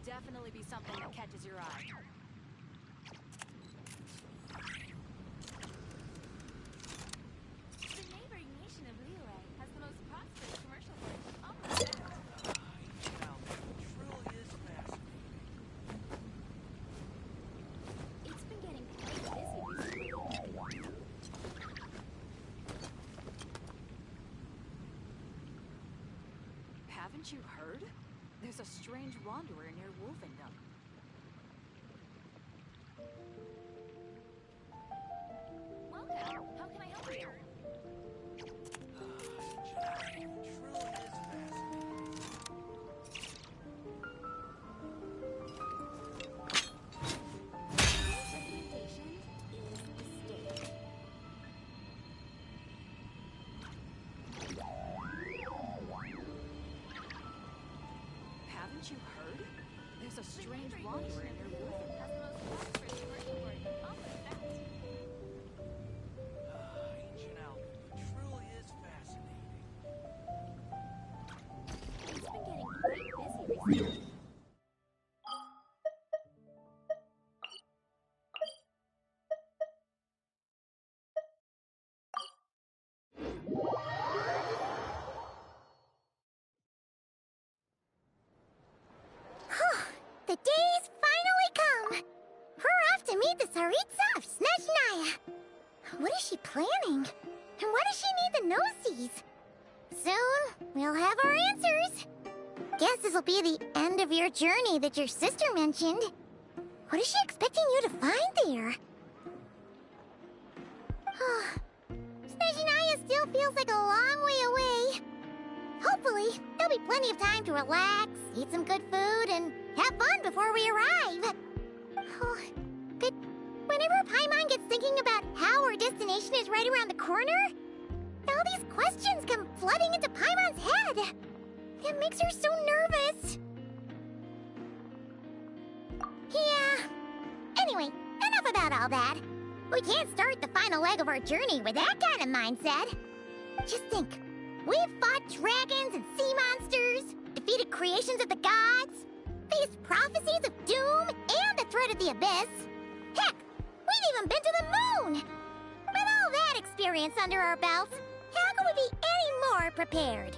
definitely be something that catches your eye. The neighboring nation of Liyue has the most prosperous commercial port on the planet. Truly is fascinating. It's been getting quite busy recently. Haven't you heard? There's a strange wanderer near Wolfendom. Welcome. How can I help you? Truly is fascinating. Today's recommendation is the steak. Haven't you heard? There's a The strange neighboring wanderer nation of near Liyue Wolfendom. has the most prosperous commercial port on the planet. Ancient Albion truly is fascinating. It's been getting quite busy recently. The day's finally come! We're off to meet the Tsaritsa of Snezhnaya! What is she planning? And why does she need the noseies? Soon, we'll have our answers! Guess this'll be the end of your journey that your sister mentioned. What is she expecting you to find there? Snezhnaya still feels like a long way away. Hopefully, there'll be plenty of time to relax, eat some good food, and have fun before we arrive. Oh, but whenever Paimon gets thinking about how our destination is right around the corner, all these questions come flooding into Paimon's head. It makes her so nervous. Yeah. Anyway, enough about all that. We can't start the final leg of our journey with that kind of mindset. Just think. We've fought dragons and sea monsters, defeated creations of the gods, faced prophecies of doom and the threat of the abyss. Heck, we've even been to the moon! With all that experience under our belts, how could we be any more prepared?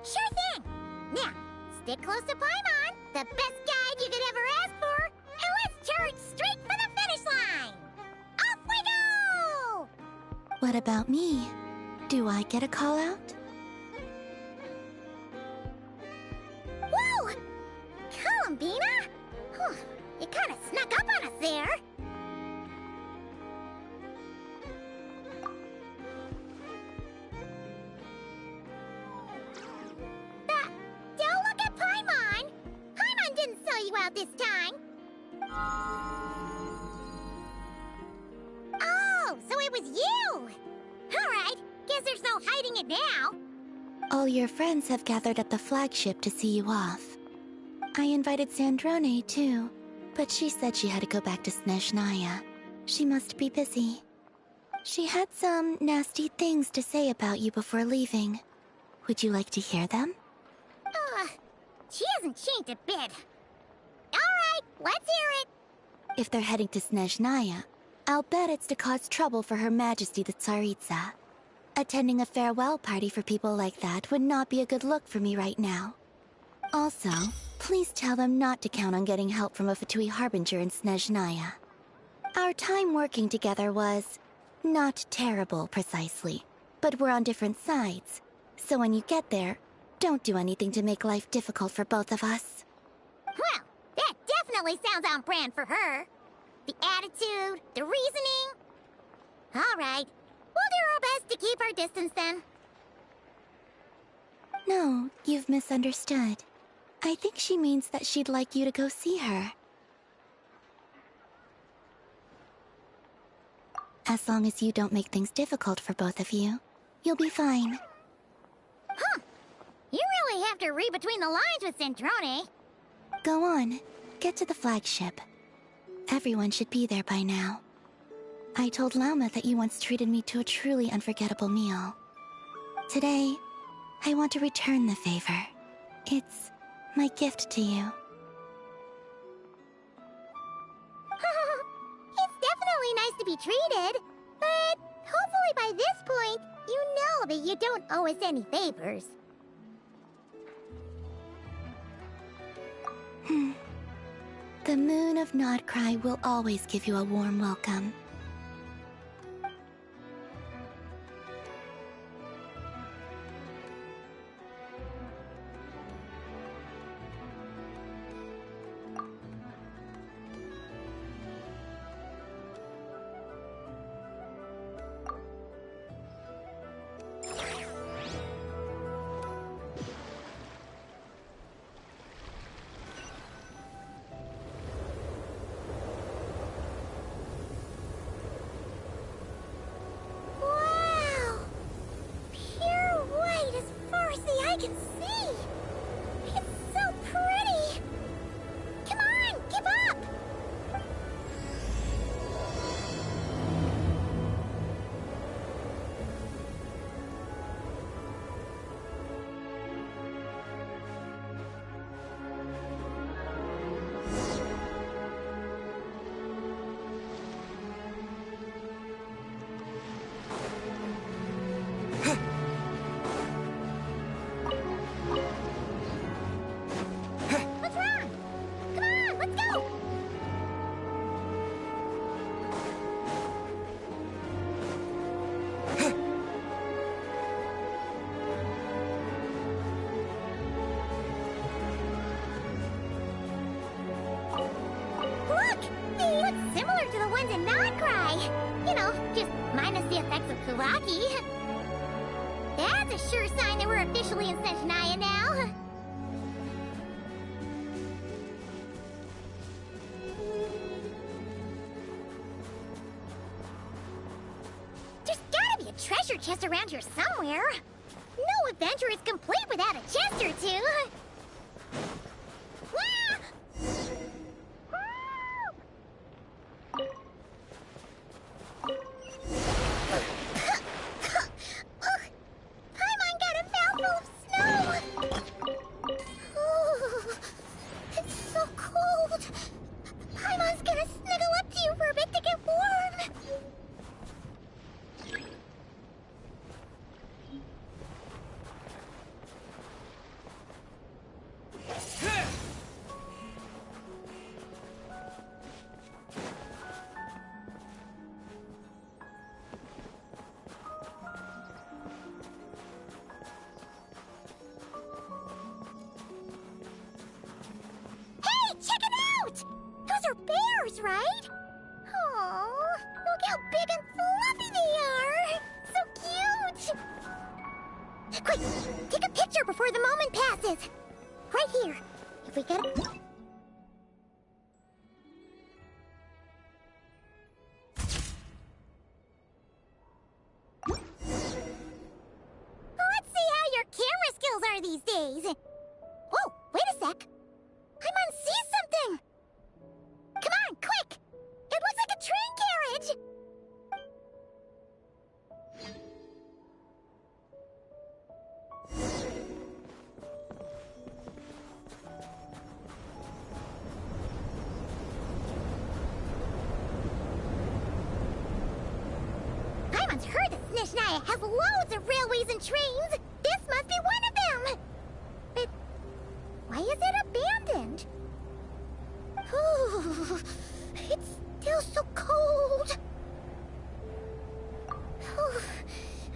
Sure thing! Now, stick close to Paimon, the best guide you could ever ask for, and let's charge straight for the finish line! Off we go! What about me? Do I get a call out? Whoa! Columbina? Whew, you kinda snuck up on us there. Don't look at Paimon! Paimon didn't sell you out this time! Oh, so it was you! Alright, guess there's no hiding it now. All your friends have gathered at the flagship to see you off. I invited Sandrone too, but she said she had to go back to Snezhnaya. She must be busy. She had some nasty things to say about you before leaving. Would you like to hear them? She hasn't changed a bit. Alright, let's hear it. If they're heading to Snezhnaya, I'll bet it's to cause trouble for Her Majesty the Tsaritsa. Attending a farewell party for people like that would not be a good look for me right now. Also, please tell them not to count on getting help from a Fatui Harbinger in Snezhnaya. Our time working together was not terrible, precisely, but we're on different sides. So when you get there, don't do anything to make life difficult for both of us. Well, that definitely sounds on brand for her. The attitude, the reasoning. Alright, we'll do our best to keep our distance then. No, you've misunderstood. I think she means that she'd like you to go see her. As long as you don't make things difficult for both of you, you'll be fine. Huh. You really have to read between the lines with Centrone. Go on, get to the flagship. Everyone should be there by now. I told Lauma that you once treated me to a truly unforgettable meal. Today, I want to return the favor. It's my gift to you. It's definitely nice to be treated, but hopefully by this point, you know that you don't owe us any favors. The moon of Nodcry will always give you a warm welcome. Wow! Pure white as far as the eye can see! It's so pretty! Come on, give up! What's wrong? Come on, let's go! Look! They look similar to the ones in Nodcry. You know, just minus the effects of Kuraki. That's a sure sign that we're officially in Snezhnaya now. There's gotta be a treasure chest around here somewhere. No adventure is complete without a chest or two. Wah! Paimon got a mouthful of snow! Ooh, it's so cold! Paimon's gonna snuggle up to you for a bit to get warm! Hey, check it out! Those are bears, right? Oh, look how big and fluffy they are! So cute! Quick, take a picture before the moment passes. Right here. If we get it. Let's see how your camera skills are these days. Whoa, wait a sec. Paimon sees something! Come on, quick! It looks like a train carriage! Paimon's heard that Snezhnaya has loads of railways and trains! This must be one of them! But why is it abandoned? Ooh, it's still so cold. Ooh,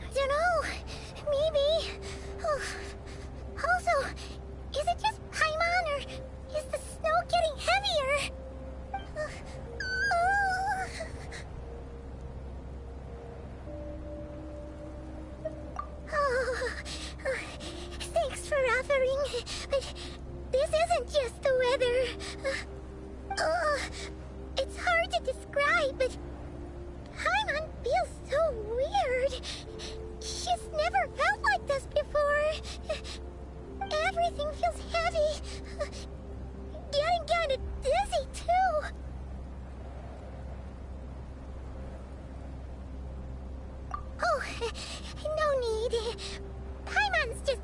I don't know. Maybe. Also, is it just Paimon or is the snow getting heavier? Thanks for offering, but this isn't just the weather. It's hard to describe, but Paimon feels so weird. She's never felt like this before. Everything feels heavy. Getting kinda dizzy, too. Oh, no need. Paimon's just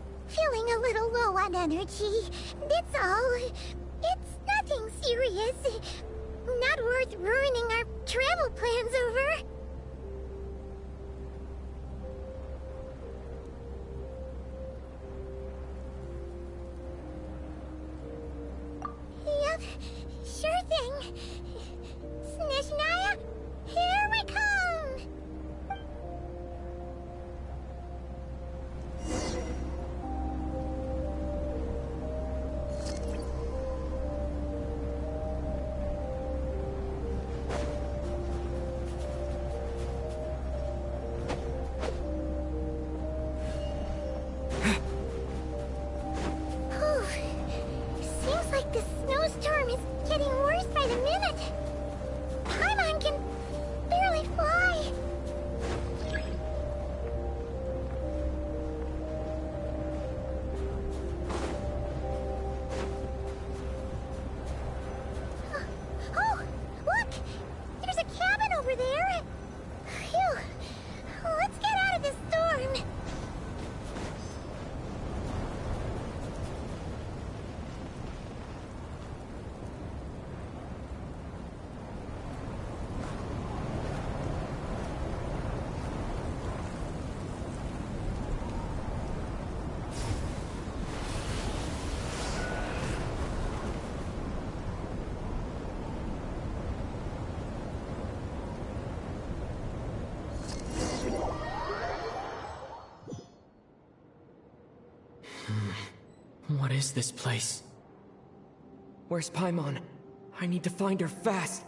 feeling a little low on energy. That's all. It's nothing serious. Not worth ruining our travel plans over. Yep, sure thing. Snezhnaya, here we come! Seems like the snowstorm is getting worse by the minute. Paimon can barely fly. Oh, look! There's a cabin over there. Phew. Let's get out of this storm. What is this place? Where's Paimon? I need to find her fast.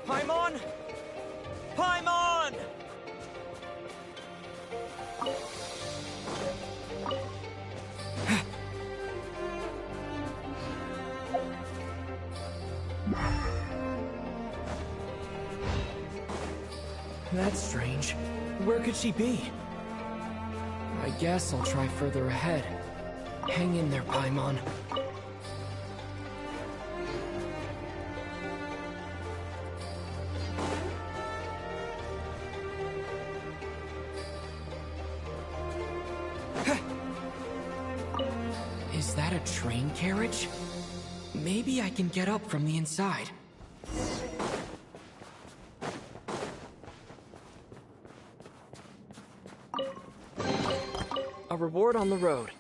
Paimon! Paimon! That's strange. Where could she be? I guess I'll try further ahead. Hang in there, Paimon. Is that a train carriage? Maybe I can get up from the inside. A reward on the road.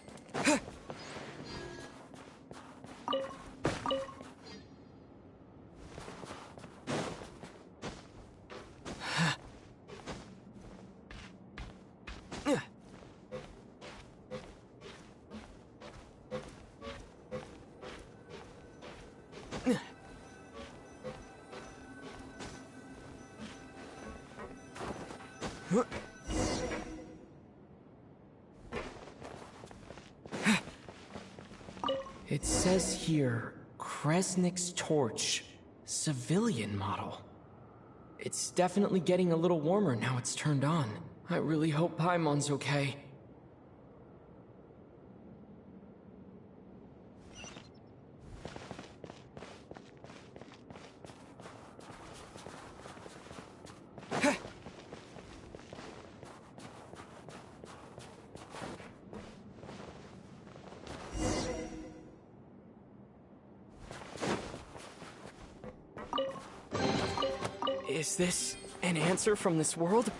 It says here, Kresnik's torch, civilian model. It's definitely getting a little warmer now it's turned on. I really hope Paimon's okay. Is this an answer from this world?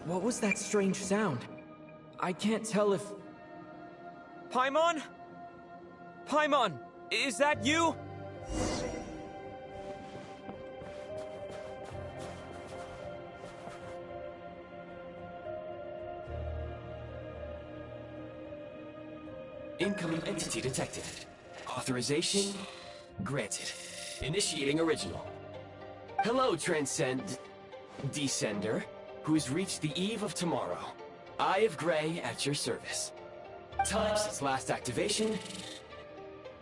What was that strange sound? I can't tell if... Paimon? Paimon, is that you? Incoming entity detected. Authorization granted. Initiating original. Hello, Descender, who's reached the eve of tomorrow. Eye of Grey at your service. Time since last activation.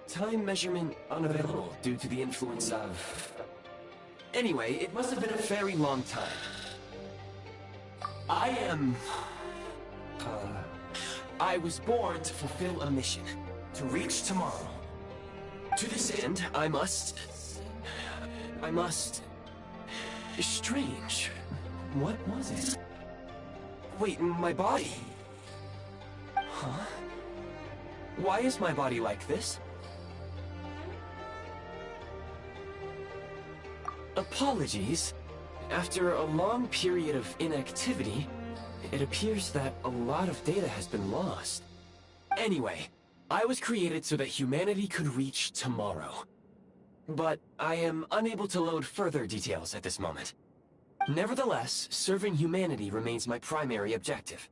Time measurement unavailable due to the influence of... Anyway, it must have been a very long time. I was born to fulfill a mission. To reach tomorrow. To this end, I must... Strange. What was it? Wait, my body? Huh? Why is my body like this? Apologies. After a long period of inactivity, it appears that a lot of data has been lost. Anyway, I was created so that humanity could reach tomorrow. But I am unable to load further details at this moment. Nevertheless, serving humanity remains my primary objective.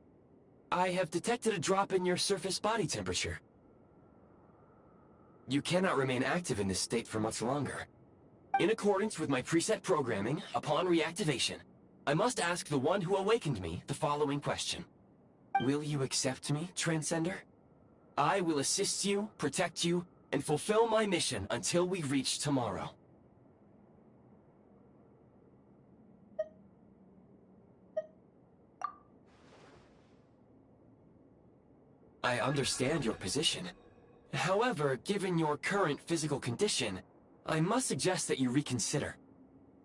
I have detected a drop in your surface body temperature. You cannot remain active in this state for much longer. In accordance with my preset programming, upon reactivation, I must ask the one who awakened me the following question. Will you accept me, Transcender? I will assist you, protect you, and fulfill my mission until we reach tomorrow. I understand your position. However, given your current physical condition, I must suggest that you reconsider.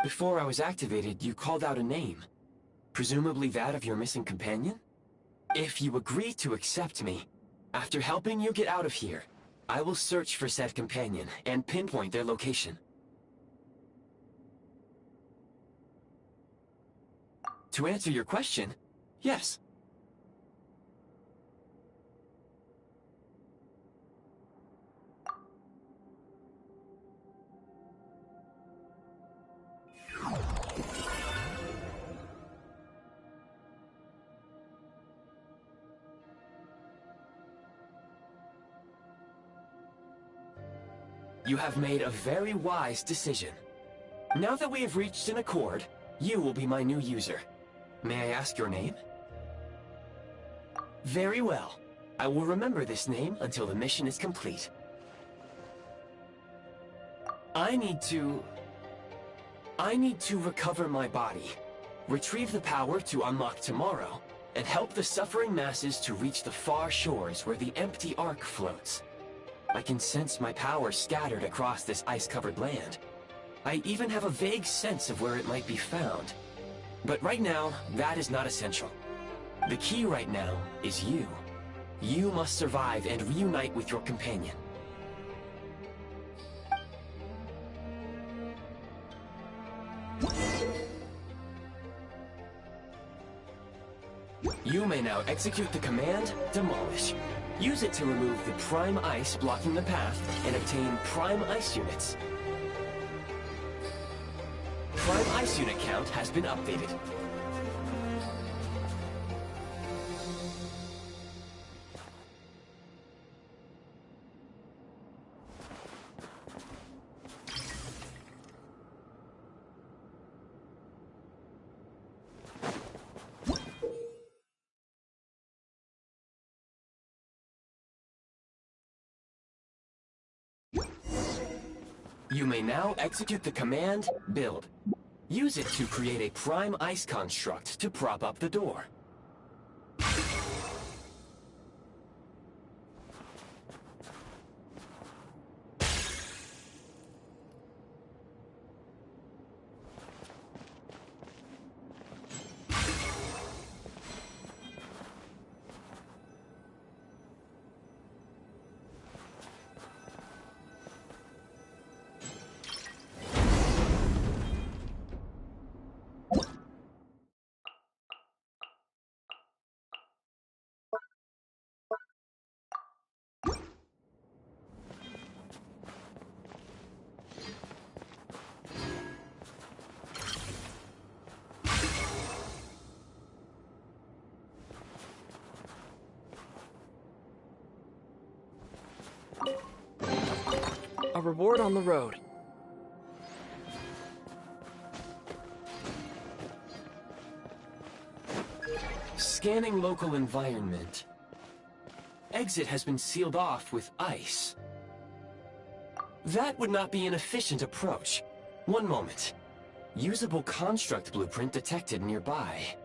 Before I was activated, you called out a name. Presumably that of your missing companion? If you agree to accept me, after helping you get out of here, I will search for said companion and pinpoint their location. To answer your question, yes. You have made a very wise decision. Now that we have reached an accord, you will be my new user. May I ask your name? Very well. I will remember this name until the mission is complete. I need to recover my body, retrieve the power to unlock tomorrow, and help the suffering masses to reach the far shores where the empty Ark floats. I can sense my power scattered across this ice-covered land. I even have a vague sense of where it might be found. But right now, that is not essential. The key right now is you. You must survive and reunite with your companion. You may now execute the command, Demolish. Use it to remove the Prime Ice blocking the path and obtain Prime Ice units. Prime Ice unit count has been updated. You may now execute the command, Build. Use it to create a Prime Ice construct to prop up the door. reward on the road. Scanning local environment. Exit has been sealed off with ice. That would not be an efficient approach. One moment. Usable construct blueprint detected nearby.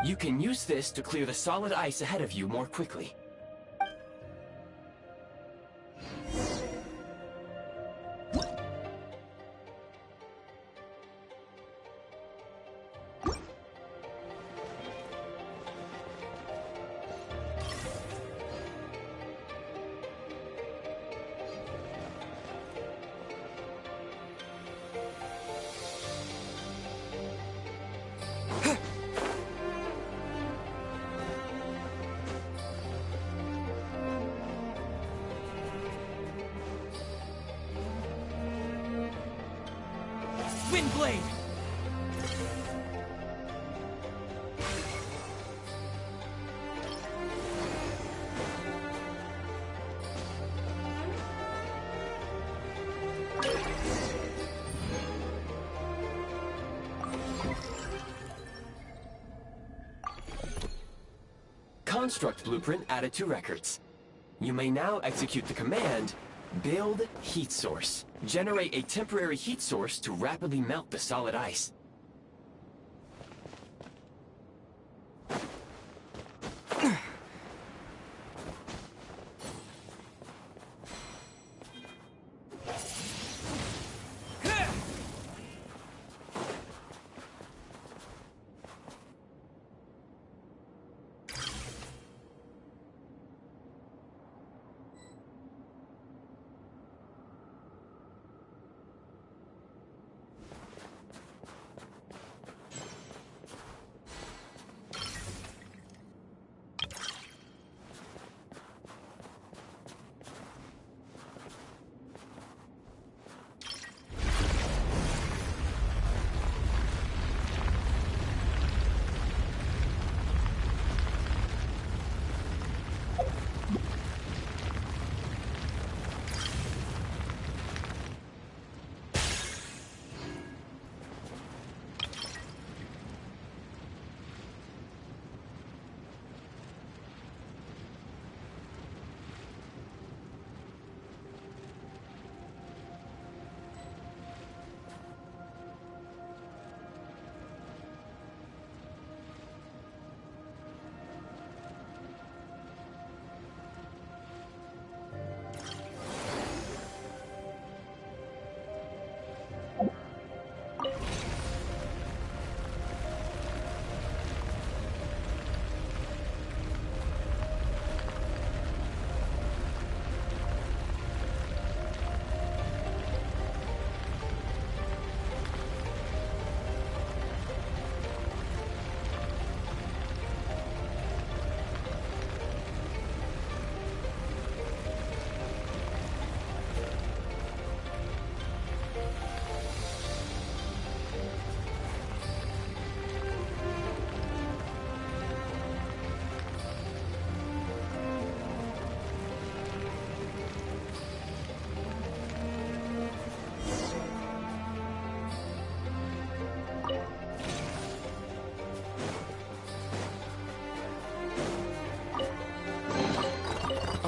You can use this to clear the solid ice ahead of you more quickly. Windblade! Construct blueprint added to records. You may now execute the command, Build Heat Source. Generate a temporary heat source to rapidly melt the solid ice.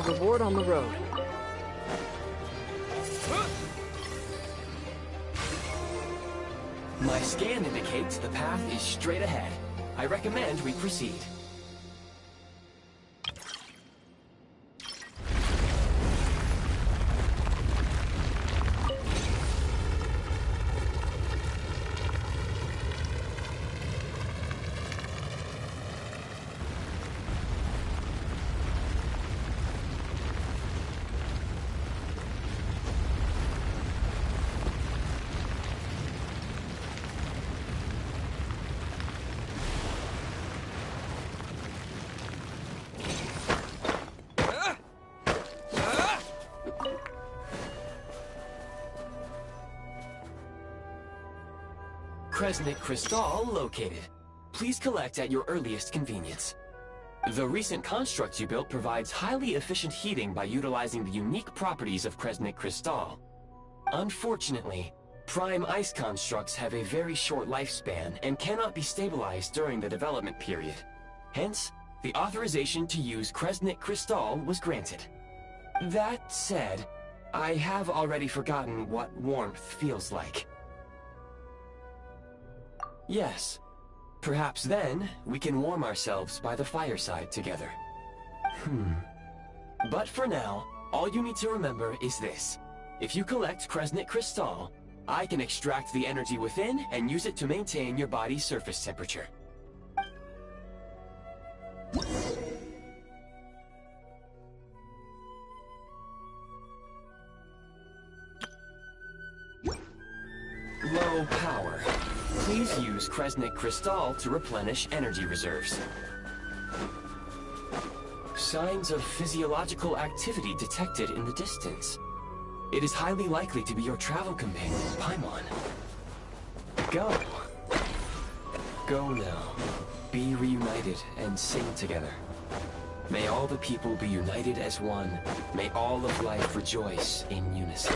Reward on the road. My scan indicates the path is straight ahead. I recommend we proceed. Kresnik Crystal located. Please collect at your earliest convenience. The recent construct you built provides highly efficient heating by utilizing the unique properties of Kresnik Crystal. Unfortunately, Prime Ice constructs have a very short lifespan and cannot be stabilized during the development period. Hence, the authorization to use Kresnik Crystal was granted. That said, I have already forgotten what warmth feels like. Yes, perhaps then we can warm ourselves by the fireside together. But for now, all you need to remember is this. If you collect Kresnik Crystal, I can extract the energy within and use it to maintain your body's surface temperature. Low power. Please use Kresnik Crystal to replenish energy reserves. Signs of physiological activity detected in the distance. It is highly likely to be your travel companion, Paimon. Go. Go now. Be reunited and sing together. May all the people be united as one. May all of life rejoice in unison.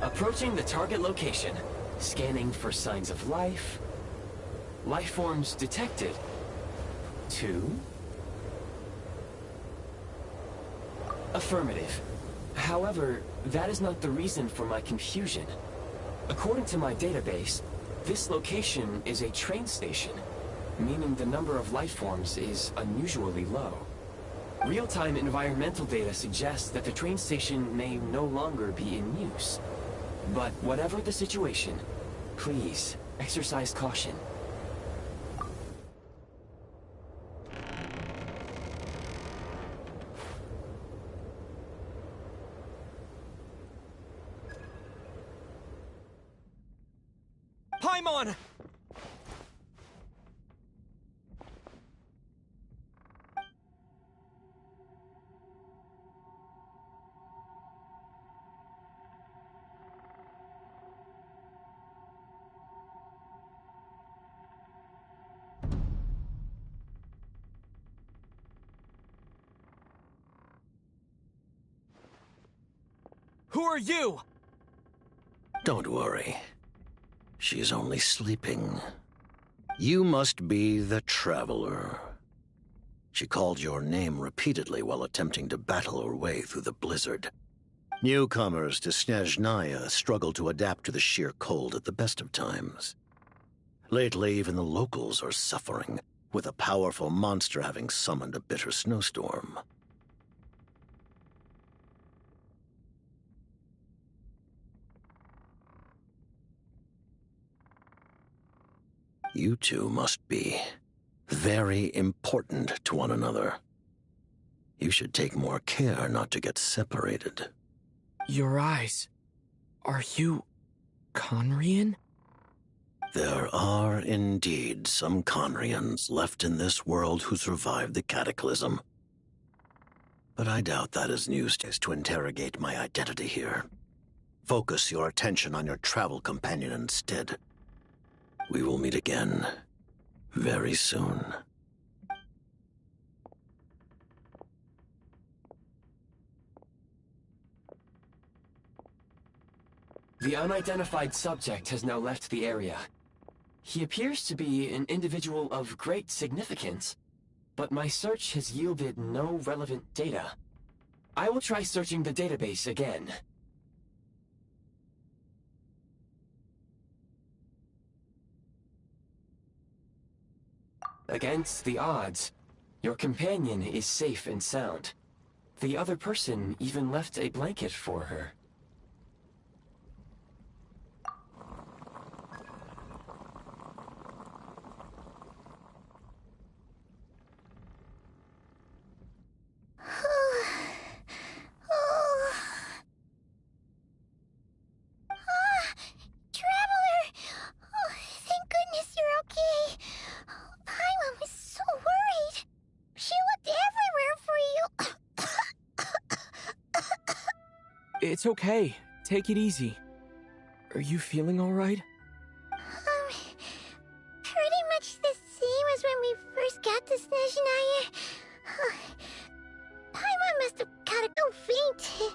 Approaching the target location. Scanning for signs of life. Life forms detected. 2. Affirmative. However, that is not the reason for my confusion. According to my database, this location is a train station, meaning the number of life forms is unusually low. Real-time environmental data suggests that the train station may no longer be in use. But whatever the situation, please exercise caution. Paimon! Who are you? Don't worry. She's only sleeping. You must be the Traveler. She called your name repeatedly while attempting to battle her way through the blizzard. Newcomers to Snezhnaya struggle to adapt to the sheer cold at the best of times. Lately, even the locals are suffering, with a powerful monster having summoned a bitter snowstorm. You two must be very important to one another. You should take more care not to get separated. Your eyes. Are you Conrian? There are indeed some Conrians left in this world who survived the cataclysm. But I doubt that is news to interrogate my identity here. Focus your attention on your travel companion instead. We will meet again very soon. The unidentified subject has now left the area. He appears to be an individual of great significance, but my search has yielded no relevant data. I will try searching the database again. Against the odds, your companion is safe and sound. The other person even left a blanket for her. It's okay. Take it easy. Are you feeling all right? Pretty much the same as when we first got to Snezhnaya. faint.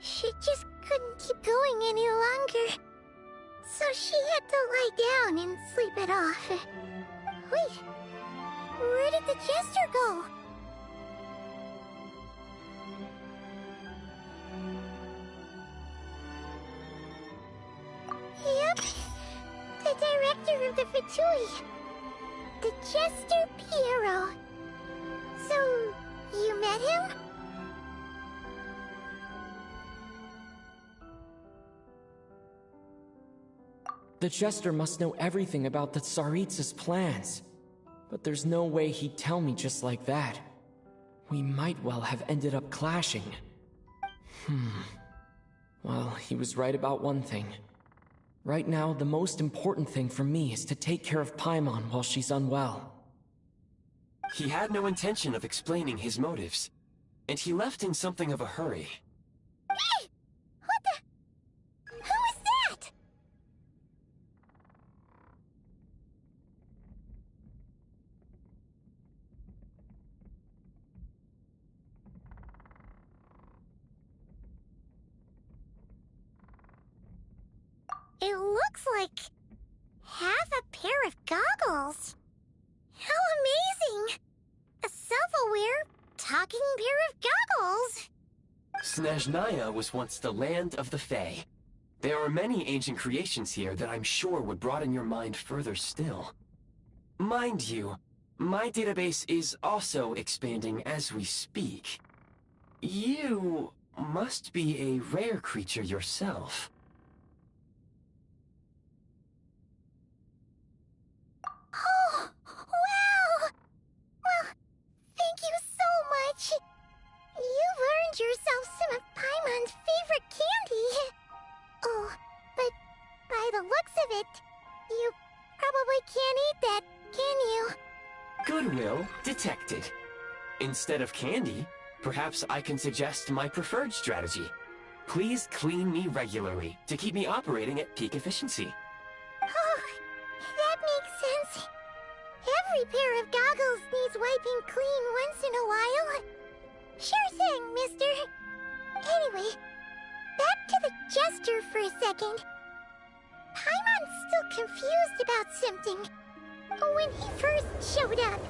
She just couldn't keep going any longer. So she had to lie down and sleep it off. Wait, where did the jester go? Yep, the director of the Fatui. The Jester Piero. So, you met him? The Jester must know everything about the Tsaritsa's plans. But there's no way he'd tell me just like that. We might well have ended up clashing. Well, he was right about one thing. Right now, the most important thing for me is to take care of Paimon while she's unwell. He had no intention of explaining his motives, and he left in something of a hurry. Hey! What the... Who is that? It looks like half a pair of goggles. How amazing! A self-aware, talking pair of goggles! Snezhnaya was once the land of the Fae. There are many ancient creations here that I'm sure would broaden your mind further still. Mind you, my database is also expanding as we speak. You must be a rare creature yourself. Oh, wow! Well, thank you so much. You've earned yourself some of Paimon's favorite candy. Oh, but by the looks of it, you probably can't eat that, can you? Goodwill detected. Instead of candy, perhaps I can suggest my preferred strategy. Please clean me regularly to keep me operating at peak efficiency. Oh, that makes sense. Every pair of goggles needs wiping clean once in a while. Sure thing, mister. Anyway, back to the Jester for a second. Paimon's still confused about something. When he first showed up,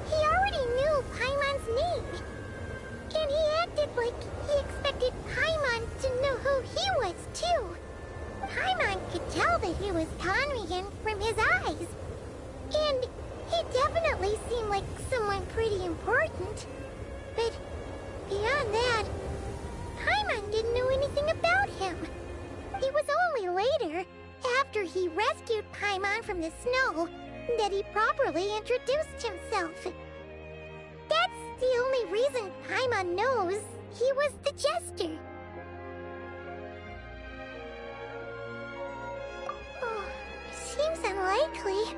he already knew Paimon's name. And he acted like he expected Paimon to know who he was, too. Paimon could tell that he was Conrian from his eyes. And he definitely seemed like someone pretty important. But beyond that, Paimon didn't know anything about him. It was only later, after he rescued Paimon from the snow, that he properly introduced himself. That's the only reason Paimon knows he was the Jester. Oh, seems unlikely.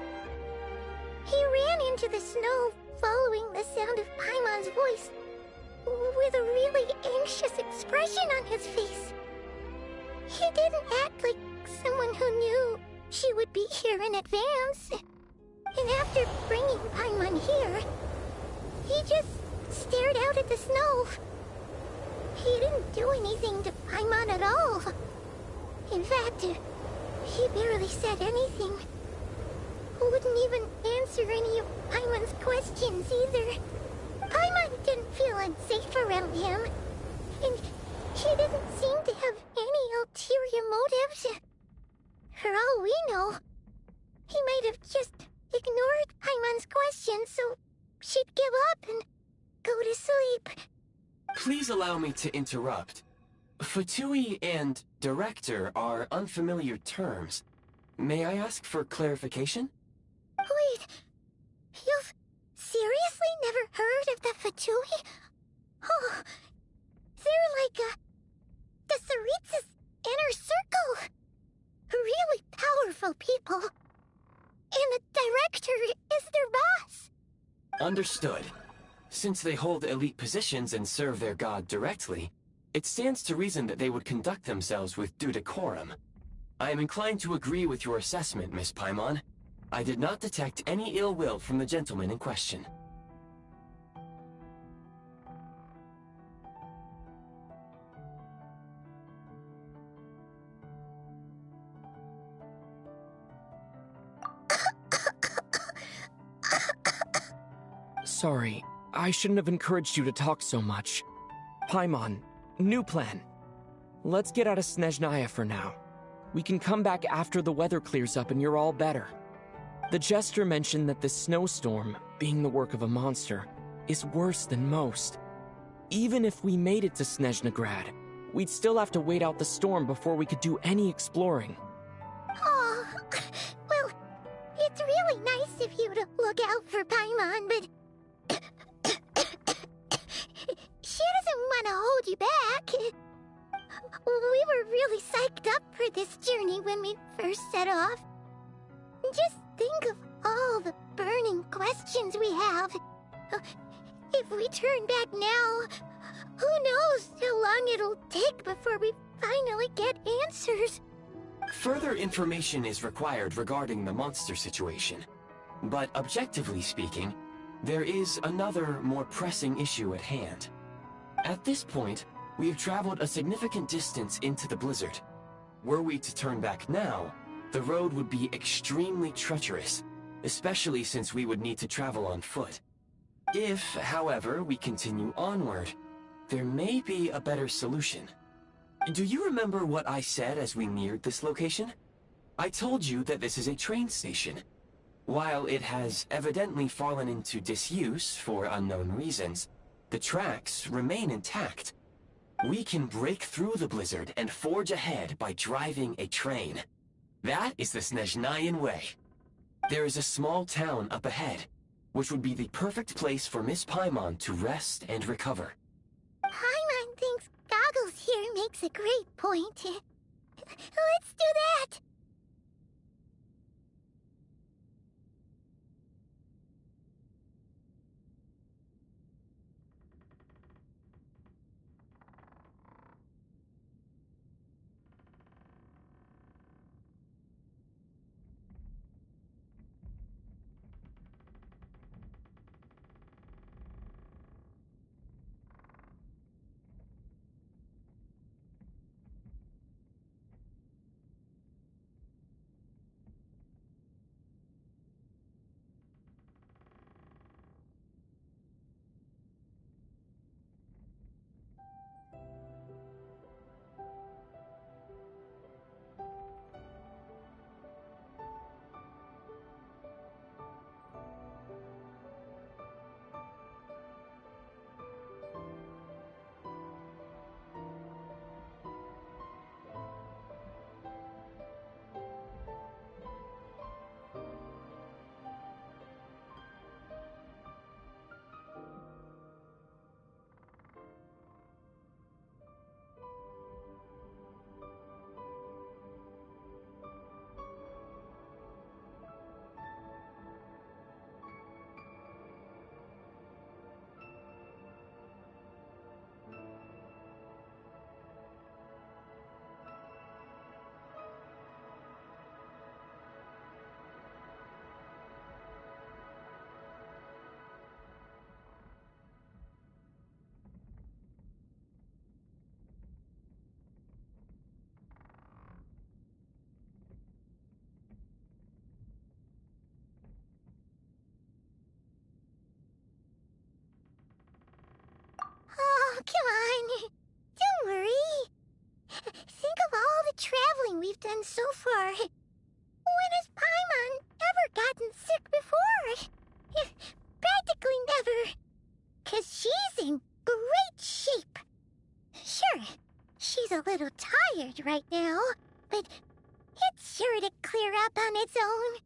He ran into the snow following the sound of Paimon's voice, with a really anxious expression on his face. He didn't act like someone who knew she would be here in advance. And after bringing Paimon here, he just stared out at the snow. He didn't do anything to Paimon at all. In fact, he barely said anything. Wouldn't even answer any of Paimon's questions either. Paimon didn't feel unsafe around him, and he didn't seem to have any ulterior motives. For all we know, he might have just ignored Paimon's questions so she'd give up and go to sleep. Please allow me to interrupt. Fatui and director are unfamiliar terms. May I ask for clarification? Wait, you've seriously never heard of the Fatui? Oh, they're like the Tsaritsa's inner circle. Really powerful people. And the director is their boss. Understood. Since they hold elite positions and serve their god directly, it stands to reason that they would conduct themselves with due decorum. I am inclined to agree with your assessment, Miss Paimon. I did not detect any ill will from the gentleman in question. Sorry, I shouldn't have encouraged you to talk so much. Paimon, new plan. Let's get out of Snezhnaya for now. We can come back after the weather clears up and you're all better. The Jester mentioned that this snowstorm, being the work of a monster, is worse than most. Even if we made it to Snezhnegrad, we'd still have to wait out the storm before we could do any exploring. Oh, well, it's really nice of you to look out for Paimon, but she doesn't want to hold you back. We were really psyched up for this journey when we first set off. Just think of all the burning questions we have. If we turn back now, who knows how long it'll take before we finally get answers. Further information is required regarding the monster situation. But objectively speaking, there is another, more pressing issue at hand. At this point, we have traveled a significant distance into the blizzard. Were we to turn back now, the road would be extremely treacherous, especially since we would need to travel on foot. If, however, we continue onward, there may be a better solution. Do you remember what I said as we neared this location? I told you that this is a train station. While it has evidently fallen into disuse for unknown reasons, the tracks remain intact. We can break through the blizzard and forge ahead by driving a train. That is the Snezhnayan way. There is a small town up ahead, which would be the perfect place for Miss Paimon to rest and recover. Paimon thinks Goggles here makes a great point. Let's do that! Oh, come on. Don't worry. Think of all the traveling we've done so far. When has Paimon ever gotten sick before? Practically never. 'Cause she's in great shape. Sure, she's a little tired right now, but it's sure to clear up on its own.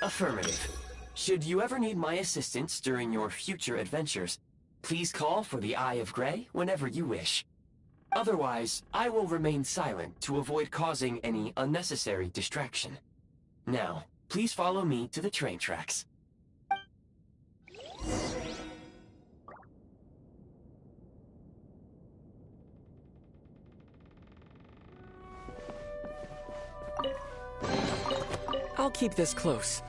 Affirmative. Should you ever need my assistance during your future adventures, please call for the Eye of Grey whenever you wish. Otherwise, I will remain silent to avoid causing any unnecessary distraction. Now, please follow me to the train tracks. I'll keep this close.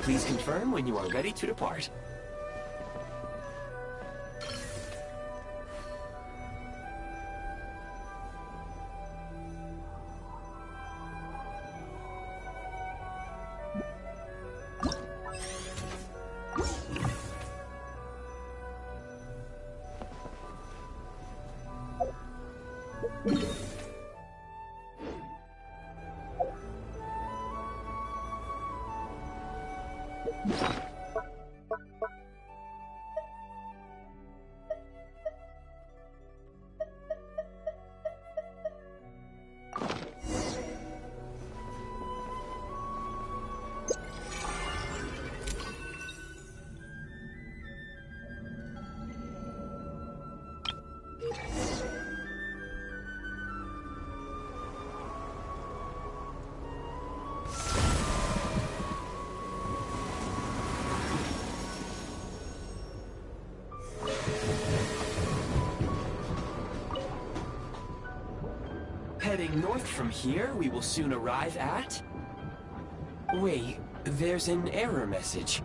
Please confirm when you are ready to depart. Heading north from here, we will soon arrive at... Wait, there's an error message.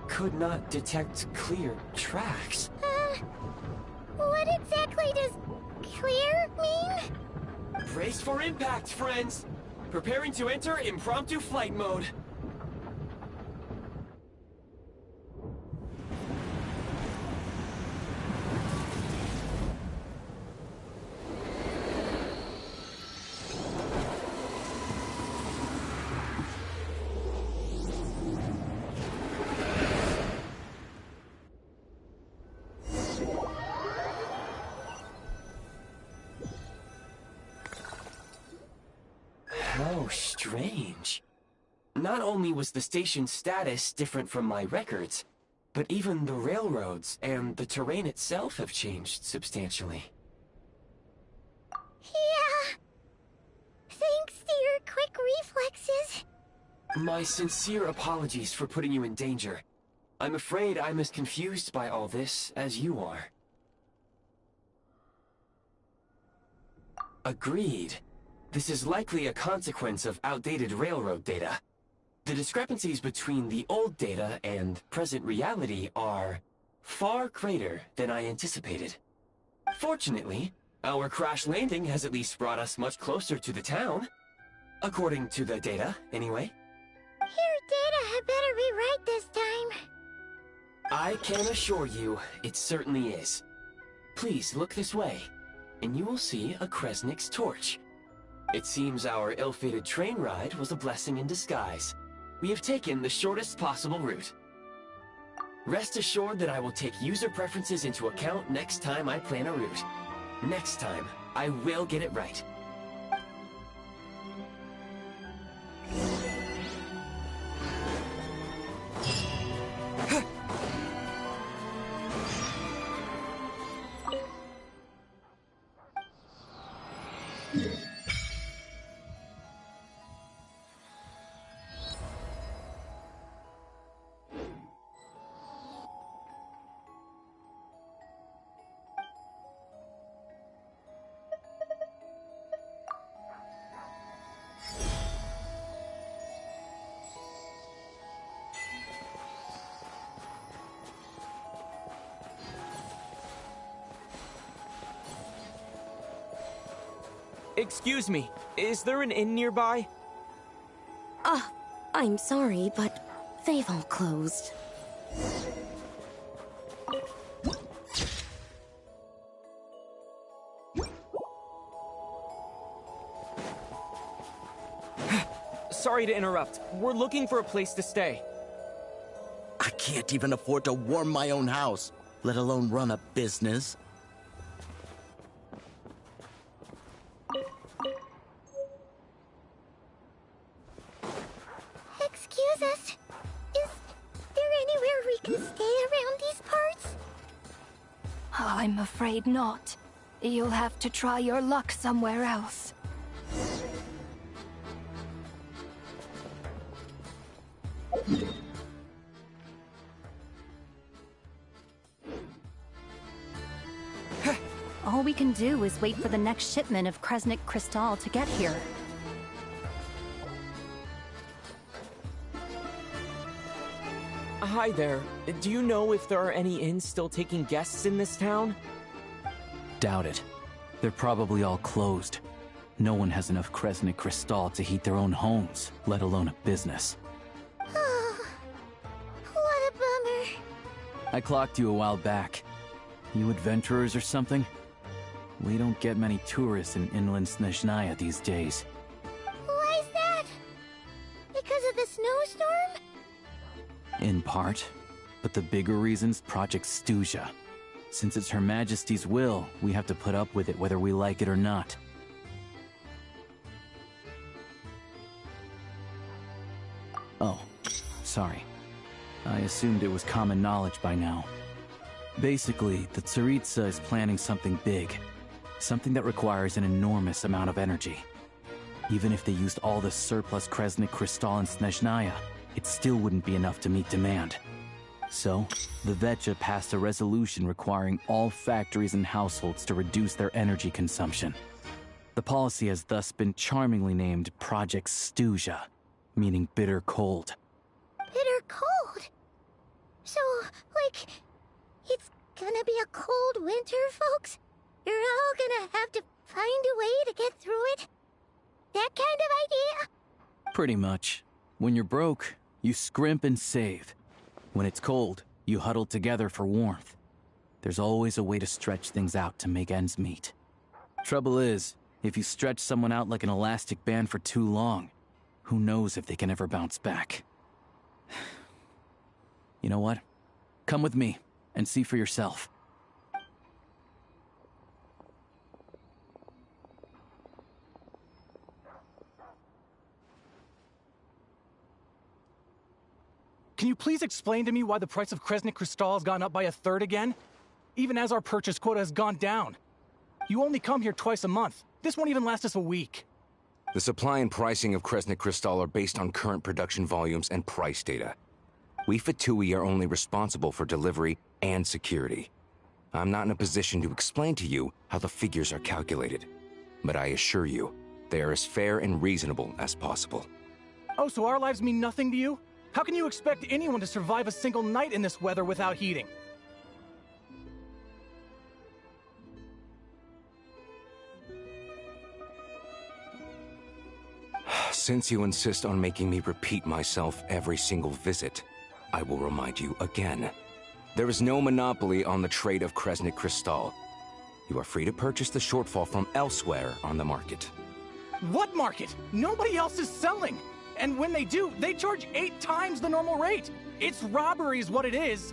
Could not detect clear tracks. What exactly does clear mean? Brace for impact, friends! Preparing to enter impromptu flight mode. How strange. Not only was the station's status different from my records, but even the railroads and the terrain itself have changed substantially. Yeah. Thanks to your quick reflexes. My sincere apologies for putting you in danger. I'm afraid I'm as confused by all this as you are. Agreed. This is likely a consequence of outdated railroad data. The discrepancies between the old data and present reality are far greater than I anticipated. Fortunately, our crash landing has at least brought us much closer to the town. According to the data, anyway. Your data had better be right this time. I can assure you, it certainly is. Please look this way, and you will see a Kresnik's torch. It seems our ill-fated train ride was a blessing in disguise. We have taken the shortest possible route. Rest assured that I will take user preferences into account next time I plan a route. Next time, I will get it right. Excuse me, is there an inn nearby? I'm sorry, but they've all closed. Sorry to interrupt. We're looking for a place to stay. I can't even afford to warm my own house, let alone run a business. Excuse us. Is there anywhere we can stay around these parts? I'm afraid not. You'll have to try your luck somewhere else. All we can do is wait for the next shipment of Kresnik Crystal to get here. Hi there. Do you know if there are any inns still taking guests in this town? Doubt it. They're probably all closed. No one has enough Kresnik Crystal to heat their own homes, let alone a business. Oh, what a bummer. I clocked you a while back. You adventurers or something? We don't get many tourists in inland Snezhnaya these days. Why is that? Because of the snowstorm? In part. But the bigger reason's Project Stuzha. Since it's Her Majesty's will, we have to put up with it whether we like it or not. Oh, sorry. I assumed it was common knowledge by now. Basically, the Tsaritsa is planning something big. Something that requires an enormous amount of energy. Even if they used all the surplus Kresnik Crystal in Snezhnaya, it still wouldn't be enough to meet demand. So, the Vetcha passed a resolution requiring all factories and households to reduce their energy consumption. The policy has thus been charmingly named Project Stuzha, meaning bitter cold. Bitter cold? So, like, it's gonna be a cold winter, folks? You're all gonna have to find a way to get through it? That kind of idea? Pretty much. When you're broke, you scrimp and save. When it's cold, you huddle together for warmth. There's always a way to stretch things out to make ends meet. Trouble is, if you stretch someone out like an elastic band for too long, who knows if they can ever bounce back. You know what? Come with me, and see for yourself. Can you please explain to me why the price of Kresnik Crystal has gone up by 1/3 again? Even as our purchase quota has gone down. You only come here twice a month. This won't even last us a week. The supply and pricing of Kresnik Crystal are based on current production volumes and price data. We Fatui are only responsible for delivery and security. I'm not in a position to explain to you how the figures are calculated, but I assure you, they are as fair and reasonable as possible. Oh, so our lives mean nothing to you? How can you expect anyone to survive a single night in this weather without heating? Since you insist on making me repeat myself every single visit, I will remind you again. There is no monopoly on the trade of Kresnik Crystal. You are free to purchase the shortfall from elsewhere on the market. What market? Nobody else is selling! And when they do, they charge 8 times the normal rate! It's robbery is what it is!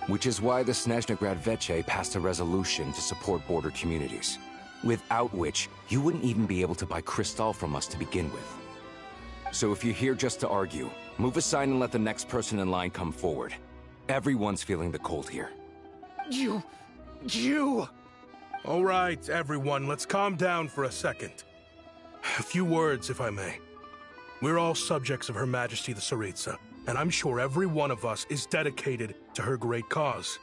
Which is why the Snezhnegrad Vetche passed a resolution to support border communities, without which you wouldn't even be able to buy Crystal from us to begin with. So if you're here just to argue, move aside and let the next person in line come forward. Everyone's feeling the cold here. You... All right, everyone, let's calm down for a second. A few words, if I may. We're all subjects of Her Majesty the Tsaritsa, and I'm sure every one of us is dedicated to her great cause.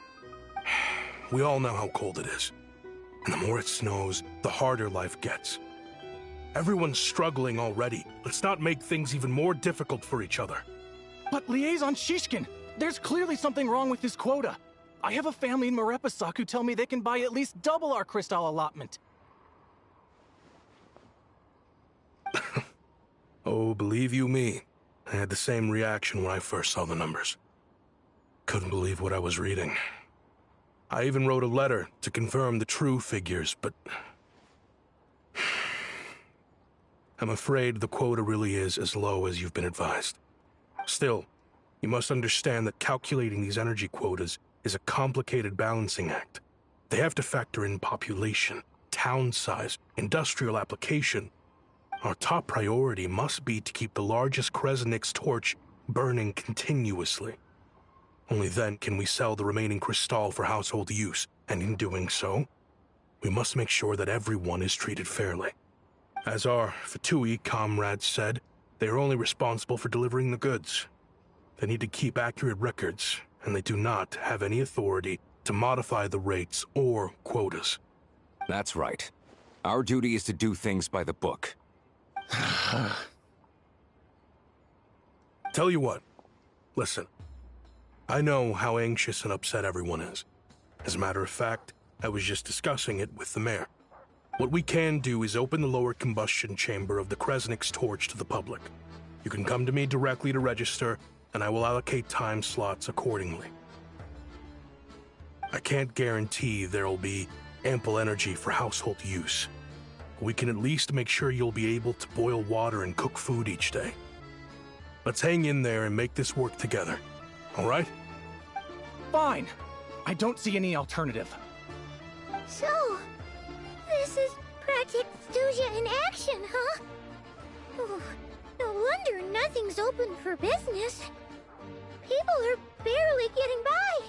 We all know how cold it is. And the more it snows, the harder life gets. Everyone's struggling already. Let's not make things even more difficult for each other. But Liaison Shishkin, there's clearly something wrong with this quota. I have a family in Marepasak who tell me they can buy at least double our Crystal allotment. Oh, believe you me, I had the same reaction when I first saw the numbers. Couldn't believe what I was reading. I even wrote a letter to confirm the true figures, but I'm afraid the quota really is as low as you've been advised. Still, you must understand that calculating these energy quotas is a complicated balancing act. They have to factor in population, town size, industrial application. Our top priority must be to keep the largest Kresnik's torch burning continuously. Only then can we sell the remaining crystal for household use, and in doing so, we must make sure that everyone is treated fairly. As our Fatui comrades said, they are only responsible for delivering the goods. They need to keep accurate records, and they do not have any authority to modify the rates or quotas. That's right. Our duty is to do things by the book. Tell you what, listen. I know how anxious and upset everyone is. As a matter of fact, I was just discussing it with the mayor. What we can do is open the lower combustion chamber of the Kresnik's torch to the public. You can come to me directly to register, and I will allocate time slots accordingly. I can't guarantee there'll be ample energy for household use. We can at least make sure you'll be able to boil water and cook food each day. Let's hang in there and make this work together, all right? Fine. I don't see any alternative. So, this is Project Studia in action, huh? Oh, no wonder nothing's open for business. People are barely getting by.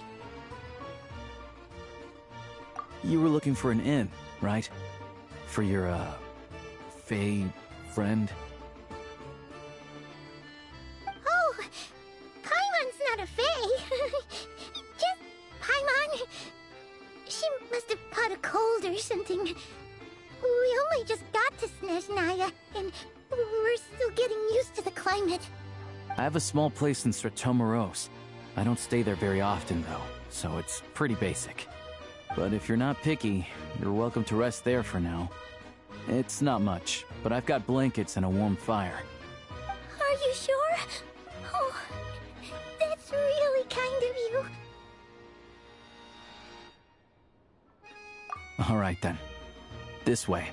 You were looking for an inn, right? For your, Fae friend? Oh, Paimon's not a Fae. Just Paimon. She must have caught a cold or something. We only just got to Snezhnaya, and we're still getting used to the climate. I have a small place in Stratomaros. I don't stay there very often, though, so it's pretty basic. But if you're not picky, you're welcome to rest there for now. It's not much, but I've got blankets and a warm fire. Are you sure? Oh, that's really kind of you. All right, then. This way.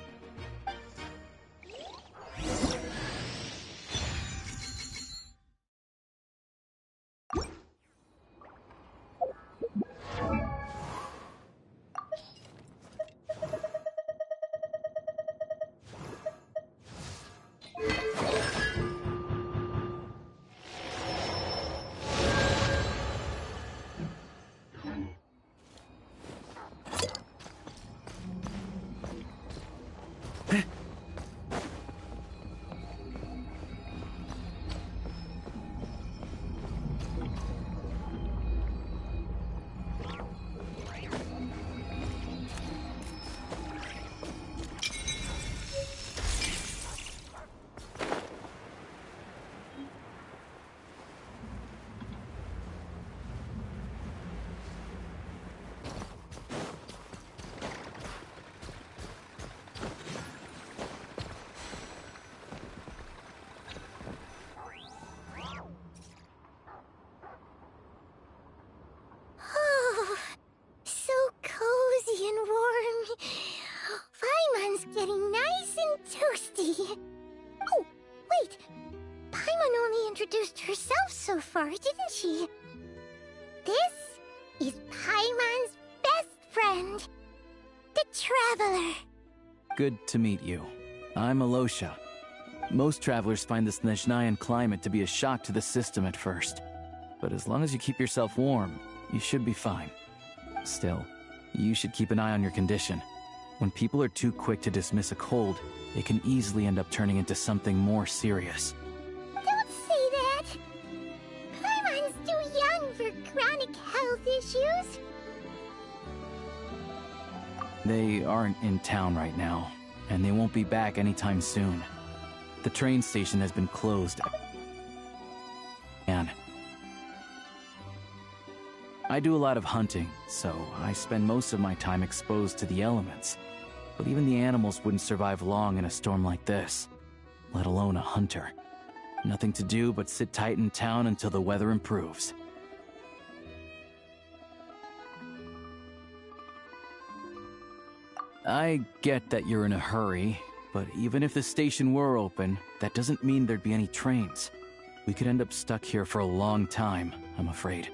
Oh, so cozy and warm. Paimon's getting nice and toasty. Oh, wait. Paimon only introduced herself so far, didn't she? This is Paimon's best friend, the Traveler. Good to meet you. I'm Alosha. Most travelers find the Snezhnayan climate to be a shock to the system at first. But as long as you keep yourself warm, you should be fine. Still, you should keep an eye on your condition. When people are too quick to dismiss a cold, it can easily end up turning into something more serious. Don't say that. Paimon's too young for chronic health issues. They aren't in town right now, and they won't be back anytime soon. The train station has been closed. And I do a lot of hunting, so I spend most of my time exposed to the elements. But even the animals wouldn't survive long in a storm like this, let alone a hunter. Nothing to do but sit tight in town until the weather improves. I get that you're in a hurry, But even if the station were open, that doesn't mean there'd be any trains. We could end up stuck here for a long time, I'm afraid.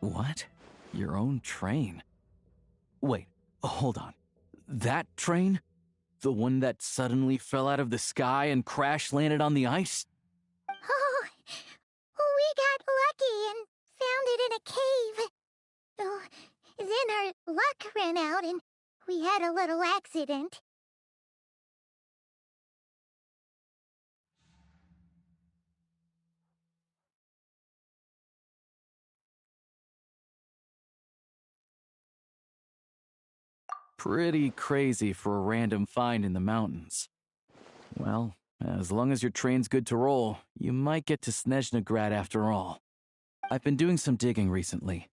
What? Your own train? Wait, hold on. That train? The one that suddenly fell out of the sky and crash-landed on the ice? Oh, we got lucky and found it in a cave. Oh, then our luck ran out and we had a little accident. Pretty crazy for a random find in the mountains. Well, as long as your train's good to roll, you might get to Snezhnegrad after all. I've been doing some digging recently.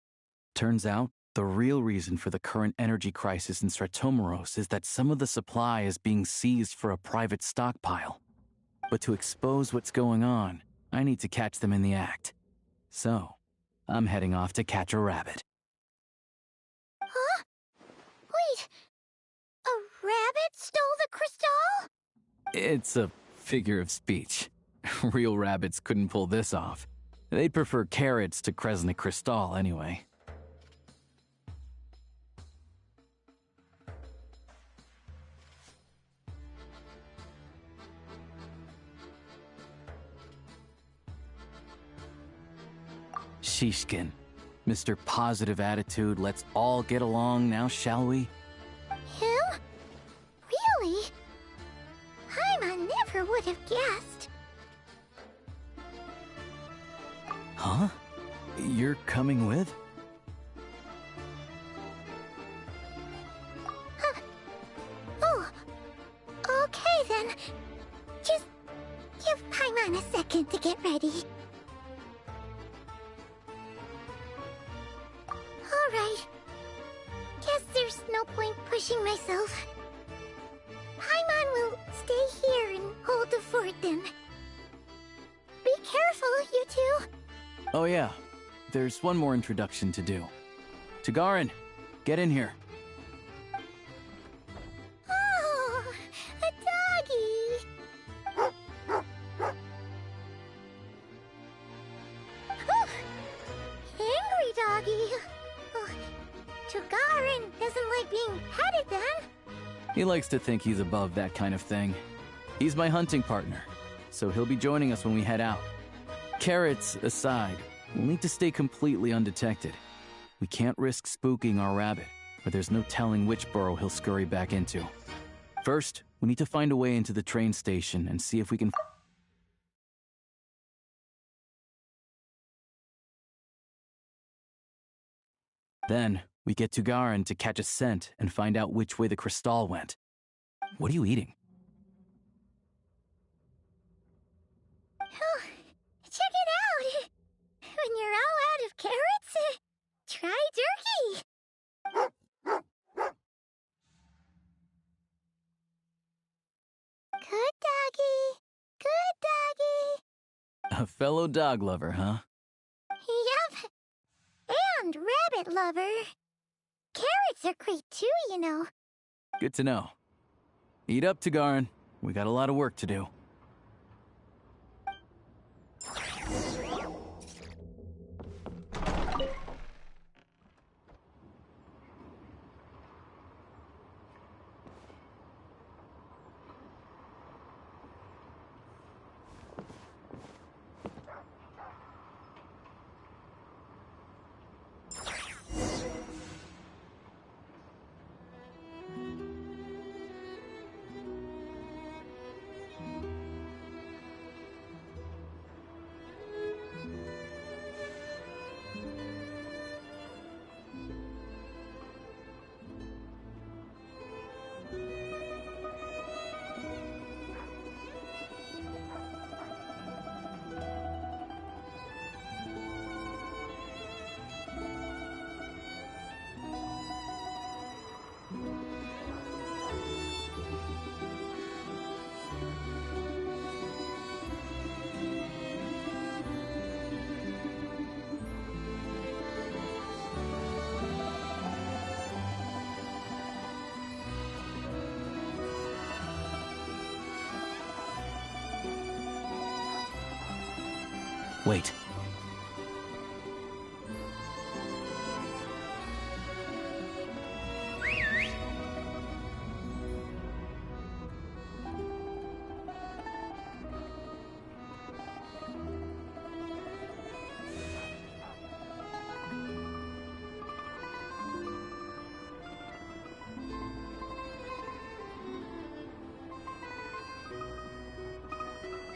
Turns out, the real reason for the current energy crisis in Stratomeros is that some of the supply is being seized for a private stockpile. But to expose what's going on, I need to catch them in the act. So, I'm heading off to catch a rabbit. Huh? Wait, a rabbit stole the crystal? It's a figure of speech. Real rabbits couldn't pull this off. They'd prefer carrots to Kresnik Crystal anyway. Shishkin, Mr. Positive Attitude, let's all get along now, shall we? Him? Really? Paimon never would have guessed. Huh? You're coming with? Oh, okay then. Just give Paimon a second to get ready. Alright. Guess there's no point pushing myself. Paimon will stay here and hold the fort then. Be careful, you two. Oh yeah, there's one more introduction to do. Tagarin, get in here. Oh, a doggy. Angry doggy. Oh, Tagarin doesn't like being petted then. He likes to think he's above that kind of thing. He's my hunting partner, so he'll be joining us when we head out. Carrots aside, we'll need to stay completely undetected. We can't risk spooking our rabbit, but there's no telling which burrow he'll scurry back into. First, we need to find a way into the train station and see if we can... Then, we get Tagarin to catch a scent and find out which way the crystal went. What are you eating? Oh, check it out! When you're all out of carrots, try turkey! Good doggy! Good doggy! A fellow dog lover, huh? Yep. And rabbit lover. Carrots are great too, you know. Good to know. Eat up, Tagarin. We got a lot of work to do. Wait.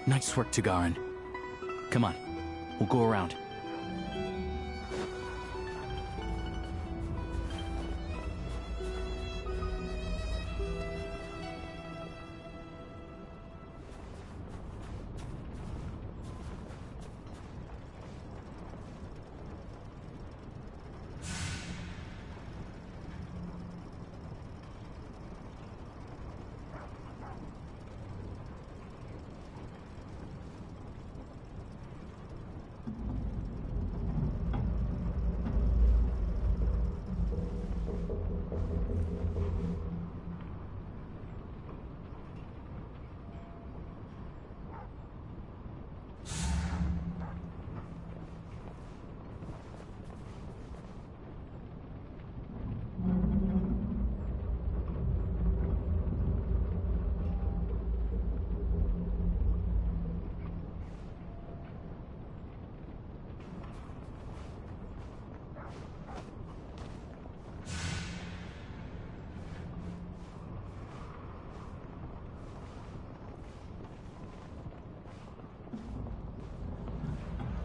Nice work, Tagarin. Come on, we'll go around.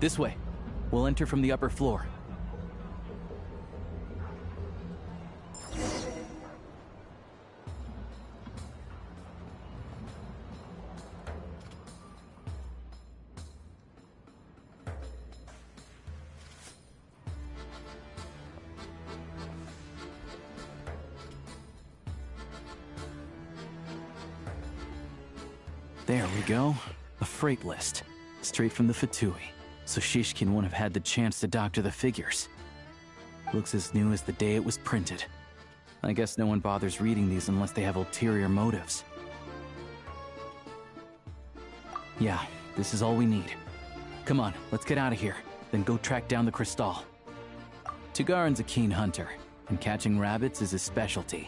This way. We'll enter from the upper floor. There we go. A freight list. Straight from the Fatui. So Shishkin wouldn't have had the chance to doctor the figures. Looks as new as the day it was printed. I guess no one bothers reading these unless they have ulterior motives. Yeah, this is all we need. Come on, let's get out of here, then go track down the Crystal. Tagarin's a keen hunter, and catching rabbits is his specialty.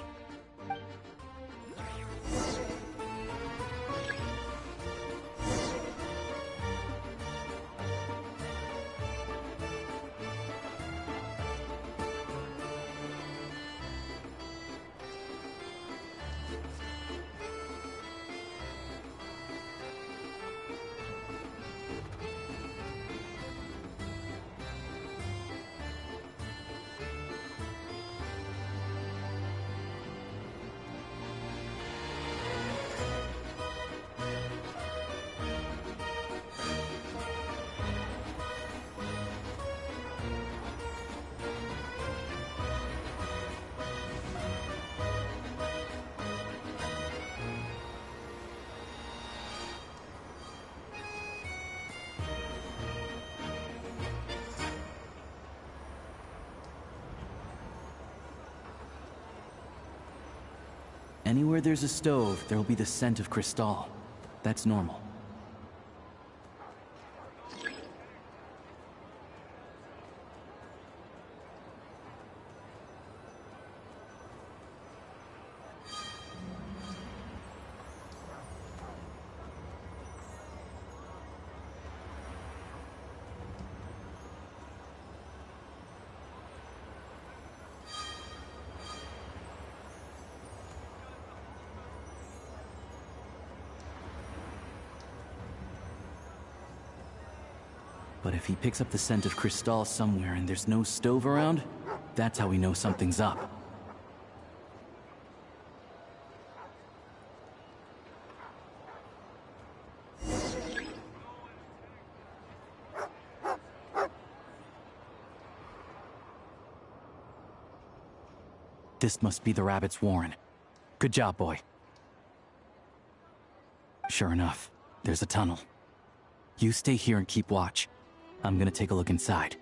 Anywhere there's a stove, there'll be the scent of Crystal. That's normal. But if he picks up the scent of Crystal somewhere and there's no stove around, that's how we know something's up. This must be the rabbit's warren. Good job, boy. Sure enough, there's a tunnel. You stay here and keep watch. I'm gonna take a look inside.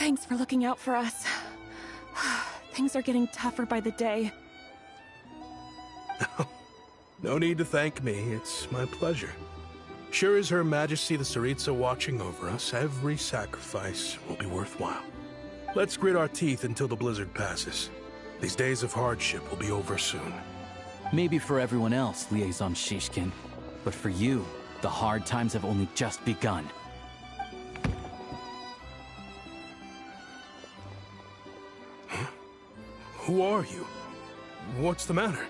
Thanks for looking out for us. Things are getting tougher by the day. No need to thank me. It's my pleasure. Sure as Her Majesty the Tsaritsa watching over us, every sacrifice will be worthwhile. Let's grit our teeth until the blizzard passes. These days of hardship will be over soon. Maybe for everyone else, Liaison Shishkin. But for you, the hard times have only just begun. Huh? Who are you? What's the matter?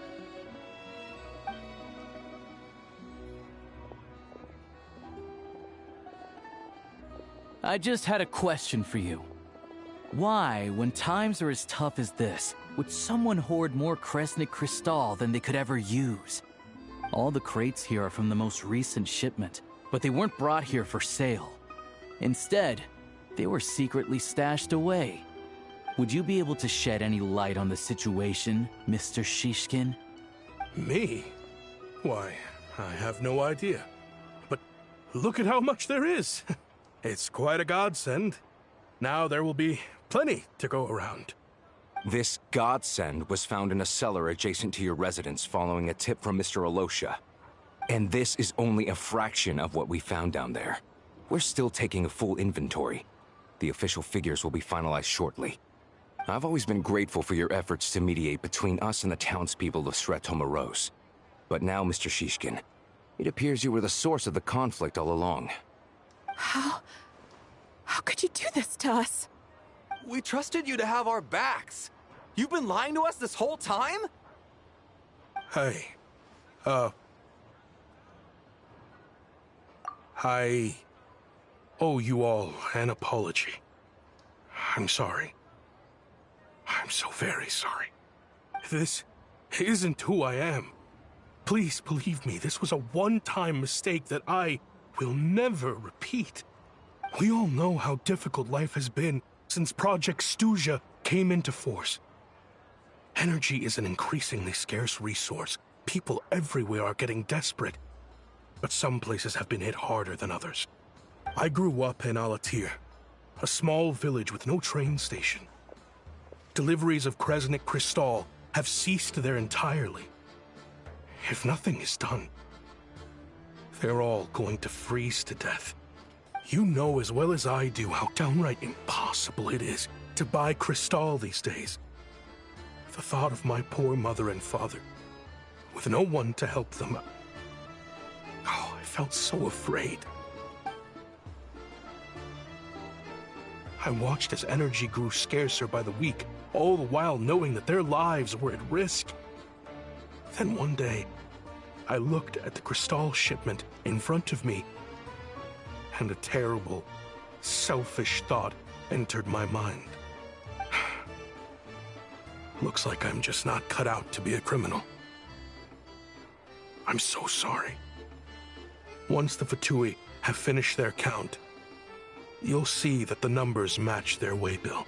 I just had a question for you. Why, when times are as tough as this, would someone hoard more Kresnik Crystal than they could ever use? All the crates here are from the most recent shipment, but they weren't brought here for sale. Instead, they were secretly stashed away. Would you be able to shed any light on the situation, Mr. Shishkin? Me? Why, I have no idea. But look at how much there is! It's quite a godsend. Now there will be plenty to go around. This godsend was found in a cellar adjacent to your residence following a tip from Mr. Alosha. And this is only a fraction of what we found down there. We're still taking a full inventory. The official figures will be finalized shortly. I've always been grateful for your efforts to mediate between us and the townspeople of Sretomaros. But now, Mr. Shishkin, it appears you were the source of the conflict all along. How could you do this to us? We trusted you to have our backs. You've been lying to us this whole time? Hey, I owe you all an apology. I'm sorry. I'm so very sorry. This isn't who I am. Please believe me, this was a one-time mistake that I will never repeat. We all know how difficult life has been since Project Stuja came into force. Energy is an increasingly scarce resource. People everywhere are getting desperate. But some places have been hit harder than others. I grew up in Alatir, a small village with no train station. Deliveries of Kresnik Crystal have ceased there entirely. If nothing is done, they're all going to freeze to death. You know as well as I do how downright impossible it is to buy Crystal these days. The thought of my poor mother and father, with no one to help them, I felt so afraid. I watched as energy grew scarcer by the week, all the while knowing that their lives were at risk. Then one day, I looked at the Crystal shipment in front of me, and a terrible, selfish thought entered my mind. Looks like I'm just not cut out to be a criminal. I'm so sorry. Once the Fatui have finished their count, you'll see that the numbers match their waybill.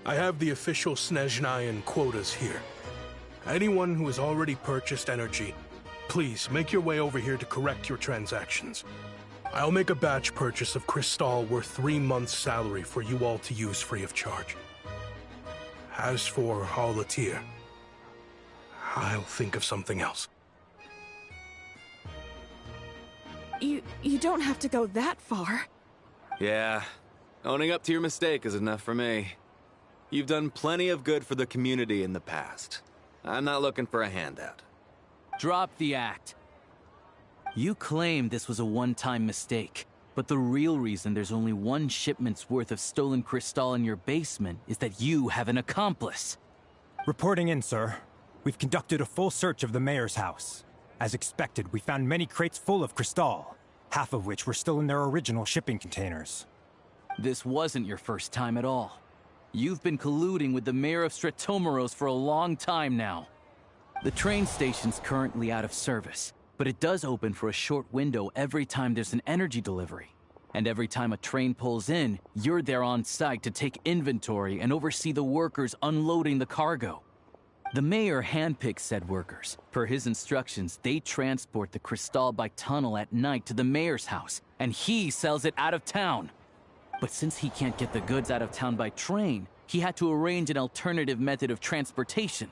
I have the official Snezhnayan quotas here. Anyone who has already purchased energy, please make your way over here to correct your transactions. I'll make a batch purchase of Crystal worth 3 months' salary for you all to use free of charge. As for Alatir, I'll think of something else. You don't have to go that far. Yeah, owning up to your mistake is enough for me. You've done plenty of good for the community in the past. I'm not looking for a handout. Drop the act. You claim this was a one-time mistake, but the real reason there's only one shipment's worth of stolen Crystal in your basement is that you have an accomplice. Reporting in, sir. We've conducted a full search of the mayor's house. As expected, we found many crates full of Crystal, half of which were still in their original shipping containers. This wasn't your first time at all. You've been colluding with the mayor of Sretomaros for a long time now. The train station's currently out of service, but it does open for a short window every time there's an energy delivery. And every time a train pulls in, you're there on site to take inventory and oversee the workers unloading the cargo. The mayor handpicks said workers. Per his instructions, they transport the crystal by tunnel at night to the mayor's house, and he sells it out of town. But since he can't get the goods out of town by train, he had to arrange an alternative method of transportation.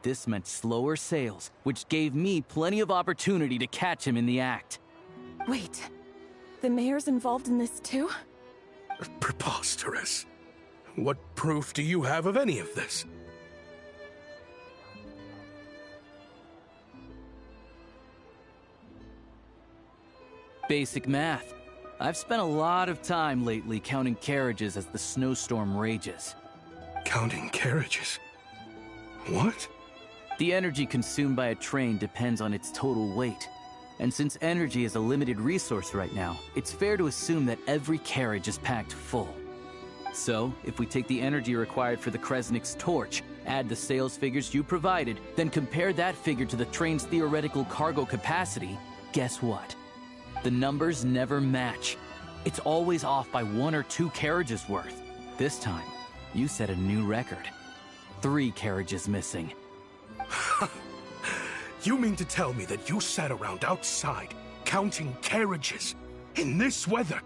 This meant slower sales, which gave me plenty of opportunity to catch him in the act. Wait, the mayor's involved in this too? Preposterous. What proof do you have of any of this? Basic math. I've spent a lot of time lately counting carriages as the snowstorm rages. Counting carriages? What? The energy consumed by a train depends on its total weight. And since energy is a limited resource right now, it's fair to assume that every carriage is packed full. So, if we take the energy required for the Kresnik's torch, add the sales figures you provided, then compare that figure to the train's theoretical cargo capacity, guess what? The numbers never match. It's always off by 1 or 2 carriages worth. This time, you set a new record. 3 carriages missing. You mean to tell me that you sat around outside, counting carriages, in this weather?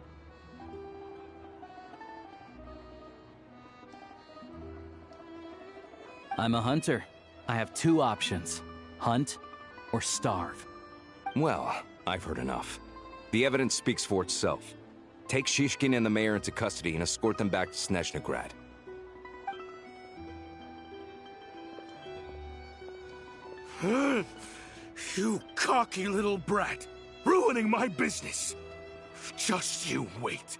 I'm a hunter. I have 2 options. Hunt or starve. Well, I've heard enough. The evidence speaks for itself. Take Shishkin and the mayor into custody and escort them back to Snezhnograd. You cocky little brat! Ruining my business! Just you wait.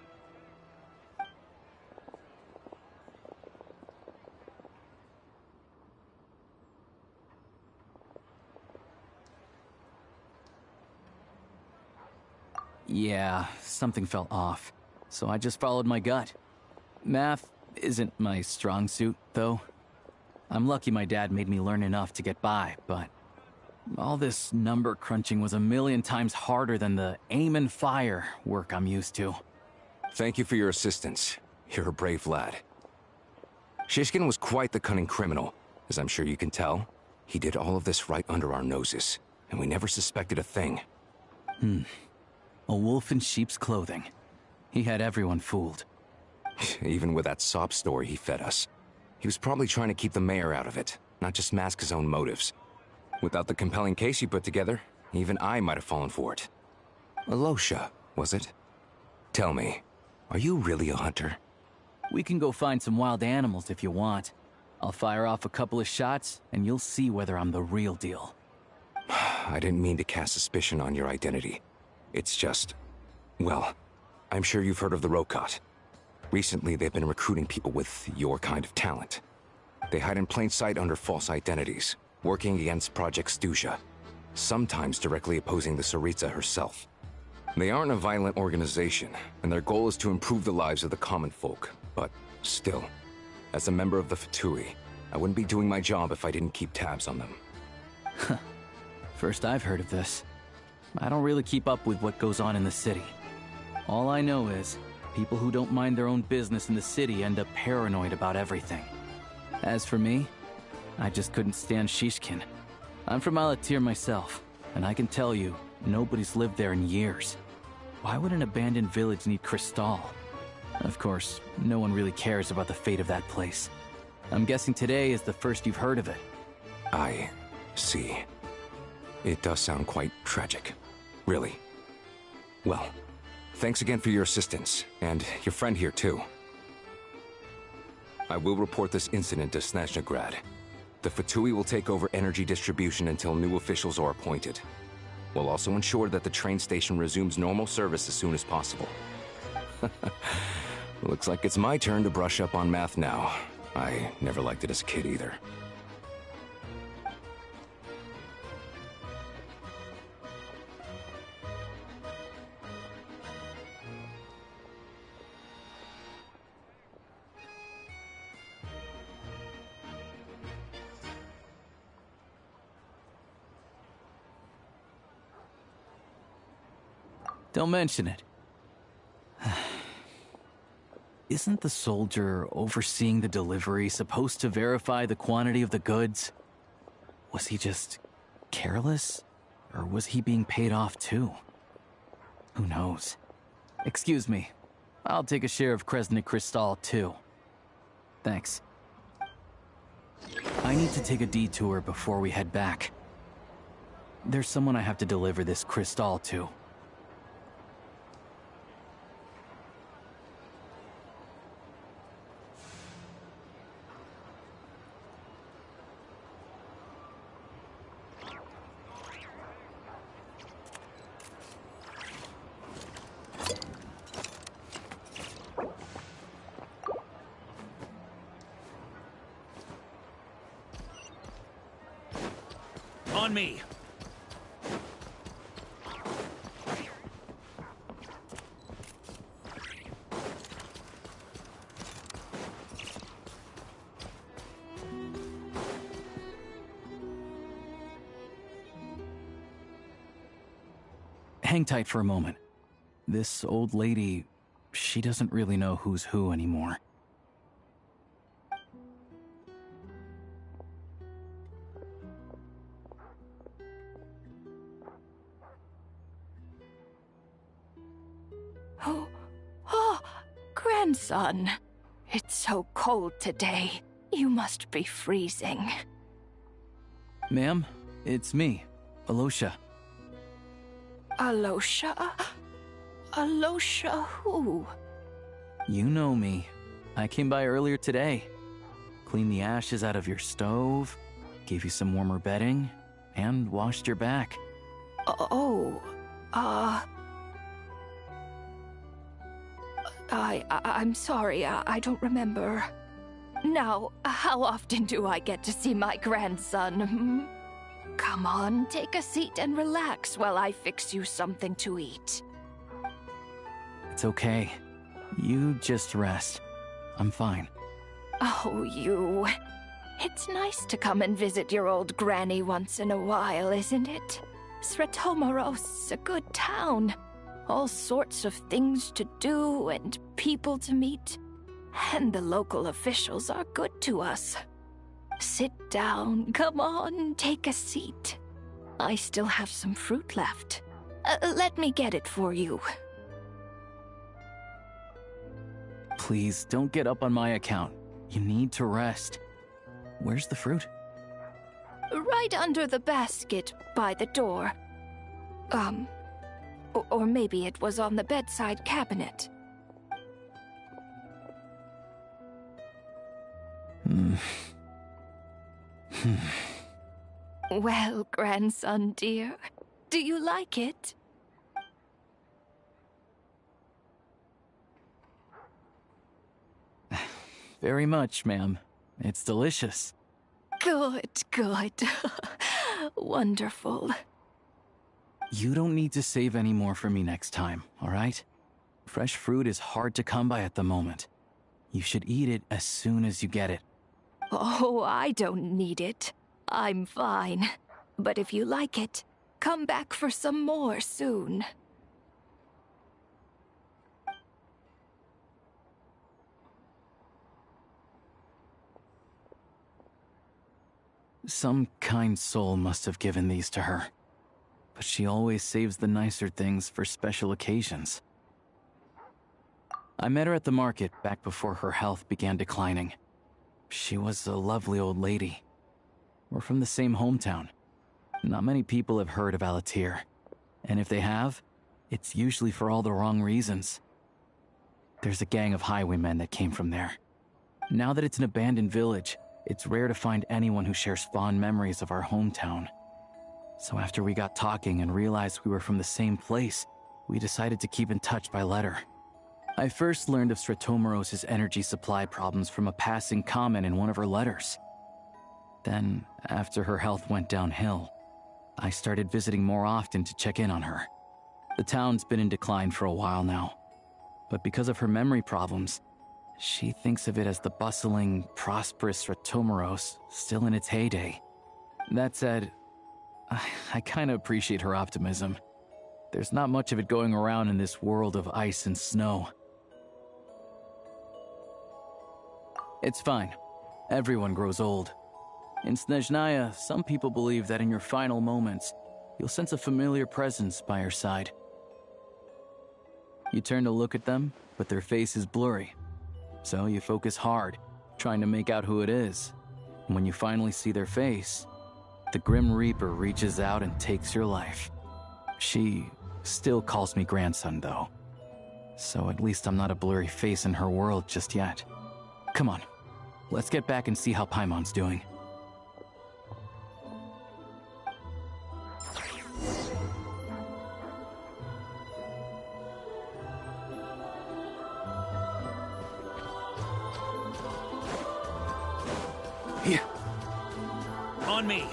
Yeah, something felt off. So I just followed my gut. Math isn't my strong suit, though. I'm lucky my dad made me learn enough to get by, but all this number crunching was a million times harder than the aim and fire work I'm used to. Thank you for your assistance. You're a brave lad. Shishkin was quite the cunning criminal, as I'm sure you can tell. He did all of this right under our noses, and we never suspected a thing. A wolf in sheep's clothing. He had everyone fooled. Even with that sob story he fed us. He was probably trying to keep the mayor out of it, not just mask his own motives. Without the compelling case he put together, even I might have fallen for it. Alosha, was it? Tell me, are you really a hunter? We can go find some wild animals if you want. I'll fire off a couple of shots, and you'll see whether I'm the real deal. I didn't mean to cast suspicion on your identity. It's just... well, I'm sure you've heard of the Rokot. Recently, they've been recruiting people with your kind of talent. They hide in plain sight under false identities, working against Project Stuja, sometimes directly opposing the Tsaritsa herself. They aren't a violent organization, and their goal is to improve the lives of the common folk. But still, as a member of the Fatui, I wouldn't be doing my job if I didn't keep tabs on them. First I've heard of this. I don't really keep up with what goes on in the city. All I know is, people who don't mind their own business in the city end up paranoid about everything. As for me, I just couldn't stand Shishkin. I'm from Alatir myself, and I can tell you, nobody's lived there in years. Why would an abandoned village need Crystal? Of course, no one really cares about the fate of that place. I'm guessing today is the first you've heard of it. I see. It does sound quite tragic. Really. Well, thanks again for your assistance, and your friend here too. I will report this incident to Snezhnograd. The Fatui will take over energy distribution until new officials are appointed. We'll also ensure that the train station resumes normal service as soon as possible. Looks like it's my turn to brush up on math now. I never liked it as a kid either. Don't mention it. Isn't the soldier overseeing the delivery supposed to verify the quantity of the goods? Was he just careless? Or was he being paid off too? Who knows? Excuse me. I'll take a share of Kresnik Kristall too. Thanks. I need to take a detour before we head back. There's someone I have to deliver this Kristall to. On me. Hang tight for a moment. This old lady, she doesn't really know who's who anymore. Grandson. It's so cold today. You must be freezing. Ma'am, it's me, Alosha. Alosha? Alosha who? You know me. I came by earlier today. Cleaned the ashes out of your stove, gave you some warmer bedding, and washed your back. I'm sorry, I don't remember. Now, how often do I get to see my grandson? Come on, take a seat and relax while I fix you something to eat. It's okay. You just rest. I'm fine. Oh, you. It's nice to come and visit your old granny once in a while, isn't it? Sretomoros, a good town. All sorts of things to do and people to meet. And the local officials are good to us. Sit down, come on, take a seat. I still have some fruit left. Let me get it for you. Please, don't get up on my account. You need to rest. Where's the fruit? Right under the basket by the door. Or maybe it was on the bedside cabinet. Well, grandson dear, do you like it? Very much, ma'am. It's delicious. Good, good. Wonderful. You don't need to save any more for me next time, all right? Fresh fruit is hard to come by at the moment. You should eat it as soon as you get it. Oh, I don't need it. I'm fine. But if you like it, come back for some more soon. Some kind soul must have given these to her. But she always saves the nicer things for special occasions. I met her at the market back before her health began declining. She was a lovely old lady. We're from the same hometown. Not many people have heard of Alatir. And if they have, it's usually for all the wrong reasons. There's a gang of highwaymen that came from there. Now that it's an abandoned village, it's rare to find anyone who shares fond memories of our hometown. So after we got talking and realized we were from the same place, we decided to keep in touch by letter. I first learned of Sretomoros' energy supply problems from a passing comment in one of her letters. Then, after her health went downhill, I started visiting more often to check in on her. The town's been in decline for a while now, but because of her memory problems, she thinks of it as the bustling, prosperous Sretomoros still in its heyday. That said, I kinda appreciate her optimism. There's not much of it going around in this world of ice and snow. It's fine. Everyone grows old. In Snezhnaya, some people believe that in your final moments, you'll sense a familiar presence by your side. You turn to look at them, but their face is blurry. So you focus hard, trying to make out who it is. And when you finally see their face, the Grim Reaper reaches out and takes your life. She still calls me grandson, though. So at least I'm not a blurry face in her world just yet. Come on, let's get back and see how Paimon's doing. Here. On me.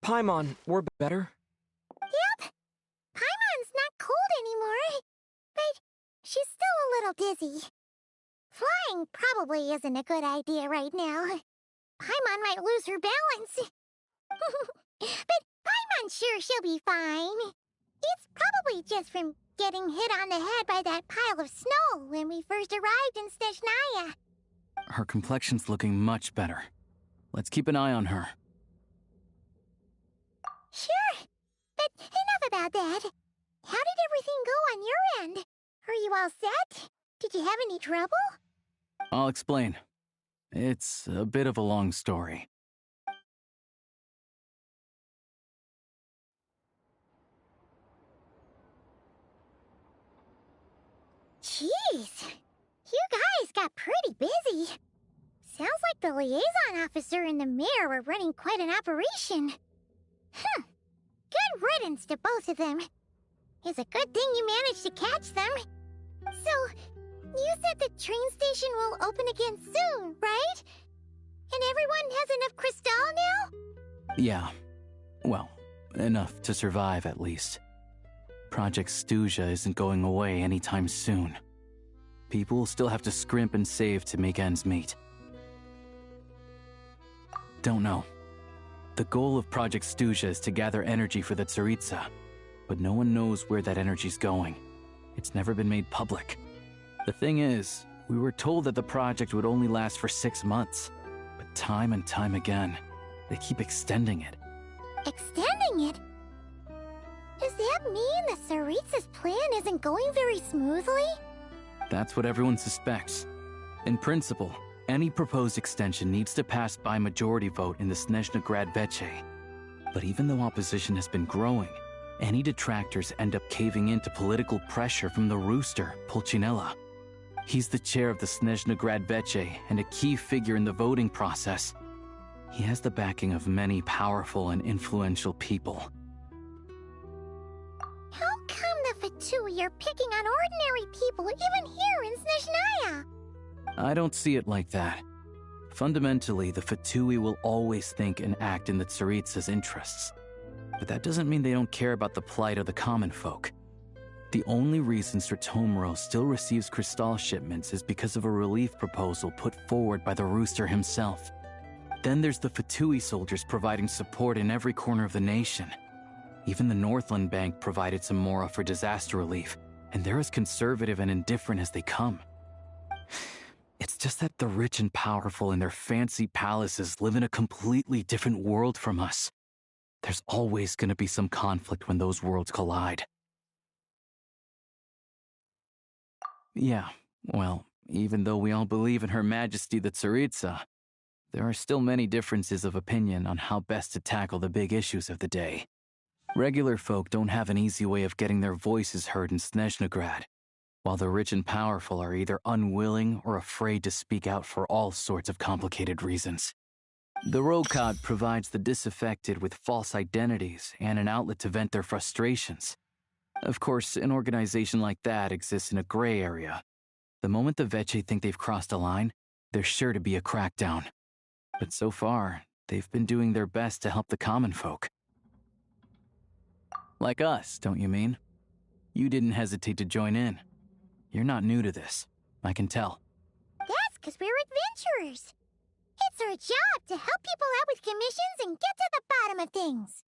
Paimon, we're better. Yep. Paimon's not cold anymore, but she's still a little dizzy. Flying probably isn't a good idea right now. Paimon might lose her balance. But Paimon's sure she'll be fine. It's probably just from getting hit on the head by that pile of snow when we first arrived in Snezhnaya. Her complexion's looking much better. Let's keep an eye on her. Sure, but enough about that. How did everything go on your end? Are you all set? Did you have any trouble? I'll explain. It's a bit of a long story. Jeez, you guys got pretty busy. Sounds like the liaison officer and the mayor were running quite an operation. Good riddance to both of them. It's a good thing you managed to catch them. So, you said the train station will open again soon, right? And everyone has enough crystal now? Yeah. Well, enough to survive at least. Project Stuja isn't going away anytime soon. People will still have to scrimp and save to make ends meet. Don't know. The goal of Project Stuja is to gather energy for the Tsaritsa, but no one knows where that energy's going. It's never been made public. The thing is, we were told that the project would only last for 6 months, but time and time again, they keep extending it. Extending it? Does that mean the Tsaritsa's plan isn't going very smoothly? That's what everyone suspects. In principle, any proposed extension needs to pass by majority vote in the Snezhna Grad Veche. But even though opposition has been growing, any detractors end up caving into political pressure from the Rooster, Pulcinella. He's the chair of the Snezhna Grad Veche and a key figure in the voting process. He has the backing of many powerful and influential people. How come the Fatui are picking on ordinary people even here in Snezhnaya? I don't see it like that. Fundamentally, the Fatui will always think and act in the Tsaritsa's interests. But that doesn't mean they don't care about the plight of the common folk. The only reason Sratomiro still receives crystal shipments is because of a relief proposal put forward by the Rooster himself. Then there's the Fatui soldiers providing support in every corner of the nation. Even the Northland Bank provided some mora for disaster relief, and they're as conservative and indifferent as they come. It's just that the rich and powerful in their fancy palaces live in a completely different world from us. There's always going to be some conflict when those worlds collide. Yeah, well, even though we all believe in Her Majesty the Tsaritsa, there are still many differences of opinion on how best to tackle the big issues of the day. Regular folk don't have an easy way of getting their voices heard in Snezhnagrad, while the rich and powerful are either unwilling or afraid to speak out for all sorts of complicated reasons. The Rokad provides the disaffected with false identities and an outlet to vent their frustrations. Of course, an organization like that exists in a gray area. The moment the Veche think they've crossed a line, there's sure to be a crackdown. But so far, they've been doing their best to help the common folk. Like us, don't you mean? You didn't hesitate to join in. You're not new to this. I can tell. That's because we're adventurers. It's our job to help people out with commissions and get to the bottom of things.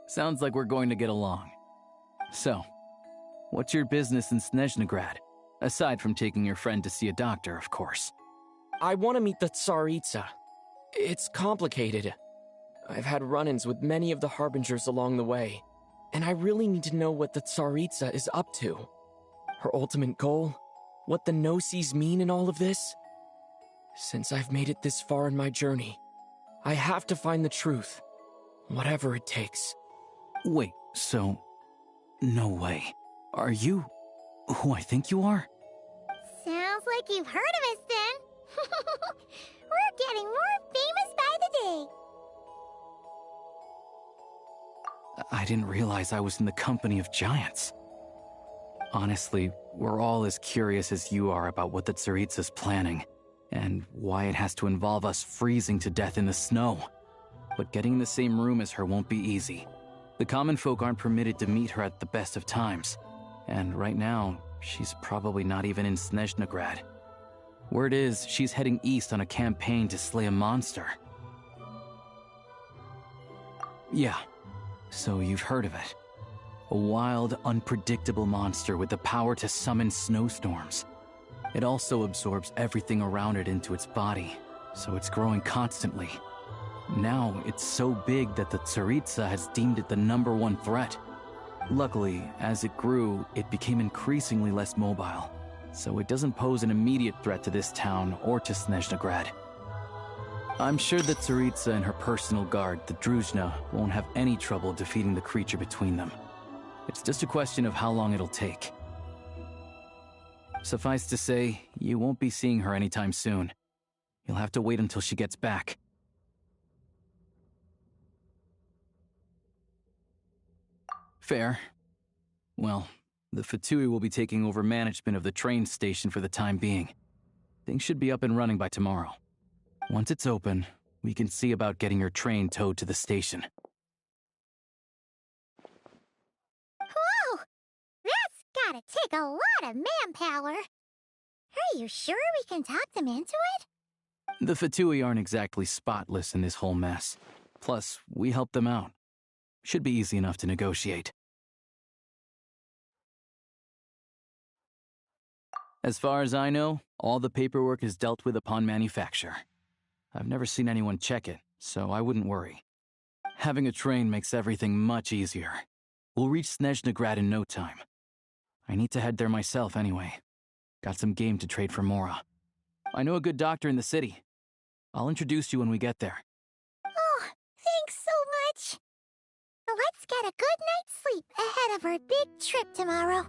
Sounds like we're going to get along. So, what's your business in Snezhnograd? Aside from taking your friend to see a doctor, of course. I want to meet the Tsaritsa. It's complicated. I've had run-ins with many of the Harbingers along the way, and I really need to know what the Tsaritsa is up to. Her ultimate goal? What the Gnosis mean in all of this? Since I've made it this far in my journey, I have to find the truth, whatever it takes. Wait, so... No way. Are you who I think you are? Sounds like you've heard of us then. We're getting more famous by the day. I didn't realize I was in the company of giants. Honestly, we're all as curious as you are about what the Tsaritsa's planning, and why it has to involve us freezing to death in the snow. But getting in the same room as her won't be easy. The common folk aren't permitted to meet her at the best of times, and right now, she's probably not even in Snezhnograd. Word is, she's heading east on a campaign to slay a monster. Yeah, so you've heard of it. A wild, unpredictable monster with the power to summon snowstorms. It also absorbs everything around it into its body, so it's growing constantly. Now, it's so big that the Tsaritsa has deemed it the #1 threat. Luckily, as it grew, it became increasingly less mobile, so it doesn't pose an immediate threat to this town or to Snezhnograd. I'm sure the Tsaritsa and her personal guard, the Druzhna, won't have any trouble defeating the creature between them. It's just a question of how long it'll take. Suffice to say, you won't be seeing her anytime soon. You'll have to wait until she gets back. Fair. Well, the Fatui will be taking over management of the train station for the time being. Things should be up and running by tomorrow. Once it's open, we can see about getting your train towed to the station. Whoa! That's gotta take a lot of manpower. Are you sure we can talk them into it? The Fatui aren't exactly spotless in this whole mess. Plus, we helped them out. Should be easy enough to negotiate. As far as I know, all the paperwork is dealt with upon manufacture. I've never seen anyone check it, so I wouldn't worry. Having a train makes everything much easier. We'll reach Snezhnograd in no time. I need to head there myself anyway. Got some game to trade for Mora. I know a good doctor in the city. I'll introduce you when we get there. Oh, thanks so much. Let's get a good night's sleep ahead of our big trip tomorrow.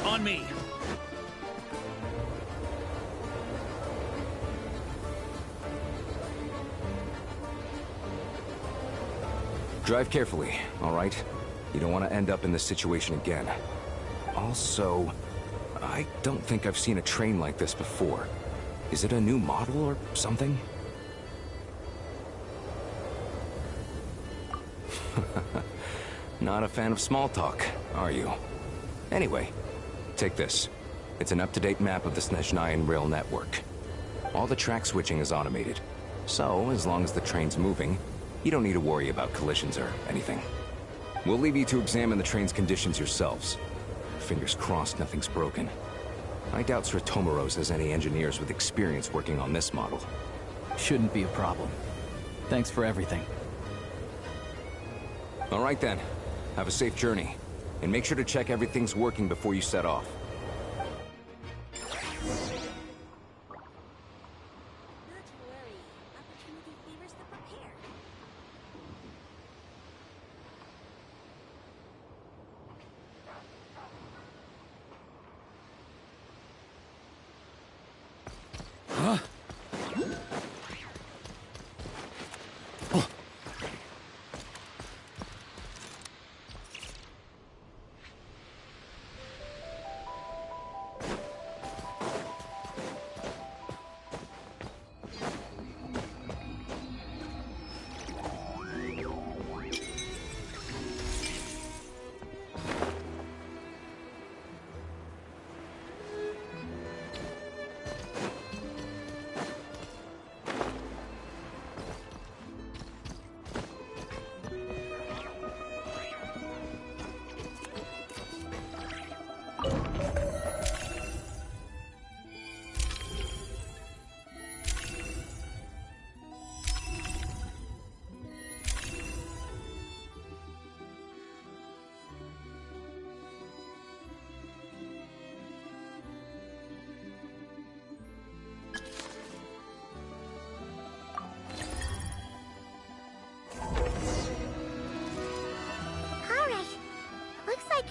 On me. Drive carefully, all right? You don't want to end up in this situation again. Also, I don't think I've seen a train like this before. Is it a new model or something? Not a fan of small talk, are you? Anyway, take this. It's an up-to-date map of the Snezhnayan rail network. All the track switching is automated, so as long as the train's moving, you don't need to worry about collisions or anything. We'll leave you to examine the train's conditions yourselves. Fingers crossed nothing's broken. I doubt Sir Tomoros has any engineers with experience working on this model. Shouldn't be a problem. Thanks for everything. All right then. Have a safe journey. And make sure to check everything's working before you set off.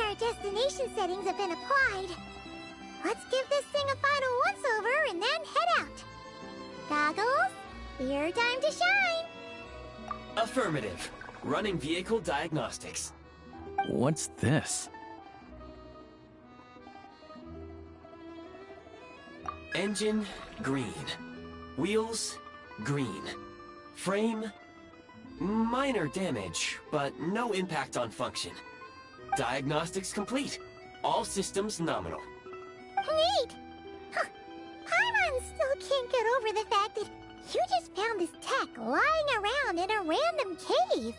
Our destination settings have been applied. Let's give this thing a final once-over and then head out. Goggles, your time to shine. Affirmative. Running vehicle diagnostics. What's this? Engine, green. Wheels, green. Frame, minor damage, but no impact on function. Diagnostics complete. All systems nominal. Neat! Huh. Paimon still can't get over the fact that you just found this tech lying around in a random cave.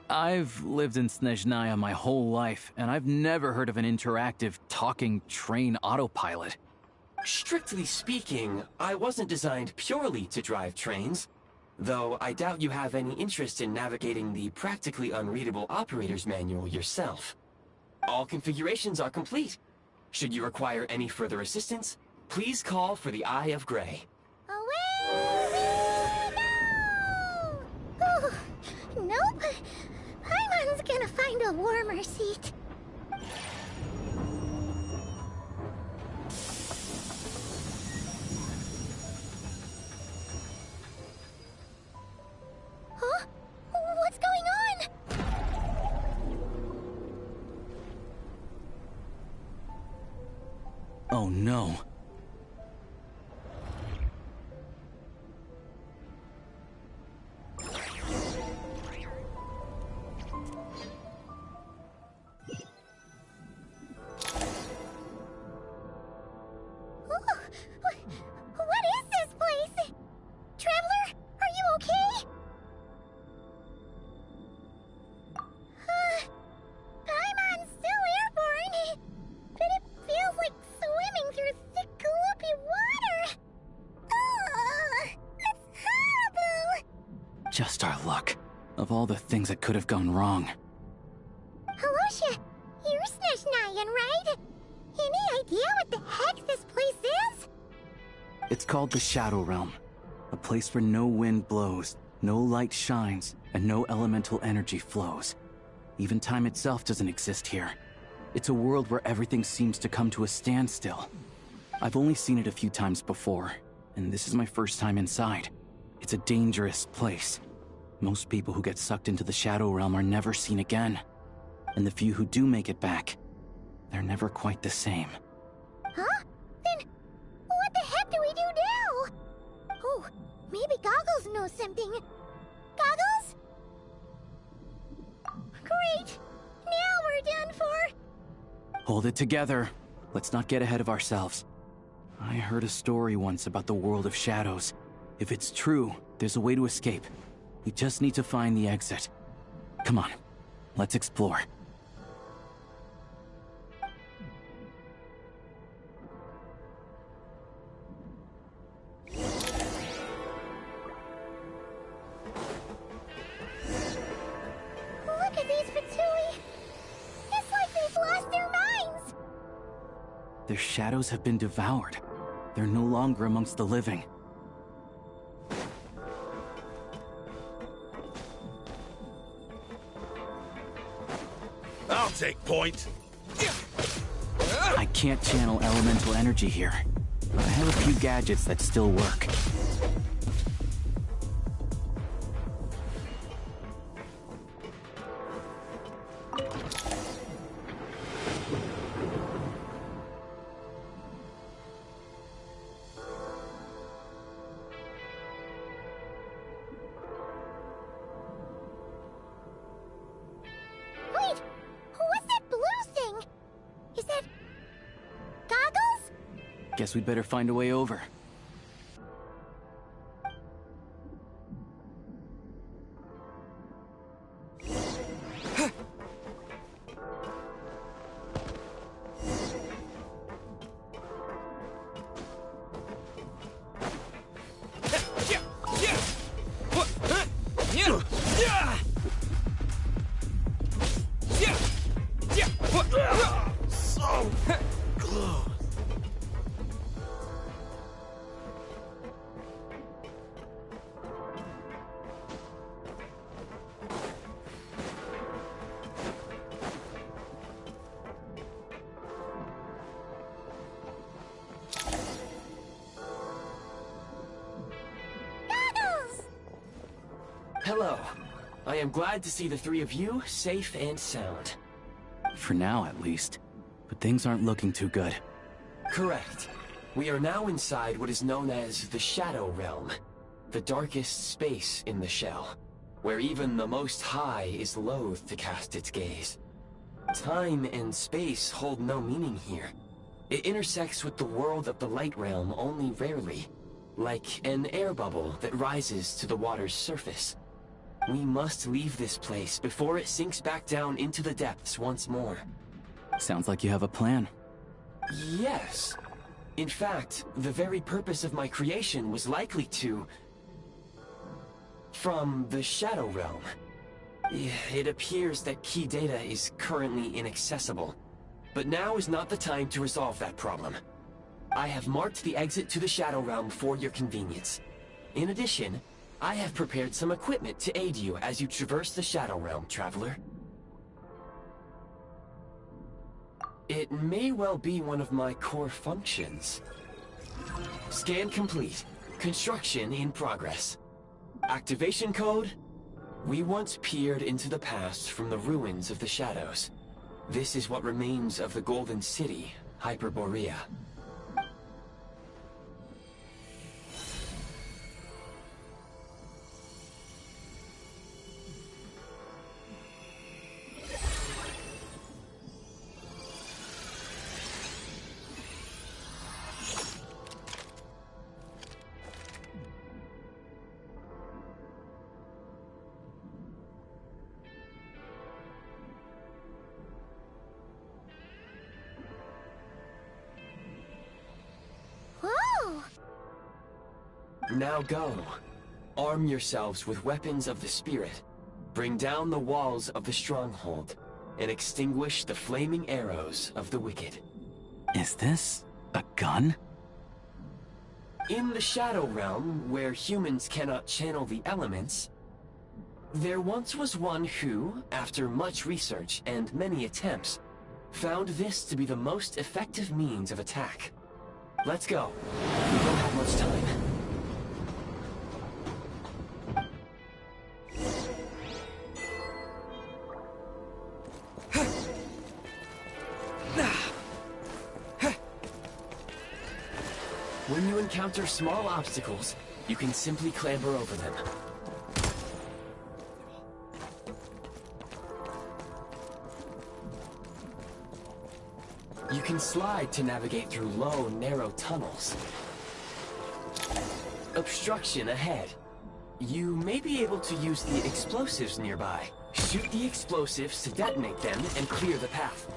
I've lived in Snezhnaya my whole life, and I've never heard of an interactive, talking train autopilot. Strictly speaking, I wasn't designed purely to drive trains. Though I doubt you have any interest in navigating the practically unreadable operator's manual yourself. All configurations are complete. Should you require any further assistance, please call for the Eye of Grey. Away we go! Oh, nope. Paimon's gonna find a warmer seat. Huh? What's going on? Oh no. What is this place? Traveler, are you okay? Paimon's still airborne, but it feels like swimming through thick, gloopy water. Ugh, it's horrible. Just our luck. Of all the things that could have gone wrong. Halosha, you're Snezhnayan, right? Any idea what the heck this place is? It's called the Shadow Realm. A place where no wind blows, no light shines, and no elemental energy flows. Even time itself doesn't exist here. It's a world where everything seems to come to a standstill. I've only seen it a few times before, and this is my first time inside. It's a dangerous place. Most people who get sucked into the Shadow Realm are never seen again. And the few who do make it back, they're never quite the same. Huh? Then what the heck do we do now? Oh, maybe Goggles knows something. Goggles? Great! Now we're done for! Hold it together. Let's not get ahead of ourselves. I heard a story once about the world of shadows. If it's true, there's a way to escape. We just need to find the exit. Come on, let's explore. Their shadows have been devoured. They're no longer amongst the living. I'll take point. I can't channel elemental energy here. I have a few gadgets that still work. Wait! What's that blue thing? Is that... goggles? Guess we'd better find a way over. So close. Hello. I am glad to see the three of you safe and sound. For now, at least. But things aren't looking too good. Correct. We are now inside what is known as the Shadow Realm, the darkest space in the shell, where even the Most High is loath to cast its gaze. Time and space hold no meaning here. It intersects with the world of the Light Realm only rarely, like an air bubble that rises to the water's surface. We must leave this place before it sinks back down into the depths once more. Sounds like you have a plan. Yes. In fact, the very purpose of my creation was likely to... from the Shadow Realm. It appears that key data is currently inaccessible, but now is not the time to resolve that problem. I have marked the exit to the Shadow Realm for your convenience. In addition, I have prepared some equipment to aid you as you traverse the Shadow Realm, Traveler. It may well be one of my core functions. Scan complete. Construction in progress. Activation code? We once peered into the past from the ruins of the Shadows. This is what remains of the Golden City, Hyperborea. Now go. Arm yourselves with weapons of the spirit. Bring down the walls of the stronghold, and extinguish the flaming arrows of the wicked. Is this a gun? In the Shadow Realm, where humans cannot channel the elements, there once was one who, after much research and many attempts, found this to be the most effective means of attack. Let's go. We don't have much time. When you encounter small obstacles, you can simply clamber over them. You can slide to navigate through low, narrow tunnels. Obstruction ahead. You may be able to use the explosives nearby. Shoot the explosives to detonate them and clear the path.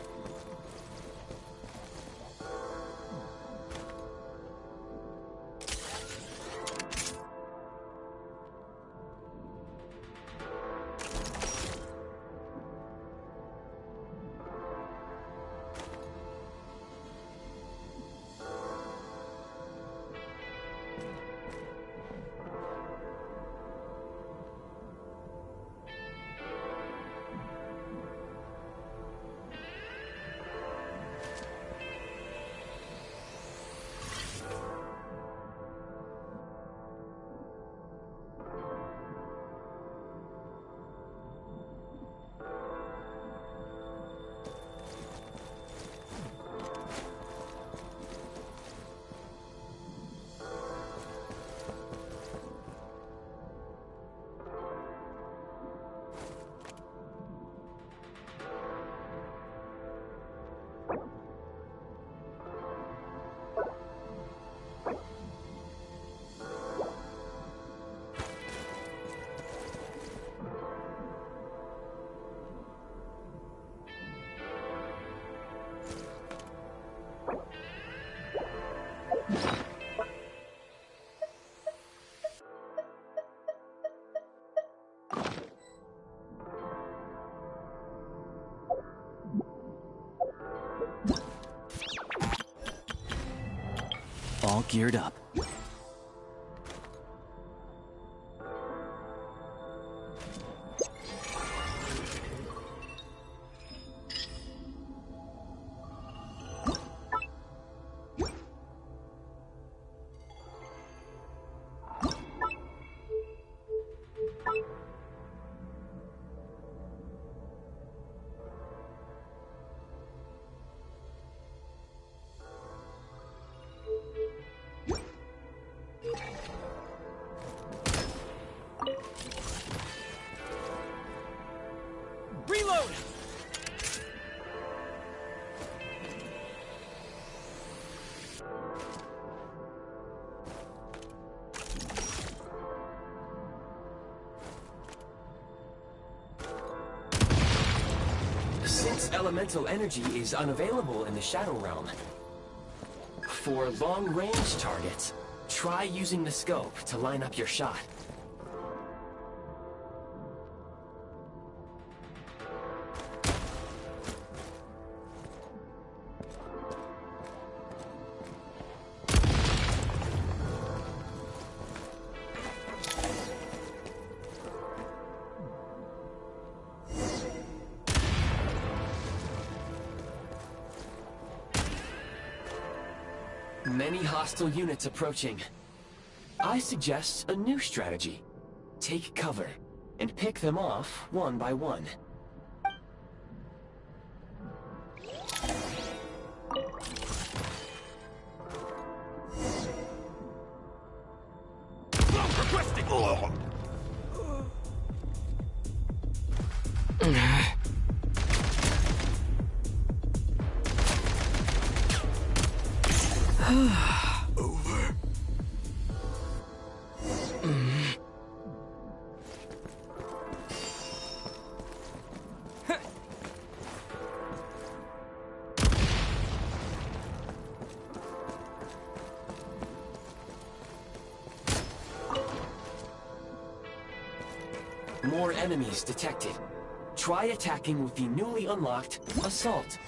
All geared up. Reload! Since elemental energy is unavailable in the Shadow Realm, for long-range targets, try using the scope to line up your shot. Many hostile units approaching. I suggest a new strategy. Take cover, and pick them off one by one. Requesting! Over. More enemies detected. Try attacking with the newly unlocked Assault.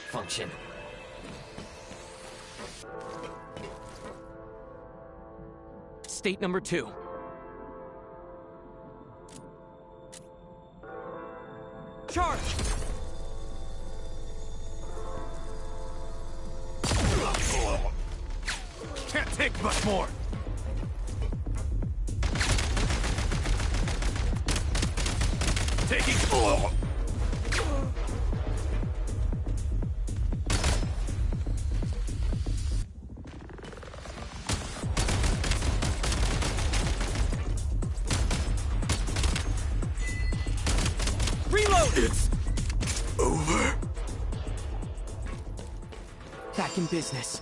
Function. State number 2. Charge! Can't take much more. Taking. Reload! It's over. Back in business.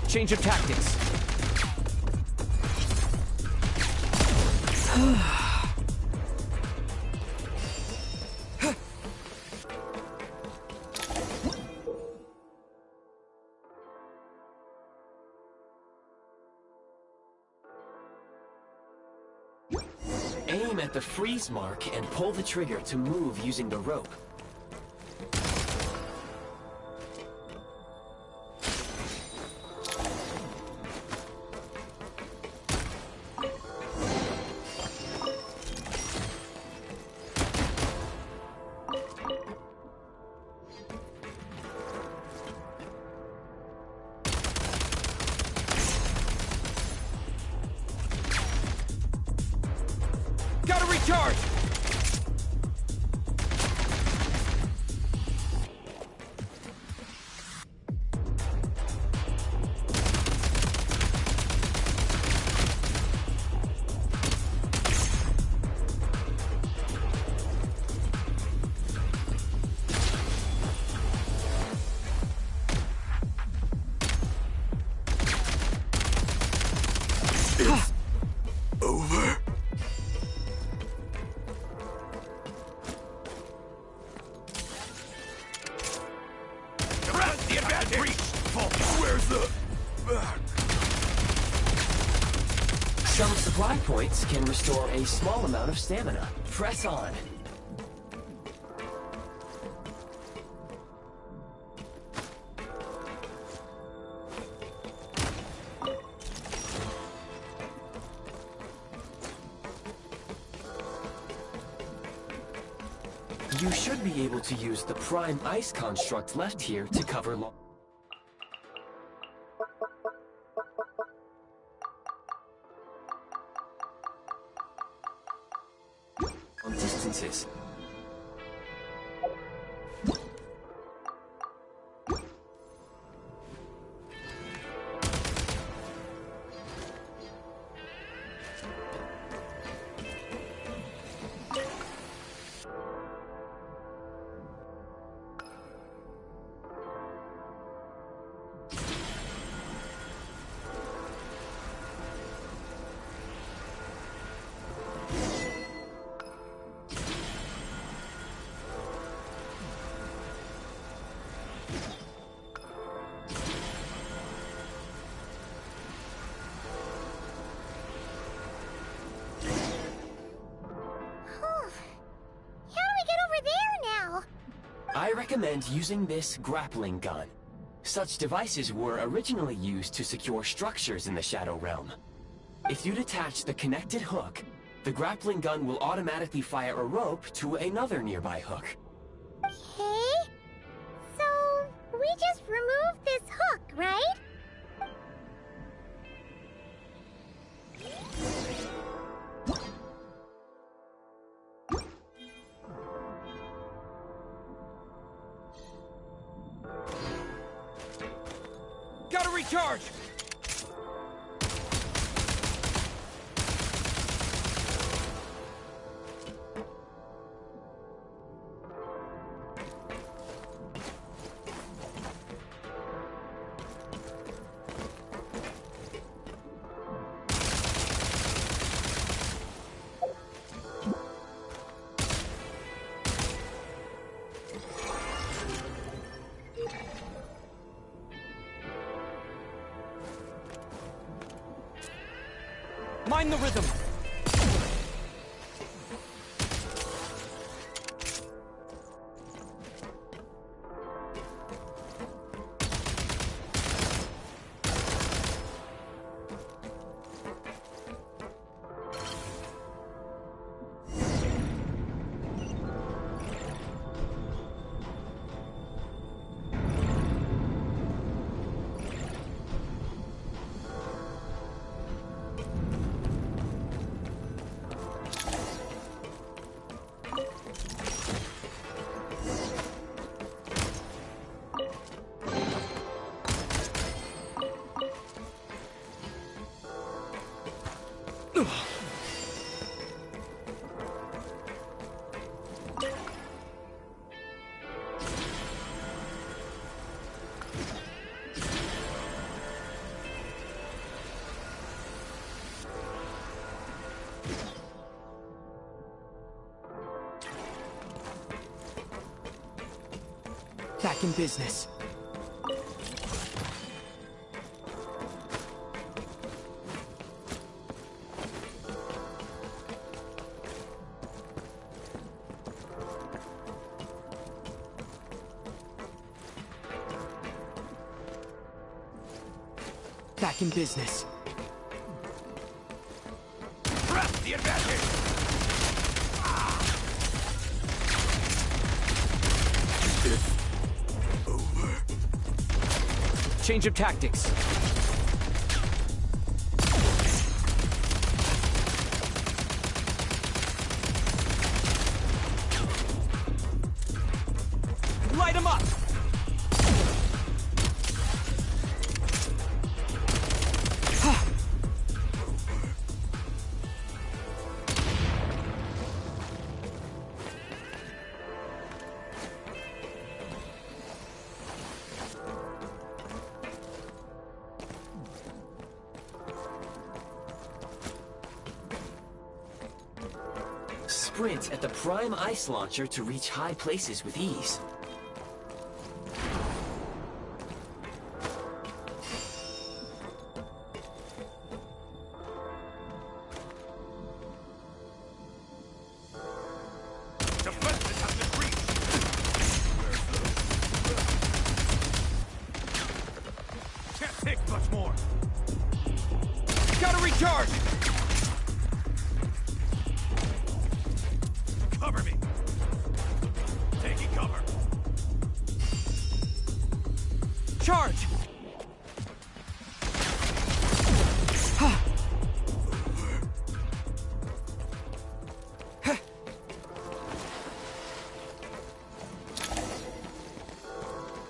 Change of tactics. Aim at the freeze mark and pull the trigger to move using the rope. Gotta recharge! It's over. Press the advantage! Where's the... Some supply points can restore a small amount of stamina. Press on. You should be able to use the Prime Ice construct left here to cover long distances. I recommend using this grappling gun. Such devices were originally used to secure structures in the Shadow Realm. If you detach the connected hook, the grappling gun will automatically fire a rope to another nearby hook. Okay. So, we just remove this hook, right? Gotta recharge! Mind the rhythm! Back in business. Back in business. Press the advantage! Change of tactics. Light him up! sprint at the prime ice launcher to reach high places with ease.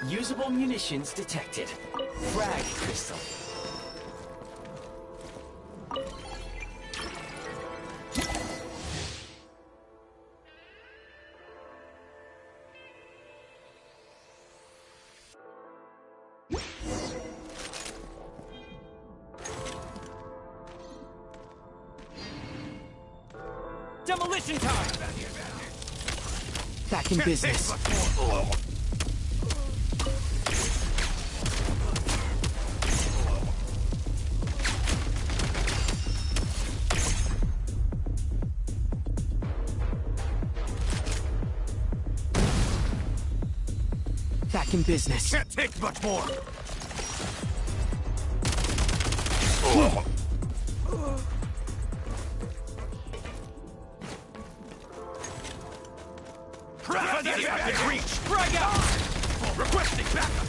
Usable munitions detected. Frag crystal. Demolition time! Back in business. Back in business. Can't take much more. Reach! Frag out! Requesting backup!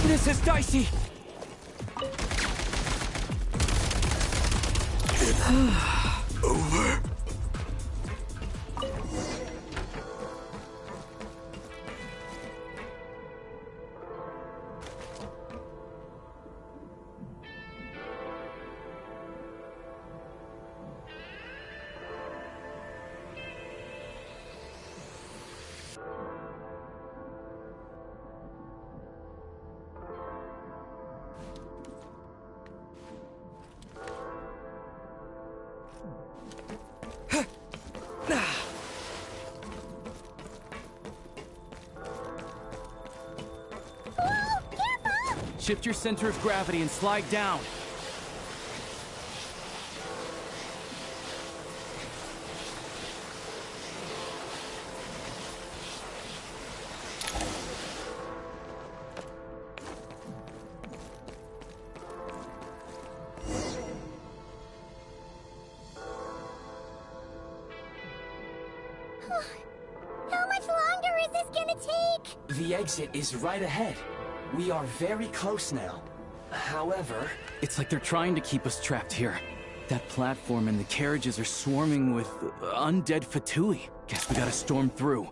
This is dicey. Over. Shift your center of gravity and slide down. How much longer is this gonna take? The exit is right ahead. We are very close now. However... It's like they're trying to keep us trapped here. That platform and the carriages are swarming with undead Fatui. Guess we gotta storm through.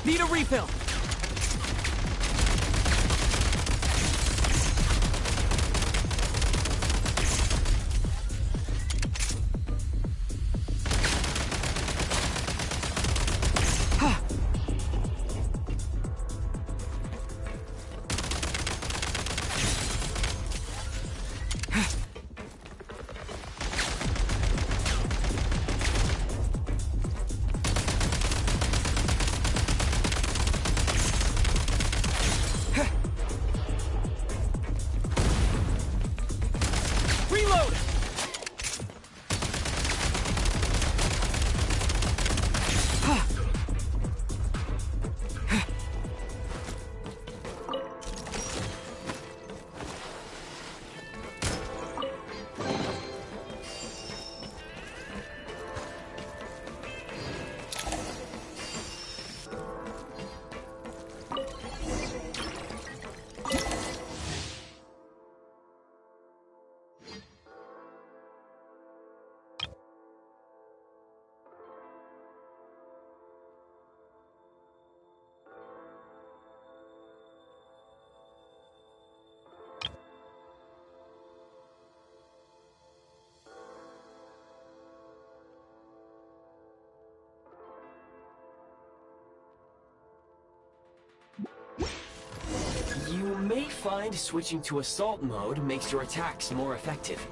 Need a refill! may find switching to assault mode makes your attacks more effective.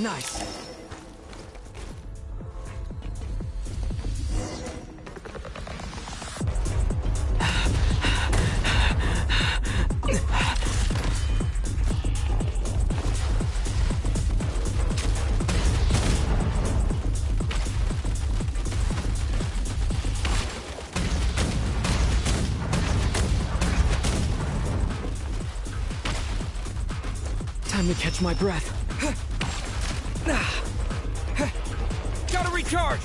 Nice. Time to catch my breath. Gotta recharge!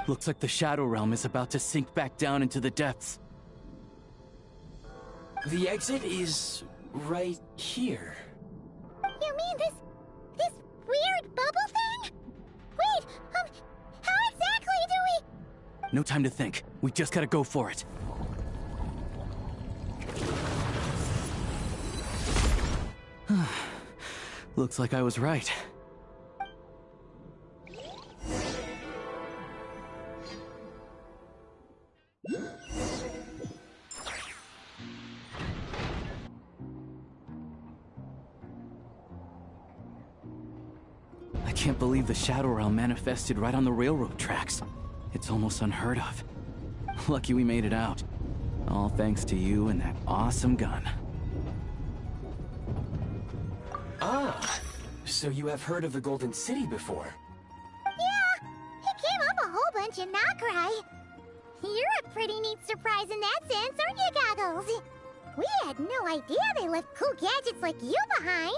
Looks like the Shadow Realm is about to sink back down into the depths. The exit is right here. You mean this weird bubble thing? Wait, how exactly do we... No time to think. We just gotta go for it. Looks like I was right. I can't believe the Shadow Realm manifested right on the railroad tracks. It's almost unheard of. Lucky we made it out. All thanks to you and that awesome gun. Ah, so you have heard of the Golden City before? Yeah, it came up a whole bunch in Nokrai. You're a pretty neat surprise in that sense, aren't you, Goggles? We had no idea they left cool gadgets like you behind.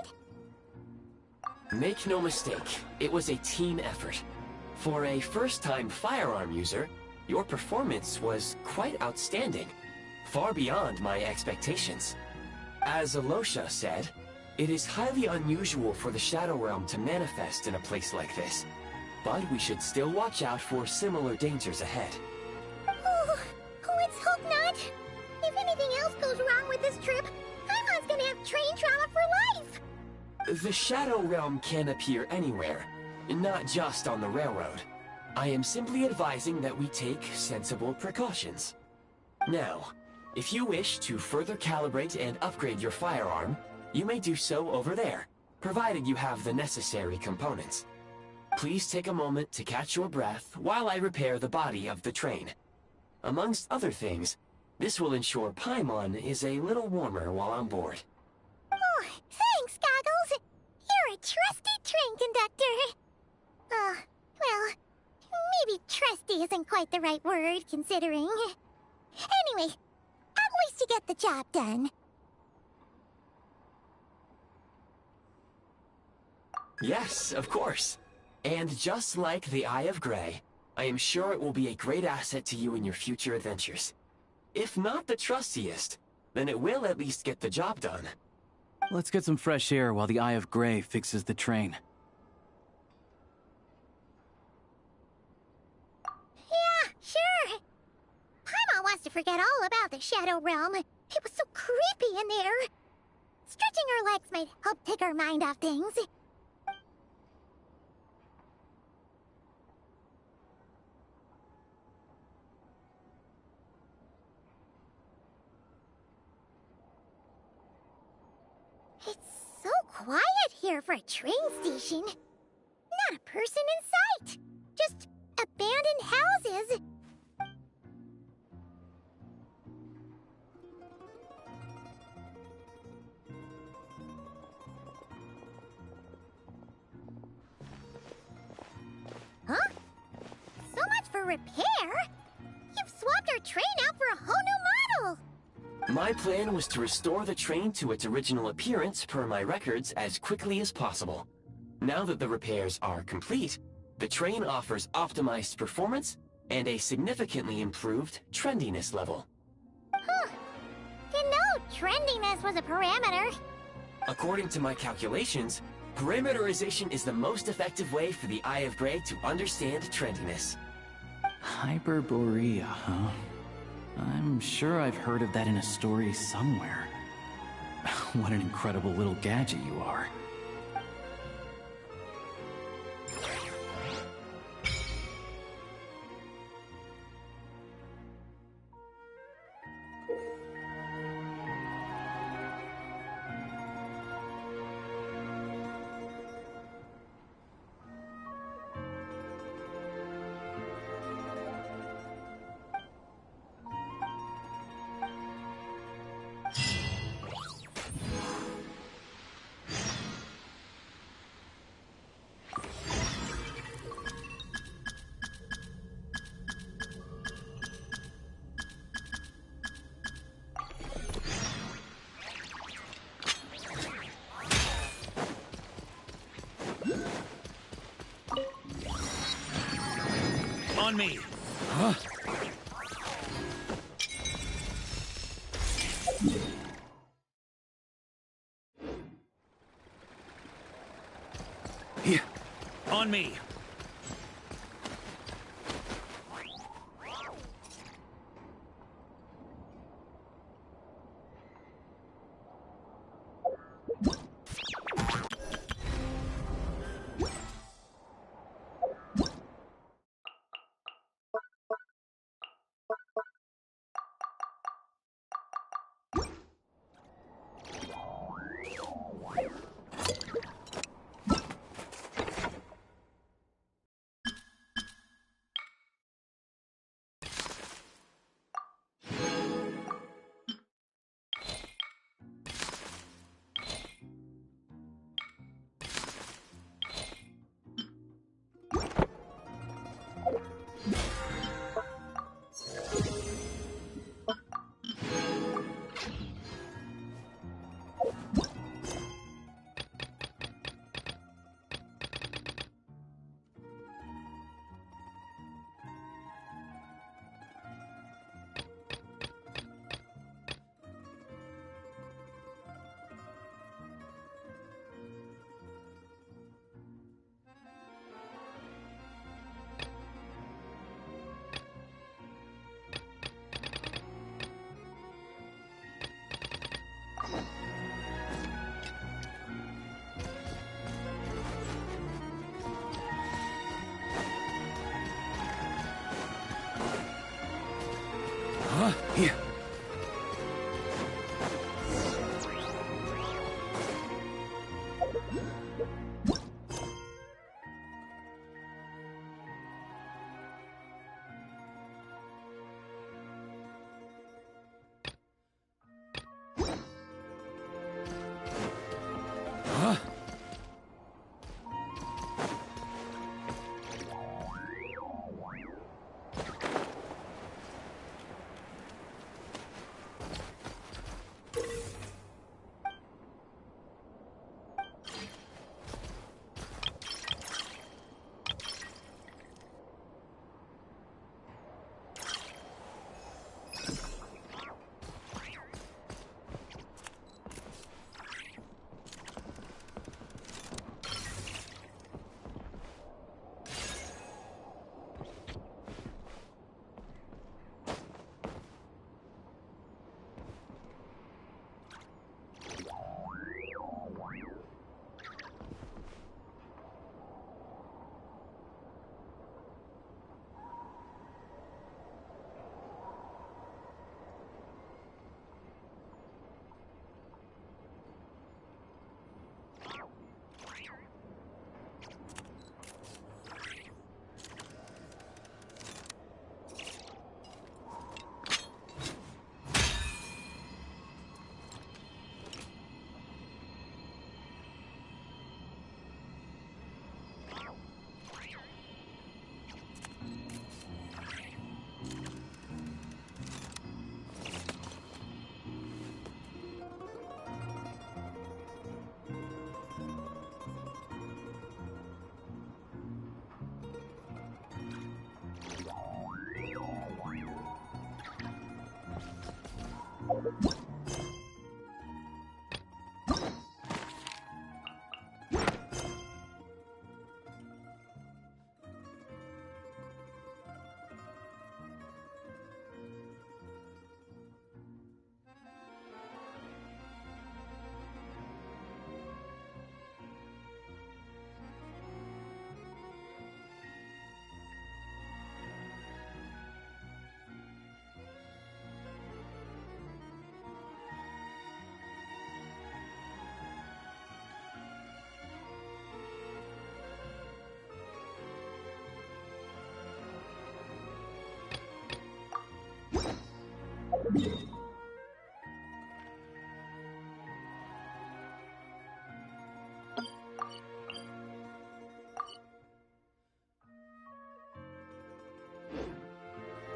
Make no mistake, it was a team effort. For a first-time firearm user, your performance was quite outstanding, far beyond my expectations. As Alosha said, it is highly unusual for the Shadow Realm to manifest in a place like this, but we should still watch out for similar dangers ahead. Oh, let's hope not. If anything else goes wrong with this trip, Paimon's gonna have train trauma for life. The Shadow Realm can appear anywhere, not just on the railroad. I am simply advising that we take sensible precautions. Now, if you wish to further calibrate and upgrade your firearm, you may do so over there, provided you have the necessary components. Please take a moment to catch your breath while I repair the body of the train. Amongst other things, this will ensure Paimon is a little warmer while on board. Oh, thanks, Goggles. You're a trusty train conductor. Well, maybe trusty isn't quite the right word, considering. Anyway, at least you get the job done. Yes, of course. And just like the Eye of Grey, I am sure it will be a great asset to you in your future adventures. If not the trustiest, then it will at least get the job done. Let's get some fresh air while the Eye of Grey fixes the train. Yeah, sure. Paimon wants to forget all about the Shadow Realm. It was so creepy in there. Stretching her legs might help take her mind off things. It's so quiet here for a train station. Not a person in sight. Just abandoned houses. Huh? So much for repair? You've swapped our train out for a whole new model! My plan was to restore the train to its original appearance per my records as quickly as possible. Now that the repairs are complete, the train offers optimized performance and a significantly improved trendiness level. Huh. Didn't know trendiness was a parameter. According to my calculations, parameterization is the most effective way for the Eye of Grey to understand trendiness. Hyperborea, huh? I'm sure I've heard of that in a story somewhere. What an incredible little gadget you are. On me! Huh? Here. On me!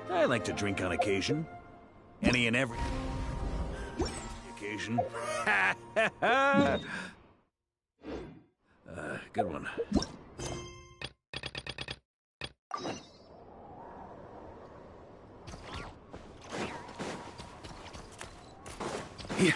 I like to drink on occasion. Any and every occasion. Good one. Here.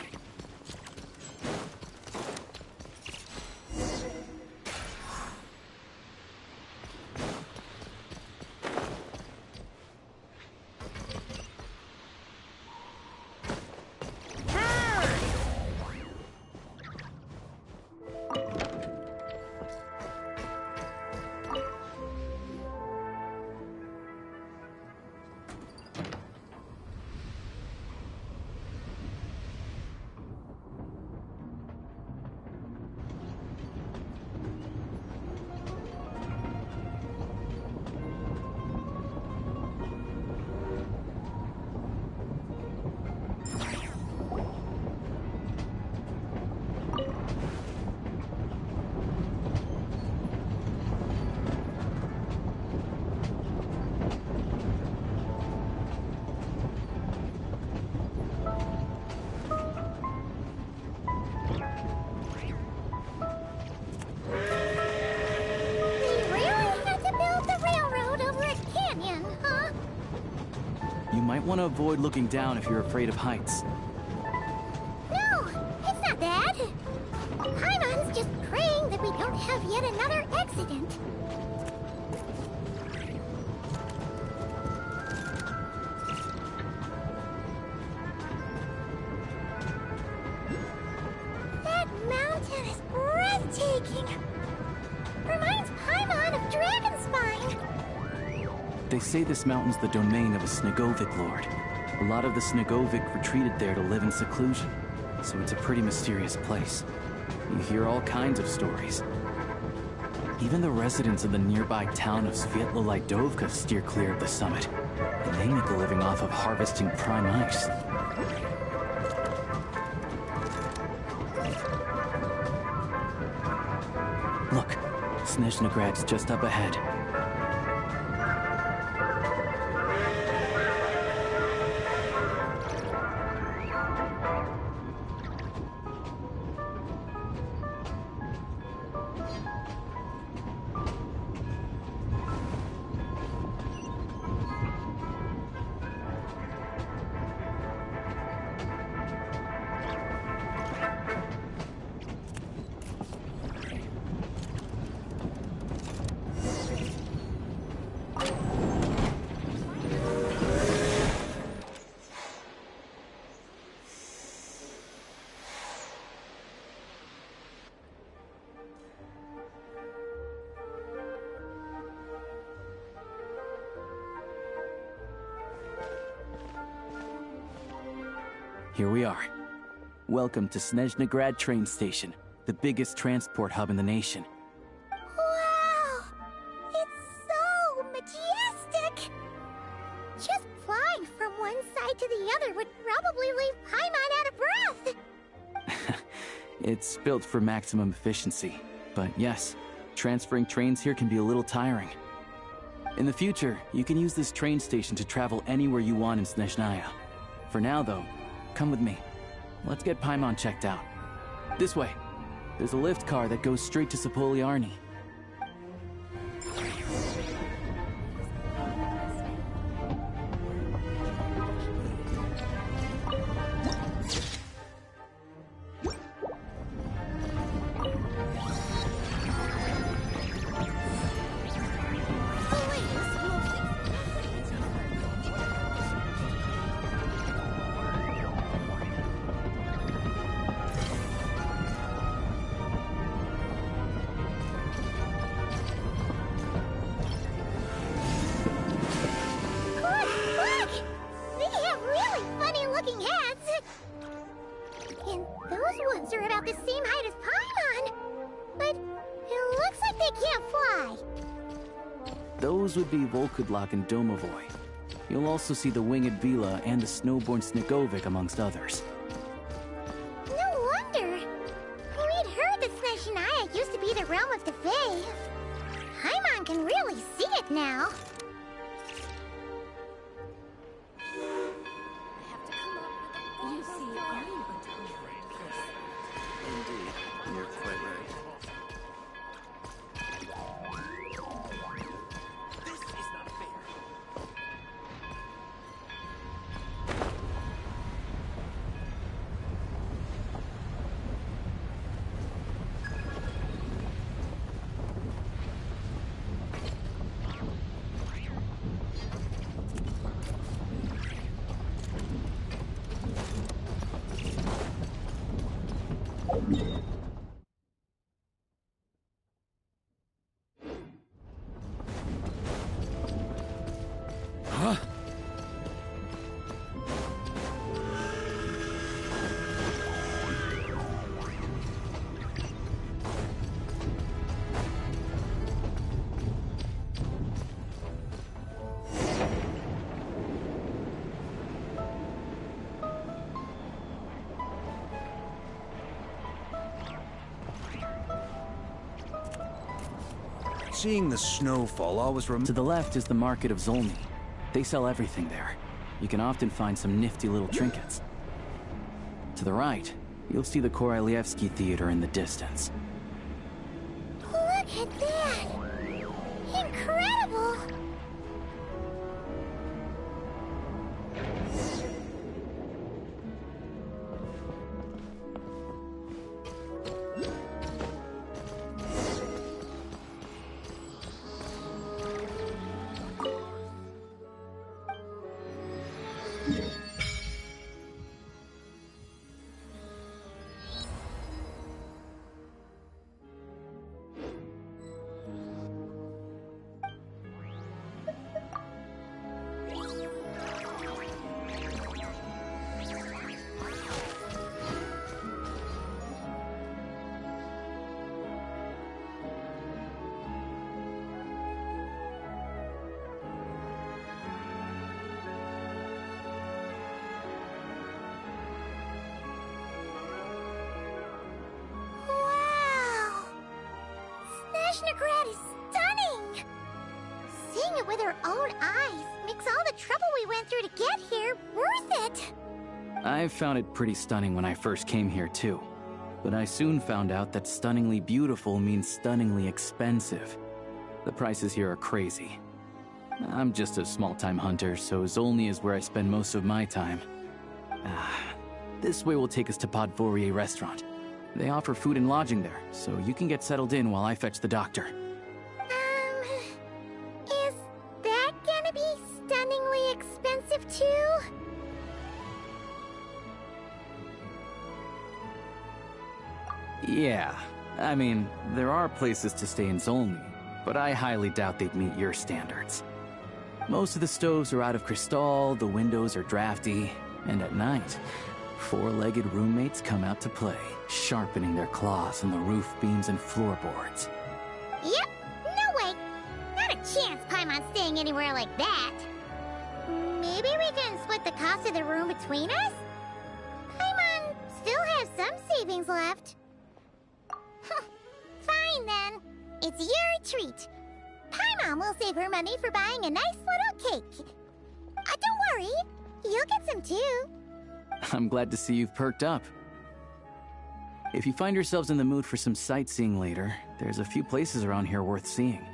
Want to avoid looking down if you're afraid of heights. No, it's not that. Paimon's just praying that we don't have yet another accident. That mountain is breathtaking. Reminds Paimon of Dragonspine. They say this mountain's the domain of a Snegovic lord. A lot of the Snegovic retreated there to live in seclusion, so it's a pretty mysterious place. You hear all kinds of stories. Even the residents of the nearby town of Svietlo Lidovka steer clear of the summit, and they make a living off of harvesting prime ice. Look, Snezhnograd's just up ahead. Here we are. Welcome to Snezhnograd train station, the biggest transport hub in the nation. Wow! It's so majestic! Just flying from one side to the other would probably leave Paimon out of breath! It's built for maximum efficiency, but yes, transferring trains here can be a little tiring. In the future, you can use this train station to travel anywhere you want in Snezhnaya. For now, though, come with me. Let's get Paimon checked out. This way. There's a lift car that goes straight to Sapoliarny. And those woods are about the same height as Paimon. But it looks like they can't fly. Those would be Volkudlak and Domovoy. You'll also see the winged Vila and the snowborn Snigovic amongst others. No wonder. We'd heard that Snezhnaya used to be the realm of the Fae. Paimon can really see it now. You see, Indeed, you're quite right. This is not fair. Huh? Seeing the snowfall always To the left is the Market of Zolny. They sell everything there. You can often find some nifty little trinkets. To the right, you'll see the Korolyevsky Theater in the distance. Look at that! Incredible! Snezhnegrad is stunning! Seeing it with our own eyes makes all the trouble we went through to get here worth it! I found it pretty stunning when I first came here too. But I soon found out that stunningly beautiful means stunningly expensive. The prices here are crazy. I'm just a small-time hunter, so Zolny is where I spend most of my time. This way will take us to Podvorier Restaurant. They offer food and lodging there, so you can get settled in while I fetch the doctor. Is that gonna be stunningly expensive too? Yeah, I mean, there are places to stay in Zolny, but I highly doubt they'd meet your standards. Most of the stoves are out of crystal, the windows are drafty, and at night, four-legged roommates come out to play, sharpening their claws on the roof beams and floorboards. Yep, no way. Not a chance Paimon's staying anywhere like that. Maybe we can split the cost of the room between us? Paimon still has some savings left. Fine then. It's your treat. Paimon will save her money for buying a nice little cake. Don't worry, you'll get some too. I'm glad to see you've perked up. If you find yourselves in the mood for some sightseeing later, there's a few places around here worth seeing.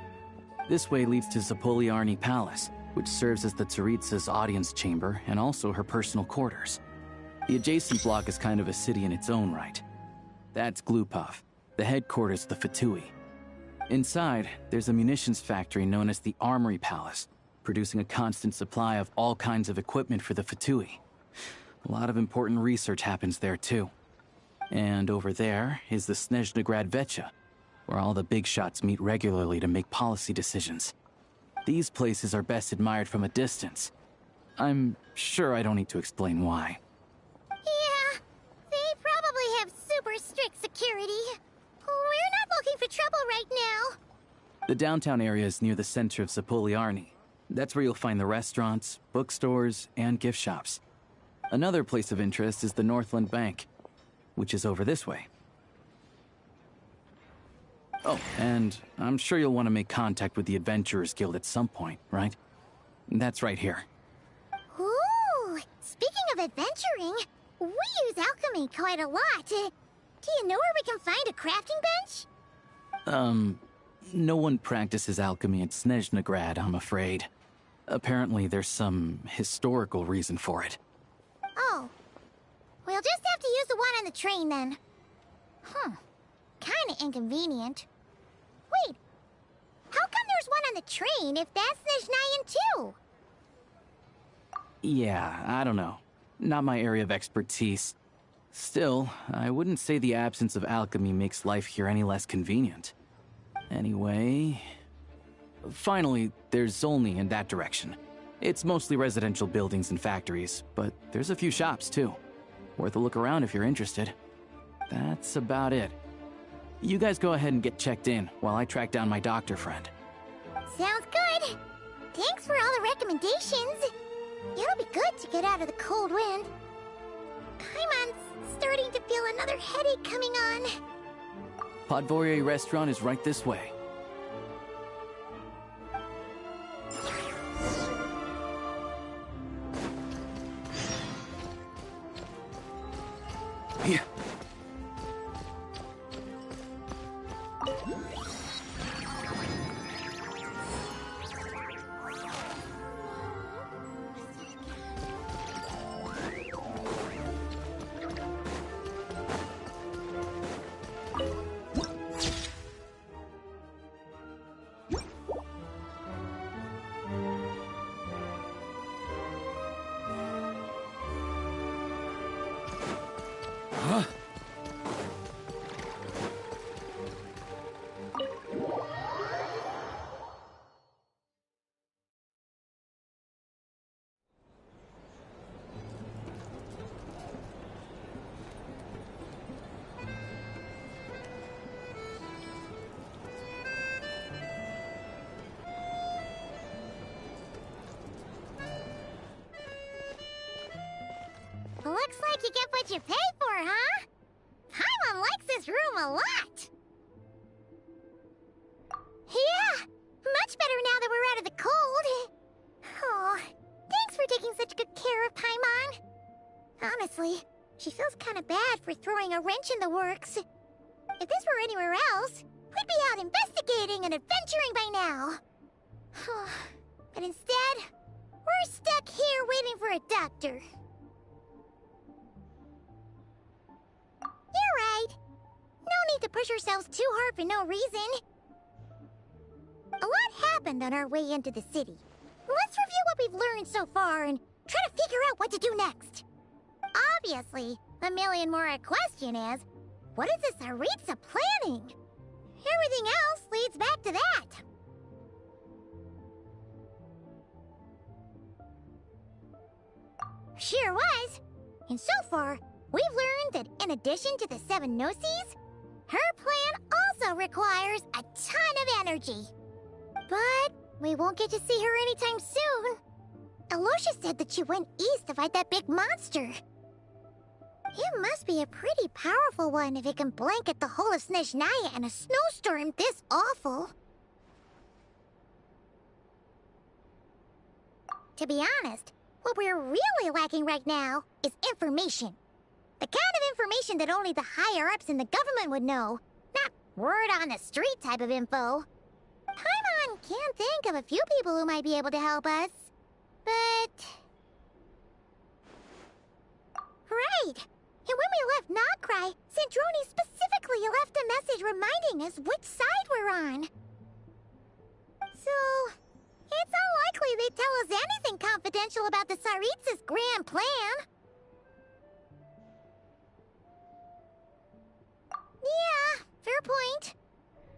This way leads to Zapoliarny Palace, which serves as the Tsaritsa's audience chamber and also her personal quarters. The adjacent block is kind of a city in its own right. That's Glupov, the headquarters of the Fatui. Inside, there's a munitions factory known as the Armory Palace, producing a constant supply of all kinds of equipment for the Fatui. A lot of important research happens there, too. And over there is the Snezhnegrad Vecha, where all the big shots meet regularly to make policy decisions. These places are best admired from a distance. I'm sure I don't need to explain why. Yeah, they The downtown area is near the center of Zapoliarny. That's where you'll find the restaurants, bookstores, and gift shops. Another place of interest is the Northland Bank, which is over this way. Oh, and I'm sure you'll want to make contact with the Adventurers Guild at some point, right? That's right here. Ooh, speaking of adventuring, we use alchemy quite a lot. Do you know where we can find a crafting bench? No one practices alchemy at Snezhnegrad, I'm afraid. Apparently there's some historical reason for it. Oh. We'll just have to use the one on the train then. Kinda inconvenient. Wait, how come there's one on the train if that's Snezhnayan too? Yeah, I don't know. Not my area of expertise. Still, I wouldn't say the absence of alchemy makes life here any less convenient. Anyway... Finally, there's Zolny in that direction. It's mostly residential buildings and factories, but there's a few shops too. Worth a look around if you're interested. That's about it. You guys go ahead and get checked in while I track down my doctor friend. Sounds good. Thanks for all the recommendations. It'll be good to get out of the cold wind. Paimon's starting to feel another headache coming on. Podvorye restaurant is right this way. Yeah. Looks like you get what you pay for, huh? Paimon likes this room a lot. Yeah, much better now that we're out of the cold. Oh, thanks for taking such good care of Paimon. Honestly, she feels kind of bad for throwing a wrench in the works. If this were anywhere else, we'd be out investigating and adventuring by now. But instead, we're stuck here waiting for a doctor. You're right. No need to push ourselves too hard for no reason. A lot happened on our way into the city. Let's review what we've learned so far and try to figure out what to do next. Obviously, the million-more question is, what is this Tsaritsa planning? Everything else leads back to that. Sure was. And so far, we've learned that in addition to the 7 Gnosis, her plan also requires a ton of energy. But we won't get to see her anytime soon. Aloysia said that she went east to fight that big monster. It must be a pretty powerful one if it can blanket the whole of Snezhnaya in a snowstorm this awful. To be honest, what we're really lacking right now is information. The kind of information that only the higher-ups in the government would know. Not word-on-the-street type of info. Paimon can think of a few people who might be able to help us. But... Right! And when we left Nokrai, Sandrone specifically left a message reminding us which side we're on. So... it's unlikely they'd tell us anything confidential about the Tsaritsa's grand plan. Yeah, fair point.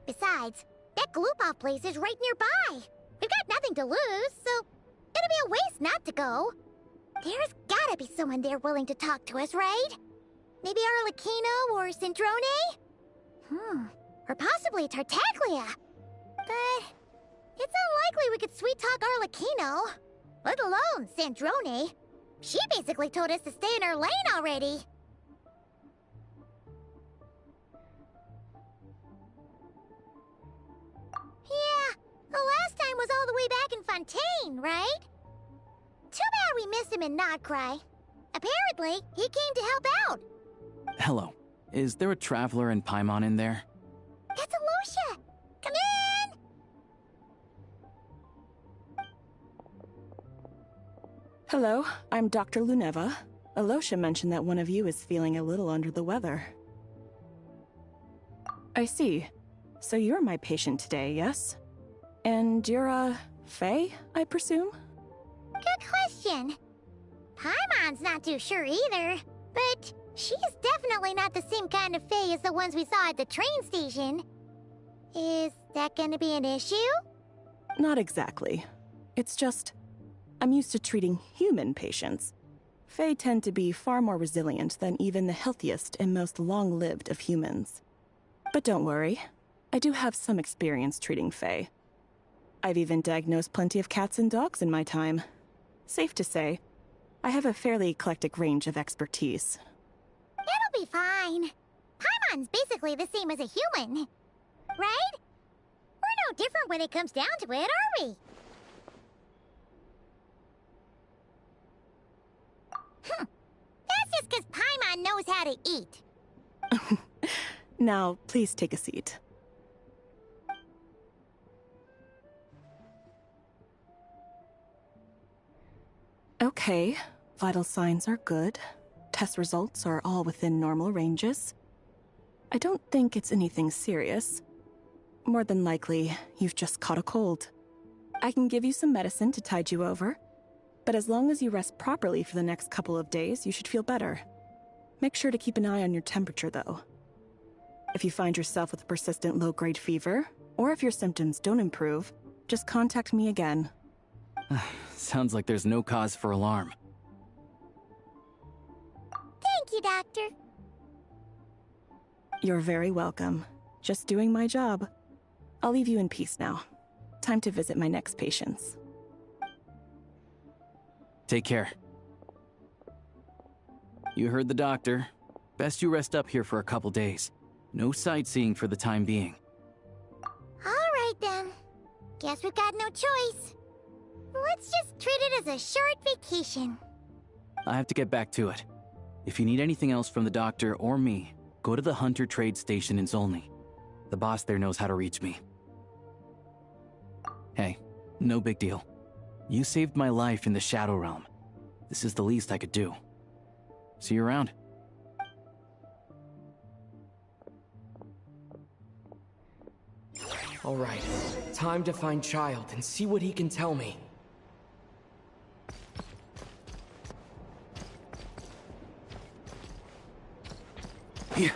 Besides, that Glupov place is right nearby. We've got nothing to lose, so it'll be a waste not to go. There's gotta be someone there willing to talk to us, right? Maybe Arlecchino or Sandrone? Or possibly Tartaglia. But it's unlikely we could sweet-talk Arlecchino, let alone Sandrone. She basically told us to stay in her lane already. Yeah, the last time was all the way back in Fontaine, right? Too bad we missed him in Notcry. Apparently, he came to help out. Hello. Is there a traveler in Paimon in there? That's Alosha! Come in! Hello, I'm Dr. Luneva. Alosha mentioned that one of you is feeling a little under the weather. I see. So you're my patient today, yes? And you're, Faye, I presume? Good question. Paimon's not too sure either, but she's definitely not the same kind of Fae as the ones we saw at the train station. Is that gonna be an issue? Not exactly. It's just, I'm used to treating human patients. Fae tend to be far more resilient than even the healthiest and most long-lived of humans. But don't worry, I do have some experience treating Fae. I've even diagnosed plenty of cats and dogs in my time. Safe to say, I have a fairly eclectic range of expertise. It'll be fine. Paimon's basically the same as a human, right? We're no different when it comes down to it, are we? That's just because Paimon knows how to eat. Now, please take a seat. Okay, vital signs are good. Test results are all within normal ranges. I don't think it's anything serious. More than likely, you've just caught a cold. I can give you some medicine to tide you over, but as long as you rest properly for the next couple of days, you should feel better. Make sure to keep an eye on your temperature, though. If you find yourself with a persistent low-grade fever, or if your symptoms don't improve, just contact me again. Sounds like there's no cause for alarm. Thank you, Doctor. You're very welcome. Just doing my job. I'll leave you in peace now. Time to visit my next patients. Take care. You heard the doctor. Best you rest up here for a couple days. No sightseeing for the time being. All right, then. Guess we've got no choice. Let's just treat it as a short vacation. I have to get back to it. If you need anything else from the doctor or me, go to the Hunter Trade Station in Zolny. The boss there knows how to reach me. Hey, no big deal. You saved my life in the Shadow Realm. This is the least I could do. See you around. All right, time to find Childe and see what he can tell me. Yeah.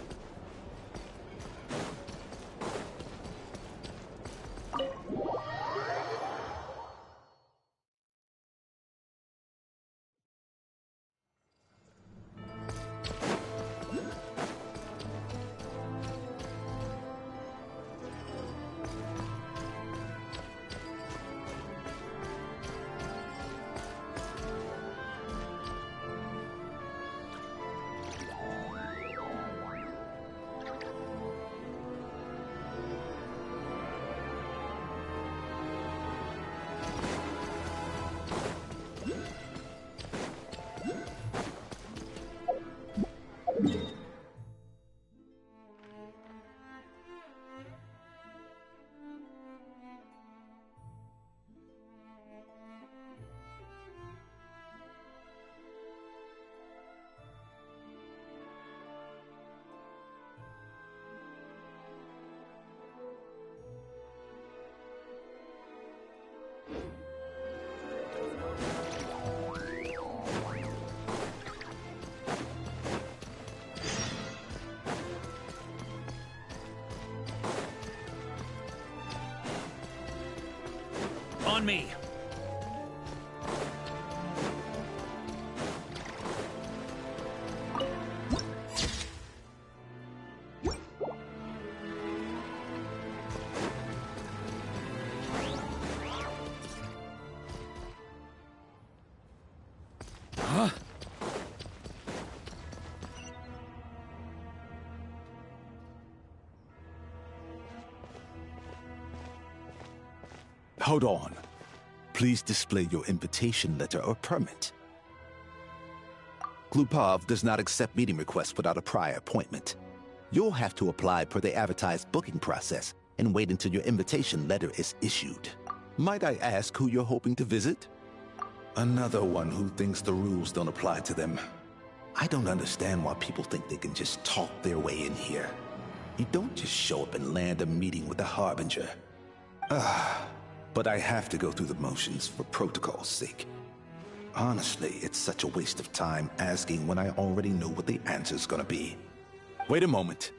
On me. Hold on. Please display your invitation letter or permit. Glupov does not accept meeting requests without a prior appointment. You'll have to apply per the advertised booking process and wait until your invitation letter is issued. Might I ask who you're hoping to visit? Another one who thinks the rules don't apply to them. I don't understand why people think they can just talk their way in here. You don't just show up and land a meeting with the Harbinger. But I have to go through the motions for protocol's sake. Honestly, it's such a waste of time asking when I already know what the answer's gonna be. Wait a moment.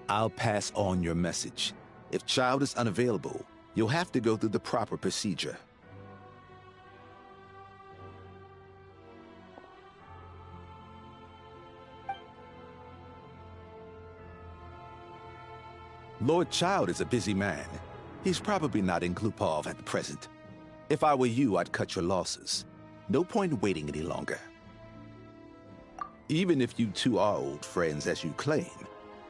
I'll pass on your message. If Child is unavailable, you'll have to go through the proper procedure. Lord Child is a busy man. He's probably not in Glupov at the present. If I were you, I'd cut your losses. No point waiting any longer. Even if you two are old friends as you claim,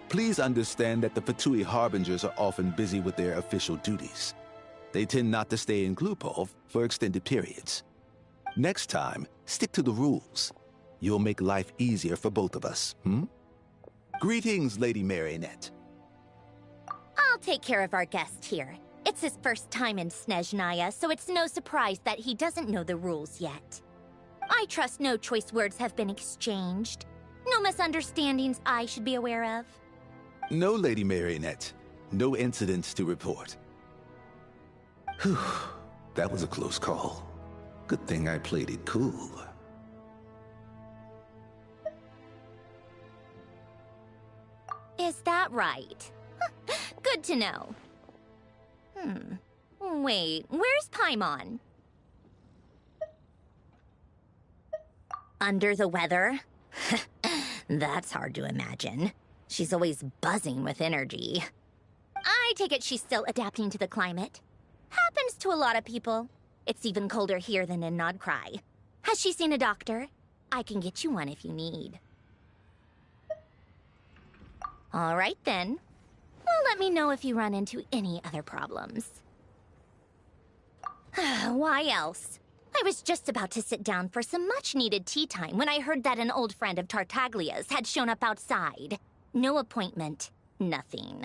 please understand that the Fatui Harbingers are often busy with their official duties. They tend not to stay in Glupov for extended periods. Next time, stick to the rules. You'll make life easier for both of us, Greetings, Lady Marionette. I'll take care of our guest here. It's his first time in Snezhnaya, so it's no surprise that he doesn't know the rules yet. I trust no choice words have been exchanged. No misunderstandings I should be aware of. No, Lady Marionette. No incidents to report. Whew, that was a close call. Good thing I played it cool. Is that right? Good to know. Wait, where's Paimon? Under the weather? That's hard to imagine. She's always buzzing with energy. I take it she's still adapting to the climate. Happens to a lot of people. It's even colder here than in Nodcry. Has she seen a doctor? I can get you one if you need. All right then. Well, let me know if you run into any other problems. Why else? I was just about to sit down for some much-needed tea time when I heard that an old friend of Tartaglia's had shown up outside. No appointment, nothing.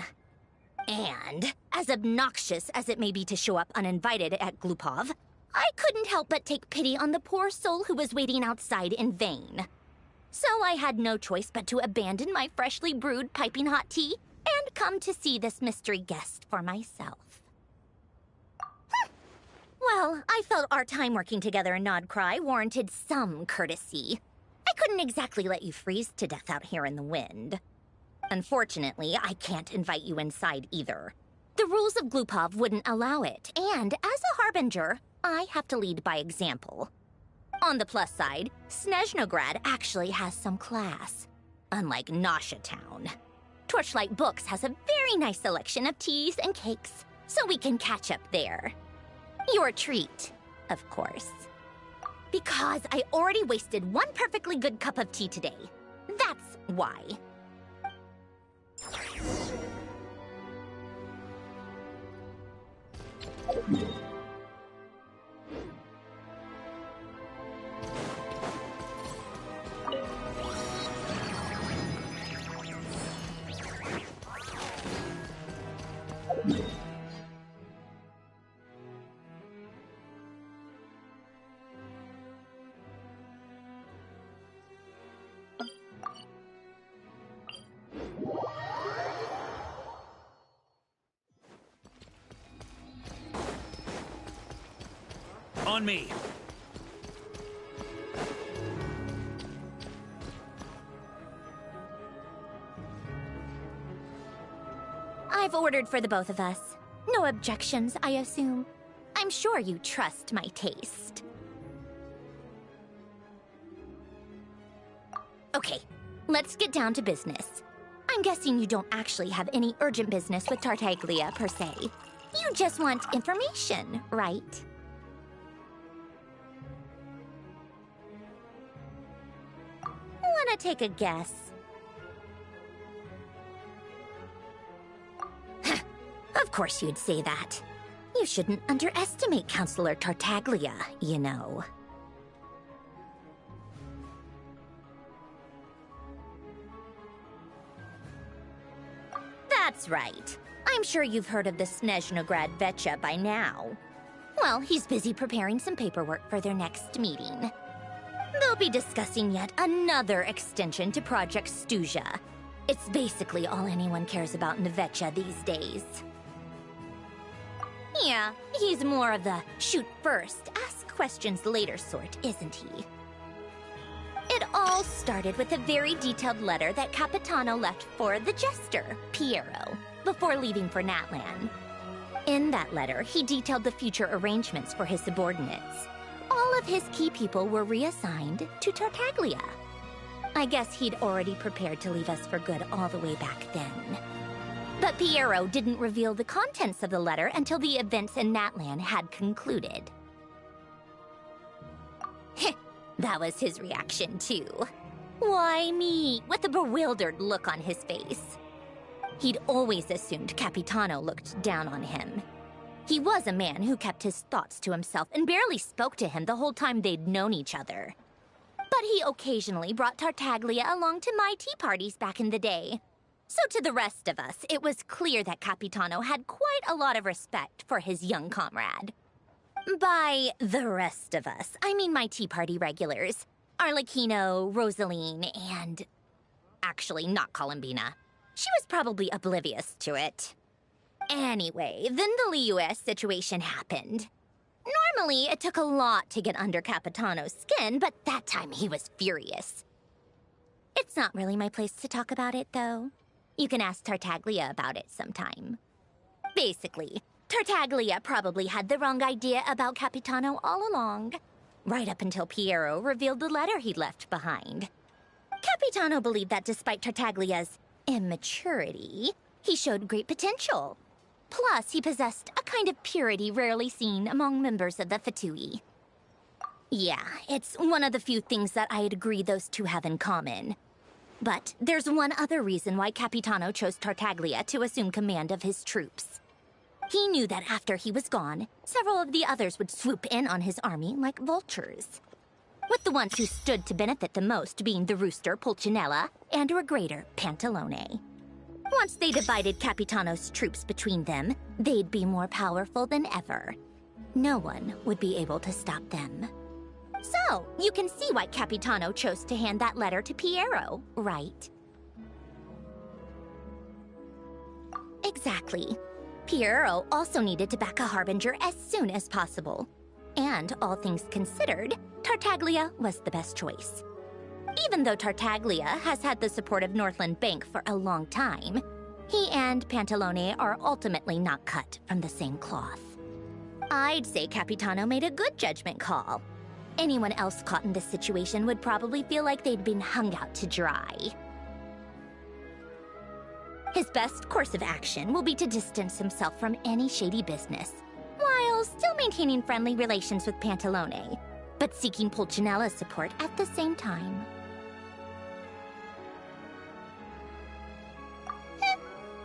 And, as obnoxious as it may be to show up uninvited at Glupov, I couldn't help but take pity on the poor soul who was waiting outside in vain. So I had no choice but to abandon my freshly brewed piping hot tea and come to see this mystery guest for myself. Well, I felt our time working together in Nodcry warranted some courtesy. I couldn't exactly let you freeze to death out here in the wind. Unfortunately, I can't invite you inside either. The rules of Glupov wouldn't allow it, and as a Harbinger, I have to lead by example. On the plus side, Snezhnograd actually has some class, unlike Nosha Town. Torchlight Books has a very nice selection of teas and cakes, so we can catch up there. Your treat, of course. Because I already wasted one perfectly good cup of tea today. That's why. On me. I've ordered for the both of us. No objections, I assume. I'm sure you trust my taste. Okay, let's get down to business. I'm guessing you don't actually have any urgent business with Tartaglia, per se. You just want information, right? Wanna take a guess? Of course you'd say that. You shouldn't underestimate Counselor Tartaglia, you know. That's right. I'm sure you've heard of the Snezhnograd Vetcha by now. Well, he's busy preparing some paperwork for their next meeting. They'll be discussing yet another extension to Project Stuja. It's basically all anyone cares about in the Vetcha these days. Yeah, he's more of the shoot first, ask questions later sort, isn't he? It all started with a very detailed letter that Capitano left for the Jester, Piero, before leaving for Natlan. In that letter, he detailed the future arrangements for his subordinates. All of his key people were reassigned to Tartaglia. I guess he'd already prepared to leave us for good all the way back then. But Piero didn't reveal the contents of the letter until the events in Natlan had concluded. That was his reaction, too. Why me? With a bewildered look on his face. He'd always assumed Capitano looked down on him. He was a man who kept his thoughts to himself and barely spoke to him the whole time they'd known each other. But he occasionally brought Tartaglia along to my tea parties back in the day. So to the rest of us, it was clear that Capitano had quite a lot of respect for his young comrade. By the rest of us, I mean my tea party regulars. Arlecchino, Rosaline, and... actually, not Columbina. She was probably oblivious to it. Anyway, then the Liyue situation happened. Normally, it took a lot to get under Capitano's skin, but that time he was furious. It's not really my place to talk about it, though. You can ask Tartaglia about it sometime. Basically, Tartaglia probably had the wrong idea about Capitano all along, right up until Piero revealed the letter he'd left behind. Capitano believed that despite Tartaglia's immaturity, he showed great potential. Plus, he possessed a kind of purity rarely seen among members of the Fatui. Yeah, it's one of the few things that I'd agree those two have in common. But there's one other reason why Capitano chose Tartaglia to assume command of his troops. He knew that after he was gone, several of the others would swoop in on his army like vultures. With the ones who stood to benefit the most being the Rooster, Pulcinella, and Regrator, Pantalone. Once they divided Capitano's troops between them, they'd be more powerful than ever. No one would be able to stop them. So, you can see why Capitano chose to hand that letter to Piero, right? Exactly. Piero also needed to back a Harbinger as soon as possible. And, all things considered, Tartaglia was the best choice. Even though Tartaglia has had the support of Northland Bank for a long time, he and Pantalone are ultimately not cut from the same cloth. I'd say Capitano made a good judgment call. Anyone else caught in this situation would probably feel like they'd been hung out to dry. His best course of action will be to distance himself from any shady business, while still maintaining friendly relations with Pantalone, but seeking Pulcinella's support at the same time.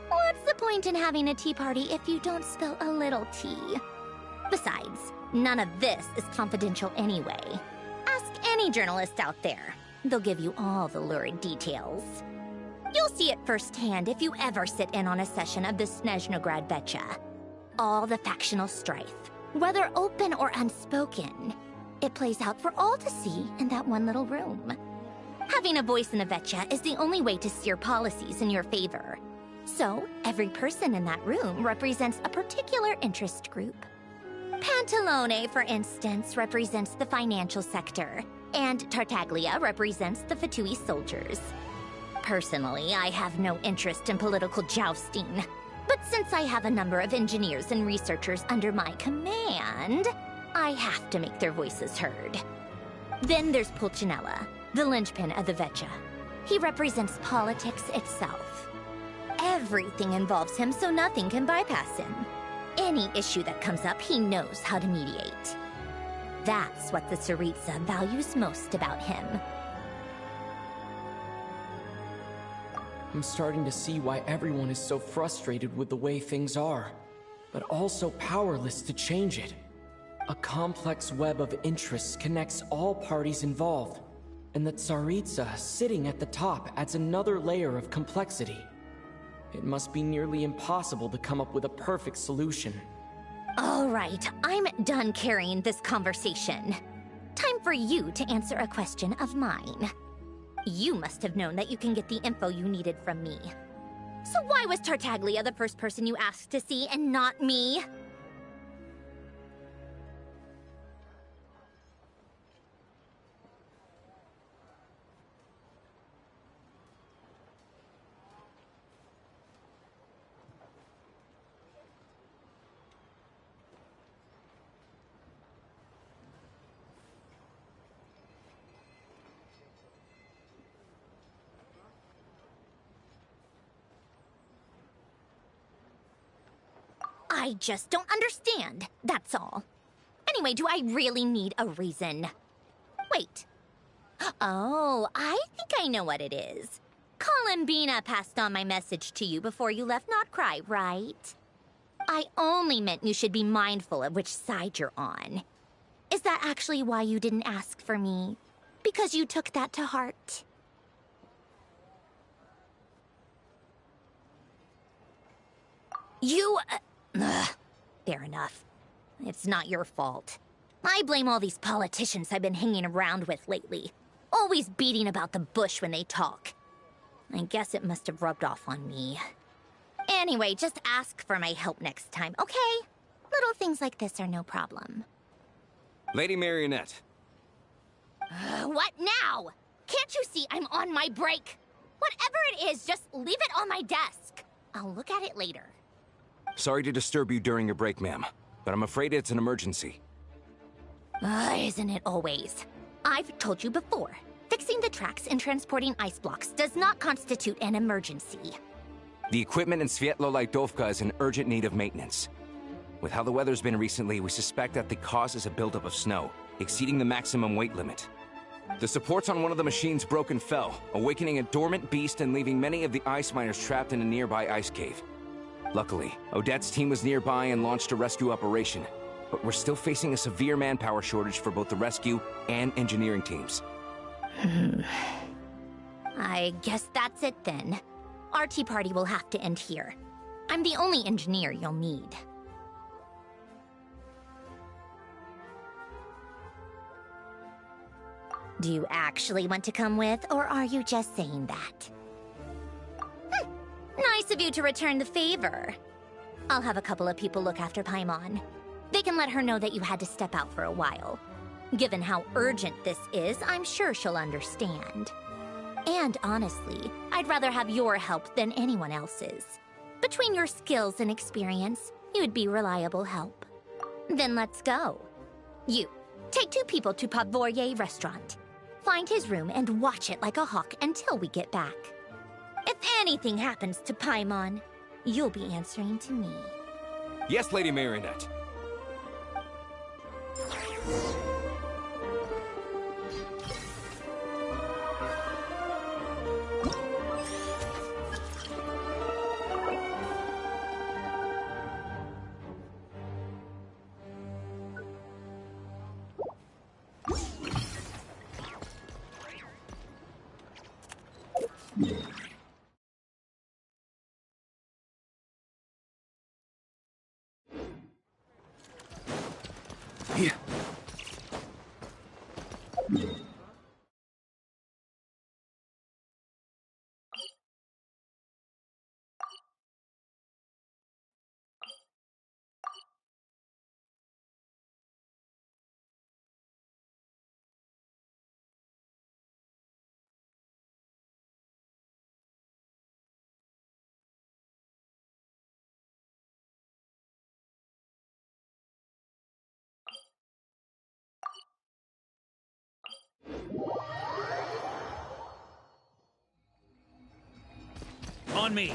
What's the point in having a tea party if you don't spill a little tea? Besides, none of this is confidential anyway. Ask any journalist out there. They'll give you all the lurid details. You'll see it firsthand if you ever sit in on a session of the Snezhnograd Vetcha. All the factional strife, whether open or unspoken, it plays out for all to see in that one little room. Having a voice in the Vetcha is the only way to steer policies in your favor. So, every person in that room represents a particular interest group. Pantalone, for instance, represents the financial sector, and Tartaglia represents the Fatui soldiers. Personally, I have no interest in political jousting, but since I have a number of engineers and researchers under my command, I have to make their voices heard. Then there's Pulcinella, the linchpin of the Vetcha. He represents politics itself. Everything involves him, so nothing can bypass him. Any issue that comes up, he knows how to mediate. That's what the Tsaritsa values most about him. I'm starting to see why everyone is so frustrated with the way things are. but also powerless to change it. A complex web of interests connects all parties involved, and the Tsaritsa sitting at the top adds another layer of complexity. It must be nearly impossible to come up with a perfect solution. All right, I'm done carrying this conversation. Time for you to answer a question of mine. You must have known that you can get the info you needed from me. So why was Tartaglia the first person you asked to see and not me? I just don't understand, that's all. Anyway, do I really need a reason? Wait. Oh, I think I know what it is. Columbina passed on my message to you before you left Notcry, right? I only meant you should be mindful of which side you're on. Is that actually why you didn't ask for me? Because you took that to heart? You... fair enough. It's not your fault. I blame all these politicians I've been hanging around with lately. Always beating about the bush when they talk. I guess it must have rubbed off on me. Anyway, just ask for my help next time, okay? Little things like this are no problem. Lady Marionette. What now? Can't you see I'm on my break? Whatever it is, just leave it on my desk. I'll look at it later. Sorry to disturb you during your break, ma'am, but I'm afraid it's an emergency. Isn't it always? I've told you before, fixing the tracks and transporting ice blocks does not constitute an emergency. The equipment in Svietlo-Laidovka is in urgent need of maintenance. With how the weather's been recently, we suspect that the cause is a buildup of snow, exceeding the maximum weight limit. The supports on one of the machines broke and fell, awakening a dormant beast and leaving many of the ice miners trapped in a nearby ice cave. Luckily, Odette's team was nearby and launched a rescue operation, but we're still facing a severe manpower shortage for both the rescue and engineering teams. I guess that's it then. Our tea party will have to end here. I'm the only engineer you'll need. Do you actually want to come with, or are you just saying that? Nice of you to return the favor. I'll have a couple of people look after Paimon. They can let her know that you had to step out for a while. Given how urgent this is, I'm sure she'll understand. And honestly, I'd rather have your help than anyone else's. Between your skills and experience, you'd be reliable help. Then let's go. You, take 2 people to Pavorier Restaurant. Find his room and watch it like a hawk until we get back. If anything happens to Paimon, you'll be answering to me. Yes, Lady Marionette. On me.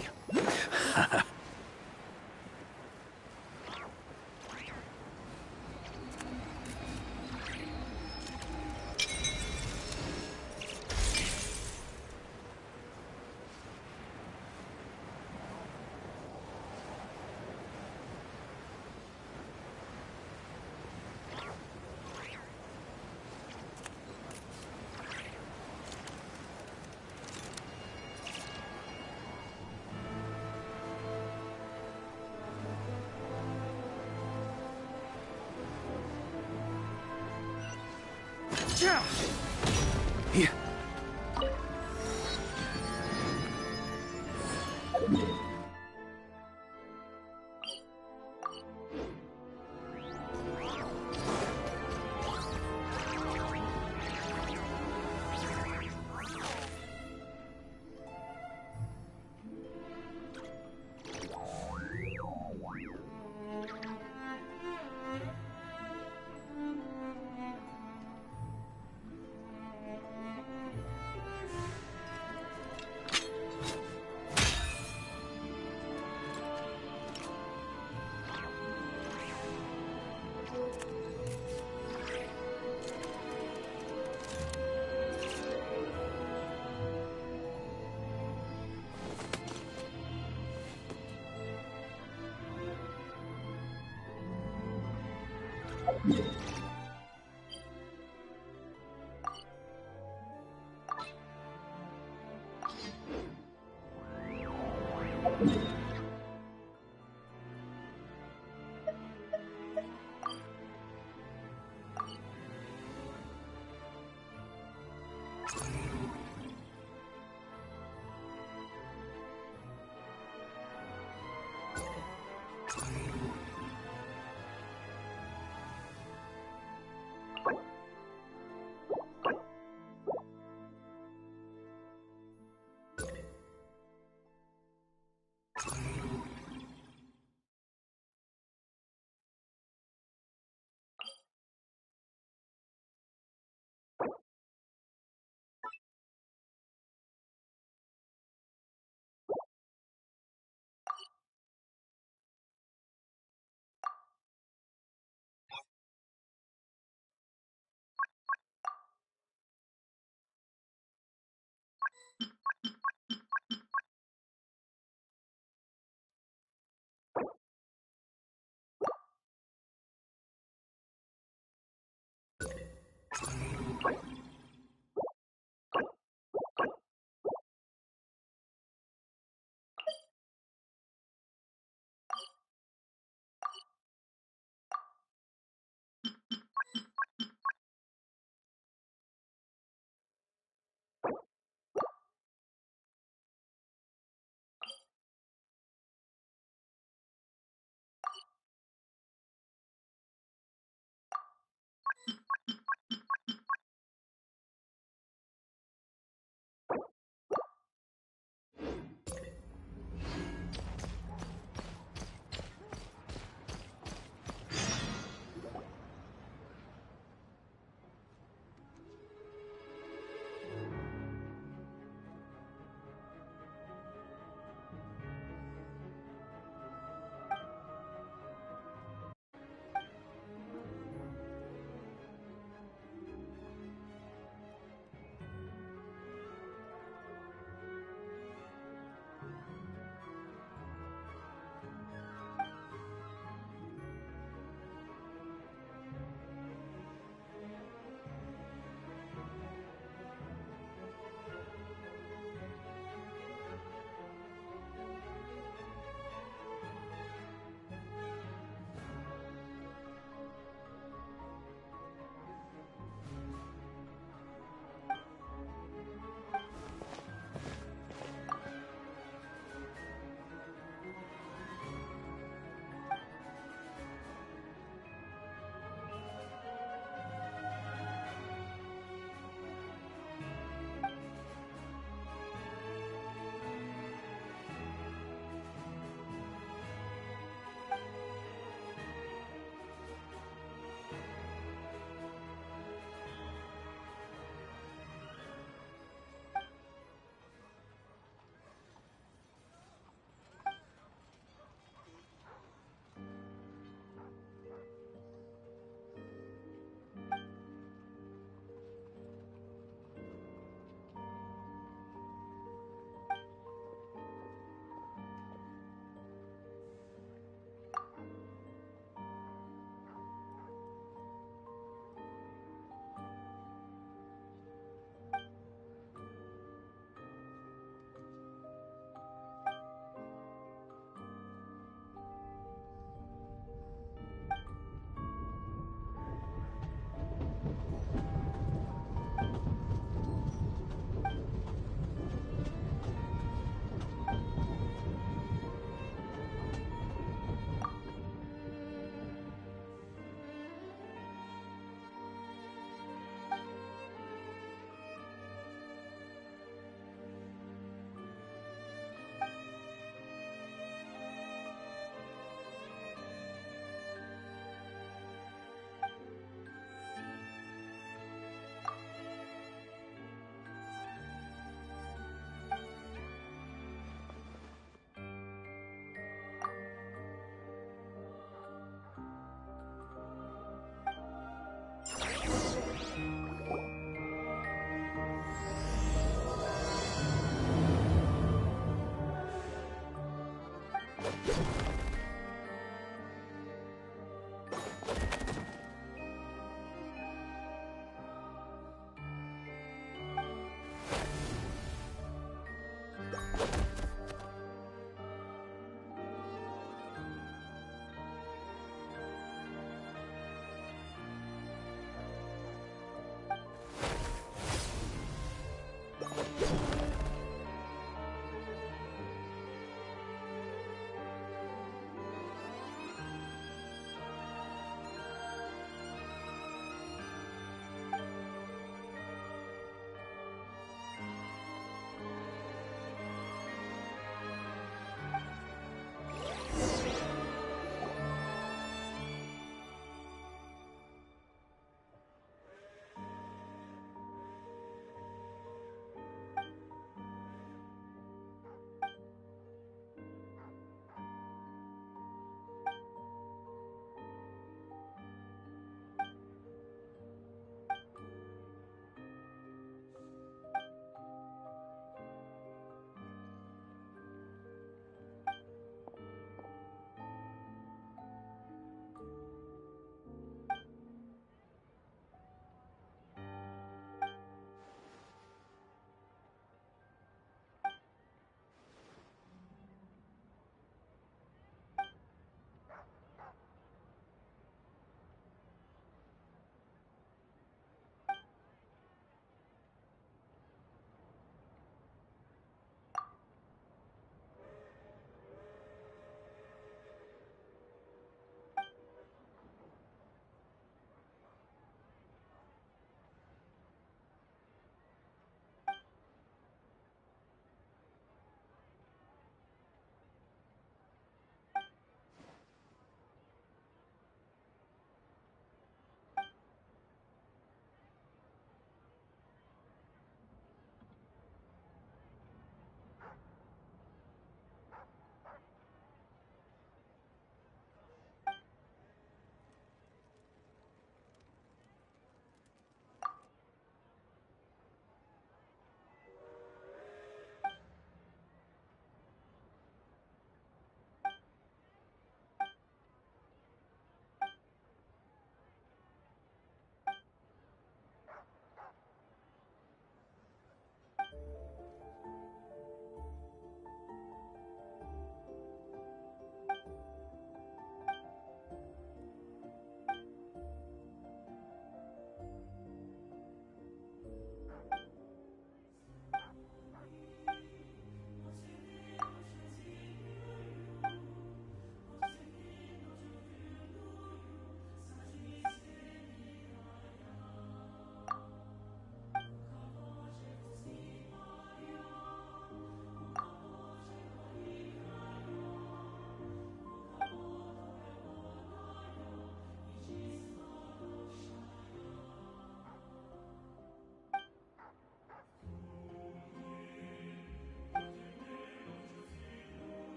Yeah.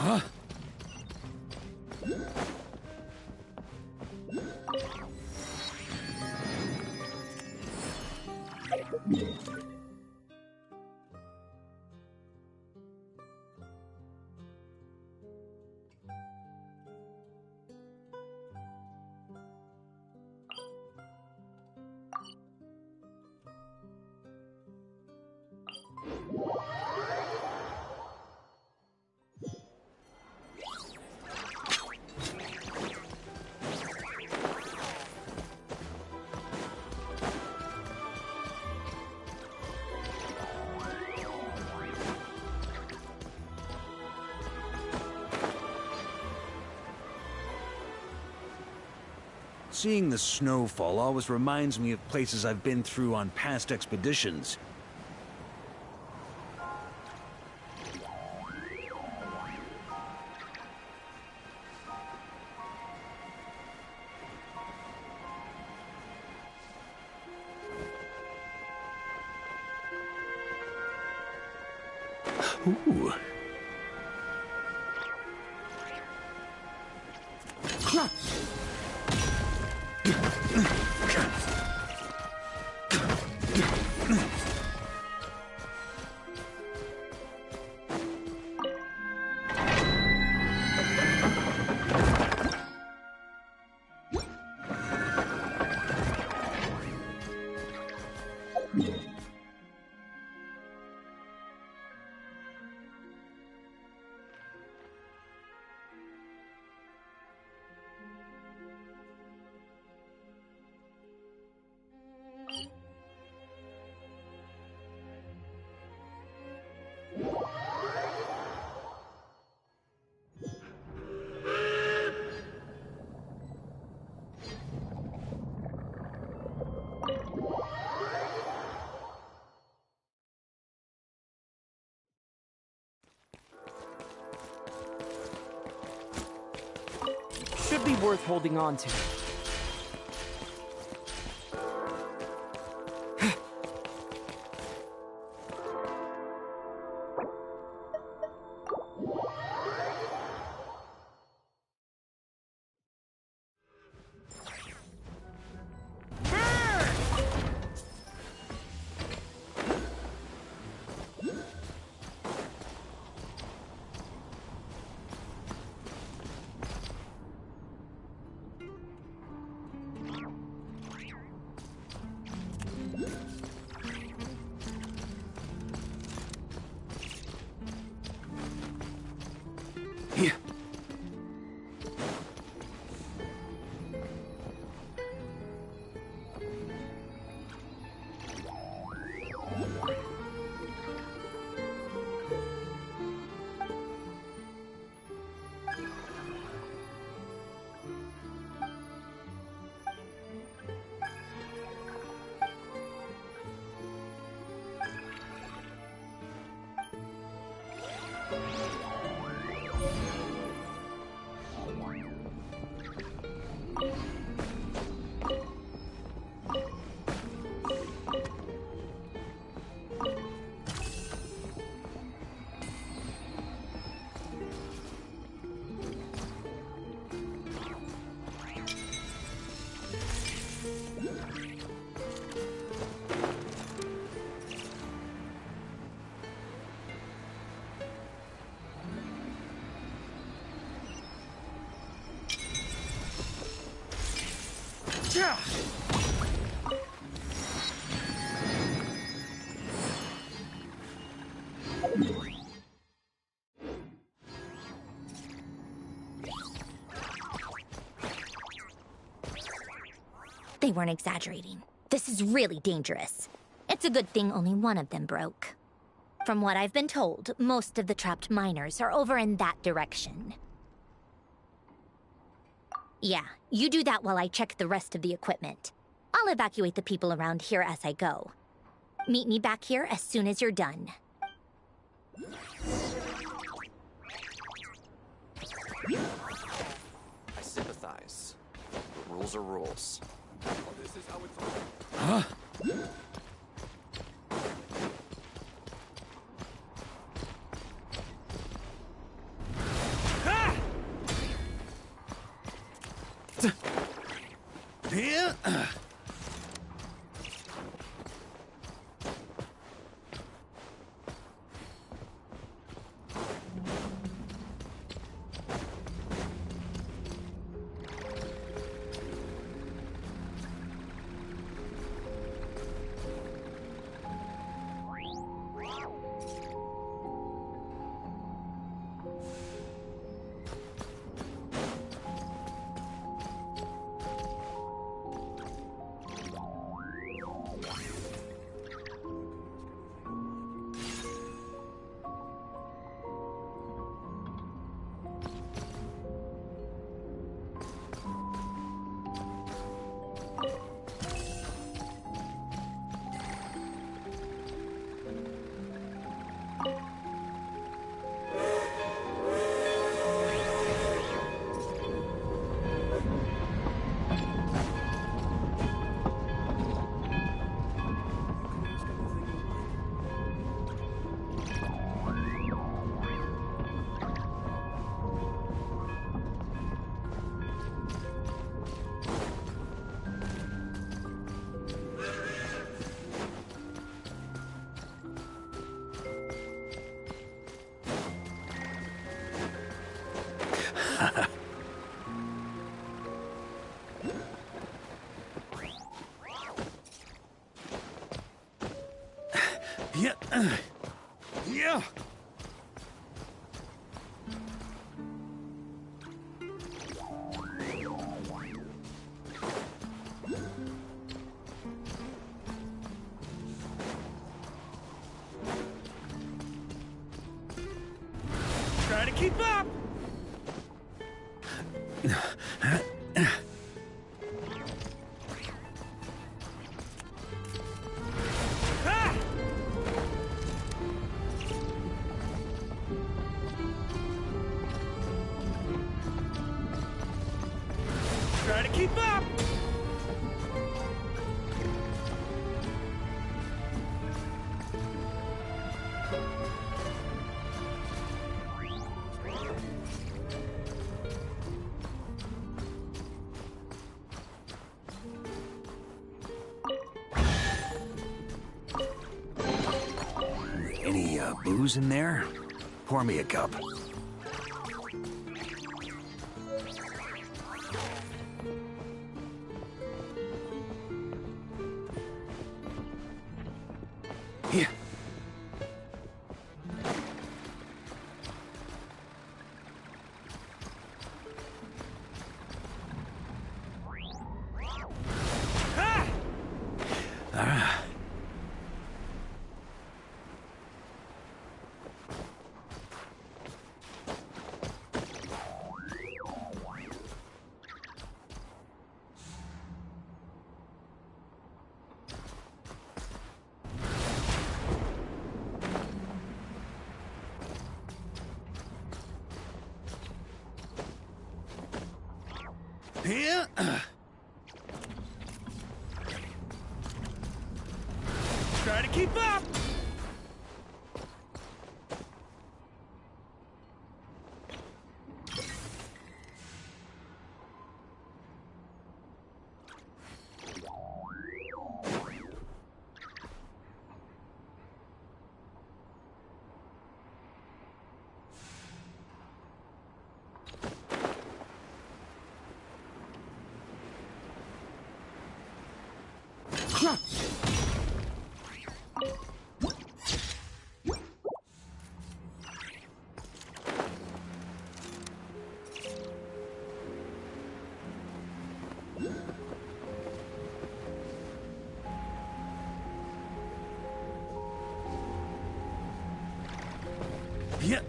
Huh? Seeing the snowfall always reminds me of places I've been through on past expeditions. Ooh. Should be worth holding on to. They weren't exaggerating. This is really dangerous. It's a good thing only one of them broke. From what I've been told, most of the trapped miners are over in that direction. Yeah, you do that while I check the rest of the equipment. I'll evacuate the people around here as I go. Meet me back here as soon as you're done. I sympathize. The rules are rules. This is how it's Huh? Here. Yeah. Yeah. Try to keep up! Try to keep up! Any booze in there? Pour me a cup. Here. Ah. Here. Try to keep up! Yeah.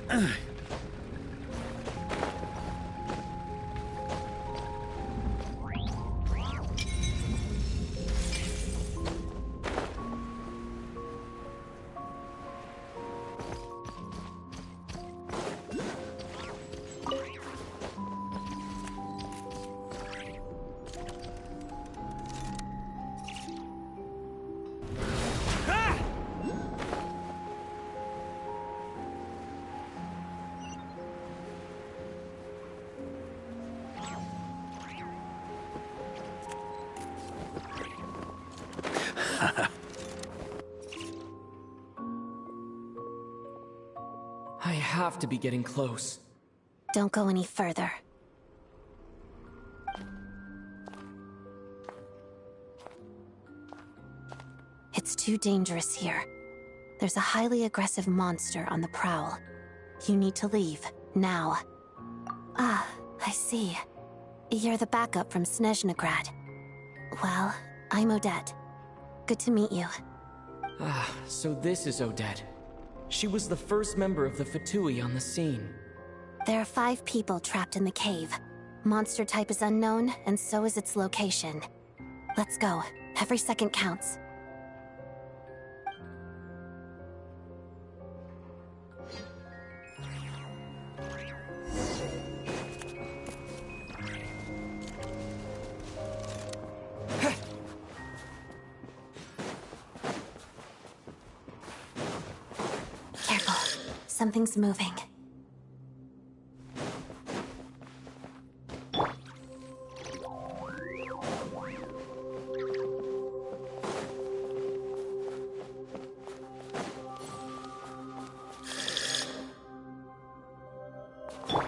I have to be getting close. Don't go any further. It's too dangerous here. There's a highly aggressive monster on the prowl. You need to leave, now. Ah, I see. You're the backup from Snezhnegrad. Well, I'm Odette. Good to meet you. Ah, so this is Odette. She was the first member of the Fatui on the scene. There are 5 people trapped in the cave. Monster type is unknown, and so is its location. Let's go. Every second counts. Careful. Something's moving.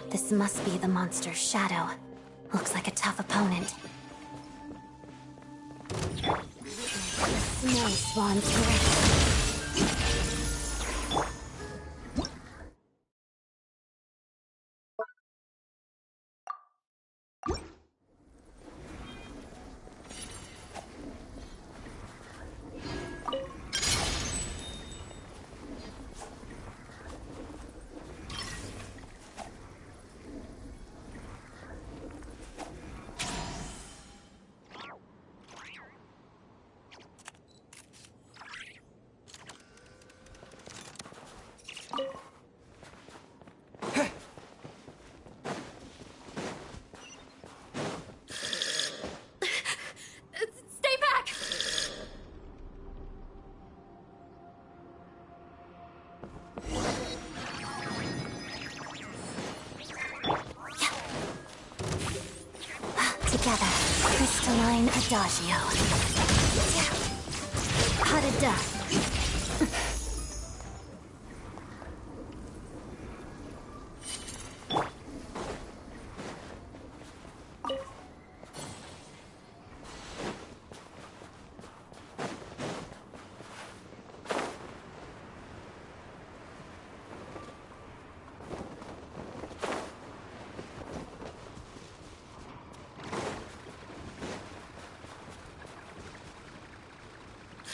This must be the monster's shadow. Looks like a tough opponent. Snow Swan's Grace. Stay back! Together, crystalline adagio. Hot a duck.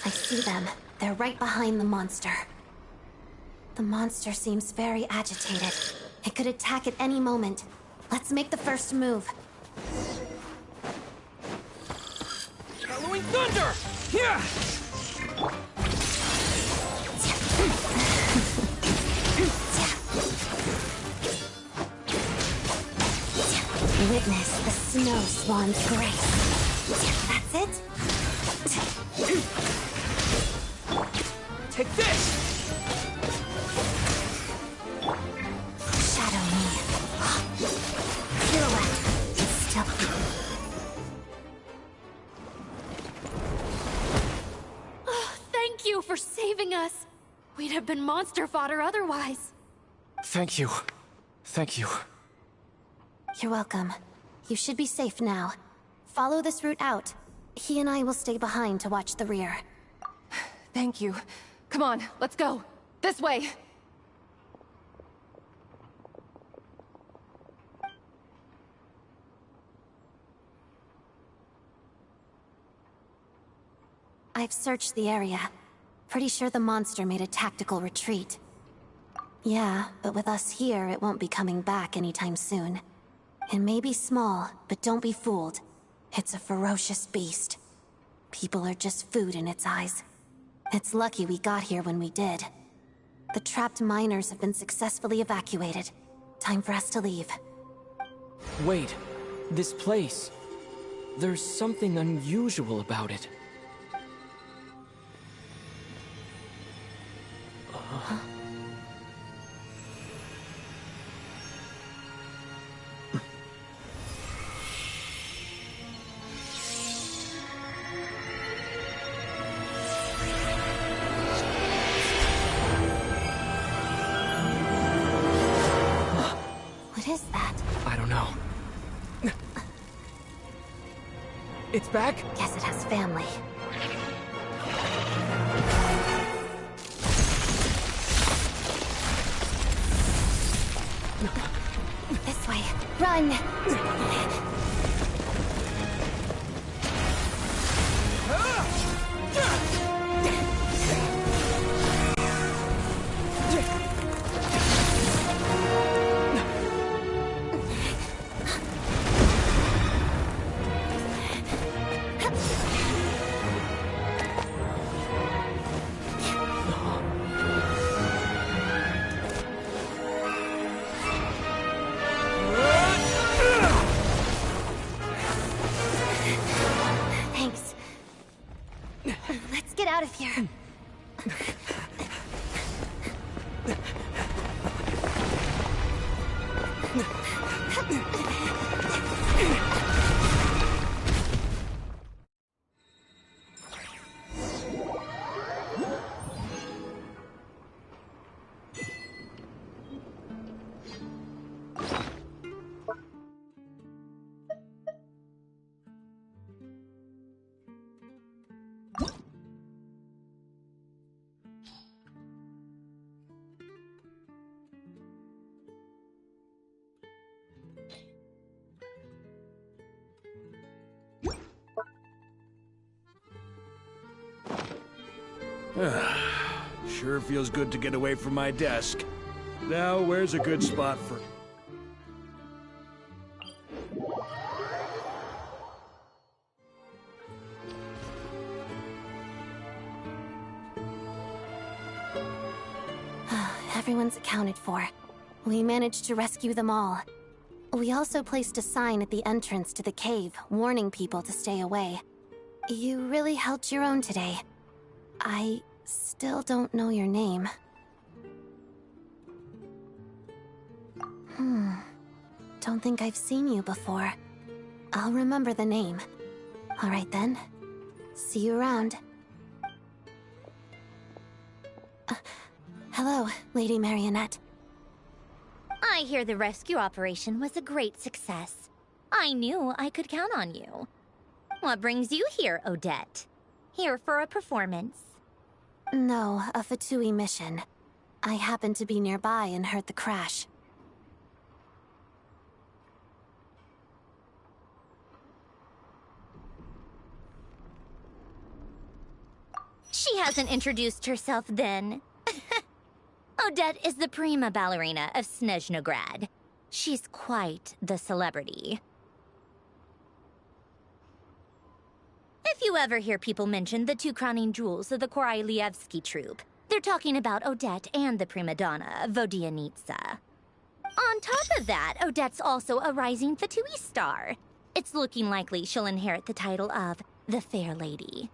I see them. They're right behind the monster. The monster seems very agitated. It could attack at any moment. Let's make the first move. Halloween Thunder! Here! Witness the Snow Swan's grace. That's it? Take this! Shadow me. Pirouette. Still. Oh, thank you for saving us. We'd have been monster fodder otherwise. Thank you. Thank you. You're welcome. You should be safe now. Follow this route out. He and I will stay behind to watch the rear. Thank you. Come on, let's go. This way. I've searched the area. Pretty sure the monster made a tactical retreat. Yeah, but with us here, it won't be coming back anytime soon. It may be small, but don't be fooled. It's a ferocious beast. People are just food in its eyes. It's lucky we got here when we did. The trapped miners have been successfully evacuated. Time for us to leave. Wait, this place. There's something unusual about it. It's back? Guess it has family. This way. Run! Thanks. Let's get out of here. Sure feels good to get away from my desk. Now, where's a good spot for... Everyone's accounted for. We managed to rescue them all. We also placed a sign at the entrance to the cave, warning people to stay away. You really held your own today. I still don't know your name. Don't think I've seen you before. I'll remember the name. All right then. See you around. Hello, Lady Marionette. I hear the rescue operation was a great success. I knew I could count on you. What brings you here, Odette? Here for a performance? No, a Fatui mission. I happened to be nearby and heard the crash. She hasn't introduced herself then. Odette is the prima ballerina of Snezhnograd. She's quite the celebrity. If you ever hear people mention the two crowning jewels of the Korailievsky troupe, they're talking about Odette and the prima donna, Vodianitsa. On top of that, Odette's also a rising Fatui star. It's looking likely she'll inherit the title of the Fair Lady.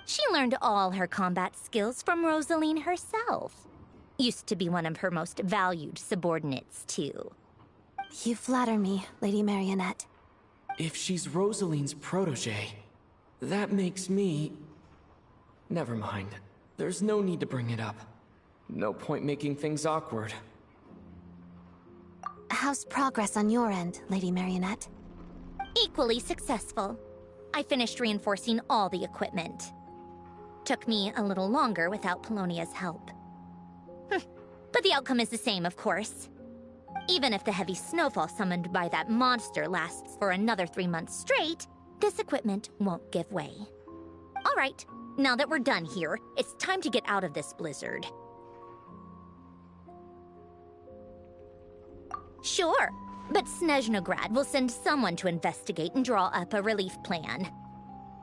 She learned all her combat skills from Rosaline herself. Used to be one of her most valued subordinates, too. You flatter me, Lady Marionette. If she's Rosaline's protege, that makes me... Never mind. There's no need to bring it up. No point making things awkward. How's progress on your end, Lady Marionette? Equally successful. I finished reinforcing all the equipment. Took me a little longer without Polonia's help. But the outcome is the same, of course. Even if the heavy snowfall summoned by that monster lasts for another 3 months straight, this equipment won't give way. All right, now that we're done here, it's time to get out of this blizzard. Sure, but Snezhnograd will send someone to investigate and draw up a relief plan.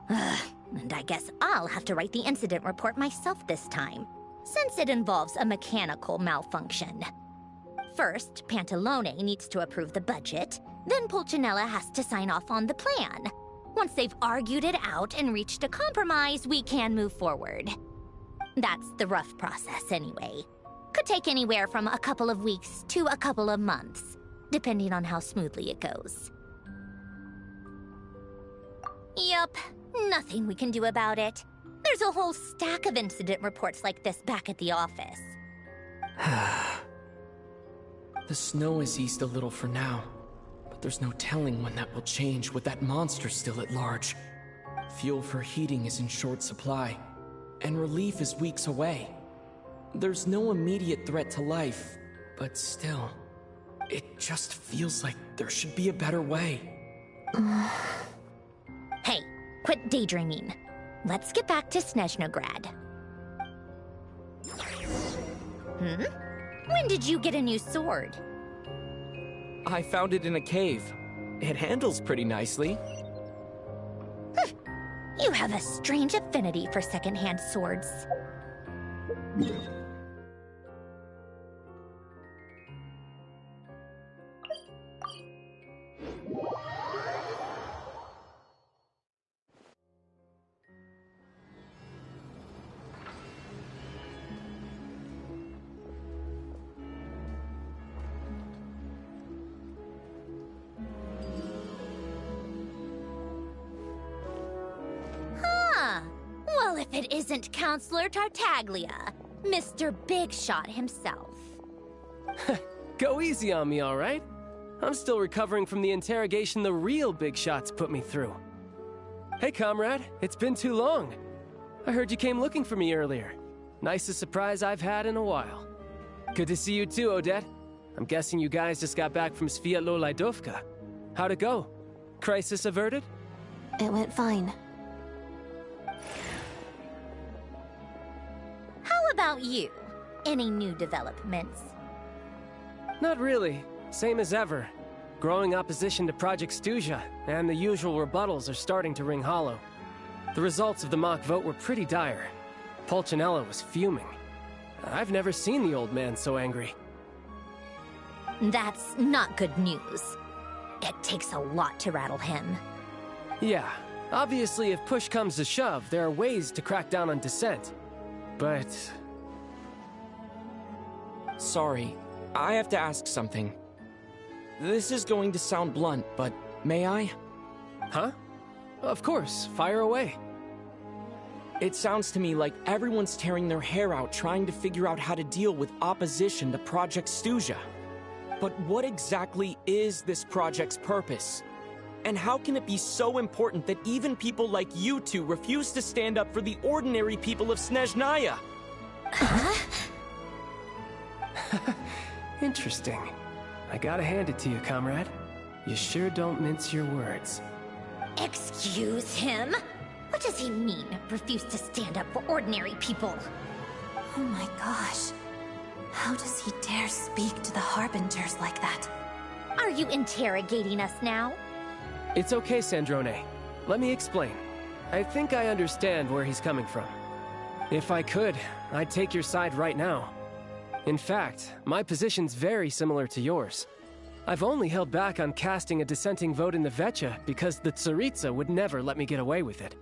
And I guess I'll have to write the incident report myself this time, since it involves a mechanical malfunction. First, Pantalone needs to approve the budget, then Pulcinella has to sign off on the plan. Once they've argued it out and reached a compromise, we can move forward. That's the rough process anyway. Could take anywhere from a couple of weeks to a couple of months, depending on how smoothly it goes. Yup, nothing we can do about it. There's a whole stack of incident reports like this back at the office. The snow has eased a little for now, but there's no telling when that will change with that monster still at large. Fuel for heating is in short supply, and relief is weeks away. There's no immediate threat to life, but still, it just feels like there should be a better way. Hey, quit daydreaming. Let's get back to Snezhnograd. When did you get a new sword? I found it in a cave. It handles pretty nicely. You have a strange affinity for secondhand swords. Well, if it isn't Counselor Tartaglia, Mr. Big Shot himself. Go easy on me, all right? I'm still recovering from the interrogation the real Big Shots put me through. Hey, comrade, it's been too long. I heard you came looking for me earlier. Nicest surprise I've had in a while. Good to see you too, Odette. I'm guessing you guys just got back from Sviatlo Laidovka. How'd it go? Crisis averted? It went fine. How about you? Any new developments? Not really. Same as ever. Growing opposition to Project Stuja, and the usual rebuttals are starting to ring hollow. The results of the mock vote were pretty dire. Pulcinella was fuming. I've never seen the old man so angry. That's not good news. It takes a lot to rattle him. Yeah, obviously if push comes to shove, there are ways to crack down on dissent. But... Sorry, I have to ask something. This is going to sound blunt, but may I? Huh? Of course, fire away. It sounds to me like everyone's tearing their hair out trying to figure out how to deal with opposition to Project Stuja. But what exactly is this project's purpose? And how can it be so important that even people like you two refuse to stand up for the ordinary people of Snezhnaya? Interesting. I gotta hand it to you, comrade. You sure don't mince your words. Excuse him? What does he mean, refuse to stand up for ordinary people? Oh my gosh. How does he dare speak to the Harbingers like that? Are you interrogating us now? It's okay, Sandrone. Let me explain. I think I understand where he's coming from. If I could, I'd take your side right now. In fact, my position's very similar to yours. I've only held back on casting a dissenting vote in the Vecha because the Tsaritsa would never let me get away with it.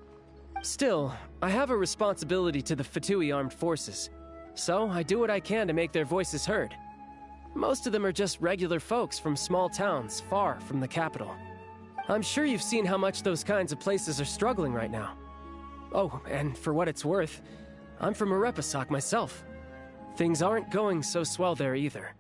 Still, I have a responsibility to the Fatui armed forces, so I do what I can to make their voices heard. Most of them are just regular folks from small towns far from the capital. I'm sure you've seen how much those kinds of places are struggling right now. Oh, and for what it's worth, I'm from Arepasak myself. Things aren't going so swell there either.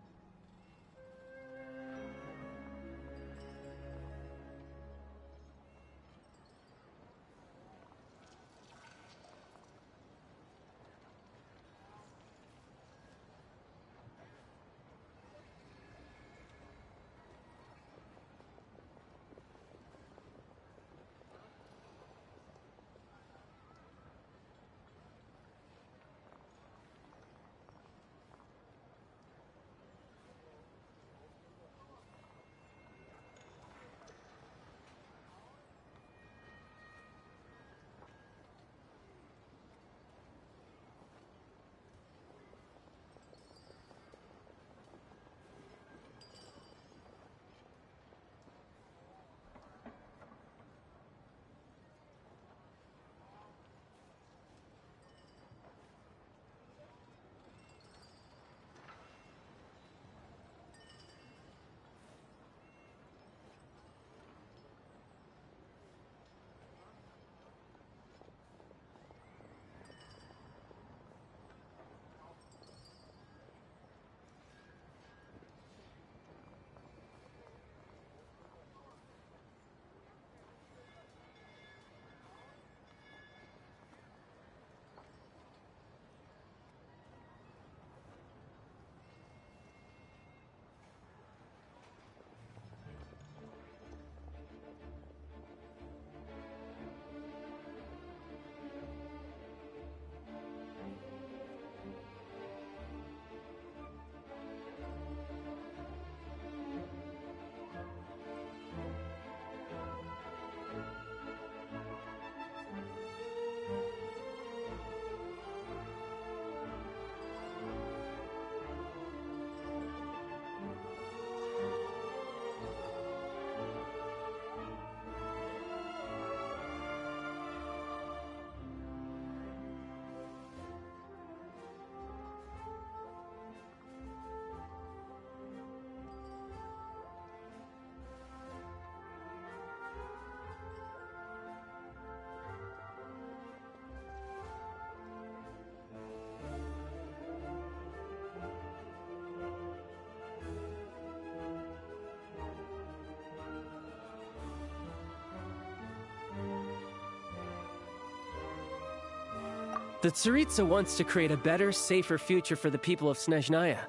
The Tsaritsa wants to create a better, safer future for the people of Snezhnaya,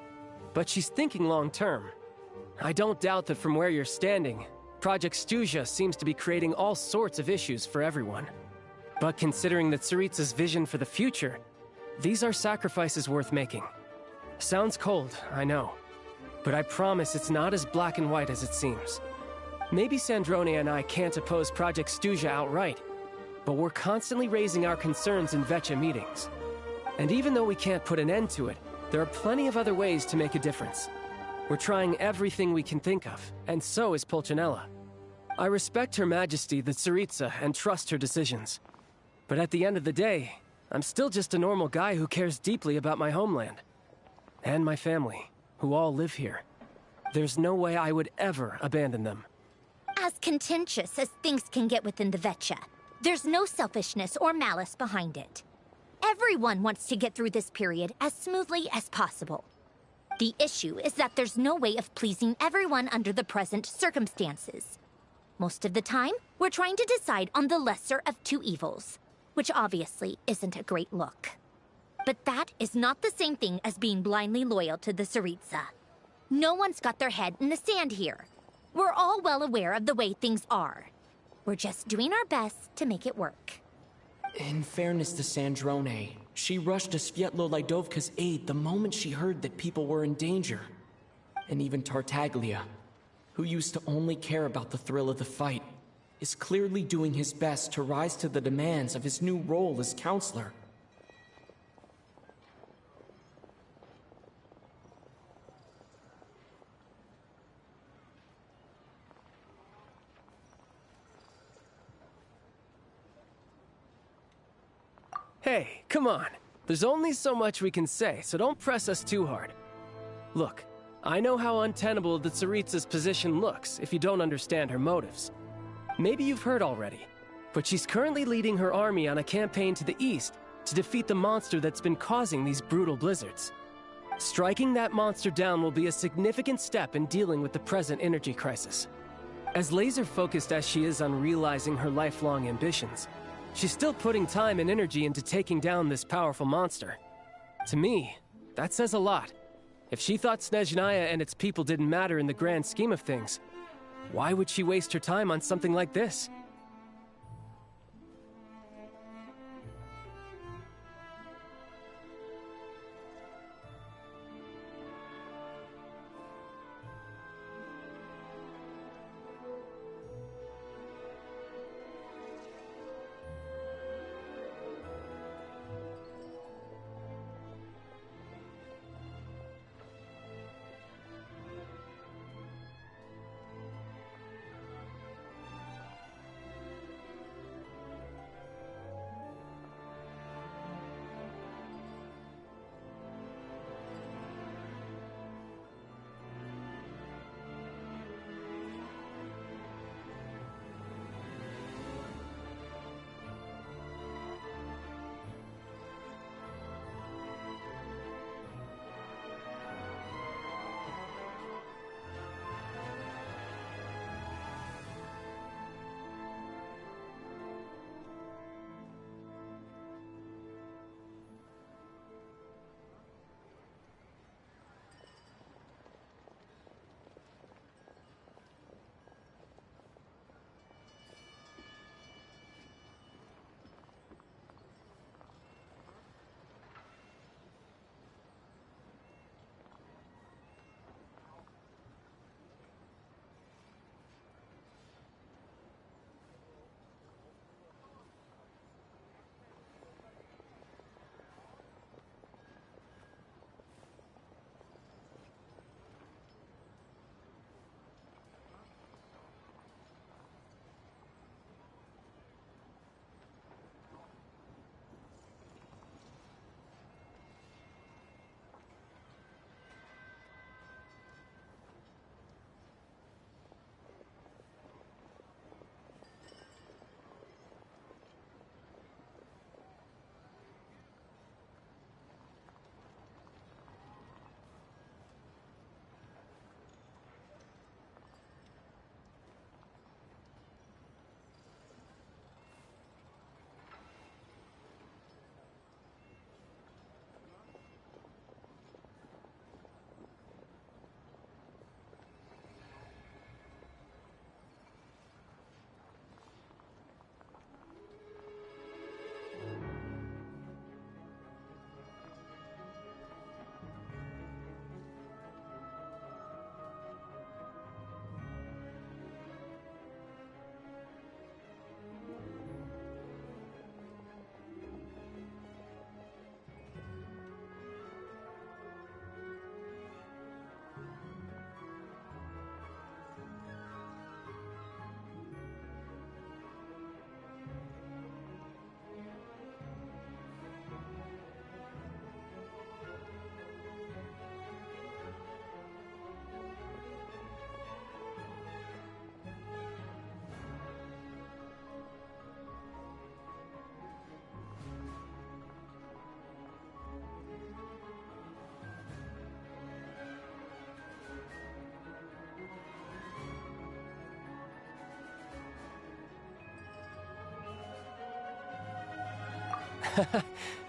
but she's thinking long-term. I don't doubt that from where you're standing, Project Stuzha seems to be creating all sorts of issues for everyone. But considering the Tsaritsa's vision for the future, these are sacrifices worth making. Sounds cold, I know, but I promise it's not as black and white as it seems. Maybe Sandrone and I can't oppose Project Stuzha outright, but we're constantly raising our concerns in Vetcha meetings. And even though we can't put an end to it, there are plenty of other ways to make a difference. We're trying everything we can think of, and so is Pulcinella. I respect Her Majesty, the Tsaritsa, and trust her decisions. But at the end of the day, I'm still just a normal guy who cares deeply about my homeland. And my family, who all live here. There's no way I would ever abandon them. As contentious as things can get within the Vetcha, there's no selfishness or malice behind it. Everyone wants to get through this period as smoothly as possible. The issue is that there's no way of pleasing everyone under the present circumstances. Most of the time, we're trying to decide on the lesser of two evils, which obviously isn't a great look. But that is not the same thing as being blindly loyal to the Tsaritsa. No one's got their head in the sand here. We're all well aware of the way things are. We're just doing our best to make it work. In fairness to Sandrone, she rushed to Svietlo Lidovka's aid the moment she heard that people were in danger. And even Tartaglia, who used to only care about the thrill of the fight, is clearly doing his best to rise to the demands of his new role as counselor. Hey, come on. There's only so much we can say, so don't press us too hard. Look, I know how untenable the Tsaritsa's position looks if you don't understand her motives. Maybe you've heard already, but she's currently leading her army on a campaign to the east to defeat the monster that's been causing these brutal blizzards. Striking that monster down will be a significant step in dealing with the present energy crisis. As laser-focused as she is on realizing her lifelong ambitions, she's still putting time and energy into taking down this powerful monster. To me, that says a lot. If she thought Snezhnaya and its people didn't matter in the grand scheme of things, why would she waste her time on something like this?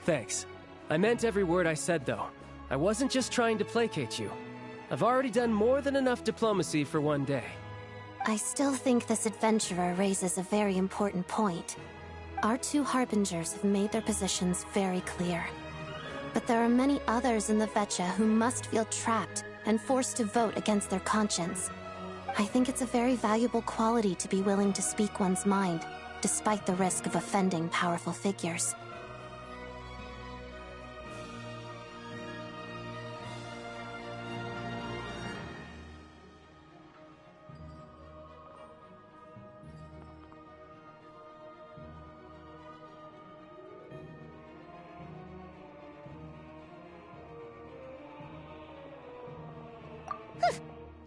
Thanks. I meant every word I said, though. I wasn't just trying to placate you. I've already done more than enough diplomacy for one day. I still think this adventurer raises a very important point. Our two Harbingers have made their positions very clear. But there are many others in the Vetcha who must feel trapped and forced to vote against their conscience. I think it's a very valuable quality to be willing to speak one's mind, despite the risk of offending powerful figures.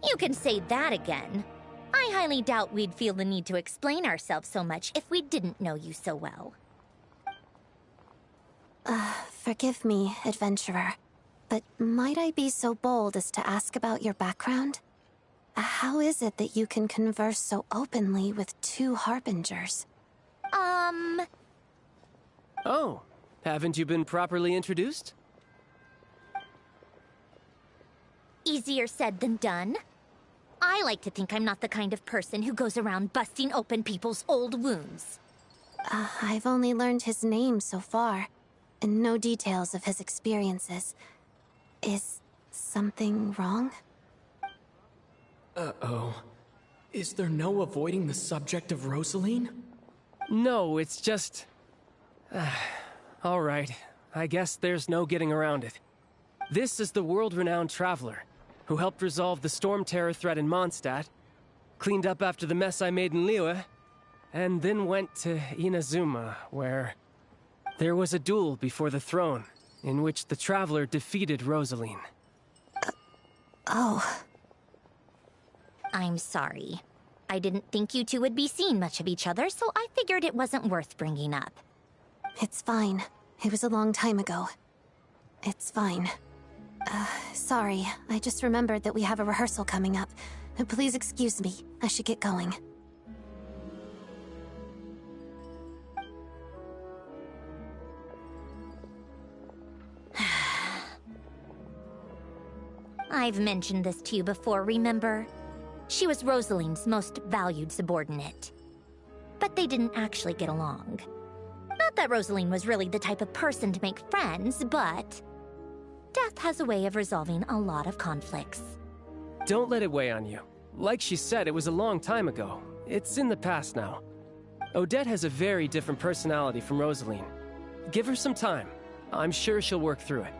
You can say that again. I highly doubt we'd feel the need to explain ourselves so much if we didn't know you so well. Forgive me, adventurer, but might I be so bold as to ask about your background? How is it that you can converse so openly with two Harbingers? Oh, haven't you been properly introduced? Easier said than done. I like to think I'm not the kind of person who goes around busting open people's old wounds. I've only learned his name so far, and no details of his experiences. Is something wrong? Uh-oh. Is there no avoiding the subject of Rosaline? No, it's just... all right. I guess there's no getting around it. This is the world-renowned traveler, who helped resolve the Storm Terror threat in Mondstadt, cleaned up after the mess I made in Liyue, and then went to Inazuma, where there was a duel before the throne, in which the traveler defeated Rosaline. Oh. I'm sorry. I didn't think you two would be seeing much of each other, so I figured it wasn't worth bringing up. It's fine. It was a long time ago. It's fine. Sorry. I just remembered that we have a rehearsal coming up. Please excuse me. I should get going. I've mentioned this to you before, remember? She was Rosaline's most valued subordinate. But they didn't actually get along. Not that Rosaline was really the type of person to make friends, but... death has a way of resolving a lot of conflicts. Don't let it weigh on you. Like she said, it was a long time ago. It's in the past now. Odette has a very different personality from Rosaline. Give her some time. I'm sure she'll work through it.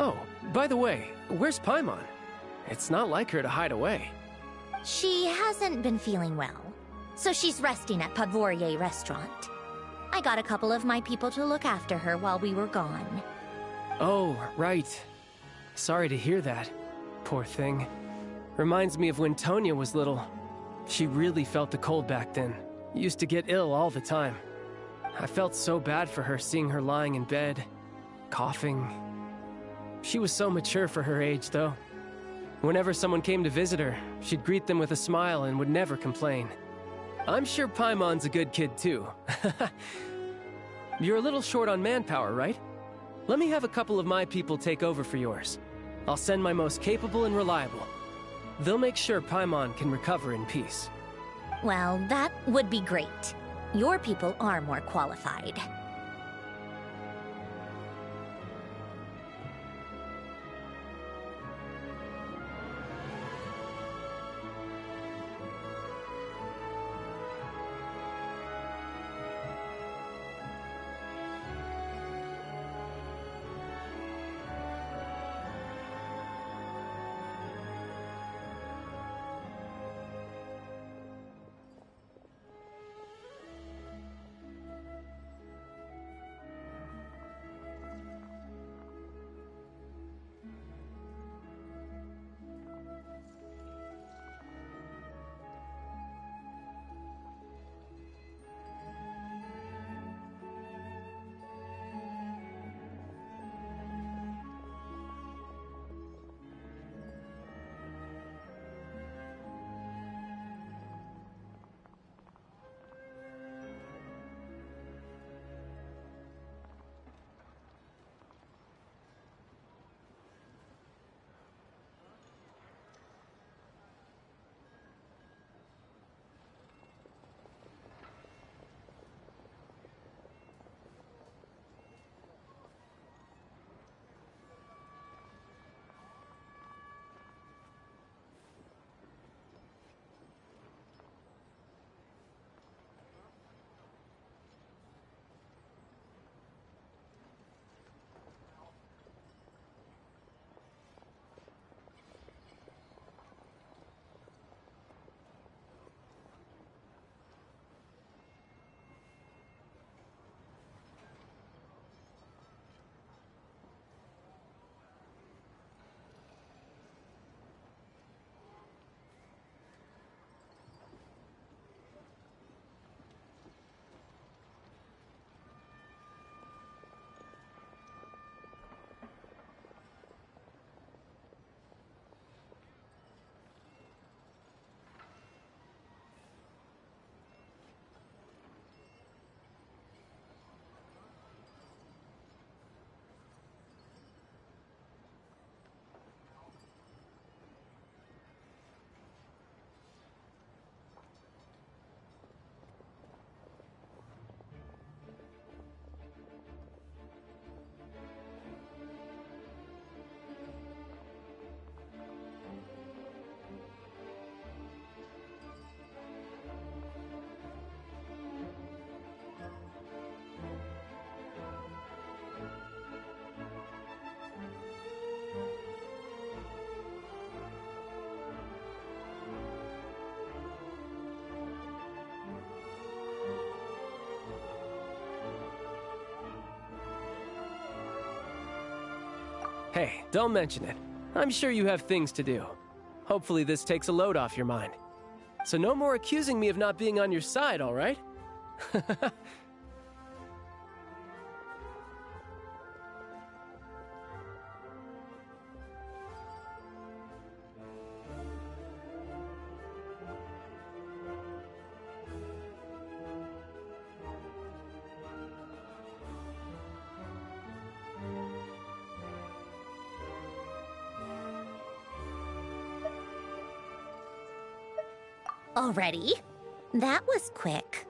Oh, by the way, where's Paimon? It's not like her to hide away. She hasn't been feeling well, so she's resting at Podvorier Restaurant. I got a couple of my people to look after her while we were gone. Oh, right. Sorry to hear that. Poor thing. Reminds me of when Tonya was little. She really felt the cold back then. Used to get ill all the time. I felt so bad for her seeing her lying in bed, coughing. She was so mature for her age, though. Whenever someone came to visit her, she'd greet them with a smile and would never complain. I'm sure Paimon's a good kid, too. You're a little short on manpower, right? Let me have a couple of my people take over for yours. I'll send my most capable and reliable. They'll make sure Paimon can recover in peace. Well, that would be great. Your people are more qualified. Hey, don't mention it. I'm sure you have things to do. Hopefully this takes a load off your mind. So no more accusing me of not being on your side, all right? Already? That was quick.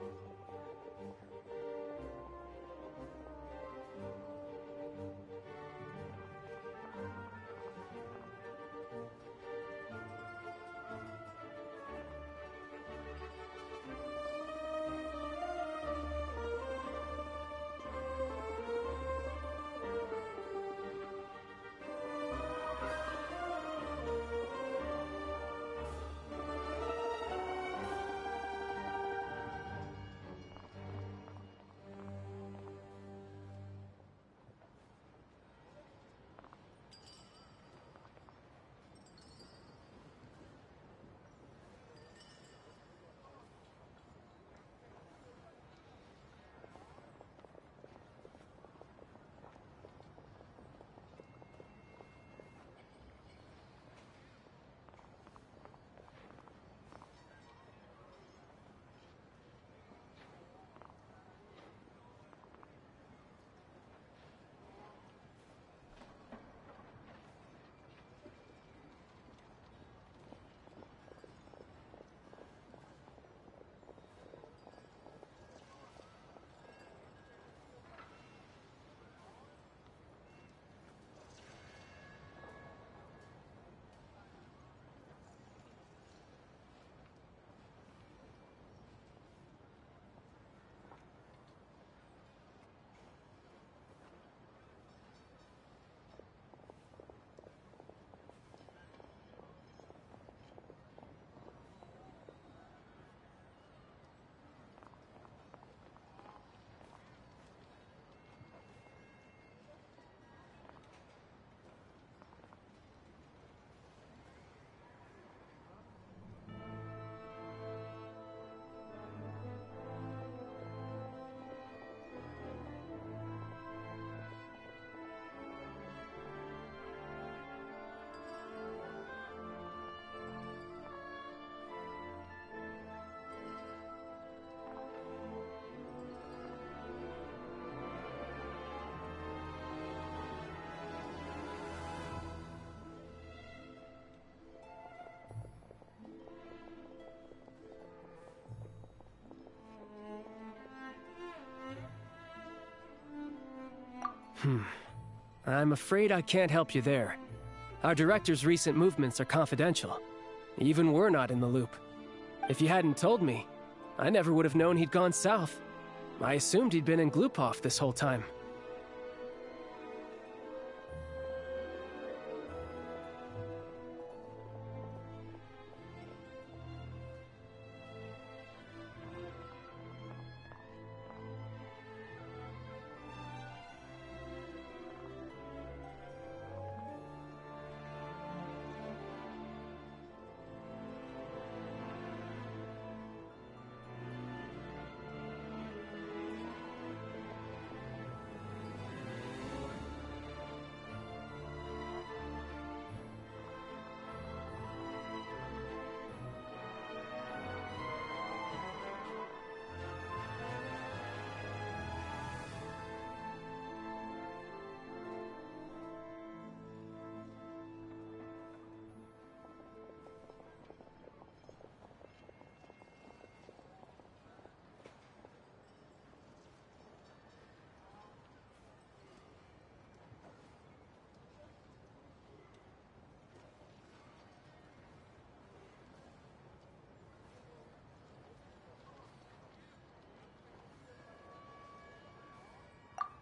I'm afraid I can't help you there. Our director's recent movements are confidential. Even we're not in the loop. If you hadn't told me, I never would have known he'd gone south. I assumed he'd been in Glupov this whole time.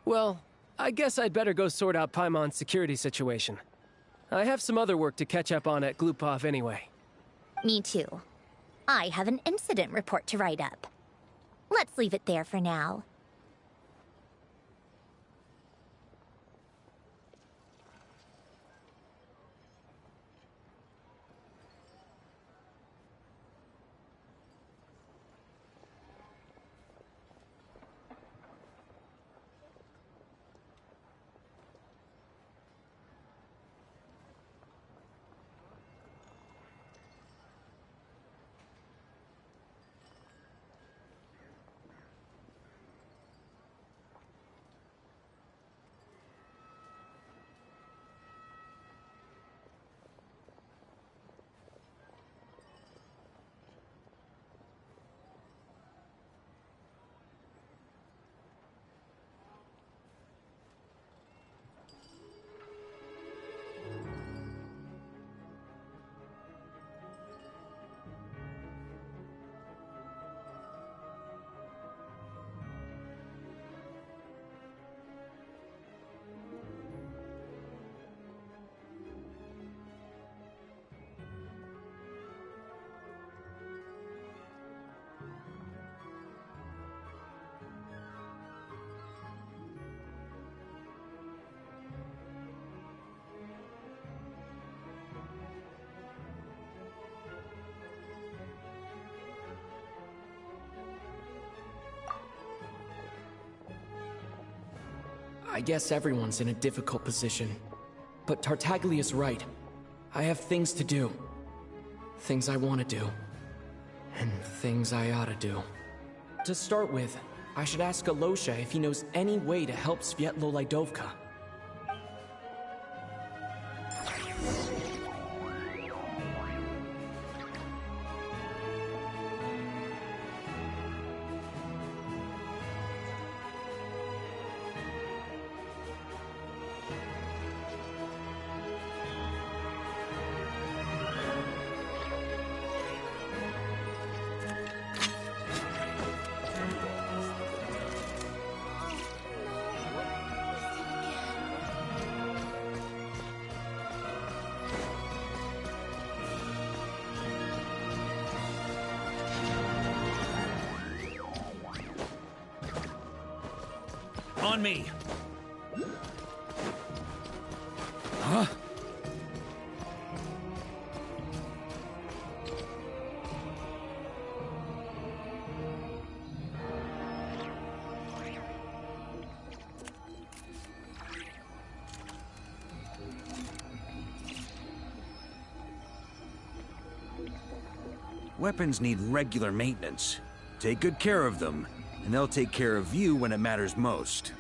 Well, I guess I'd better go sort out Paimon's security situation. I have some other work to catch up on at Glupov anyway. Me too. I have an incident report to write up. Let's leave it there for now. I guess everyone's in a difficult position. But Tartaglia's right. I have things to do. Things I want to do. And things I ought to do. To start with, I should ask Alosha if he knows any way to help Svietlo Lydovka. On me! Huh? Weapons need regular maintenance. Take good care of them, and they'll take care of you when it matters most.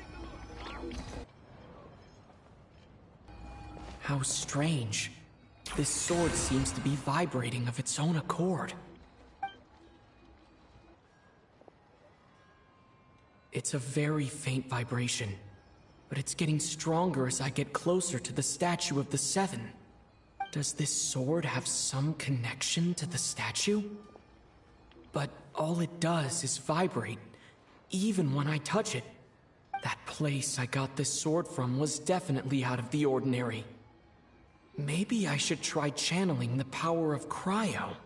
How strange. This sword seems to be vibrating of its own accord. It's a very faint vibration, but it's getting stronger as I get closer to the statue of the Seven. Does this sword have some connection to the statue? But all it does is vibrate, even when I touch it. That place I got this sword from was definitely out of the ordinary. Maybe I should try channeling the power of Cryo.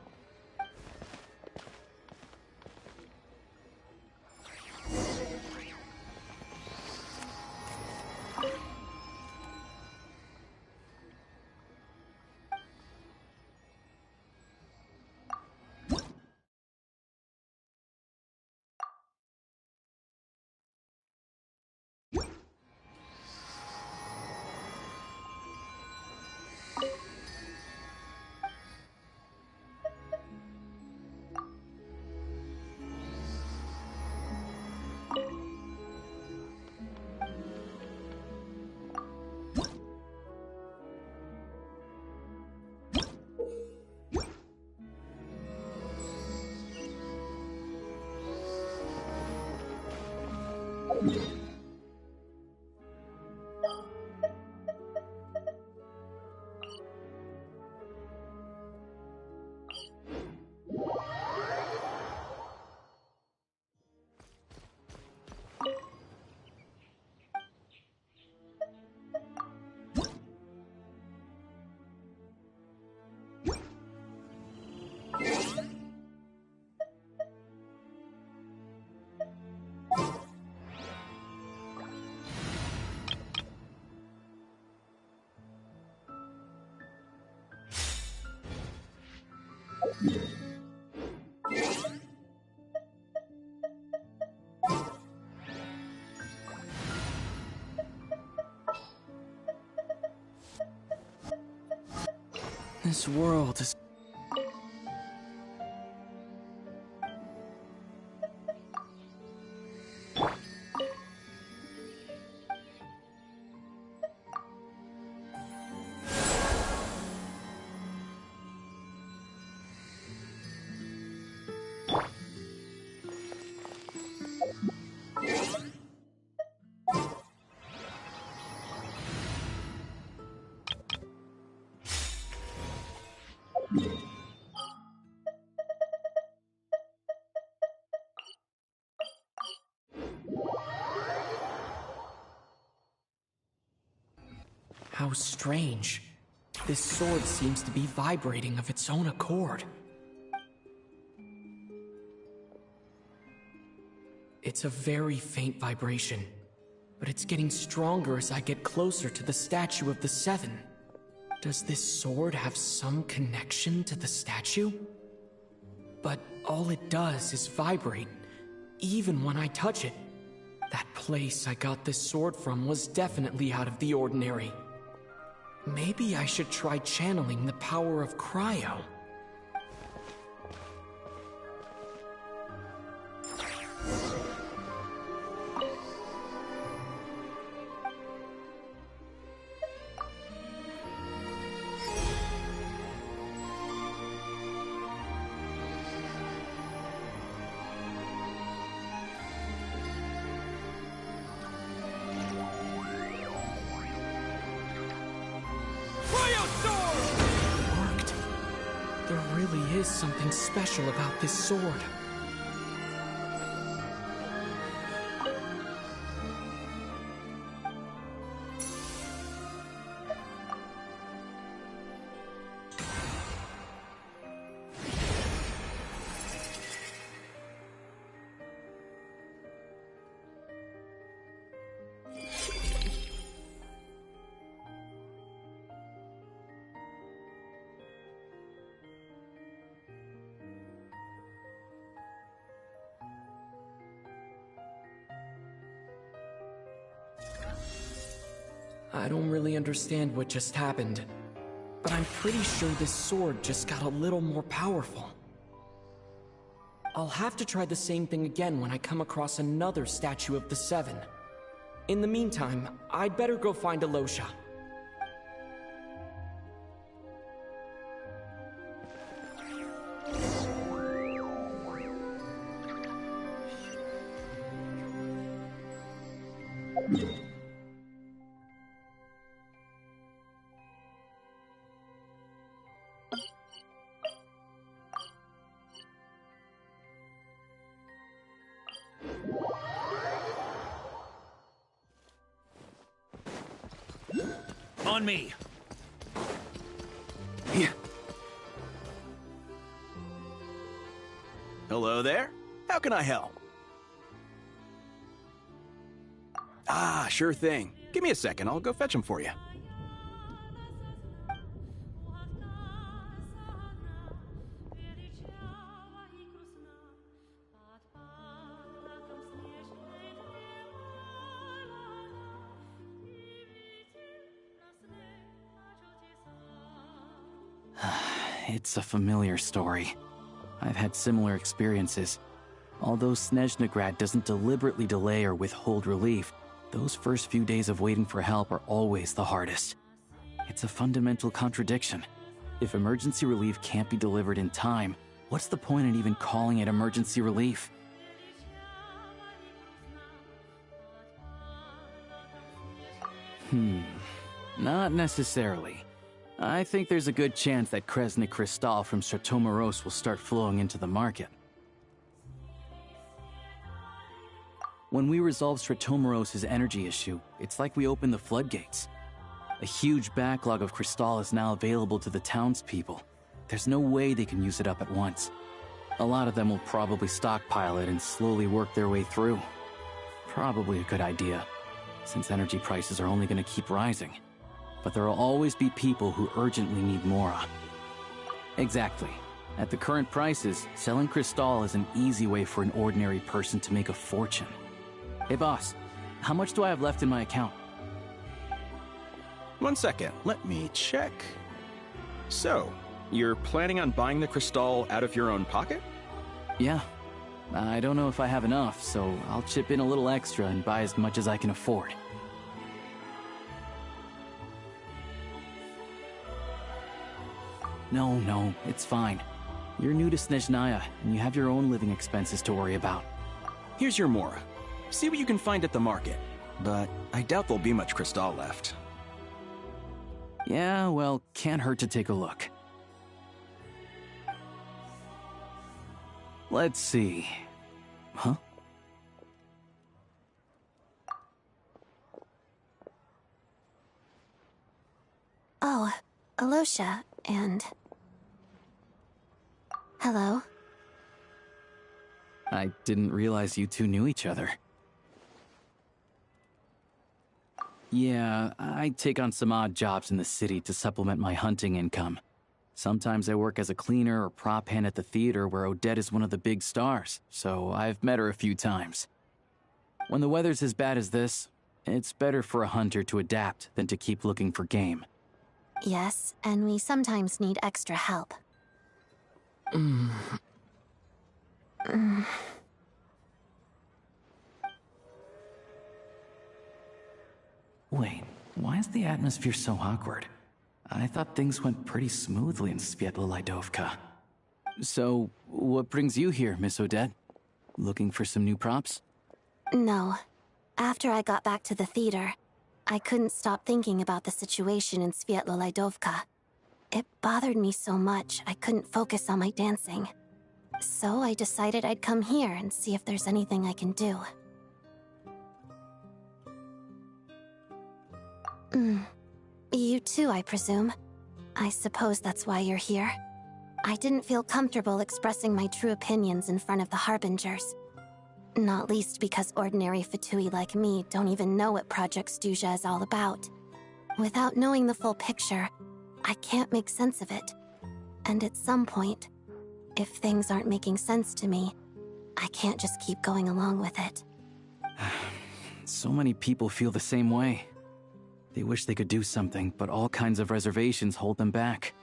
This world is... How strange. This sword seems to be vibrating of its own accord. It's a very faint vibration, but it's getting stronger as I get closer to the statue of the Seven. Does this sword have some connection to the statue? But all it does is vibrate, even when I touch it. That place I got this sword from was definitely out of the ordinary. Maybe I should try channeling the power of cryo. There really is something special about this sword. I don't really understand what just happened, but I'm pretty sure this sword just got a little more powerful. I'll have to try the same thing again when I come across another statue of the Seven. In the meantime, I'd better go find Alosha. On me. Hello there. How can I help? Ah, sure thing. Give me a second. I'll go fetch them for you. It's a familiar story. I've had similar experiences. Although Snezhnegrad doesn't deliberately delay or withhold relief, those first few days of waiting for help are always the hardest. It's a fundamental contradiction. If emergency relief can't be delivered in time, what's the point in even calling it emergency relief? Not necessarily. I think there's a good chance that Kresnik Kristall from Stratomoros will start flowing into the market. When we resolve Stratomoros' energy issue, it's like we open the floodgates. A huge backlog of Kristall is now available to the townspeople. There's no way they can use it up at once. A lot of them will probably stockpile it and slowly work their way through. Probably a good idea, since energy prices are only going to keep rising. But there will always be people who urgently need Mora. Exactly. At the current prices, selling Kristall is an easy way for an ordinary person to make a fortune. Hey boss, how much do I have left in my account? 1 second, let me check. So, you're planning on buying the Kristall out of your own pocket? Yeah. I don't know if I have enough, so I'll chip in a little extra and buy as much as I can afford. No, it's fine. You're new to Snezhnaya, and you have your own living expenses to worry about. Here's your Mora. See what you can find at the market. But I doubt there'll be much Kristall left. Yeah, well, can't hurt to take a look. Let's see. Huh? Oh, Alosha, and... Hello. I didn't realize you two knew each other. Yeah, I take on some odd jobs in the city to supplement my hunting income. Sometimes I work as a cleaner or prop hand at the theater where Odette is one of the big stars, so I've met her a few times. When the weather's as bad as this, it's better for a hunter to adapt than to keep looking for game. Yes, and we sometimes need extra help. Wait, why is the atmosphere so awkward? I thought things went pretty smoothly in Svietla Lydovka. So, what brings you here, Miss Odette? Looking for some new props? No. After I got back to the theater, I couldn't stop thinking about the situation in Svietla Lydovka. It bothered me so much I couldn't focus on my dancing. So I decided I'd come here and see if there's anything I can do. You too, I presume. I suppose that's why you're here. I didn't feel comfortable expressing my true opinions in front of the Harbingers. Not least because ordinary Fatui like me don't even know what Project Stuja is all about. Without knowing the full picture, I can't make sense of it. And at some point, if things aren't making sense to me, I can't just keep going along with it. So many people feel the same way. They wish they could do something, but all kinds of reservations hold them back.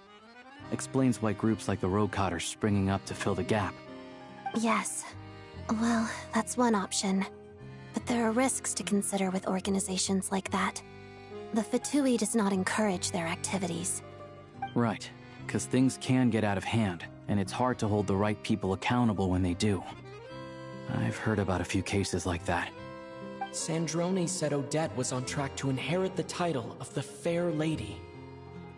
Explains why groups like the Rokot are springing up to fill the gap. Yes. Well, that's one option. But there are risks to consider with organizations like that. The Fatui does not encourage their activities. Right, because things can get out of hand, and it's hard to hold the right people accountable when they do. I've heard about a few cases like that. Sandrone said Odette was on track to inherit the title of the Fair Lady.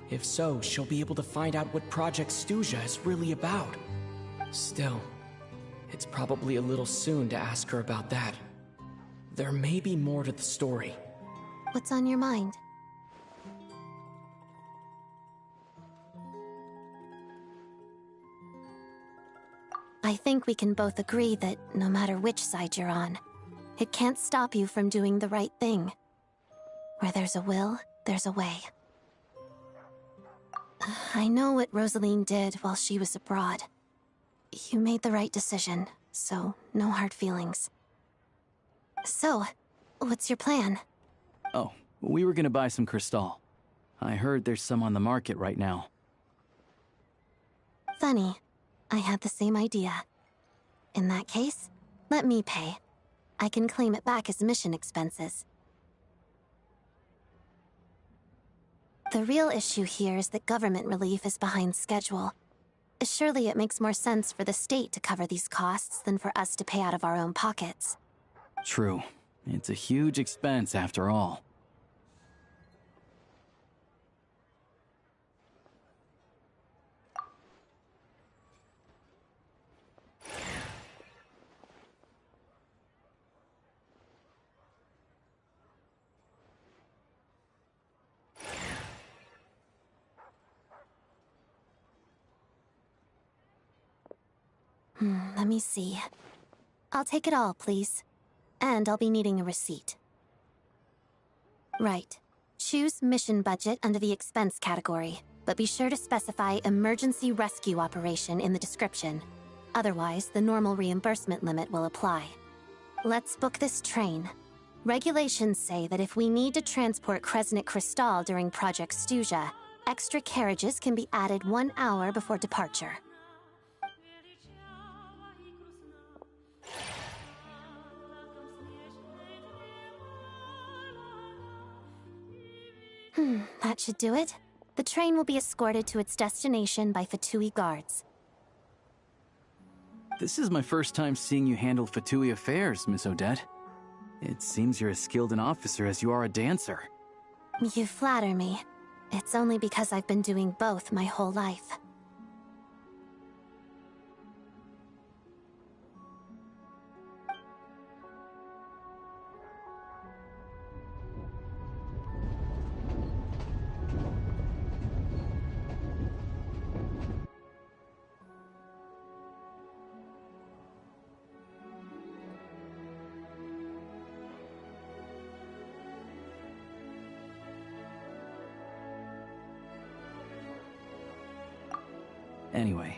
If so, she'll be able to find out what Project Stuja is really about. Still, it's probably a little soon to ask her about that. There may be more to the story. What's on your mind? I think we can both agree that no matter which side you're on, it can't stop you from doing the right thing. Where there's a will, there's a way. I know what Rosaline did while she was abroad. You made the right decision, so no hard feelings. So, what's your plan? Oh, we were gonna buy some Cristal. I heard there's some on the market right now. Funny. I had the same idea. In that case, let me pay. I can claim it back as mission expenses. The real issue here is that government relief is behind schedule. Surely it makes more sense for the state to cover these costs than for us to pay out of our own pockets. True. It's a huge expense after all. Let me see. I'll take it all, please. And I'll be needing a receipt. Right. Choose mission budget under the expense category, but be sure to specify emergency rescue operation in the description. Otherwise, the normal reimbursement limit will apply. Let's book this train. Regulations say that if we need to transport Kresnik Cristal during Project Stuja, extra carriages can be added 1 hour before departure. That should do it. The train will be escorted to its destination by Fatui guards. This is my first time seeing you handle Fatui affairs, Miss Odette. It seems you're as skilled an officer as you are a dancer. You flatter me. It's only because I've been doing both my whole life. Anyway,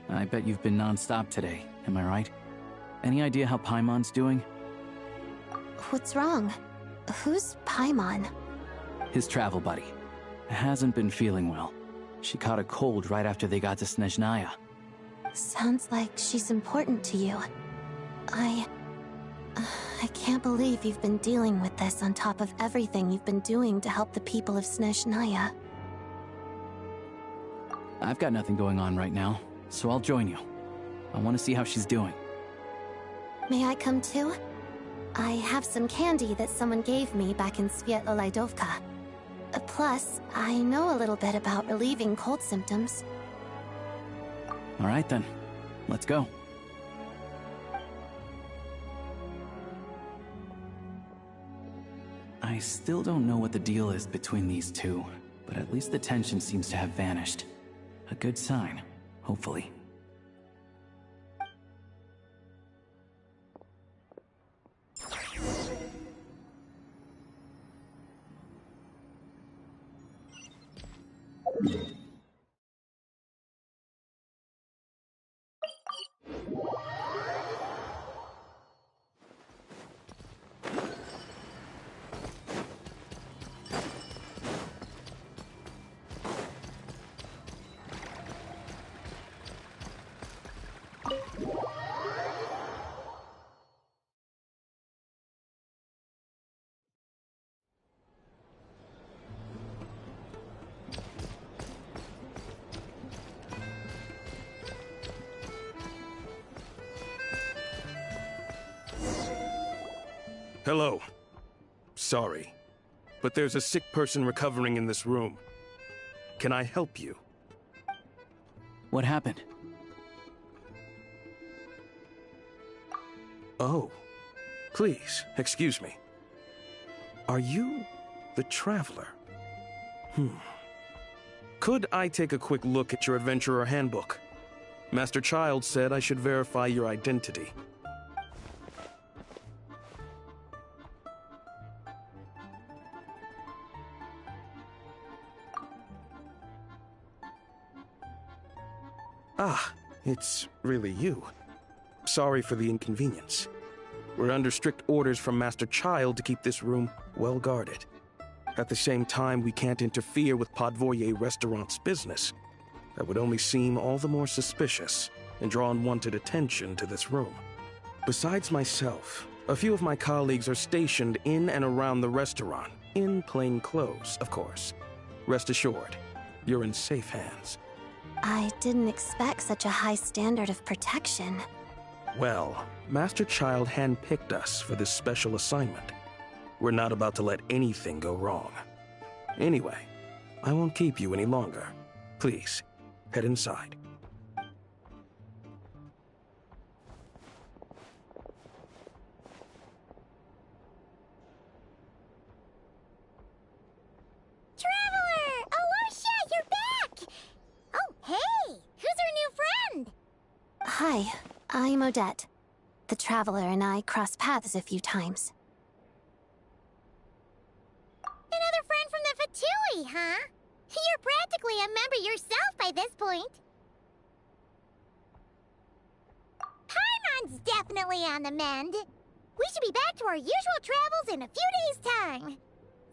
I bet you've been non-stop today, am I right? Any idea how Paimon's doing? What's wrong? Who's Paimon? His travel buddy. Hasn't been feeling well. She caught a cold right after they got to Snezhnaya. Sounds like she's important to you. I can't believe you've been dealing with this on top of everything you've been doing to help the people of Snezhnaya. I've got nothing going on right now, so I'll join you. I want to see how she's doing. May I come too? I have some candy that someone gave me back in Svietlo-Laidovka. Plus, I know a little bit about relieving cold symptoms. All right then, let's go. I still don't know what the deal is between these two, but at least the tension seems to have vanished. A good sign, hopefully. Hello. Sorry, but there's a sick person recovering in this room. Can I help you? What happened? Oh. Please, excuse me. Are you the Traveler? Could I take a quick look at your Adventurer Handbook? Master Childe said I should verify your identity. Ah, it's really you. Sorry for the inconvenience. We're under strict orders from Master Childe to keep this room well guarded. At the same time, we can't interfere with Podvoye Restaurant's business. That would only seem all the more suspicious and draw unwanted attention to this room. Besides myself, a few of my colleagues are stationed in and around the restaurant, in plain clothes, of course. Rest assured, you're in safe hands. I didn't expect such a high standard of protection. Well, Master Childe handpicked us for this special assignment. We're not about to let anything go wrong. Anyway, I won't keep you any longer. Please, head inside. Traveler! Aloysia, you're back! Oh, hey! Who's our new friend? Hi, I'm Odette. The Traveler and I crossed paths a few times. Another friend from the Fatui, huh? You're practically a member yourself by this point. Paimon's definitely on the mend. We should be back to our usual travels in a few days' time.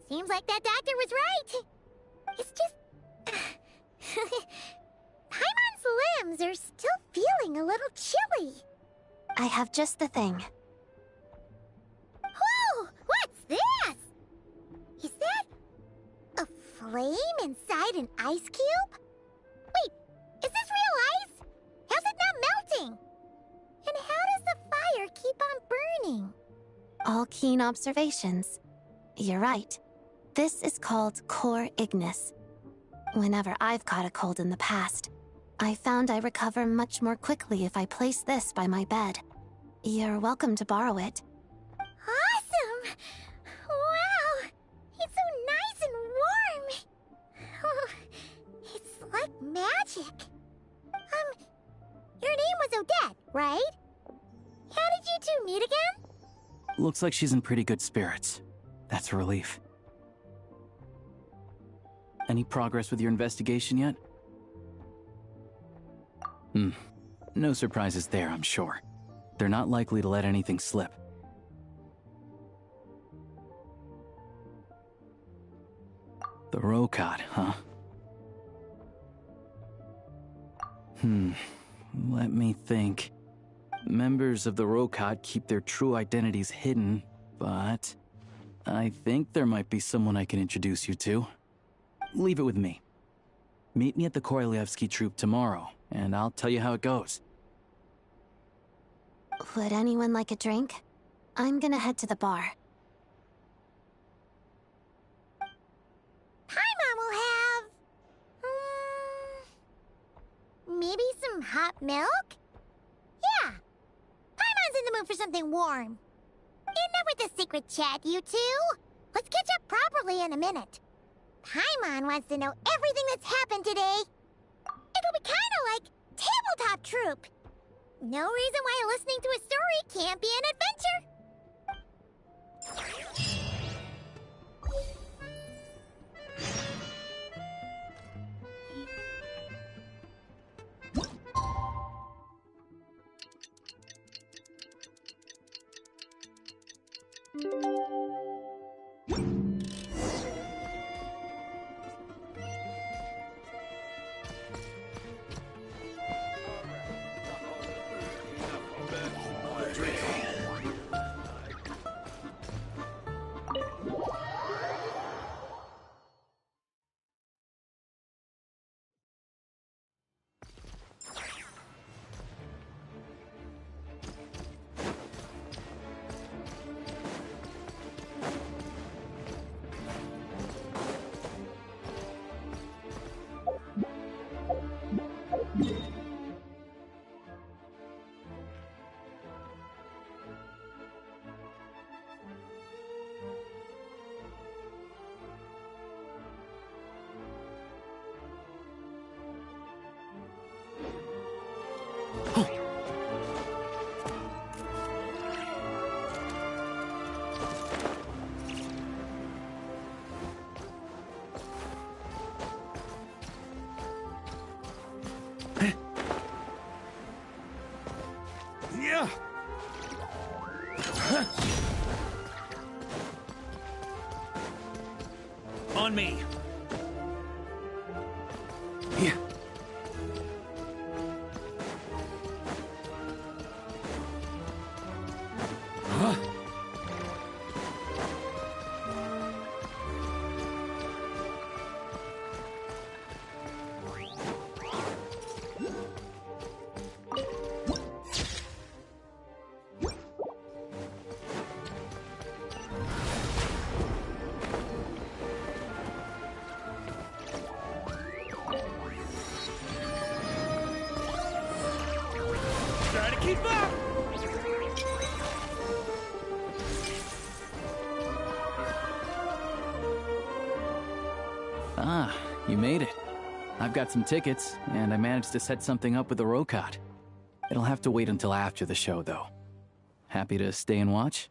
Seems like that doctor was right. It's just... Paimon's limbs are still feeling a little chilly. I have just the thing. Whoa! What's this? Is that a flame inside an ice cube? Wait, is this real ice? How's it not melting? And how does the fire keep on burning? All keen observations. You're right. This is called Cor Ignis. Whenever I've caught a cold in the past, I found I recover much more quickly if I place this by my bed. You're welcome to borrow it. Awesome! Wow! It's so nice and warm! Oh, it's like magic. Your name was Odette, right? How did you two meet again? Looks like she's in pretty good spirits. That's a relief. Any progress with your investigation yet? No surprises there, I'm sure. They're not likely to let anything slip. Rokot, huh? Let me think. Members of the Rokot keep their true identities hidden, but I think there might be someone I can introduce you to. Leave it with me. Meet me at the Korolyevsky Troop tomorrow, and I'll tell you how it goes. Would anyone like a drink? I'm gonna head to the bar. Paimon will have... maybe some hot milk? Yeah. Paimon's in the mood for something warm. Enough with the secret chat, you two. Let's catch up properly in a minute. Paimon wants to know everything that's happened today. It'll be kind of like Tabletop Troop. No reason why listening to a story can't be an adventure. On me. Yeah. Huh? Try to keep up! Ah, you made it. I've got some tickets, and I managed to set something up with the Rokot. It'll have to wait until after the show, though. Happy to stay and watch?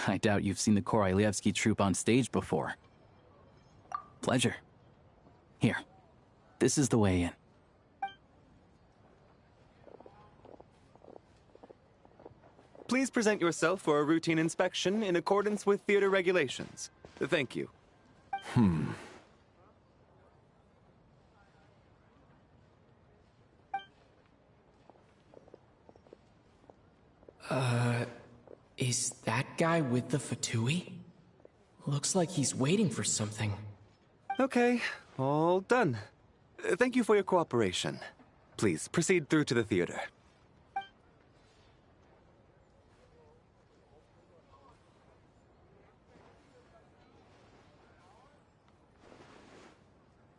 I doubt you've seen the Korolyevsky Troop on stage before. Pleasure. Here, this is the way in. Please present yourself for a routine inspection in accordance with theater regulations. Thank you. Is that guy with the Fatui? Looks like he's waiting for something. Okay, all done. Thank you for your cooperation. Please, proceed through to the theater.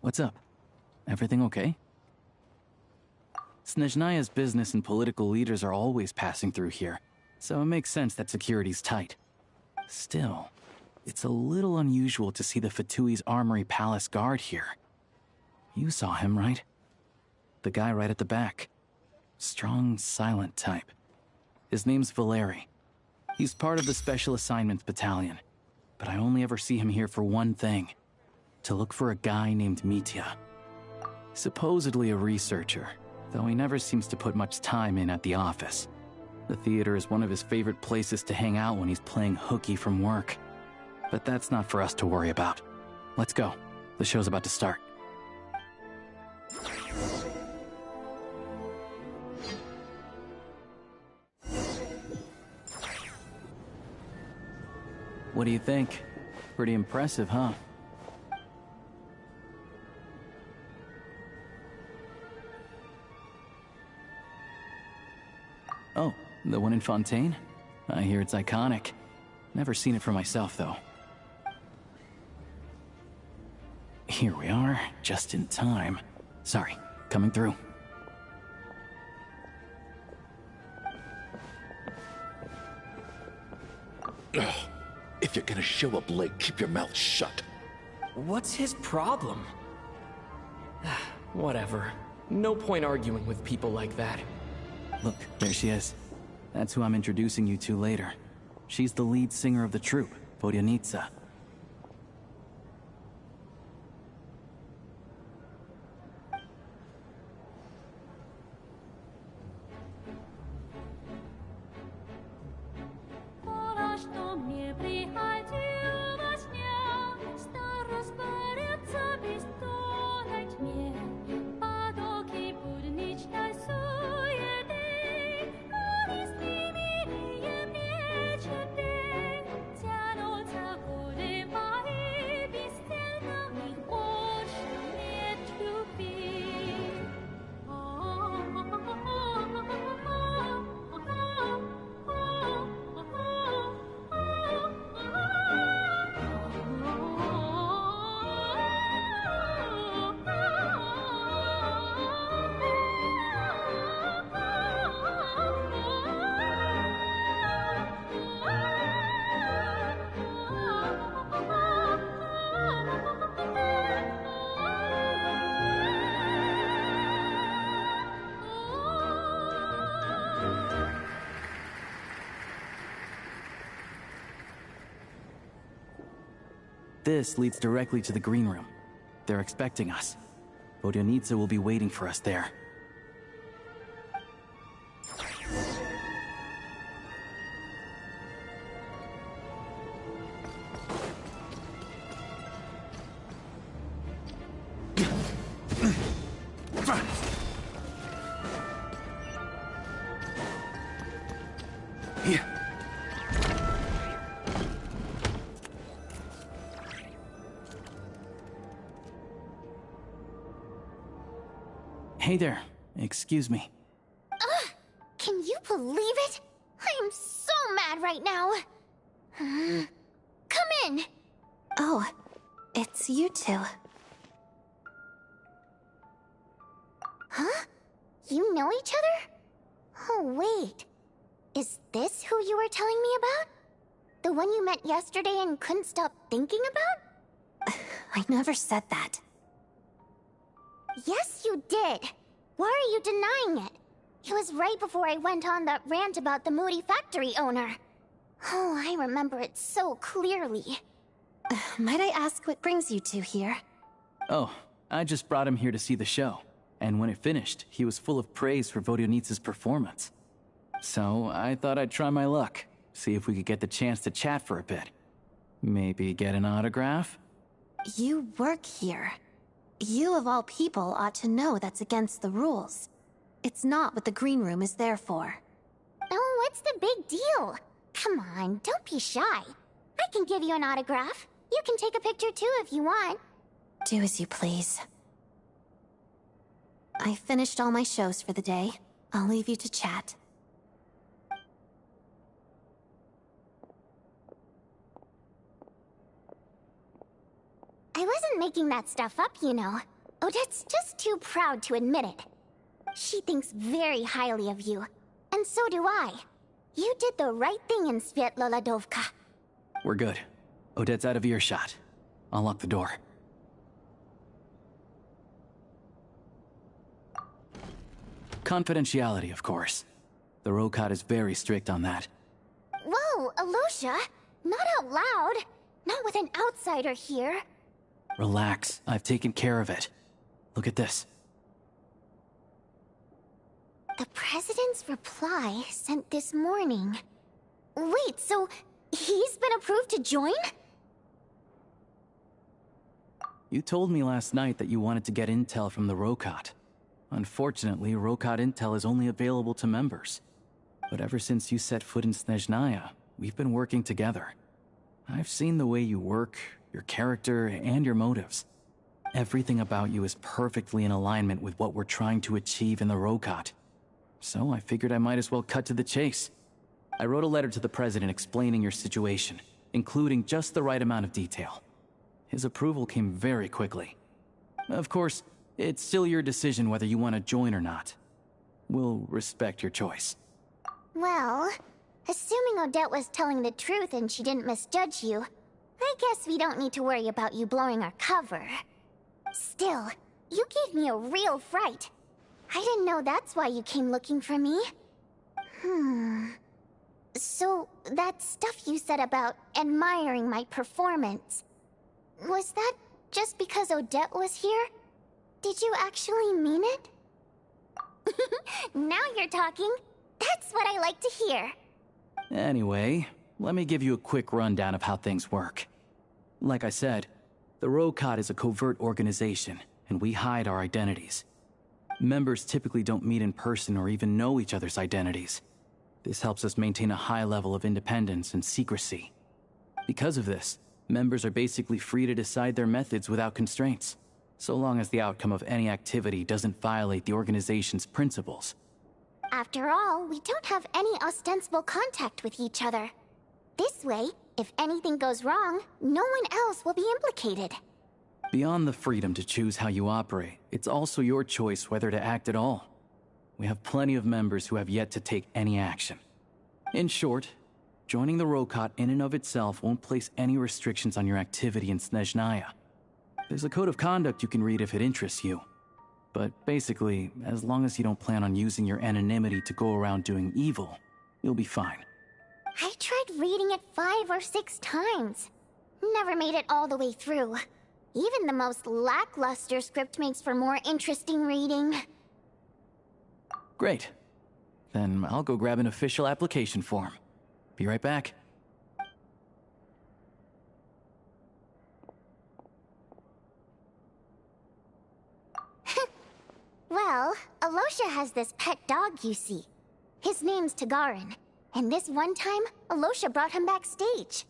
What's up? Everything okay? Snezhnaya's business and political leaders are always passing through here, so it makes sense that security's tight. Still, it's a little unusual to see the Fatui's Armory Palace guard here. You saw him, right? The guy right at the back. Strong, silent type. His name's Valeri. He's part of the Special Assignments Battalion, but I only ever see him here for one thing. To look for a guy named Mitya. Supposedly a researcher, though he never seems to put much time in at the office. The theater is one of his favorite places to hang out when he's playing hooky from work. But that's not for us to worry about. Let's go. The show's about to start. What do you think? Pretty impressive, huh? Oh, the one in Fontaine? I hear it's iconic. Never seen it for myself, though. Here we are, just in time. Sorry, coming through. Ugh. If you're gonna show up late, keep your mouth shut. What's his problem? Whatever. No point arguing with people like that. Look, there she is. That's who I'm introducing you to later. She's the lead singer of the troupe, Vodyanitsa. This leads directly to the green room. They're expecting us. Vodyanitsa will be waiting for us there. Hey there. Excuse me. Can you believe it? I am so mad right now. Come in. Oh, it's you two. Huh? You know each other? Oh, wait. Is this who you were telling me about? The one you met yesterday and couldn't stop thinking about? I never said that. Yes, you did. Why are you denying it? It was right before I went on that rant about the moody factory owner. Oh, I remember it so clearly. Might I ask what brings you two here? Oh, I just brought him here to see the show. And when it finished, he was full of praise for Vodyanitsa's performance. So I thought I'd try my luck, see if we could get the chance to chat for a bit. Maybe get an autograph? You work here. You of all people ought to know that's against the rules. It's not what the green room is there for. Oh, what's the big deal? Come on, don't be shy. I can give you an autograph. You can take a picture too if you want. Do as you please. I finished all my shows for the day. I'll leave you to chat. I wasn't making that stuff up, you know. Odette's just too proud to admit it. She thinks very highly of you. And so do I. You did the right thing in Svietloladovka. We're good. Odette's out of earshot. I'll lock the door. Confidentiality, of course. The Rokad is very strict on that. Whoa, Alosha! Not out loud! Not with an outsider here. Relax, I've taken care of it. Look at this. The President's reply sent this morning. Wait, so he's been approved to join? You told me last night that you wanted to get intel from the Rokot. Unfortunately, Rokot intel is only available to members. But ever since you set foot in Snezhnaya, we've been working together. I've seen the way you work, your character, and your motives. Everything about you is perfectly in alignment with what we're trying to achieve in the Rokot. So I figured I might as well cut to the chase. I wrote a letter to the president explaining your situation, including just the right amount of detail. His approval came very quickly. Of course, it's still your decision whether you want to join or not. We'll respect your choice. Well, assuming Odette was telling the truth and she didn't misjudge you, I guess we don't need to worry about you blowing our cover. Still, you gave me a real fright. I didn't know that's why you came looking for me. So, that stuff you said about admiring my performance, was that just because Odette was here? Did you actually mean it? Now you're talking. That's what I like to hear. Anyway, let me give you a quick rundown of how things work. Like I said, the Rokot is a covert organization, and we hide our identities. Members typically don't meet in person or even know each other's identities. This helps us maintain a high level of independence and secrecy. Because of this, members are basically free to decide their methods without constraints, so long as the outcome of any activity doesn't violate the organization's principles. After all, we don't have any ostensible contact with each other. This way, if anything goes wrong, no one else will be implicated. Beyond the freedom to choose how you operate, it's also your choice whether to act at all. We have plenty of members who have yet to take any action. In short, joining the Rokot in and of itself won't place any restrictions on your activity in Snezhnaya. There's a code of conduct you can read if it interests you. But basically, as long as you don't plan on using your anonymity to go around doing evil, you'll be fine. I tried reading it 5 or 6 times. Never made it all the way through. Even the most lackluster script makes for more interesting reading. Great. Then I'll go grab an official application form. Be right back. Well, Alosha has this pet dog, you see. His name's Tagarin, and this one time, Alosha brought him backstage.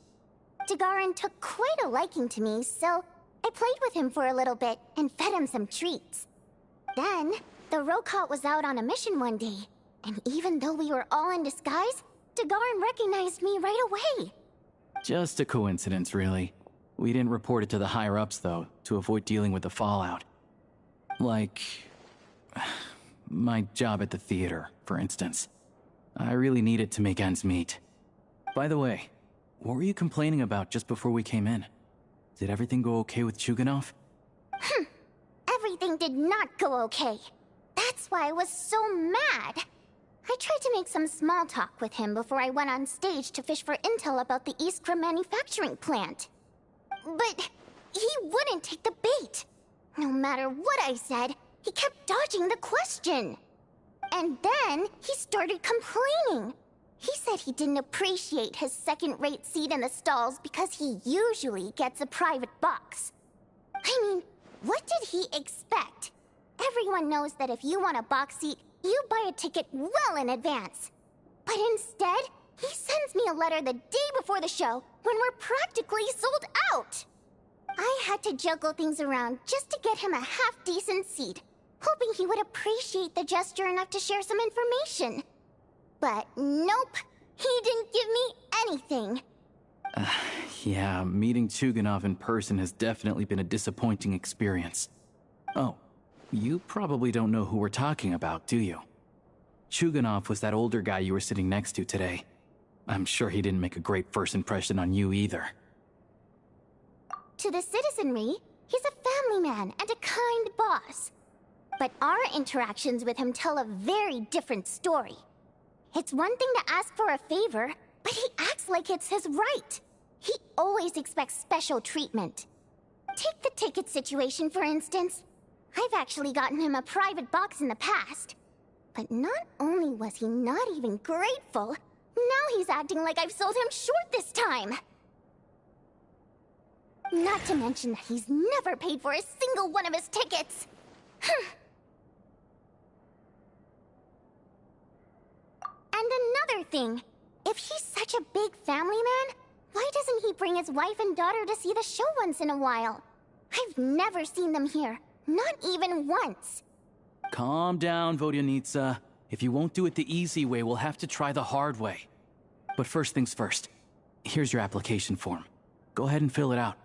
Tagarin took quite a liking to me, so I played with him for a little bit and fed him some treats. Then, the Rokot was out on a mission one day, and even though we were all in disguise, Tagarin recognized me right away. Just a coincidence, really. We didn't report it to the higher-ups, though, to avoid dealing with the fallout. Like my job at the theater, for instance. I really needed to make ends meet. By the way, what were you complaining about just before we came in? Did everything go okay with Chuganov? Everything did not go okay. That's why I was so mad. I tried to make some small talk with him before I went on stage to fish for intel about the Iskra manufacturing plant. But he wouldn't take the bait. No matter what I said, he kept dodging the question. And then he started complaining. He said he didn't appreciate his second-rate seat in the stalls because he usually gets a private box. I mean, what did he expect? Everyone knows that if you want a box seat, you buy a ticket well in advance. But instead, he sends me a letter the day before the show when we're practically sold out. I had to juggle things around just to get him a half-decent seat, hoping he would appreciate the gesture enough to share some information. But nope, he didn't give me anything. Yeah, meeting Chuganov in person has definitely been a disappointing experience. Oh, you probably don't know who we're talking about, do you? Chuganov was that older guy you were sitting next to today. I'm sure he didn't make a great first impression on you either. To the citizenry, he's a family man and a kind boss. But our interactions with him tell a very different story. It's one thing to ask for a favor, but he acts like it's his right. He always expects special treatment. Take the ticket situation, for instance. I've actually gotten him a private box in the past. But not only was he not even grateful, now he's acting like I've sold him short this time. Not to mention that he's never paid for a single one of his tickets. And another thing, if he's such a big family man, why doesn't he bring his wife and daughter to see the show once in a while? I've never seen them here, not even once. Calm down, Vodyanitsa. If you won't do it the easy way, we'll have to try the hard way. But first things first, here's your application form. Go ahead and fill it out.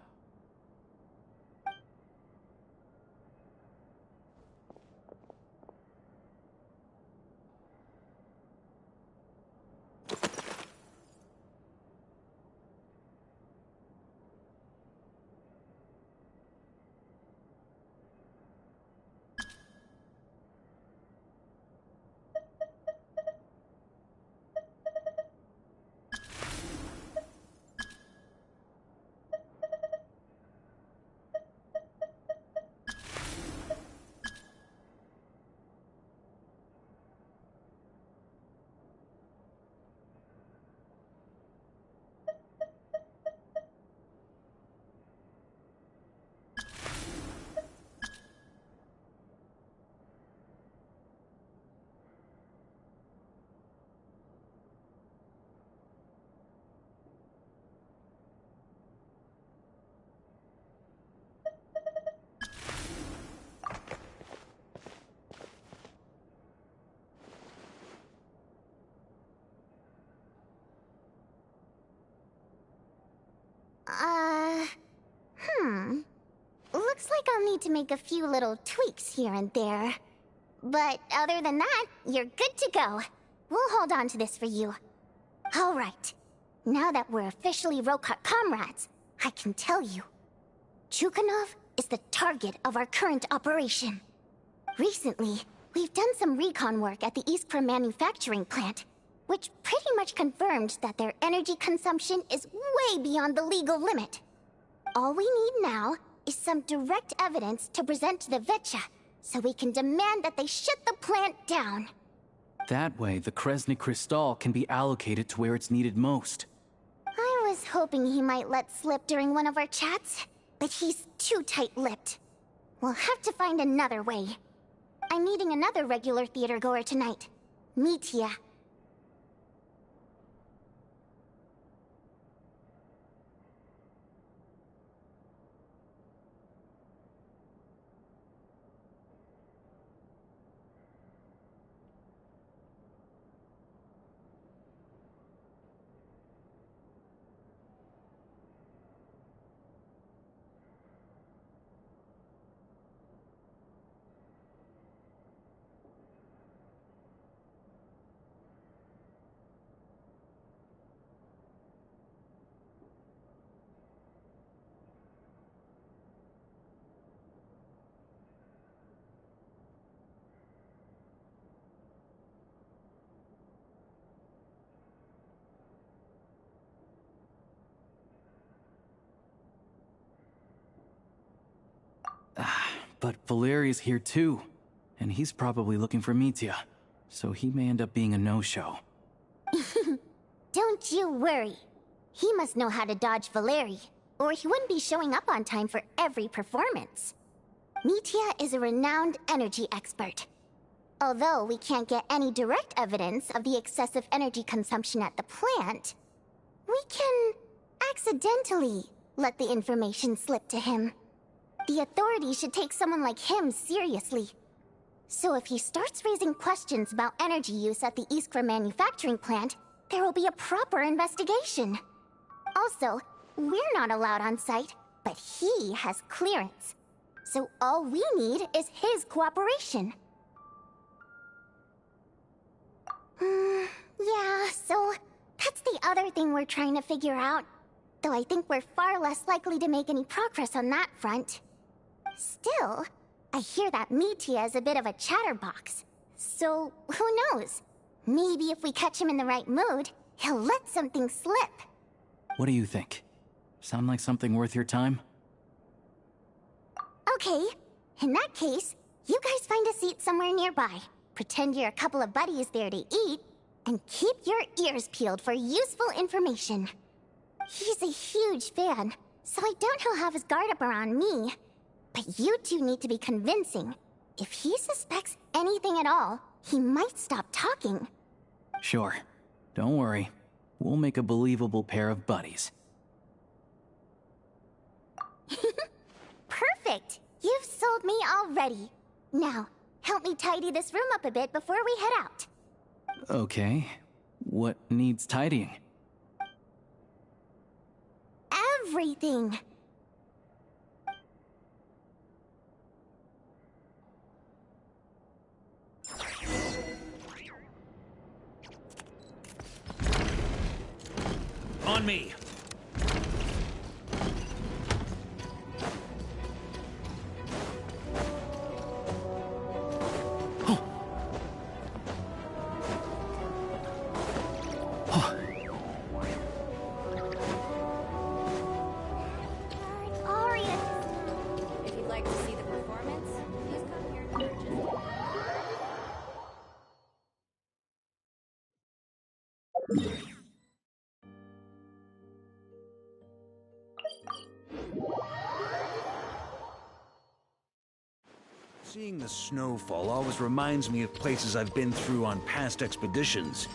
Looks like I'll need to make a few little tweaks here and there. But other than that, you're good to go. We'll hold on to this for you. Alright. Now that we're officially Rokot comrades, I can tell you. Chukhanov is the target of our current operation. Recently, we've done some recon work at the Iskra manufacturing plant, which pretty much confirmed that their energy consumption is way beyond the legal limit. All we need now is some direct evidence to present to the Vetcha, so we can demand that they shut the plant down. That way, the Kresnik Crystal can be allocated to where it's needed most. I was hoping he might let slip during one of our chats, but he's too tight-lipped. We'll have to find another way. I'm meeting another regular theater-goer tonight, Mitya. But Valeria's here too, and he's probably looking for Mitya, so he may end up being a no-show. Don't you worry. He must know how to dodge Valeri, or he wouldn't be showing up on time for every performance. Mitya is a renowned energy expert. Although we can't get any direct evidence of the excessive energy consumption at the plant, we can accidentally let the information slip to him. The authorities should take someone like him seriously. So if he starts raising questions about energy use at the Iskra manufacturing plant, there will be a proper investigation. Also, we're not allowed on site, but he has clearance. So all we need is his cooperation. Yeah, so that's the other thing we're trying to figure out. Though I think we're far less likely to make any progress on that front. Still, I hear that Mitya is a bit of a chatterbox. So, who knows? Maybe if we catch him in the right mood, he'll let something slip. What do you think? Sound like something worth your time? Okay, in that case, you guys find a seat somewhere nearby. Pretend you're a couple of buddies there to eat, and keep your ears peeled for useful information. He's a huge fan, so I doubt he'll have his guard up around me. But you two need to be convincing. If he suspects anything at all, he might stop talking. Sure. Don't worry. We'll make a believable pair of buddies. Perfect! You've sold me already. Now, help me tidy this room up a bit before we head out. Okay. What needs tidying? Everything! On me! If you'd like to see the performance, please come here and purchase. Seeing the snowfall always reminds me of places I've been through on past expeditions.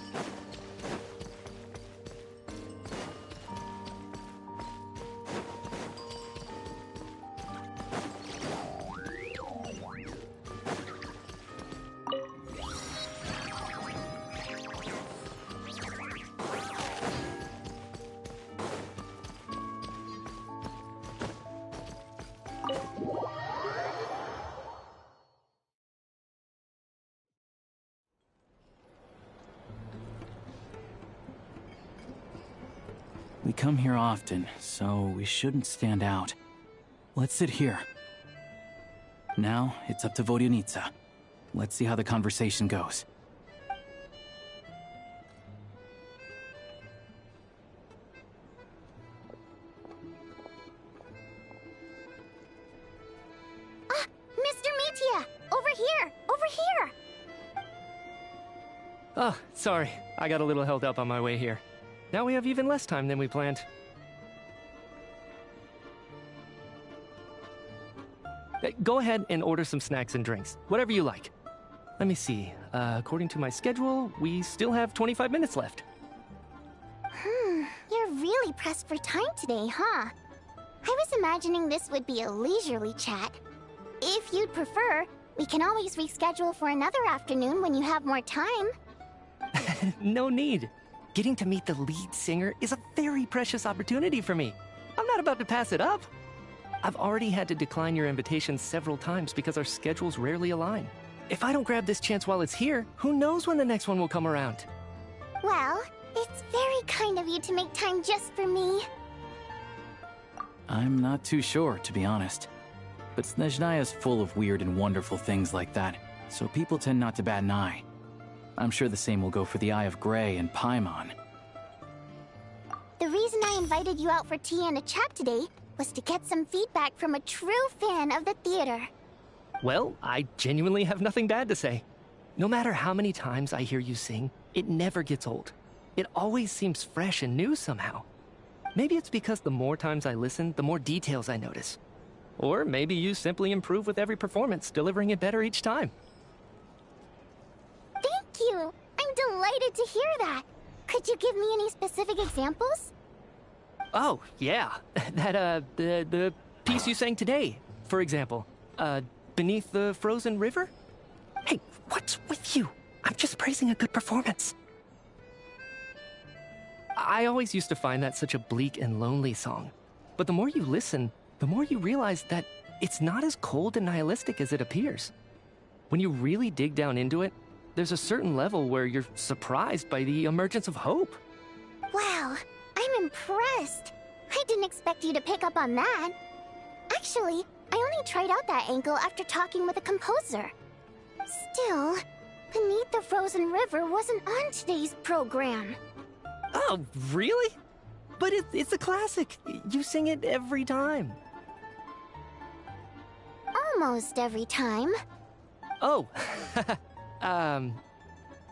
We come here often, so we shouldn't stand out. Let's sit here. Now, it's up to Vodyanica. Let's see how the conversation goes. Ah! Mr. Mitya! Over here! Over here! Oh, sorry. I got a little held up on my way here. Now we have even less time than we planned. Go ahead and order some snacks and drinks. Whatever you like. Let me see. According to my schedule, we still have 25 minutes left. You're really pressed for time today, huh? I was imagining this would be a leisurely chat. If you'd prefer, we can always reschedule for another afternoon when you have more time. No need. Getting to meet the lead singer is a very precious opportunity for me. I'm not about to pass it up. I've already had to decline your invitation several times because our schedules rarely align. If I don't grab this chance while it's here, who knows when the next one will come around? Well, it's very kind of you to make time just for me. I'm not too sure, to be honest. But Snezhnaya's full of weird and wonderful things like that, so people tend not to bat an eye. I'm sure the same will go for the Eye of Grey and Paimon. The reason I invited you out for tea and a chat today was to get some feedback from a true fan of the theater. Well, I genuinely have nothing bad to say. No matter how many times I hear you sing, it never gets old. It always seems fresh and new somehow. Maybe it's because the more times I listen, the more details I notice. Or maybe you simply improve with every performance, delivering it better each time. Thank you! I'm delighted to hear that! Could you give me any specific examples? Oh, yeah. That, the piece you sang today, for example. Beneath the Frozen River? Hey, what's with you? I'm just praising a good performance. I always used to find that such a bleak and lonely song. But the more you listen, the more you realize that it's not as cold and nihilistic as it appears. When you really dig down into it, there's a certain level where you're surprised by the emergence of hope. Wow, I'm impressed. I didn't expect you to pick up on that. Actually, I only tried out that angle after talking with a composer. Still, Beneath the Frozen River wasn't on today's program. Oh, really? But it's a classic. You sing it every time. Almost every time. Oh,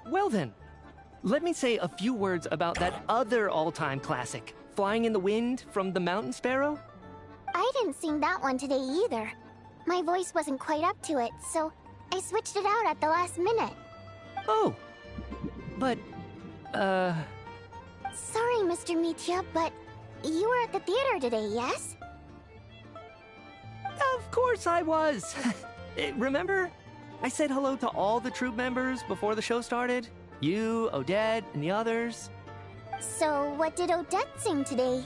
well then. Let me say a few words about that other all-time classic, Flying in the Wind from the Mountain Sparrow. I didn't sing that one today either. My voice wasn't quite up to it, so I switched it out at the last minute. Oh. But, Sorry, Mr. Mitya, but you were at the theater today, yes? Of course I was! Remember? I said hello to all the troupe members before the show started. You, Odette, and the others. So, what did Odette sing today?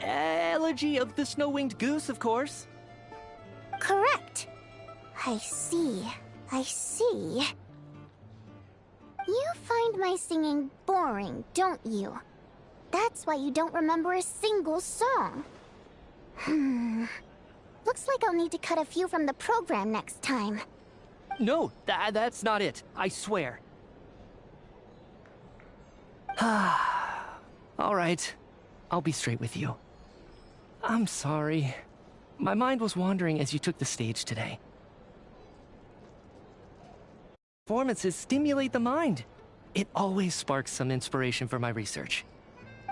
Elegy of the Snow-Winged Goose, of course. Correct. I see. I see. You find my singing boring, don't you? That's why you don't remember a single song. Looks like I'll need to cut a few from the program next time. No, that's not it. I swear. All right. I'll be straight with you. I'm sorry. My mind was wandering as you took the stage today. Performances stimulate the mind. It always sparks some inspiration for my research.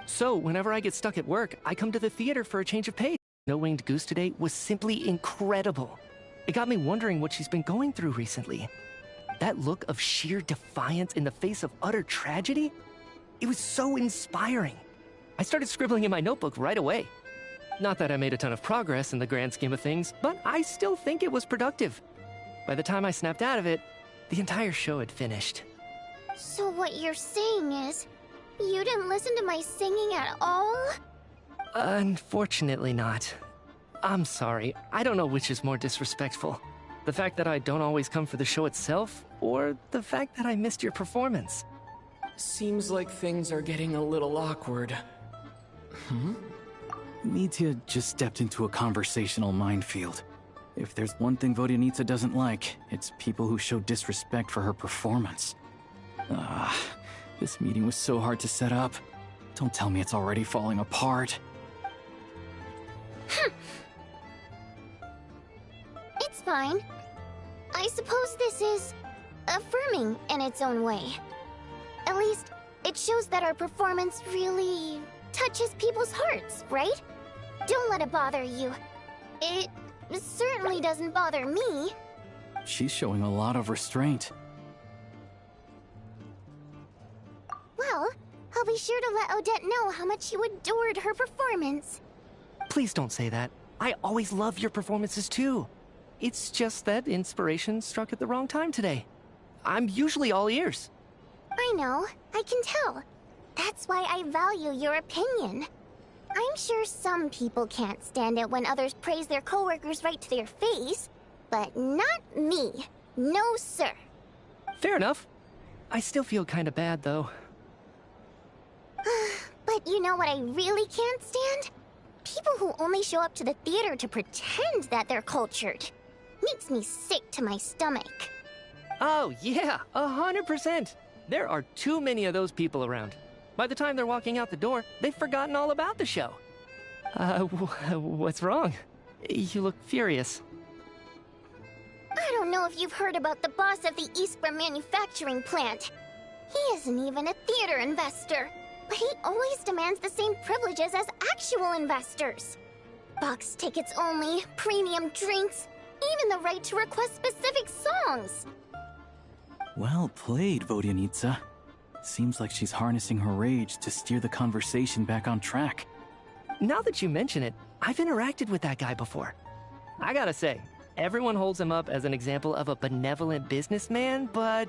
So, whenever I get stuck at work, I come to the theater for a change of pace. Snow-Winged Goose today was simply incredible. It got me wondering what she's been going through recently. That look of sheer defiance in the face of utter tragedy? It was so inspiring. I started scribbling in my notebook right away. Not that I made a ton of progress in the grand scheme of things, but I still think it was productive. By the time I snapped out of it, the entire show had finished. So what you're saying is, you didn't listen to my singing at all? Unfortunately not. I'm sorry, I don't know which is more disrespectful. The fact that I don't always come for the show itself, or the fact that I missed your performance. Seems like things are getting a little awkward. Mitya just stepped into a conversational minefield. If there's one thing Vodyanitsa doesn't like, it's people who show disrespect for her performance. This meeting was so hard to set up. Don't tell me it's already falling apart. It's fine. I suppose this is affirming in its own way. At least, it shows that our performance really touches people's hearts, right? Don't let it bother you. It certainly doesn't bother me. She's showing a lot of restraint. Well, I'll be sure to let Odette know how much you adored her performance. Please don't say that. I always love your performances too. It's just that inspiration struck at the wrong time today. I'm usually all ears. I know, I can tell. That's why I value your opinion. I'm sure some people can't stand it when others praise their coworkers right to their face, but not me. No, sir. Fair enough. I still feel kinda bad, though. But you know what I really can't stand? People who only show up to the theater to pretend that they're cultured. Makes me sick to my stomach. Oh, yeah, 100%. There are too many of those people around. By the time they're walking out the door, they've forgotten all about the show. What's wrong? You look furious. I don't know if you've heard about the boss of the Eastborough manufacturing plant. He isn't even a theater investor, but he always demands the same privileges as actual investors. Box tickets only, premium drinks, even the right to request specific songs. Well played, Vodyanitsa. Seems like she's harnessing her rage to steer the conversation back on track. Now that you mention it, I've interacted with that guy before. I gotta say, everyone holds him up as an example of a benevolent businessman, but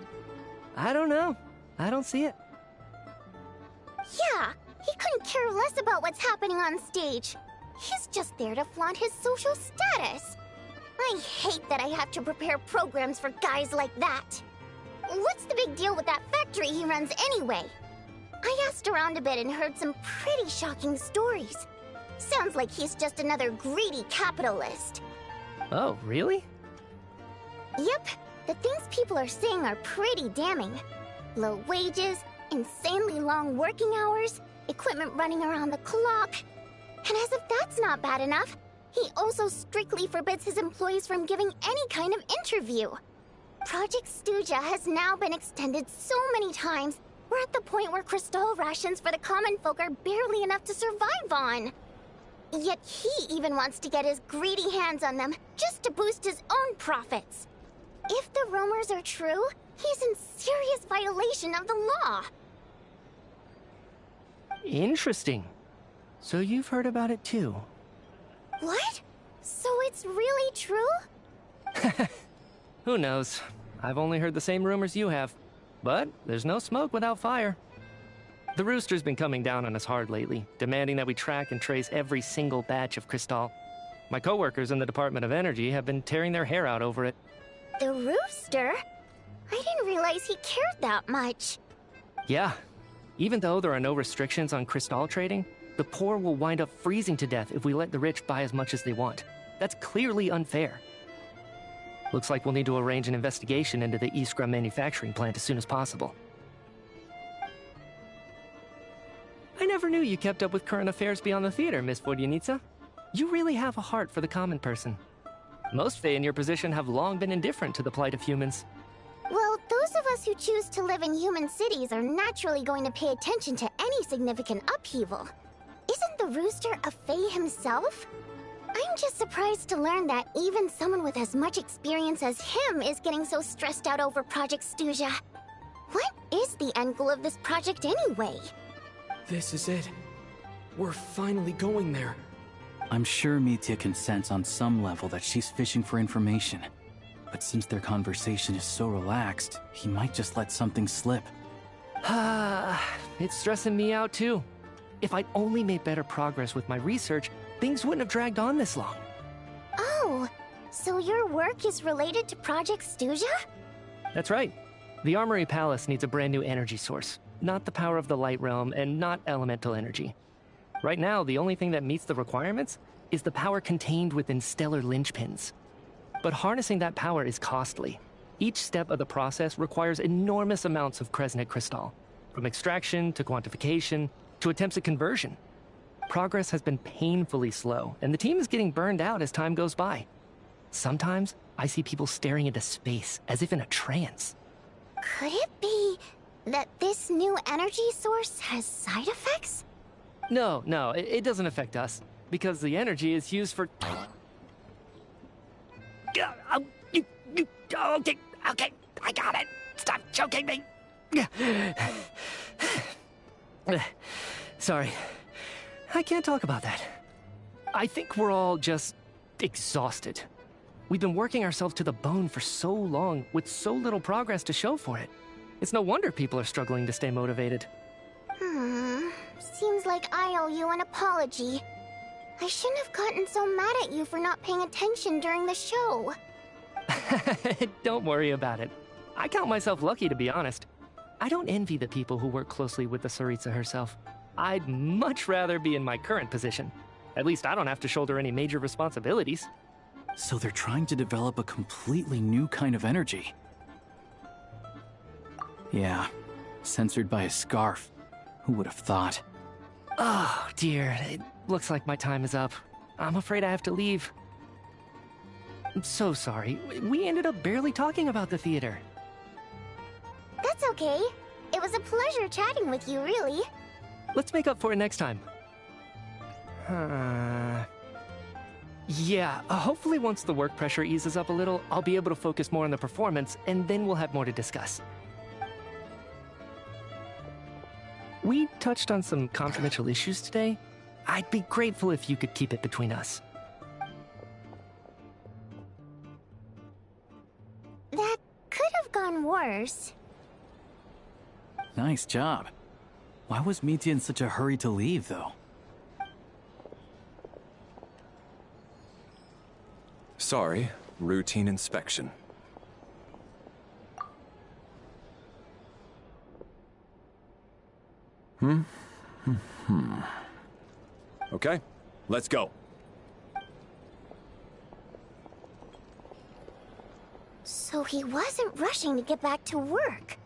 I don't know. I don't see it. Yeah, he couldn't care less about what's happening on stage. He's just there to flaunt his social status. I hate that I have to prepare programs for guys like that. What's the big deal with that factory he runs anyway? I asked around a bit and heard some pretty shocking stories. Sounds like he's just another greedy capitalist. Oh, really? Yep, the things people are saying are pretty damning. Low wages, insanely long working hours, equipment running around the clock. And as if that's not bad enough, he also strictly forbids his employees from giving any kind of interview. Project Stuja has now been extended so many times, we're at the point where crystal rations for the common folk are barely enough to survive on. Yet he even wants to get his greedy hands on them just to boost his own profits. If the rumors are true, he's in serious violation of the law. Interesting. So you've heard about it too? What? So it's really true? Who knows? I've only heard the same rumors you have. But there's no smoke without fire. The Rooster's been coming down on us hard lately, demanding that we track and trace every single batch of Cristal. My coworkers in the Department of Energy have been tearing their hair out over it. The Rooster? I didn't realize he cared that much. Yeah. Even though there are no restrictions on Cristal trading, the poor will wind up freezing to death if we let the rich buy as much as they want. That's clearly unfair. Looks like we'll need to arrange an investigation into the Iskra manufacturing plant as soon as possible. I never knew you kept up with current affairs beyond the theater, Miss Vodyanica. You really have a heart for the common person. Most Fae in your position have long been indifferent to the plight of humans. Well, those of us who choose to live in human cities are naturally going to pay attention to any significant upheaval. Isn't the Rooster a Fae himself? I'm just surprised to learn that even someone with as much experience as him is getting so stressed out over Project Stuja. What is the end goal of this project anyway? This is it. We're finally going there. I'm sure Mitya can sense on some level that she's fishing for information. But since their conversation is so relaxed, he might just let something slip. It's stressing me out too. If I'd only made better progress with my research, things wouldn't have dragged on this long. Oh, so your work is related to Project Stuja? That's right. The Armory Palace needs a brand new energy source. Not the power of the Light Realm, and not elemental energy. Right now, the only thing that meets the requirements is the power contained within stellar linchpins. But harnessing that power is costly. Each step of the process requires enormous amounts of Kresnik Crystal, from extraction to quantification to attempts at conversion. Progress has been painfully slow, and the team is getting burned out as time goes by. Sometimes, I see people staring into space as if in a trance. Could it be that this new energy source has side effects? No, it doesn't affect us, because the energy is used for... Okay, I got it. Stop choking me. Sorry. I can't talk about that. I think we're all just exhausted. We've been working ourselves to the bone for so long with so little progress to show for it. It's no wonder people are struggling to stay motivated. Seems like I owe you an apology. I shouldn't have gotten so mad at you for not paying attention during the show. Don't worry about it. I count myself lucky, to be honest. I don't envy the people who work closely with the Tsaritsa herself. I'd much rather be in my current position. At least I don't have to shoulder any major responsibilities. So they're trying to develop a completely new kind of energy. Yeah, censored by a scarf. Who would have thought? Oh, dear. It looks like my time is up. I'm afraid I have to leave. I'm so sorry. We ended up barely talking about the theater. That's okay. It was a pleasure chatting with you, really. Let's make up for it next time. Yeah, hopefully once the work pressure eases up a little, I'll be able to focus more on the performance, and then we'll have more to discuss. We touched on some confidential issues today. I'd be grateful if you could keep it between us. That could have gone worse. Nice job. Why was Mitya in such a hurry to leave, though? Sorry, routine inspection. Okay, let's go. So he wasn't rushing to get back to work.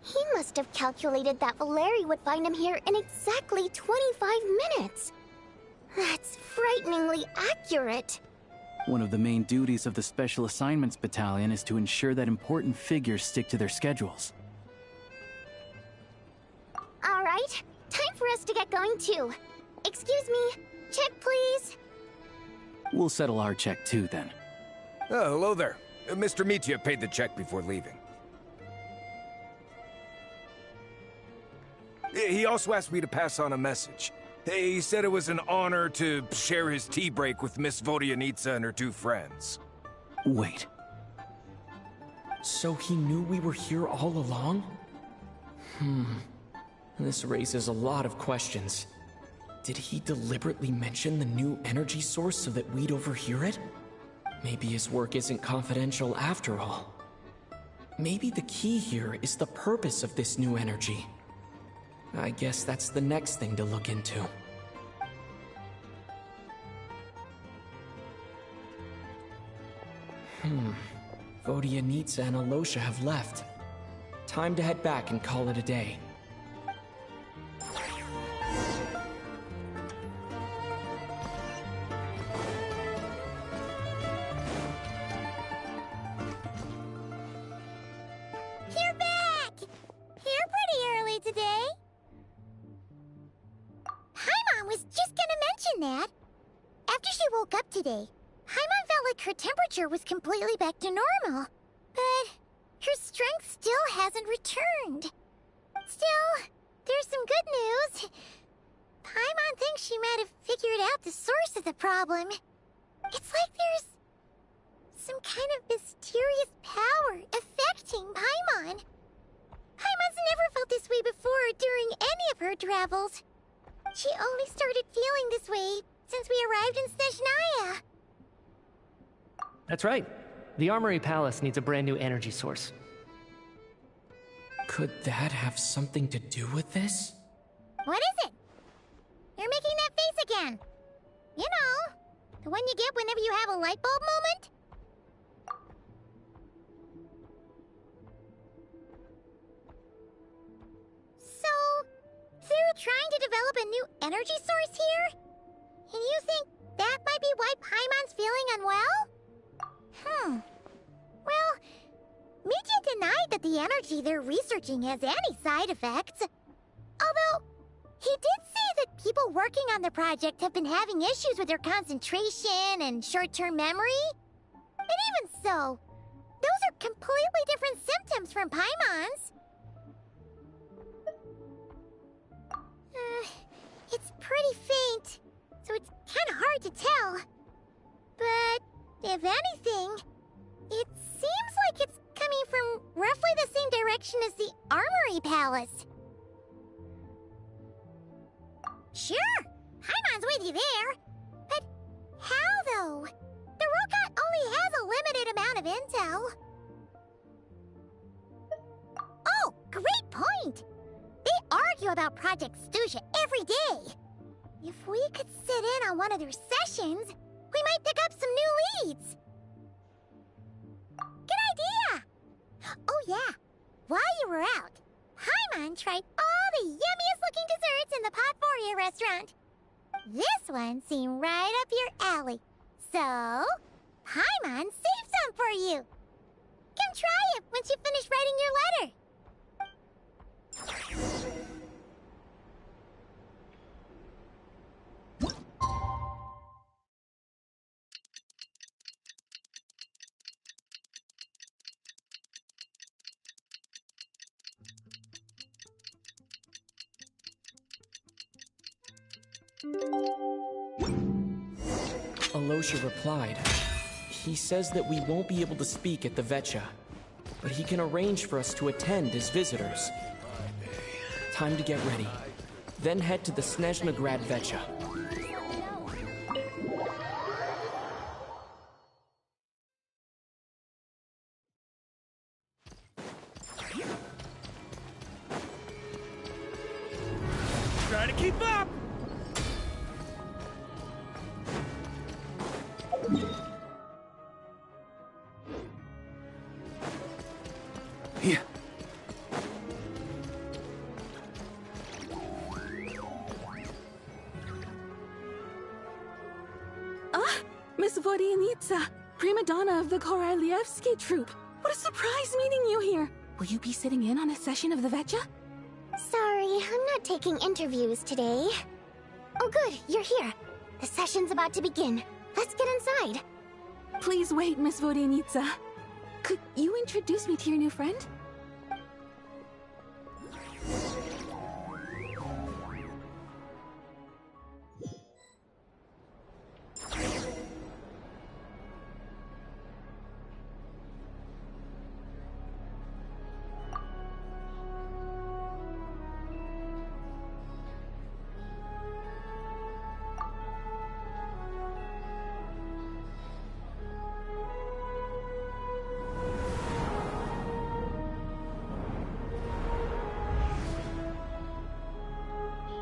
He must have calculated that Valeri would find him here in exactly 25 minutes. That's frighteningly accurate. One of the main duties of the Special Assignments Battalion is to ensure that important figures stick to their schedules. All right, time for us to get going too. Excuse me, check, please? We'll settle our check too, then. Oh, hello there. Mr. Mitya paid the check before leaving. He also asked me to pass on a message. He said it was an honor to share his tea break with Miss Vodyanitsa and her 2 friends. Wait. So he knew we were here all along? This raises a lot of questions. Did he deliberately mention the new energy source so that we'd overhear it? Maybe his work isn't confidential after all. Maybe the key here is the purpose of this new energy. I guess that's the next thing to look into. Vodyanitsa and Alosha have left. Time to head back and call it a day. You're back! You're pretty early today. Paimon was just gonna mention that. After she woke up today, Paimon felt like her temperature was completely back to normal. But her strength still hasn't returned. Still, there's some good news. Paimon thinks she might have figured out the source of the problem. It's like there's some kind of mysterious power affecting Paimon. Paimon's never felt this way before during any of her travels. She only started feeling this way since we arrived in Snezhnaya. That's right. The Armory Palace needs a brand new energy source. Could that have something to do with this? What is it? You're making that face again. You know, the one you get whenever you have a light bulb moment? So, they're trying to develop a new energy source here? And you think that might be why Paimon's feeling unwell? Well, Mitya denied that the energy they're researching has any side effects. Although, he did say that people working on the project have been having issues with their concentration and short-term memory. And even so, those are completely different symptoms from Paimon's. It's pretty faint, so it's kind of hard to tell. But if anything, it seems like it's coming from roughly the same direction as the Armory Palace. Sure, Paimon's with you there. But how, though? The Rokot only has a limited amount of intel. Oh, great point! They argue about Project Stusha every day. If we could sit in on one of their sessions, we might pick up some new leads. Good idea! Oh yeah, while you were out, Paimon tried all the yummiest looking desserts in the Potforia restaurant. This one seemed right up your alley. So, Paimon saved some for you. Come try it once you finish writing your letter. Alosha replied. He says that we won't be able to speak at the Vetcha, but he can arrange for us to attend as visitors. Time to get ready, then head to the Snezhnograd Vetcha. Try to keep up! Yeah. Miss Vodyanitsa, prima donna of the Korolyevsky troupe. What a surprise meeting you here. Will you be sitting in on a session of the Vetcha? Sorry, I'm not taking interviews today. Oh good, you're here. The session's about to begin. Let's get inside. Please wait, Miss Vodyanitsa. Could you introduce me to your new friend?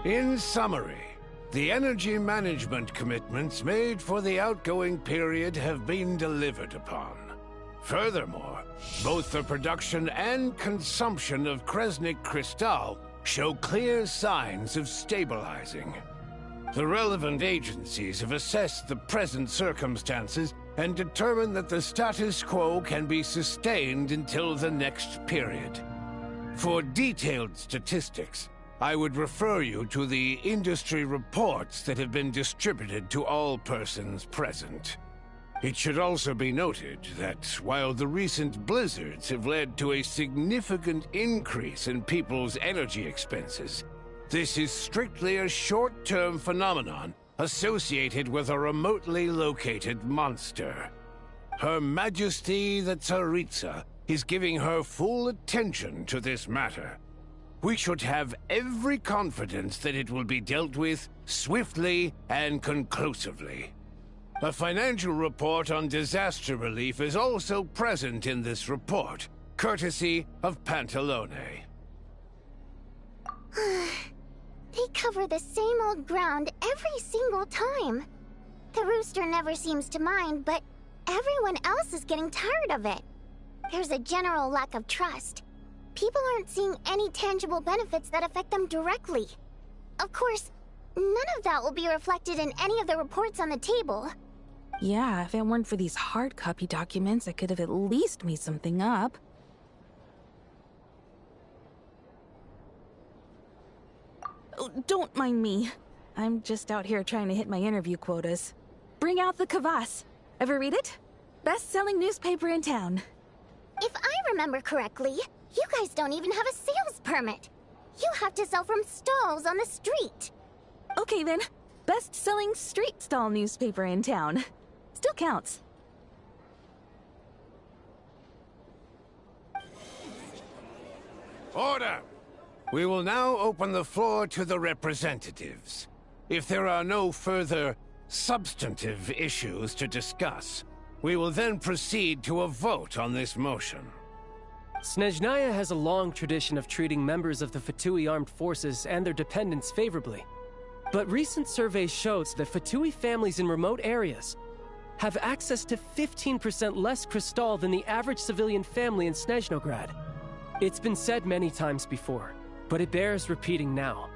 In summary, the energy management commitments made for the outgoing period have been delivered upon. Furthermore, both the production and consumption of Kresnik Crystal show clear signs of stabilizing. The relevant agencies have assessed the present circumstances and determined that the status quo can be sustained until the next period. For detailed statistics, I would refer you to the industry reports that have been distributed to all persons present. It should also be noted that while the recent blizzards have led to a significant increase in people's energy expenses, this is strictly a short-term phenomenon associated with a remotely located monster. Her Majesty the Tsaritsa is giving her full attention to this matter. We should have every confidence that it will be dealt with swiftly and conclusively. A financial report on disaster relief is also present in this report, courtesy of Pantalone. They cover the same old ground every single time. The rooster never seems to mind, but everyone else is getting tired of it. There's a general lack of trust. People aren't seeing any tangible benefits that affect them directly. Of course, none of that will be reflected in any of the reports on the table. Yeah, if it weren't for these hard copy documents, I could have at least made something up. Oh, don't mind me. I'm just out here trying to hit my interview quotas. Bring out the Kvass. Ever read it? Best-selling newspaper in town. If I remember correctly, you guys don't even have a sales permit. You have to sell from stalls on the street. Okay then, best-selling street stall newspaper in town. Still counts. Order! We will now open the floor to the representatives. If there are no further substantive issues to discuss, we will then proceed to a vote on this motion. Snezhnaya has a long tradition of treating members of the Fatui armed forces and their dependents favorably. But recent surveys shows that Fatui families in remote areas have access to 15% less crystal than the average civilian family in Snezhnograd. It's been said many times before, but it bears repeating now.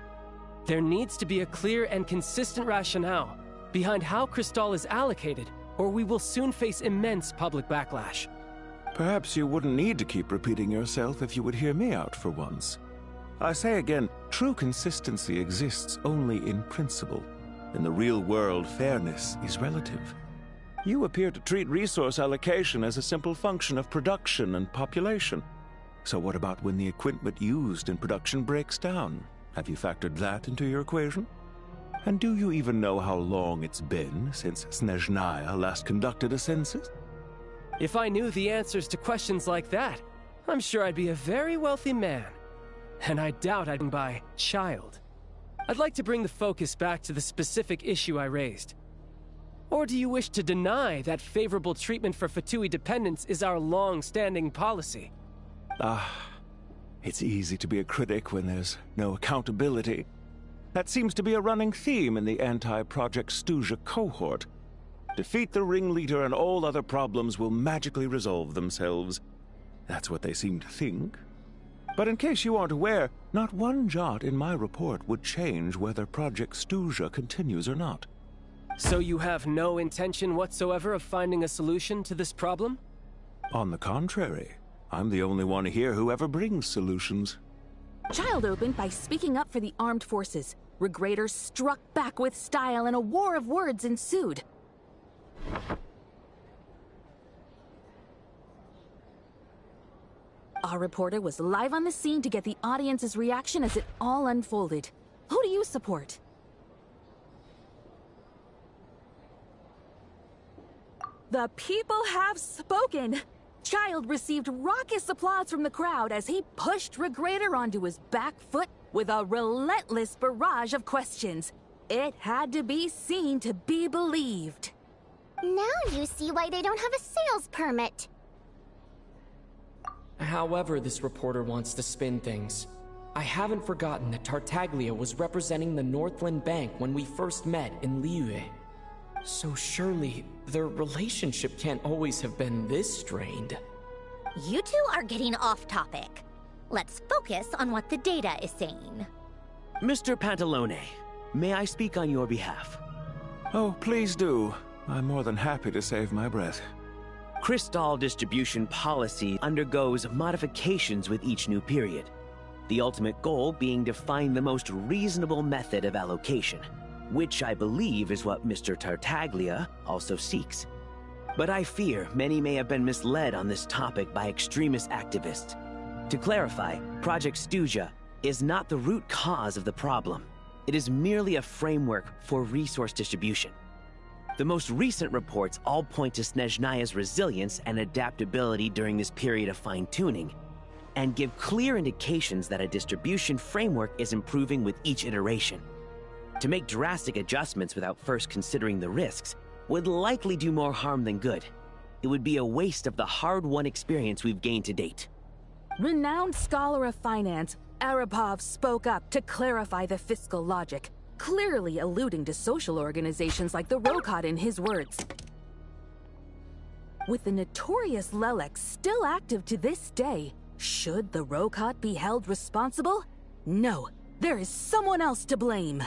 There needs to be a clear and consistent rationale behind how crystal is allocated, or we will soon face immense public backlash. Perhaps you wouldn't need to keep repeating yourself if you would hear me out for once. I say again, true consistency exists only in principle. In the real world, fairness is relative. You appear to treat resource allocation as a simple function of production and population. So what about when the equipment used in production breaks down? Have you factored that into your equation? And do you even know how long it's been since Snezhnaya last conducted a census? If I knew the answers to questions like that, I'm sure I'd be a very wealthy man. And I doubt I'd buy child. I'd like to bring the focus back to the specific issue I raised. Or do you wish to deny that favorable treatment for Fatui dependents is our long-standing policy? It's easy to be a critic when there's no accountability. That seems to be a running theme in the anti-Project Stuja cohort. Defeat the ringleader and all other problems will magically resolve themselves. That's what they seem to think. But in case you aren't aware, not one jot in my report would change whether Project Stuja continues or not. So you have no intention whatsoever of finding a solution to this problem? On the contrary, I'm the only one here who ever brings solutions. Child opened by speaking up for the armed forces. Regrator struck back with style and a war of words ensued. Our reporter was live on the scene to get the audience's reaction as it all unfolded. Who do you support? The people have spoken! Child received raucous applause from the crowd as he pushed Regrator onto his back foot with a relentless barrage of questions. It had to be seen to be believed. Now you see why they don't have a sales permit. However this reporter wants to spin things, I haven't forgotten that Tartaglia was representing the Northland Bank when we first met in Liyue. So surely, their relationship can't always have been this strained. You two are getting off topic. Let's focus on what the data is saying. Mr. Pantalone, may I speak on your behalf? Oh, please do. I'm more than happy to save my breath. Crystal distribution policy undergoes modifications with each new period. The ultimate goal being to find the most reasonable method of allocation, which I believe is what Mr. Tartaglia also seeks. But I fear many may have been misled on this topic by extremist activists. To clarify, Project Stuja is not the root cause of the problem. It is merely a framework for resource distribution. The most recent reports all point to Snezhnaya's resilience and adaptability during this period of fine-tuning, and give clear indications that a distribution framework is improving with each iteration. To make drastic adjustments without first considering the risks would likely do more harm than good. It would be a waste of the hard-won experience we've gained to date. Renowned scholar of finance, Arapov spoke up to clarify the fiscal logic, clearly alluding to social organizations like the Rokot in his words. With the notorious Lelex still active to this day, should the Rokot be held responsible? No, there is someone else to blame.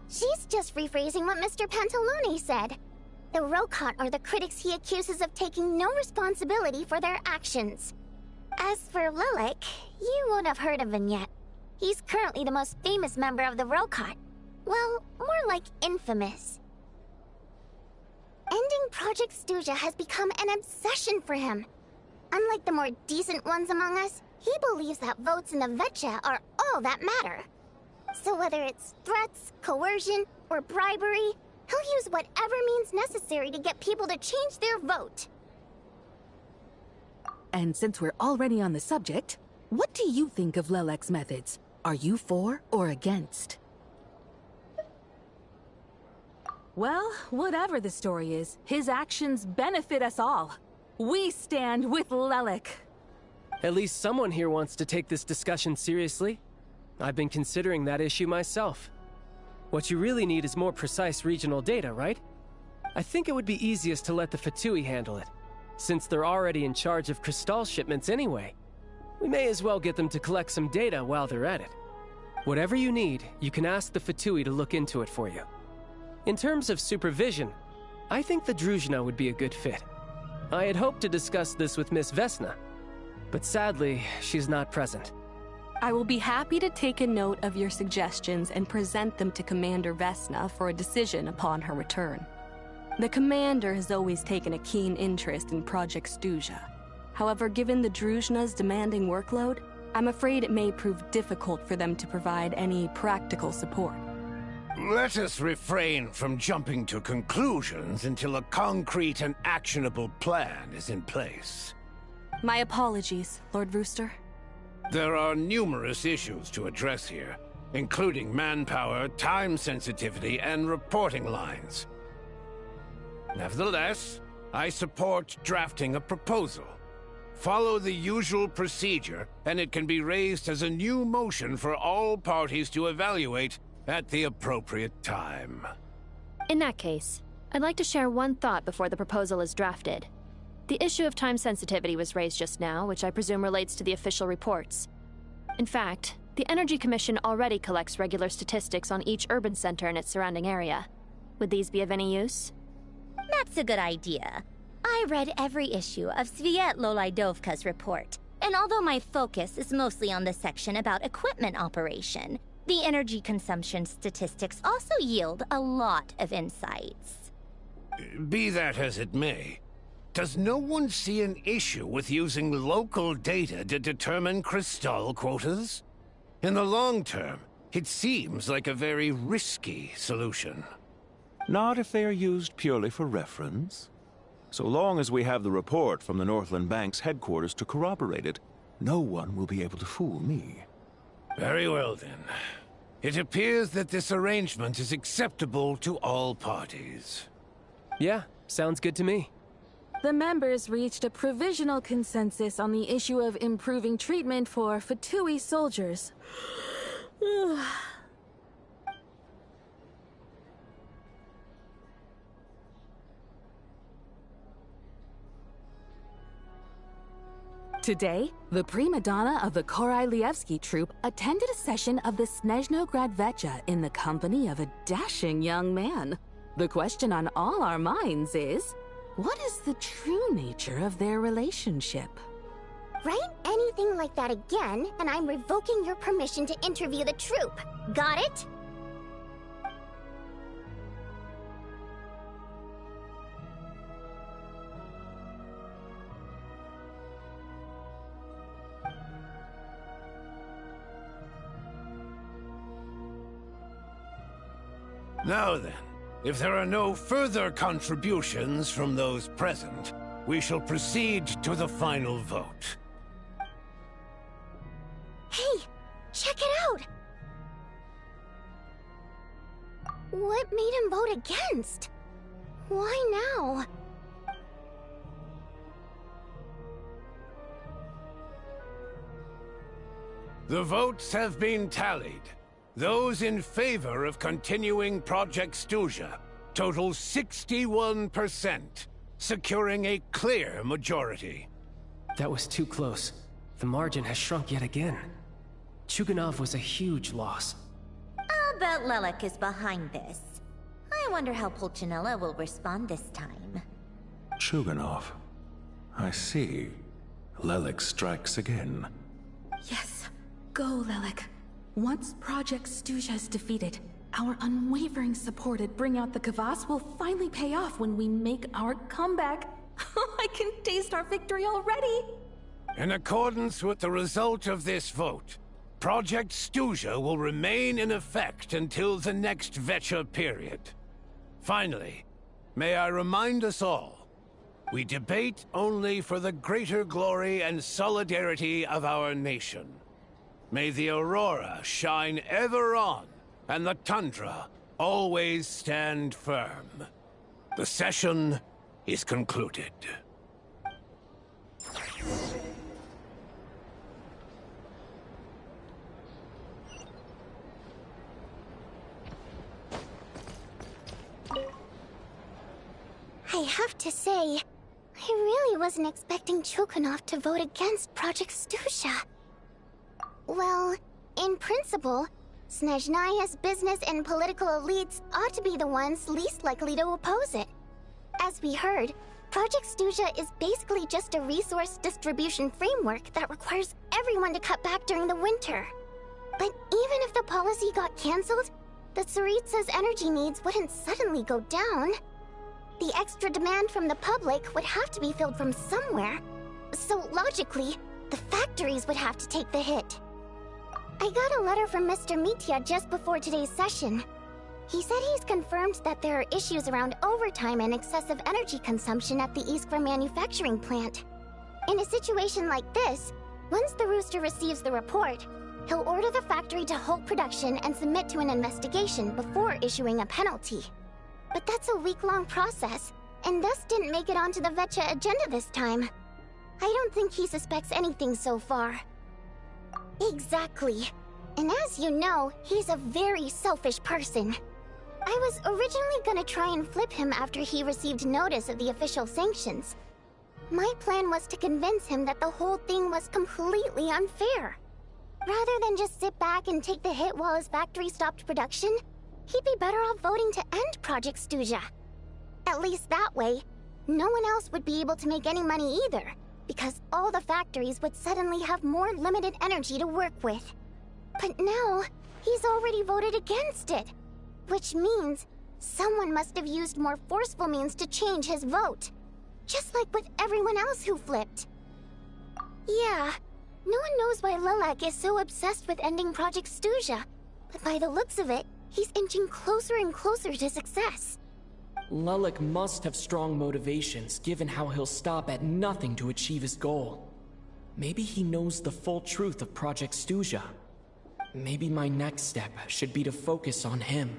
She's just rephrasing what Mr. Pantalone said. The Rokot are the critics he accuses of taking no responsibility for their actions. As for Lilik, you won't have heard of him yet. He's currently the most famous member of the Rokot. Well, more like infamous. Ending Project Stuja has become an obsession for him. Unlike the more decent ones among us, he believes that votes in the Vetcha are all that matter. So whether it's threats, coercion, or bribery, he'll use whatever means necessary to get people to change their vote. And since we're already on the subject, what do you think of Lelek's methods? Are you for or against? Well, whatever the story is, his actions benefit us all. We stand with Lelek. At least someone here wants to take this discussion seriously. I've been considering that issue myself. What you really need is more precise regional data, right? I think it would be easiest to let the Fatui handle it, since they're already in charge of Crystal shipments anyway. We may as well get them to collect some data while they're at it. Whatever you need, you can ask the Fatui to look into it for you. In terms of supervision, I think the Druzhna would be a good fit. I had hoped to discuss this with Miss Vesna, but sadly, she's not present. I will be happy to take a note of your suggestions and present them to Commander Vesna for a decision upon her return. The Commander has always taken a keen interest in Project Stuja. However, given the Druzhna's demanding workload, I'm afraid it may prove difficult for them to provide any practical support. Let us refrain from jumping to conclusions until a concrete and actionable plan is in place. My apologies, Lord Rooster. There are numerous issues to address here, including manpower, time sensitivity, and reporting lines. Nevertheless, I support drafting a proposal. Follow the usual procedure, and it can be raised as a new motion for all parties to evaluate at the appropriate time. In that case, I'd like to share one thought before the proposal is drafted. The issue of time sensitivity was raised just now, which I presume relates to the official reports. In fact, the Energy Commission already collects regular statistics on each urban center and its surrounding area. Would these be of any use? That's a good idea. I read every issue of Sviet Lolaidovka's report, And although my focus is mostly on the section about equipment operation, the energy consumption statistics also yield a lot of insights. Be that as it may, does no one see an issue with using local data to determine Cristal quotas? In the long term, it seems like a very risky solution. Not if they are used purely for reference. So long as we have the report from the Northland Bank's headquarters to corroborate it, no one will be able to fool me. Very well, then. It appears that this arrangement is acceptable to all parties. Yeah, sounds good to me. The members reached a provisional consensus on the issue of improving treatment for Fatui soldiers. Today, the prima donna of the Korailievsky troupe attended a session of the Snezhnograd Vecha in the company of a dashing young man. The question on all our minds is, what is the true nature of their relationship? Write anything like that again, and I'm revoking your permission to interview the troupe. Got it? Now then, if there are no further contributions from those present, we shall proceed to the final vote. Hey, check it out! What made him vote against? Why now? The votes have been tallied. Those in favor of continuing Project Stuja total 61%, securing a clear majority. That was too close. The margin has shrunk yet again. Chuganov was a huge loss. I'll bet Lelek is behind this. I wonder how Pulcinella will respond this time. Chuganov. I see. Lelek strikes again. Yes, go, Lelek. Once Project Stuja is defeated, our unwavering support at Bring Out the Kvass will finally pay off when we make our comeback. I can taste our victory already! In accordance with the result of this vote, Project Stuja will remain in effect until the next Vecha period. Finally, may I remind us all, we debate only for the greater glory and solidarity of our nation. May the Aurora shine ever on, and the Tundra always stand firm. The session is concluded. I have to say, I really wasn't expecting Chuganov to vote against Project Stuja. Well, in principle, Snezhnaya's business and political elites ought to be the ones least likely to oppose it. As we heard, Project Stuja is basically just a resource distribution framework that requires everyone to cut back during the winter. But even if the policy got cancelled, the Tsaritsa's energy needs wouldn't suddenly go down. The extra demand from the public would have to be filled from somewhere. So logically, the factories would have to take the hit. I got a letter from Mr. Mitya just before today's session. He said he's confirmed that there are issues around overtime and excessive energy consumption at the Iskra manufacturing plant. In a situation like this, once the Rooster receives the report, he'll order the factory to halt production and submit to an investigation before issuing a penalty. But that's a week-long process, and thus didn't make it onto the Vecha agenda this time. I don't think he suspects anything so far. Exactly. And as you know, he's a very selfish person. I was originally gonna try and flip him after he received notice of the official sanctions. My plan was to convince him that the whole thing was completely unfair. Rather than just sit back and take the hit while his factory stopped production, he'd be better off voting to end Project Stuja. At least that way, no one else would be able to make any money either, because all the factories would suddenly have more limited energy to work with. But now, he's already voted against it, which means someone must have used more forceful means to change his vote, just like with everyone else who flipped. Yeah, no one knows why Lilac is so obsessed with ending Project Stuja, but by the looks of it, he's inching closer and closer to success. Lilac must have strong motivations, given how he'll stop at nothing to achieve his goal. Maybe he knows the full truth of Project Stuja. Maybe my next step should be to focus on him.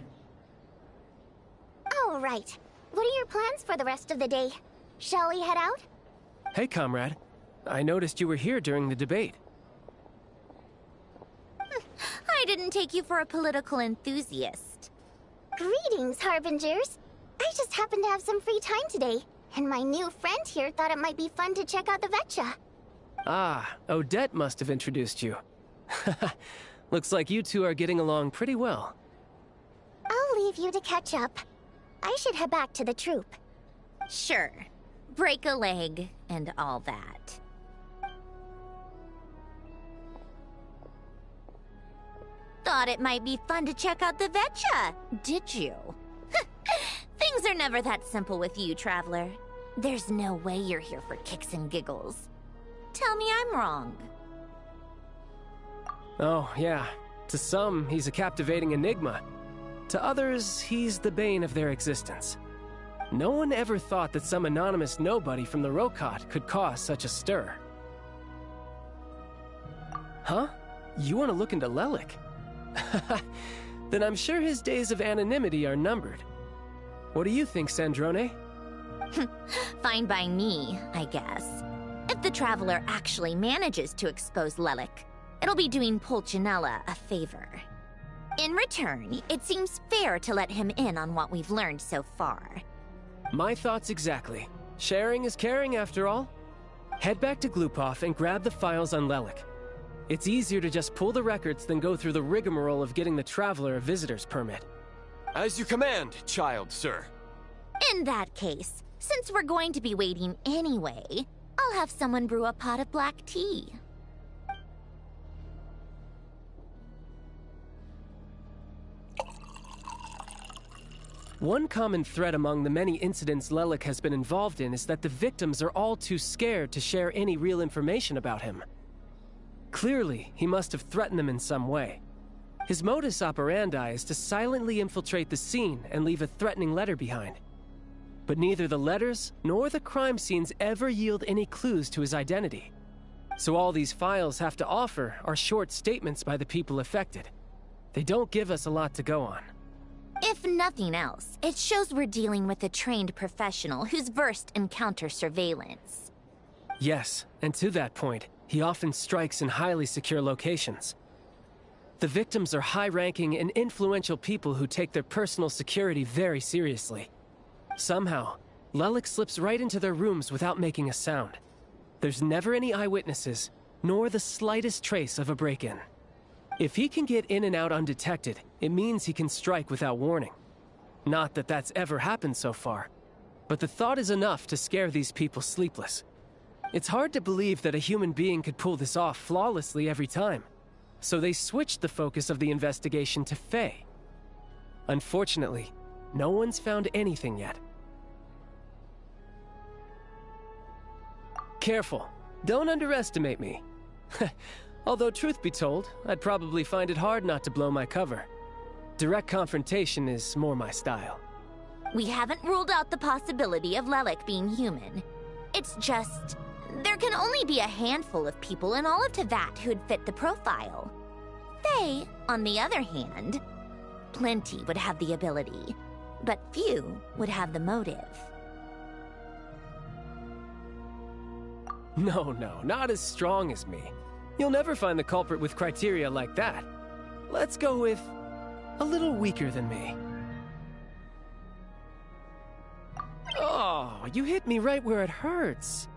Oh, right. What are your plans for the rest of the day? Shall we head out? Hey, comrade. I noticed you were here during the debate. I didn't take you for a political enthusiast. Greetings, Harbingers. I just happened to have some free time today, and my new friend here thought it might be fun to check out the Vetcha. Ah, Odette must have introduced you. Looks like you two are getting along pretty well. I'll leave you to catch up. I should head back to the troop. Sure. Break a leg and all that. Thought it might be fun to check out the Vetcha, did you? Things are never that simple with you, Traveler. There's no way you're here for kicks and giggles. Tell me I'm wrong. Oh, yeah. To some, he's a captivating enigma. To others, he's the bane of their existence. No one ever thought that some anonymous nobody from the Rokot could cause such a stir. Huh? You want to look into Lelik? Then I'm sure his days of anonymity are numbered. What do you think, Sandrone? Fine by me, I guess. If the Traveler actually manages to expose Lelik, it'll be doing Pulcinella a favor. In return, it seems fair to let him in on what we've learned so far. My thoughts exactly. Sharing is caring, after all. Head back to Glupov and grab the files on Lelik. It's easier to just pull the records than go through the rigmarole of getting the Traveler a visitor's permit. As you command, child, sir. In that case, since we're going to be waiting anyway, I'll have someone brew a pot of black tea. One common thread among the many incidents Lelik has been involved in is that the victims are all too scared to share any real information about him. Clearly, he must have threatened them in some way. His modus operandi is to silently infiltrate the scene and leave a threatening letter behind. But neither the letters nor the crime scenes ever yield any clues to his identity. So all these files have to offer are short statements by the people affected. They don't give us a lot to go on. If nothing else, it shows we're dealing with a trained professional who's versed in counter-surveillance. Yes, and to that point, he often strikes in highly secure locations. The victims are high-ranking and influential people who take their personal security very seriously. Somehow, Lelik slips right into their rooms without making a sound. There's never any eyewitnesses, nor the slightest trace of a break-in. If he can get in and out undetected, it means he can strike without warning. Not that that's ever happened so far, but the thought is enough to scare these people sleepless. It's hard to believe that a human being could pull this off flawlessly every time. So they switched the focus of the investigation to Faye. Unfortunately, no one's found anything yet. Careful. Don't underestimate me. Although truth be told, I'd probably find it hard not to blow my cover. Direct confrontation is more my style. We haven't ruled out the possibility of Lelik being human. It's just, there can only be a handful of people in all of Teyvat who'd fit the profile. Faye, on the other hand, plenty would have the ability, but few would have the motive. No, not as strong as me. You'll never find the culprit with criteria like that. Let's go with a little weaker than me. Oh, you hit me right where it hurts.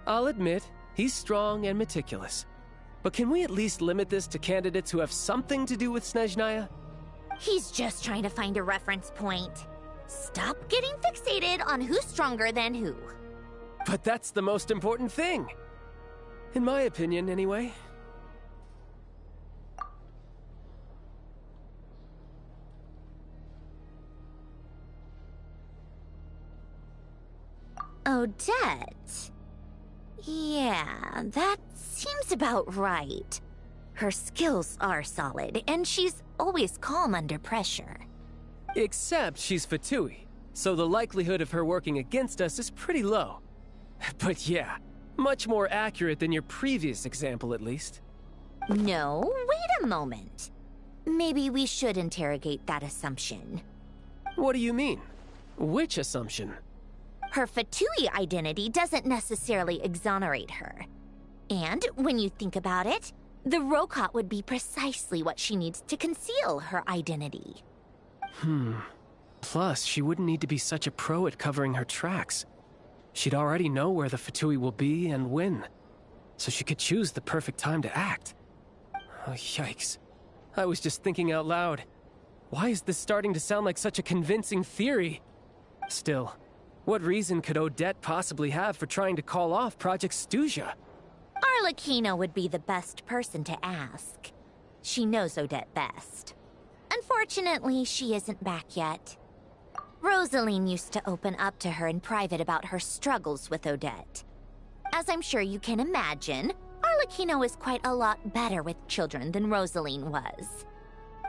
I'll admit, he's strong and meticulous. But can we at least limit this to candidates who have something to do with Snezhnaya? He's just trying to find a reference point. Stop getting fixated on who's stronger than who. But that's the most important thing. In my opinion, anyway. Odette? Yeah, that seems about right. Her skills are solid, and she's always calm under pressure. Except she's Fatui, so the likelihood of her working against us is pretty low. But yeah, much more accurate than your previous example, at least. No, wait a moment. Maybe we should interrogate that assumption. What do you mean? Which assumption? Her Fatui identity doesn't necessarily exonerate her. And when you think about it, the Rokot would be precisely what she needs to conceal her identity. Plus, she wouldn't need to be such a pro at covering her tracks. She'd already know where the Fatui will be and when, so she could choose the perfect time to act. Oh, yikes. I was just thinking out loud. Why is this starting to sound like such a convincing theory? Still, what reason could Odette possibly have for trying to call off Project Stuja? Arlecchino would be the best person to ask. She knows Odette best. Unfortunately, she isn't back yet. Rosaline used to open up to her in private about her struggles with Odette. As I'm sure you can imagine, Arlecchino is quite a lot better with children than Rosaline was.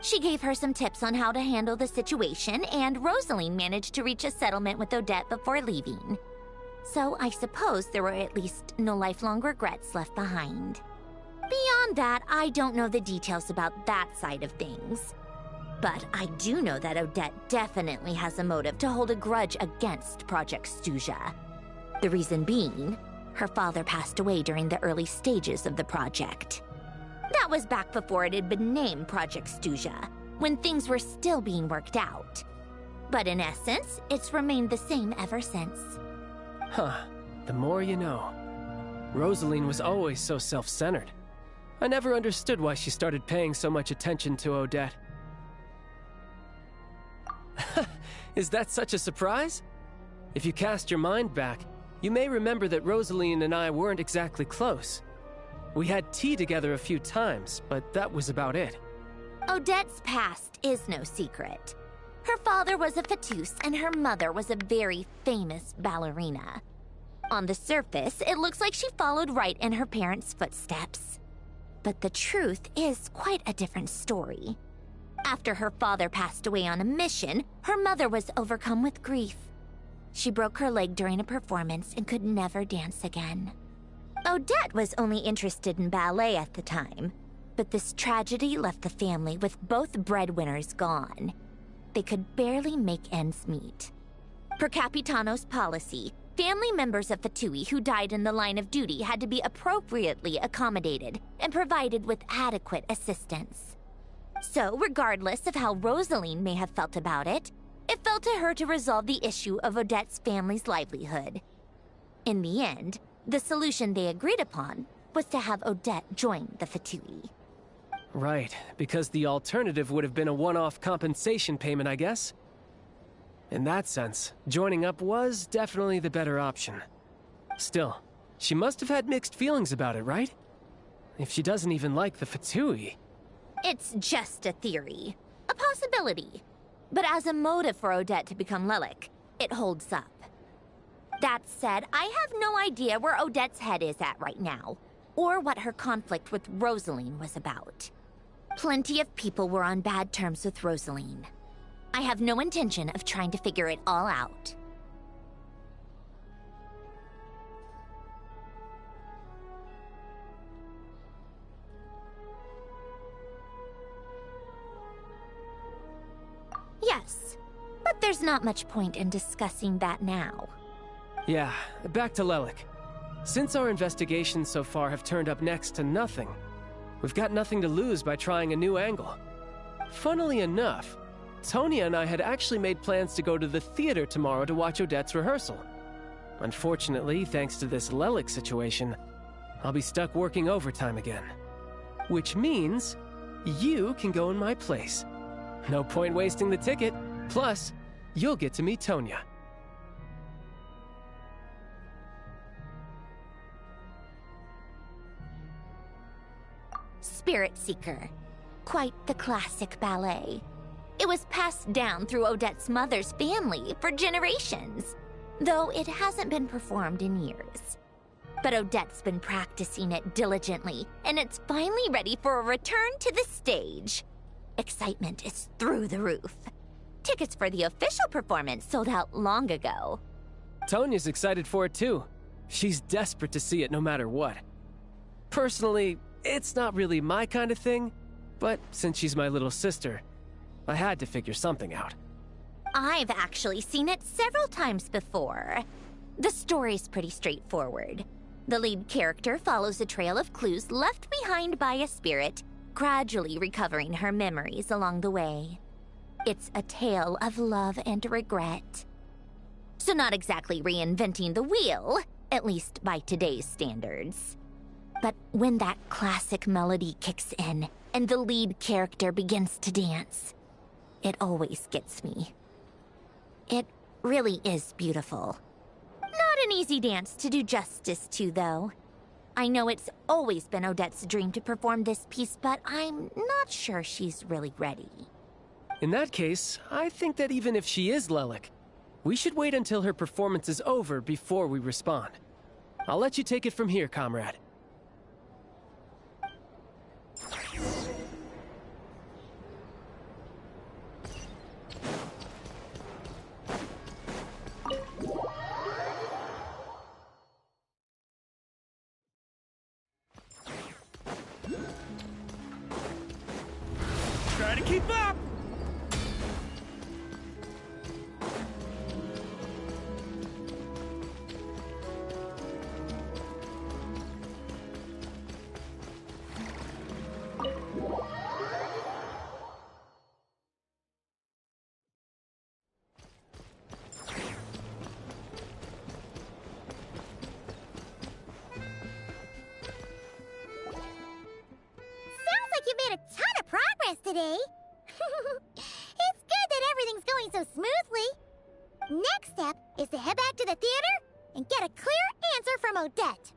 She gave her some tips on how to handle the situation, and Rosaline managed to reach a settlement with Odette before leaving. So I suppose there were at least no lifelong regrets left behind. Beyond that, I don't know the details about that side of things. But I do know that Odette definitely has a motive to hold a grudge against Project Stuja. The reason being, her father passed away during the early stages of the project. That was back before it had been named Project Stuja, when things were still being worked out. But in essence, it's remained the same ever since. Huh. The more you know. Rosaline was always so self-centered. I never understood why she started paying so much attention to Odette. Is that such a surprise? If you cast your mind back, you may remember that Rosaline and I weren't exactly close. We had tea together a few times, but that was about it. Odette's past is no secret. Her father was a Fatus and her mother was a very famous ballerina. On the surface, it looks like she followed right in her parents' footsteps. But the truth is quite a different story. After her father passed away on a mission, her mother was overcome with grief. She broke her leg during a performance and could never dance again. Odette was only interested in ballet at the time, but this tragedy left the family with both breadwinners gone. They could barely make ends meet. Per Capitano's policy, family members of Fatui who died in the line of duty had to be appropriately accommodated and provided with adequate assistance. So, regardless of how Rosaline may have felt about it, it fell to her to resolve the issue of Odette's family's livelihood. In the end, the solution they agreed upon was to have Odette join the Fatui. Right, because the alternative would have been a one-off compensation payment, I guess. In that sense, joining up was definitely the better option. Still, she must have had mixed feelings about it, right? If she doesn't even like the Fatui... It's just a theory. A possibility. But as a motive for Odette to become Lelik, it holds up. That said, I have no idea where Odette's head is at right now, or what her conflict with Rosaline was about. Plenty of people were on bad terms with Rosaline. I have no intention of trying to figure it all out. Yes, but there's not much point in discussing that now. Yeah, back to Lelik. Since our investigations so far have turned up next to nothing, we've got nothing to lose by trying a new angle. Funnily enough, Tonya and I had actually made plans to go to the theater tomorrow to watch Odette's rehearsal. Unfortunately, thanks to this Lelik situation, I'll be stuck working overtime again. Which means you can go in my place. No point wasting the ticket. Plus, you'll get to meet Tonya. Spirit Seeker. Quite the classic ballet. It was passed down through Odette's mother's family for generations, though it hasn't been performed in years. But Odette's been practicing it diligently, and it's finally ready for a return to the stage. Excitement is through the roof. Tickets for the official performance sold out long ago. Tonya's excited for it too. She's desperate to see it no matter what. Personally, it's not really my kind of thing, but since she's my little sister, I had to figure something out. I've actually seen it several times before. The story's pretty straightforward. The lead character follows a trail of clues left behind by a spirit, gradually recovering her memories along the way. It's a tale of love and regret. So not exactly reinventing the wheel, at least by today's standards. But when that classic melody kicks in and the lead character begins to dance, it always gets me. It really is beautiful. Not an easy dance to do justice to, though. I know it's always been Odette's dream to perform this piece, but I'm not sure she's really ready. In that case, I think that even if she is Lelik, we should wait until her performance is over before we respond. I'll let you take it from here, comrade. Try to keep up! You made a ton of progress today. It's good that everything's going so smoothly. Next step is to head back to the theater and get a clear answer from Odette.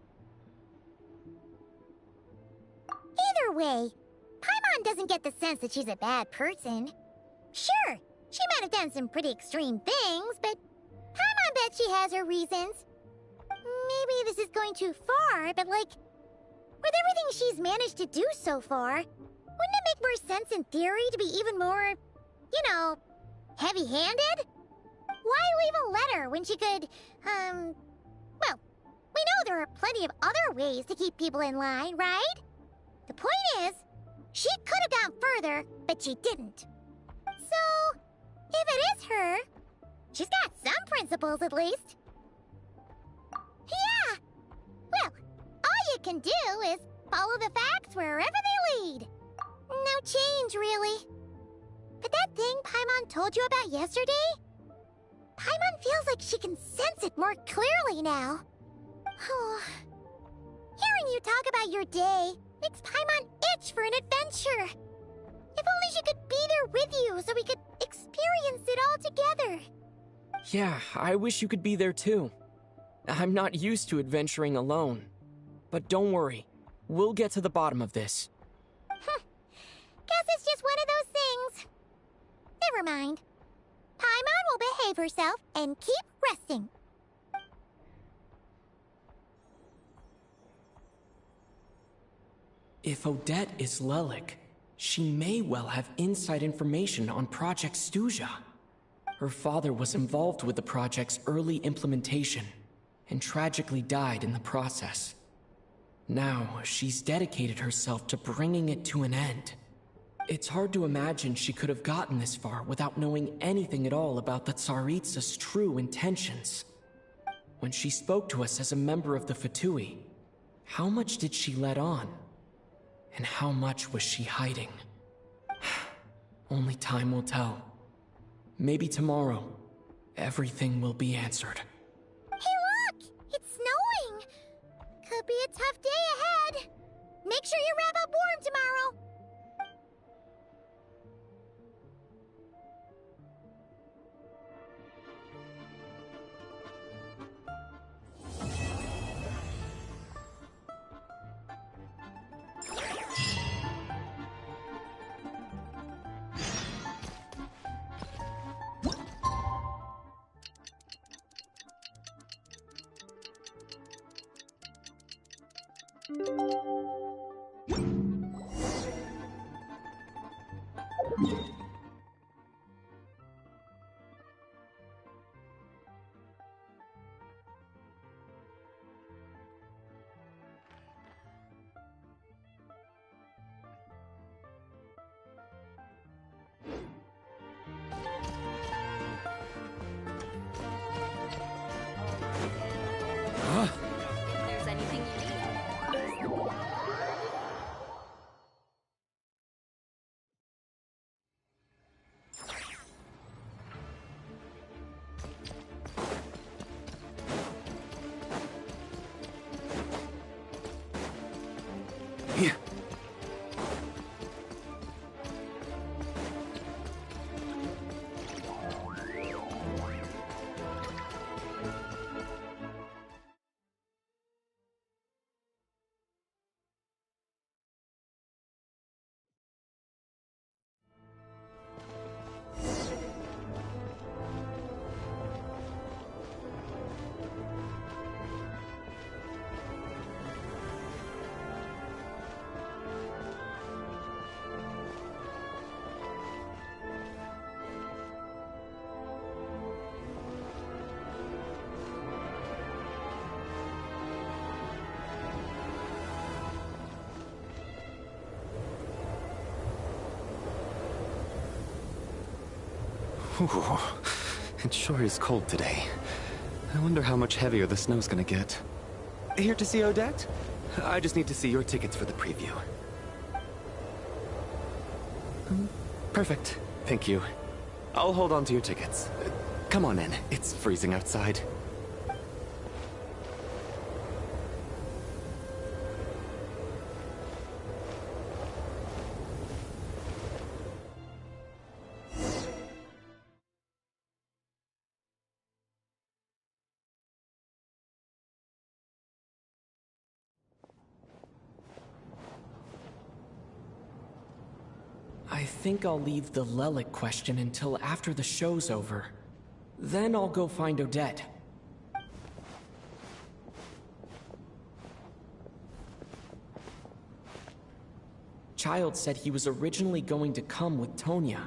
Either way, Paimon doesn't get the sense that she's a bad person. Sure, she might have done some pretty extreme things, but Paimon bet she has her reasons. Maybe this is going too far, but like, with everything she's managed to do so far, wouldn't it make more sense in theory to be even more, you know, heavy-handed? Why leave a letter when she could, well, we know there are plenty of other ways to keep people in line, right? The point is, she could have gone further, but she didn't. So, if it is her, she's got some principles at least. Yeah! Well, all you can do is follow the facts wherever they lead. No change, really. But that thing Paimon told you about yesterday? Paimon feels like she can sense it more clearly now. Hearing you talk about your day makes Paimon itch for an adventure. If only she could be there with you so we could experience it all together. Yeah, I wish you could be there too. I'm not used to adventuring alone. But don't worry, we'll get to the bottom of this. Guess it's just one of those things. Never mind. Paimon will behave herself and keep resting. If Odette is Lelik, she may well have inside information on Project Stuja. Her father was involved with the project's early implementation, and tragically died in the process. Now, she's dedicated herself to bringing it to an end. It's hard to imagine she could have gotten this far without knowing anything at all about the Tsaritsa's true intentions. When she spoke to us as a member of the Fatui, how much did she let on? And how much was she hiding? Only time will tell. Maybe tomorrow, everything will be answered. Hey look! It's snowing! Could be a tough day ahead. Make sure you wrap up warm tomorrow. If there's anything you need. Yeah. Ooh, it sure is cold today. I wonder how much heavier the snow's gonna get. Here to see Odette? I just need to see your tickets for the preview. Perfect. Thank you. I'll hold on to your tickets. Come on in. It's freezing outside. I think I'll leave the Lelic question until after the show's over. Then I'll go find Odette. Child said he was originally going to come with Tonya.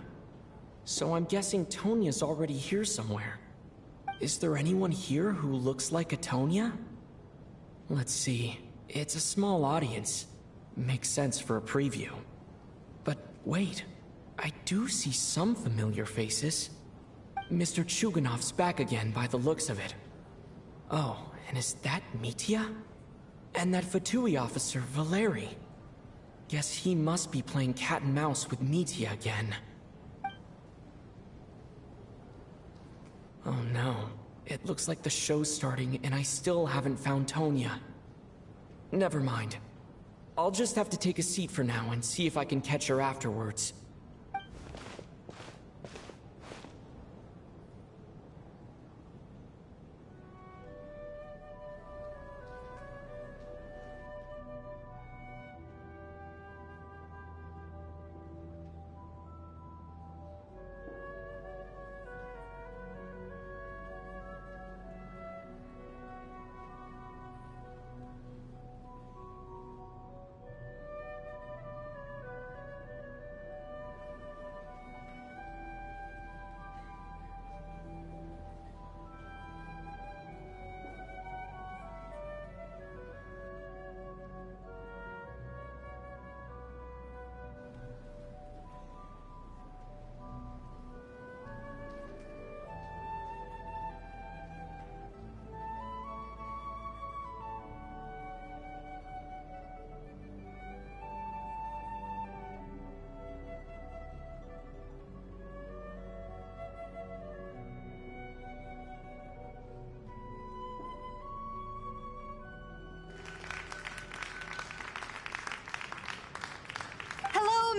So I'm guessing Tonya's already here somewhere. Is there anyone here who looks like a Tonya? Let's see. It's a small audience. Makes sense for a preview. But wait, I do see some familiar faces. Mr. Chuganov's back again by the looks of it. Oh, and is that Mitya? And that Fatui officer, Valeri. Guess he must be playing cat and mouse with Mitya again. Oh no, it looks like the show's starting and I still haven't found Tonya. Never mind. I'll just have to take a seat for now and see if I can catch her afterwards.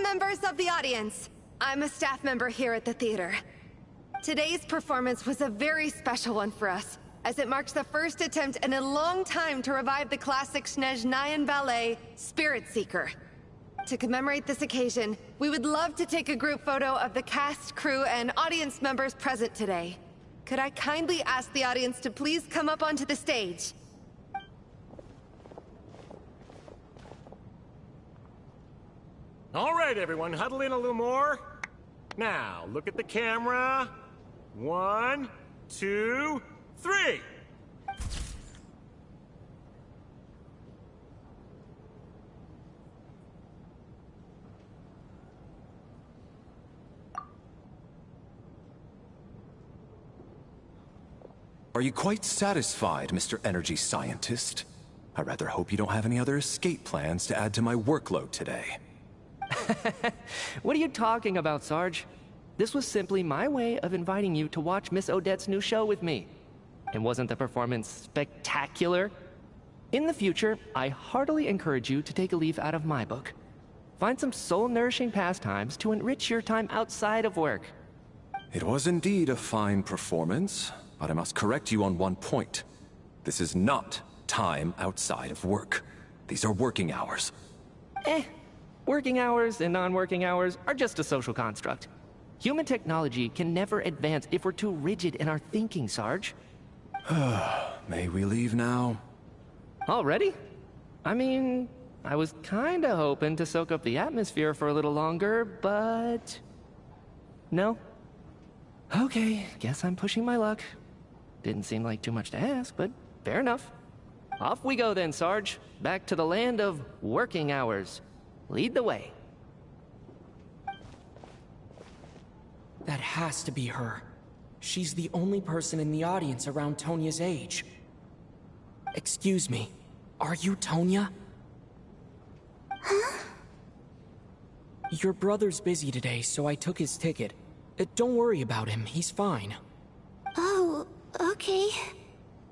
Members of the audience, I'm a staff member here at the theater. Today's performance was a very special one for us, as it marks the first attempt in a long time to revive the classic Snezhnayan ballet, Spirit Seeker. To commemorate this occasion, we would love to take a group photo of the cast, crew, and audience members present today. Could I kindly ask the audience to please come up onto the stage? All right, everyone, huddle in a little more. Now, look at the camera. 1, 2, 3. Are you quite satisfied, Mr. Energy Scientist? I rather hope you don't have any other escape plans to add to my workload today. What are you talking about, Sarge? This was simply my way of inviting you to watch Miss Odette's new show with me. And wasn't the performance spectacular? In the future, I heartily encourage you to take a leaf out of my book. Find some soul-nourishing pastimes to enrich your time outside of work. It was indeed a fine performance, but I must correct you on one point. This is not time outside of work. These are working hours. Working hours and non-working hours are just a social construct. Human technology can never advance if we're too rigid in our thinking, Sarge. May we leave now? Already? I mean, I was kinda hoping to soak up the atmosphere for a little longer, but... No? Okay, guess I'm pushing my luck. Didn't seem like too much to ask, but fair enough. Off we go then, Sarge. Back to the land of working hours. Lead the way. That has to be her. She's the only person in the audience around Tonya's age. Excuse me, are you Tonya? Huh? Your brother's busy today, so I took his ticket. Don't worry about him, he's fine. Oh, okay.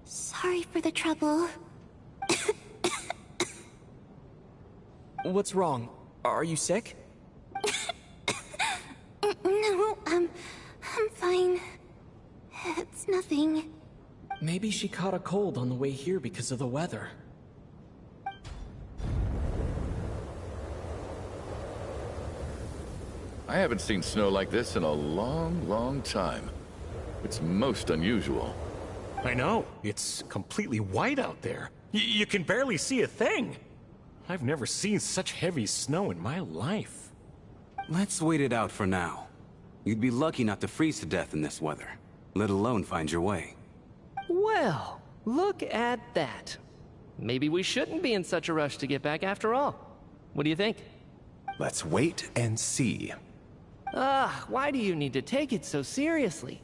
Sorry for the trouble. What's wrong? Are you sick? No, I'm fine. It's nothing. Maybe she caught a cold on the way here because of the weather. I haven't seen snow like this in a long, long time. It's most unusual. I know. It's completely white out there. You can barely see a thing. I've never seen such heavy snow in my life. Let's wait it out for now. You'd be lucky not to freeze to death in this weather, let alone find your way. Well, look at that. Maybe we shouldn't be in such a rush to get back after all. What do you think? Let's wait and see. Why do you need to take it so seriously?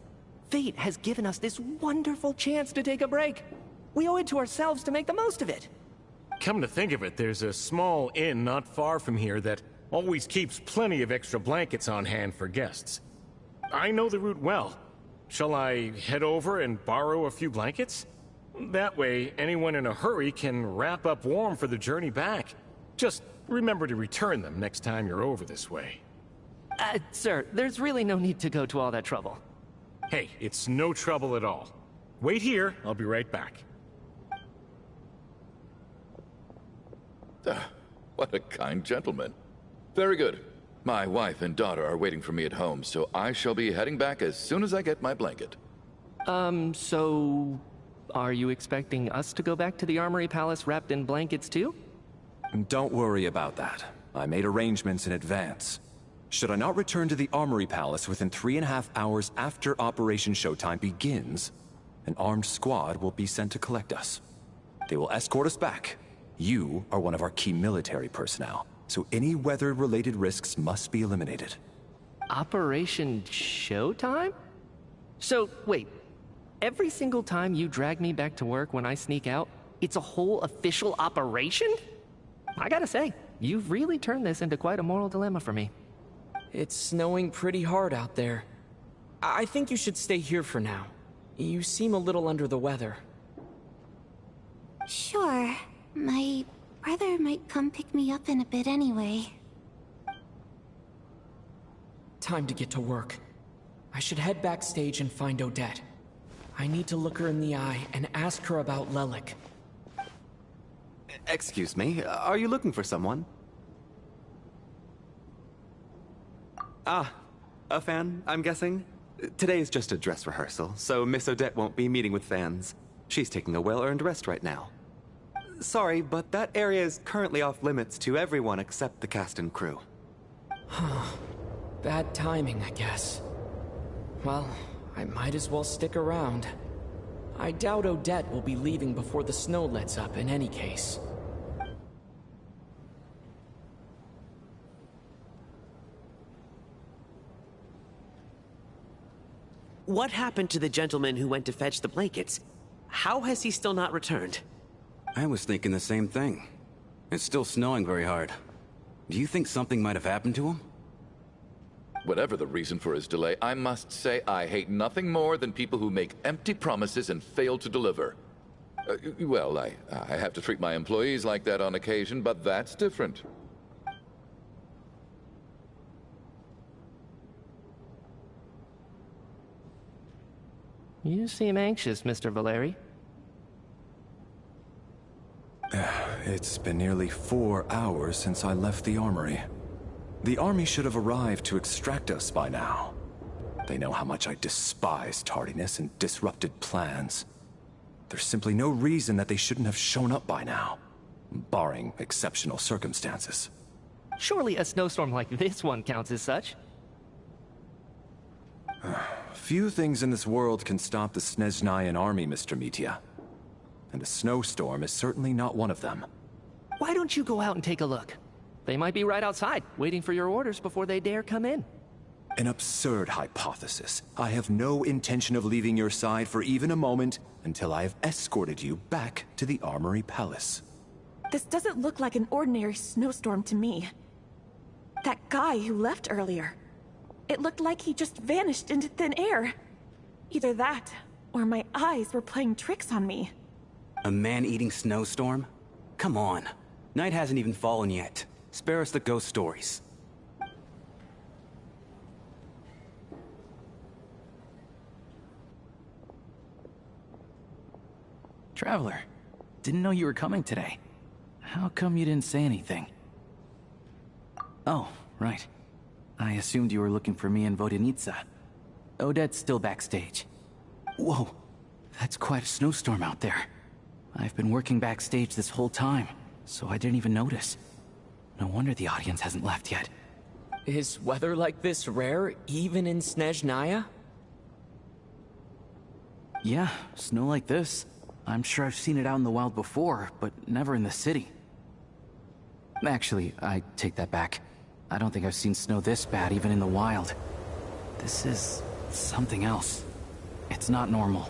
Fate has given us this wonderful chance to take a break. We owe it to ourselves to make the most of it. Come to think of it, there's a small inn not far from here that always keeps plenty of extra blankets on hand for guests. I know the route well. Shall I head over and borrow a few blankets? That way, anyone in a hurry can wrap up warm for the journey back. Just remember to return them next time you're over this way. Sir, there's really no need to go to all that trouble. Hey, it's no trouble at all. Wait here, I'll be right back. What a kind gentleman. Very good. My wife and daughter are waiting for me at home, so I shall be heading back as soon as I get my blanket. So... are you expecting us to go back to the Armory Palace wrapped in blankets too? Don't worry about that. I made arrangements in advance. Should I not return to the Armory Palace within 3.5 hours after Operation Showtime begins, an armed squad will be sent to collect us. They will escort us back. You are one of our key military personnel, so any weather-related risks must be eliminated. Operation Showtime? So, wait. Every single time you drag me back to work when I sneak out, it's a whole official operation? I gotta say, you've really turned this into quite a moral dilemma for me. It's snowing pretty hard out there. I think you should stay here for now. You seem a little under the weather. Sure. My brother might come pick me up in a bit anyway. Time to get to work. I should head backstage and find Odette. I need to look her in the eye and ask her about Lelik. Excuse me, are you looking for someone? Ah, a fan, I'm guessing? Today is just a dress rehearsal, so Miss Odette won't be meeting with fans. She's taking a well-earned rest right now. Sorry, but that area is currently off limits to everyone except the cast and crew. Bad timing, I guess. Well, I might as well stick around. I doubt Odette will be leaving before the snow lets up in any case. What happened to the gentleman who went to fetch the blankets? How has he still not returned? I was thinking the same thing. It's still snowing very hard. Do you think something might have happened to him? Whatever the reason for his delay, I must say I hate nothing more than people who make empty promises and fail to deliver. Well, I have to treat my employees like that on occasion, but that's different. You seem anxious, Mr. Valeri. It's been nearly 4 hours since I left the armory. The army should have arrived to extract us by now. They know how much I despise tardiness and disrupted plans. There's simply no reason that they shouldn't have shown up by now, barring exceptional circumstances. Surely a snowstorm like this one counts as such. Few things in this world can stop the Snezhnayan army, Mr. Mitya. And a snowstorm is certainly not one of them. Why don't you go out and take a look? They might be right outside, waiting for your orders before they dare come in. An absurd hypothesis. I have no intention of leaving your side for even a moment until I have escorted you back to the Armory Palace. This doesn't look like an ordinary snowstorm to me. That guy who left earlier. It looked like he just vanished into thin air. Either that, or my eyes were playing tricks on me. A man-eating snowstorm? Come on. Night hasn't even fallen yet. Spare us the ghost stories. Traveler, didn't know you were coming today. How come you didn't say anything? Oh, right. I assumed you were looking for me and Vodenitsa. Odette's still backstage. Whoa, that's quite a snowstorm out there. I've been working backstage this whole time, so I didn't even notice. No wonder the audience hasn't left yet. Is weather like this rare, even in Snezhnaya? Yeah, snow like this. I'm sure I've seen it out in the wild before, but never in the city. Actually, I take that back. I don't think I've seen snow this bad even in the wild. This is something else. It's not normal.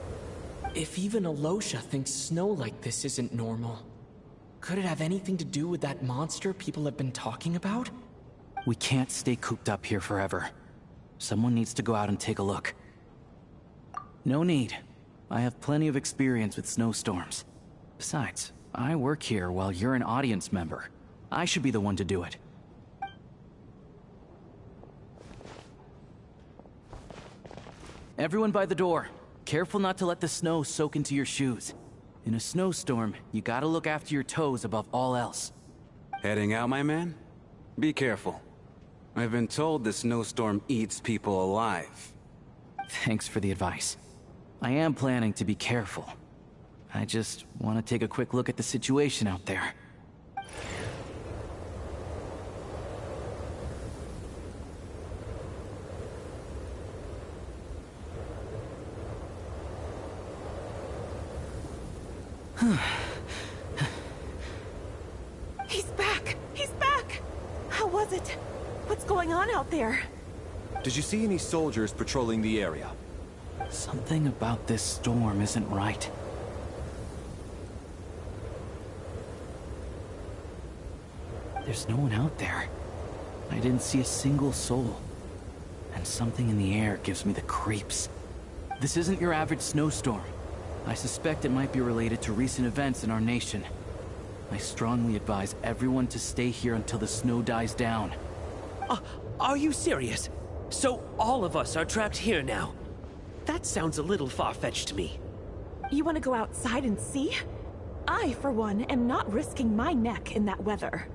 If even Alosha thinks snow like this isn't normal, could it have anything to do with that monster people have been talking about? We can't stay cooped up here forever. Someone needs to go out and take a look. No need. I have plenty of experience with snowstorms. Besides, I work here while you're an audience member. I should be the one to do it. Everyone by the door. Careful not to let the snow soak into your shoes. In a snowstorm, you gotta look after your toes above all else. Heading out, my man? Be careful. I've been told the snowstorm eats people alive. Thanks for the advice. I am planning to be careful. I just want to take a quick look at the situation out there. He's back! He's back! How was it? What's going on out there? Did you see any soldiers patrolling the area? Something about this storm isn't right. There's no one out there. I didn't see a single soul. And something in the air gives me the creeps. This isn't your average snowstorm. I suspect it might be related to recent events in our nation. I strongly advise everyone to stay here until the snow dies down. Are you serious? So all of us are trapped here now? That sounds a little far-fetched to me. You want to go outside and see? I, for one, am not risking my neck in that weather.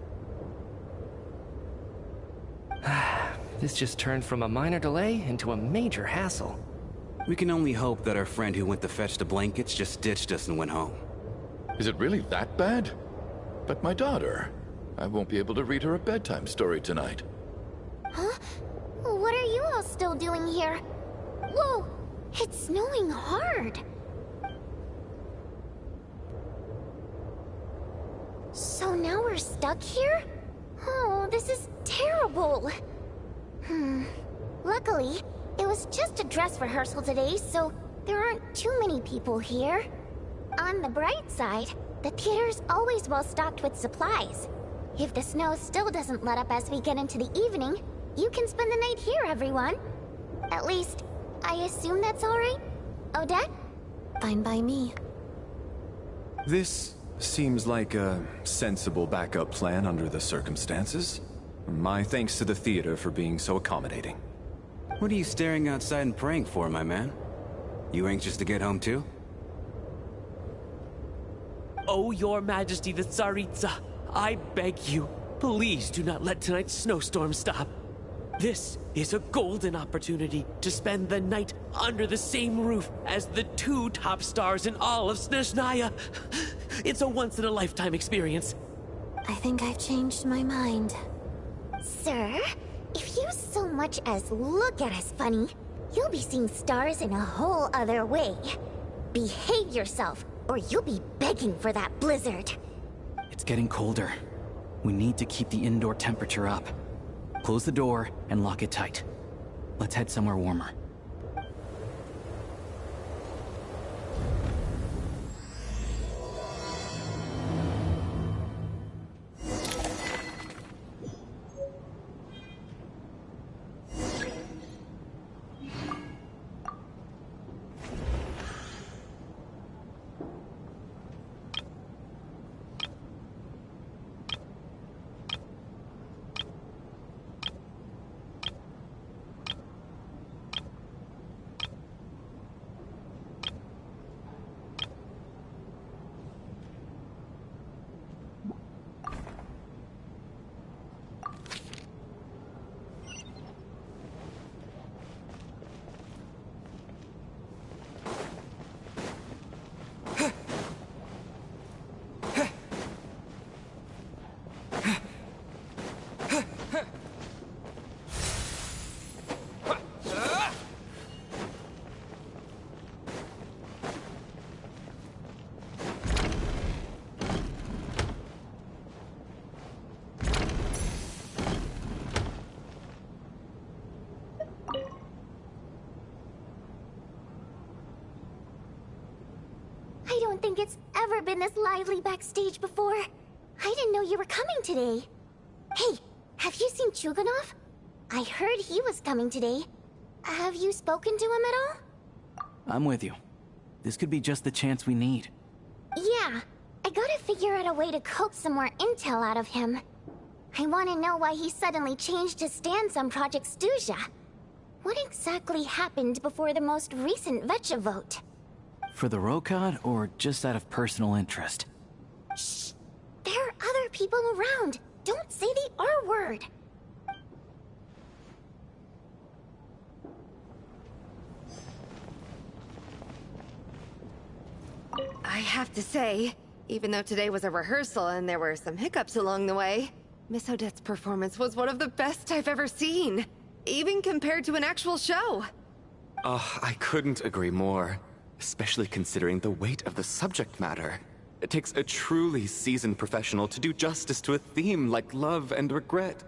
This just turned from a minor delay into a major hassle. We can only hope that our friend who went to fetch the blankets just ditched us and went home. Is it really that bad? But my daughter, I won't be able to read her a bedtime story tonight. Huh? What are you all still doing here? Whoa! It's snowing hard! So now we're stuck here? Oh, this is terrible! Luckily, it was just a dress rehearsal today, so there aren't too many people here. On the bright side, the theater's always well stocked with supplies. If the snow still doesn't let up as we get into the evening, you can spend the night here, everyone. At least, I assume that's alright? Odette? Fine by me. This seems like a sensible backup plan under the circumstances. My thanks to the theater for being so accommodating. What are you staring outside and praying for, my man? You anxious to get home too? Oh, Your Majesty the Tsaritsa, I beg you, please do not let tonight's snowstorm stop. This is a golden opportunity to spend the night under the same roof as the 2 top stars in all of Snezhnaya. It's a once-in-a-lifetime experience. I think I've changed my mind. Sir, if you so much as look at us funny, you'll be seeing stars in a whole other way. Behave yourself, or you'll be begging for that blizzard. It's getting colder. We need to keep the indoor temperature up. Close the door and lock it tight. Let's head somewhere warmer. I don't think it's ever been this lively backstage before. I didn't know you were coming today. Hey, have you seen Chuganov? I heard he was coming today. Have you spoken to him at all? I'm with you. This could be just the chance we need. Yeah, I gotta figure out a way to coax some more intel out of him. I want to know why he suddenly changed his stance on Project Stuja. What exactly happened before the most recent Vetcha vote? For the Rokad, or just out of personal interest? Shh! There are other people around. Don't say the R word. I have to say, even though today was a rehearsal and there were some hiccups along the way, Miss Odette's performance was one of the best I've ever seen. Even compared to an actual show. Oh, I couldn't agree more. Especially considering the weight of the subject matter. It takes a truly seasoned professional to do justice to a theme like love and regret.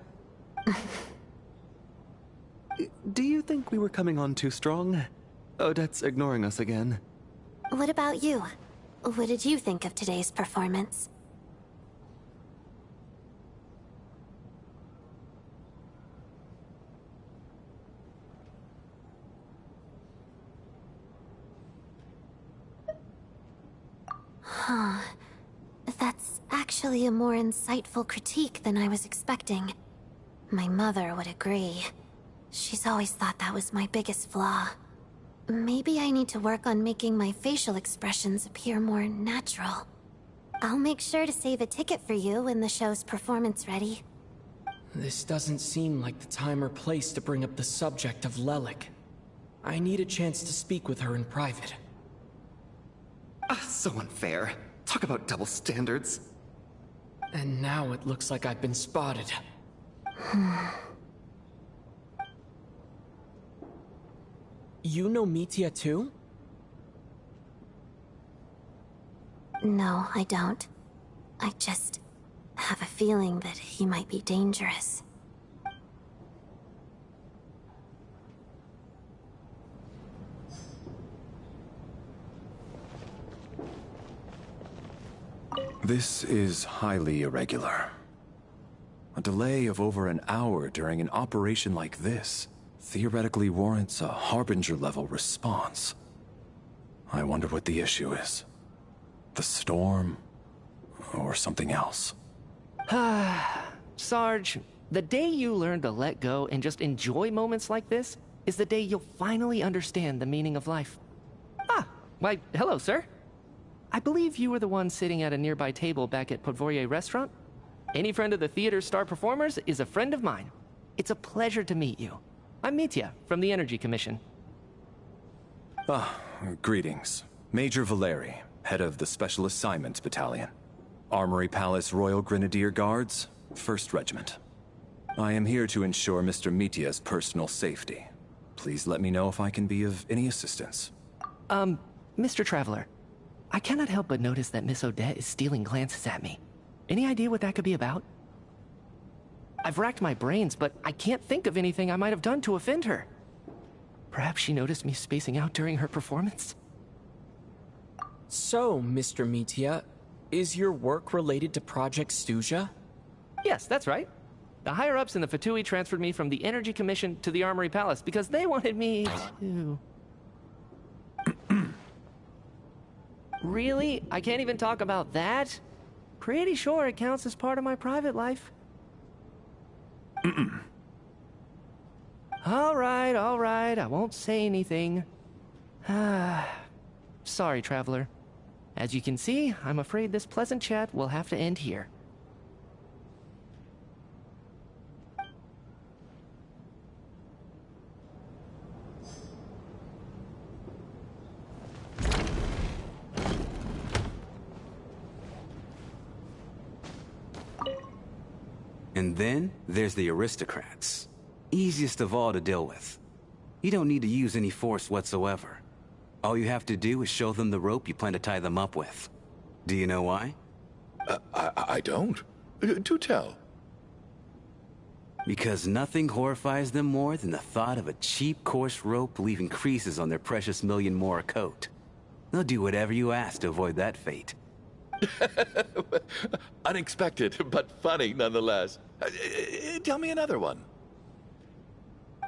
Do you think we were coming on too strong? Odette's ignoring us again. What about you? What did you think of today's performance? Huh. That's actually a more insightful critique than I was expecting. My mother would agree. She's always thought that was my biggest flaw. Maybe I need to work on making my facial expressions appear more natural. I'll make sure to save a ticket for you when the show's performance ready. This doesn't seem like the time or place to bring up the subject of Lelik. I need a chance to speak with her in private. So unfair. Talk about double standards. And now it looks like I've been spotted. You know Mitya too? No, I don't. I just have a feeling that he might be dangerous. This is highly irregular. A delay of over an hour during an operation like this theoretically warrants a Harbinger-level response. I wonder what the issue is. The storm, or something else. Sarge, the day you learn to let go and just enjoy moments like this is the day you'll finally understand the meaning of life. Ah, why, hello, sir. I believe you were the one sitting at a nearby table back at Podvorye Restaurant. Any friend of the theater's star performers is a friend of mine. It's a pleasure to meet you. I'm Mitya, from the Energy Commission. Greetings. Major Valeri, head of the Special Assignments Battalion. Armory Palace Royal Grenadier Guards, 1st Regiment. I am here to ensure Mr. Mitya's personal safety. Please let me know if I can be of any assistance. Mr. Traveler, I cannot help but notice that Miss Odette is stealing glances at me. Any idea what that could be about? I've racked my brains, but I can't think of anything I might have done to offend her. Perhaps she noticed me spacing out during her performance? So, Mr. Mitya, is your work related to Project Stuja? Yes, that's right. The higher-ups in the Fatui transferred me from the Energy Commission to the Armory Palace because they wanted me to... Really? I can't even talk about that? Pretty sure it counts as part of my private life. All right, I won't say anything. Sorry, Traveler. As you can see, I'm afraid this pleasant chat will have to end here. And then, there's the aristocrats. Easiest of all to deal with. You don't need to use any force whatsoever. All you have to do is show them the rope you plan to tie them up with. Do you know why? I don't. Do tell. Because nothing horrifies them more than the thought of a cheap, coarse rope leaving creases on their precious million more coat. They'll do whatever you ask to avoid that fate. Unexpected, but funny nonetheless. Tell me another one.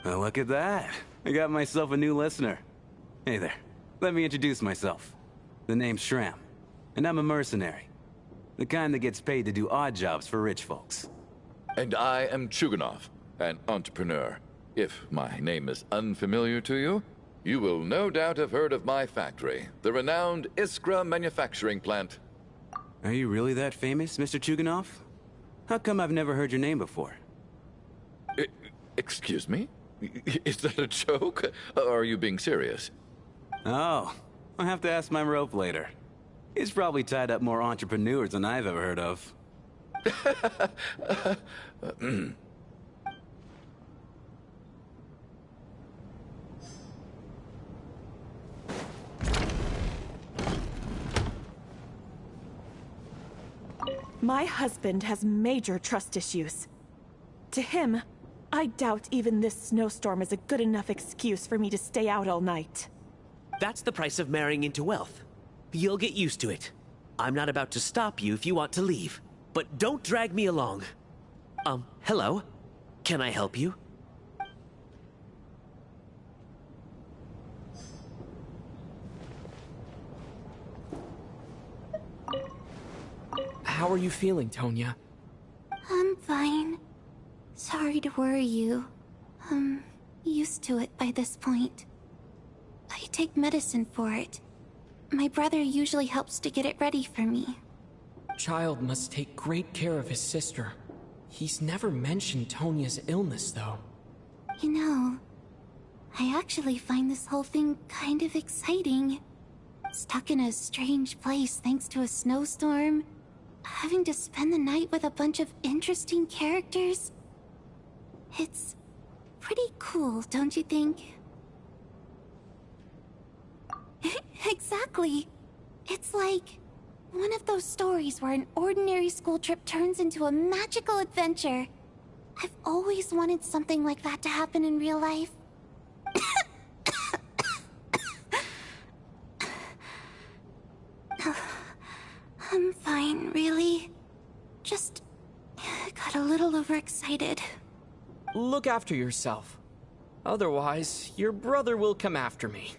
Well, look at that. I got myself a new listener. Hey there. Let me introduce myself. The name's Shram, and I'm a mercenary. The kind that gets paid to do odd jobs for rich folks. And I am Chuganov, an entrepreneur. If my name is unfamiliar to you, you will no doubt have heard of my factory, the renowned Iskra manufacturing plant. Are you really that famous, Mr. Chuganov? How come I've never heard your name before? Excuse me? Is that a joke? Or are you being serious? Oh, I'll have to ask my rope later. It's probably tied up more entrepreneurs than I've ever heard of. My husband has major trust issues. To him, I doubt even this snowstorm is a good enough excuse for me to stay out all night. That's the price of marrying into wealth. You'll get used to it. I'm not about to stop you if you want to leave. But don't drag me along. Hello? Can I help you? How are you feeling, Tonya? I'm fine. Sorry to worry you. I'm used to it by this point. I take medicine for it. My brother usually helps to get it ready for me. Child must take great care of his sister. He's never mentioned Tonya's illness, though. You know, I actually find this whole thing kind of exciting. Stuck in a strange place thanks to a snowstorm. Having to spend the night with a bunch of interesting characters. It's pretty cool, don't you think? Exactly. It's like one of those stories where an ordinary school trip turns into a magical adventure. I've always wanted something like that to happen in real life. I'm fine, really. Just got a little overexcited. Look after yourself. Otherwise, your brother will come after me.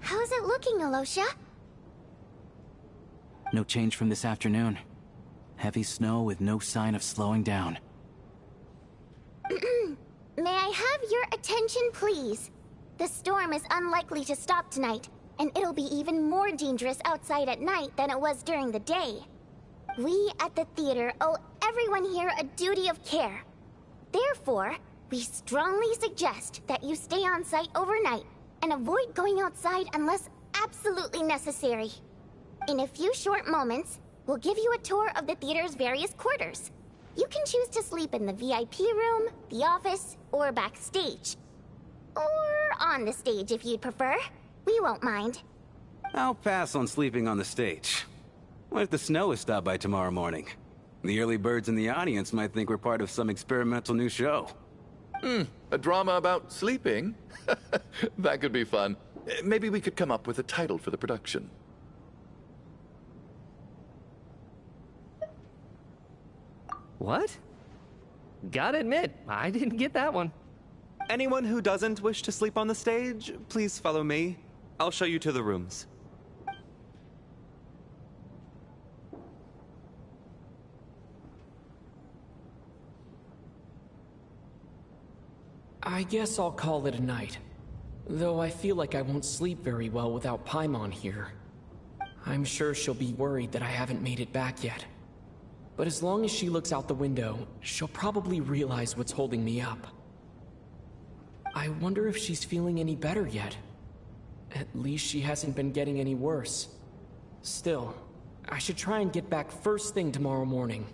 How's it looking, Alosha? No change from this afternoon. Heavy snow with no sign of slowing down. May I have your attention, please? The storm is unlikely to stop tonight, and it'll be even more dangerous outside at night than it was during the day. We at the theater owe everyone here a duty of care. Therefore, we strongly suggest that you stay on site overnight and avoid going outside unless absolutely necessary. In a few short moments, we'll give you a tour of the theater's various quarters. You can choose to sleep in the VIP room, the office, or backstage. Or on the stage if you'd prefer. We won't mind. I'll pass on sleeping on the stage. What if the snow is stopped by tomorrow morning? The early birds in the audience might think we're part of some experimental new show. A drama about sleeping? That could be fun. Maybe we could come up with a title for the production. What? Gotta admit, I didn't get that one. Anyone who doesn't wish to sleep on the stage, please follow me. I'll show you to the rooms. I guess I'll call it a night. Though I feel like I won't sleep very well without Paimon here. I'm sure she'll be worried that I haven't made it back yet. But as long as she looks out the window, she'll probably realize what's holding me up. I wonder if she's feeling any better yet. At least she hasn't been getting any worse. Still, I should try and get back first thing tomorrow morning.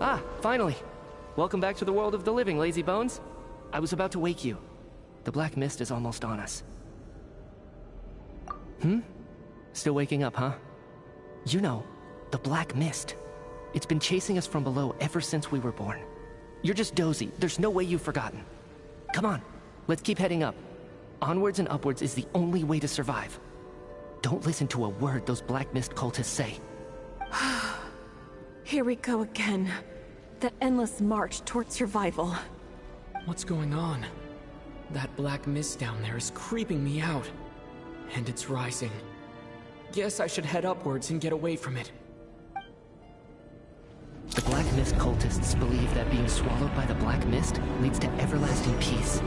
Ah, finally! Welcome back to the world of the living, lazy bones. I was about to wake you. The black mist is almost on us. Still waking up, huh? You know, the black mist. It's been chasing us from below ever since we were born. You're just dozy. There's no way you've forgotten. Come on, let's keep heading up. Onwards and upwards is the only way to survive. Don't listen to a word those black mist cultists say. Here we go again. The endless march toward survival. What's going on? That black mist down there is creeping me out. And it's rising. Guess I should head upwards and get away from it. The black mist cultists believe that being swallowed by the black mist leads to everlasting peace.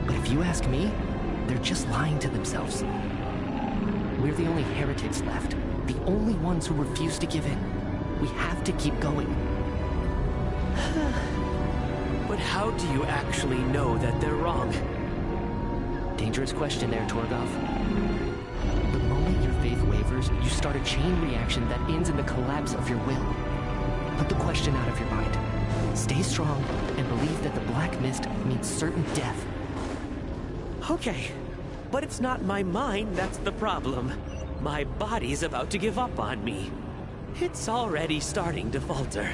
But if you ask me, they're just lying to themselves. We're the only heretics left. The only ones who refuse to give in. We have to keep going. But how do you actually know that they're wrong? Dangerous question there, Torgoff. The moment your faith wavers, you start a chain reaction that ends in the collapse of your will. Put the question out of your mind. Stay strong and believe that the black mist means certain death. Okay, but it's not my mind that's the problem. My body's about to give up on me. It's already starting to falter.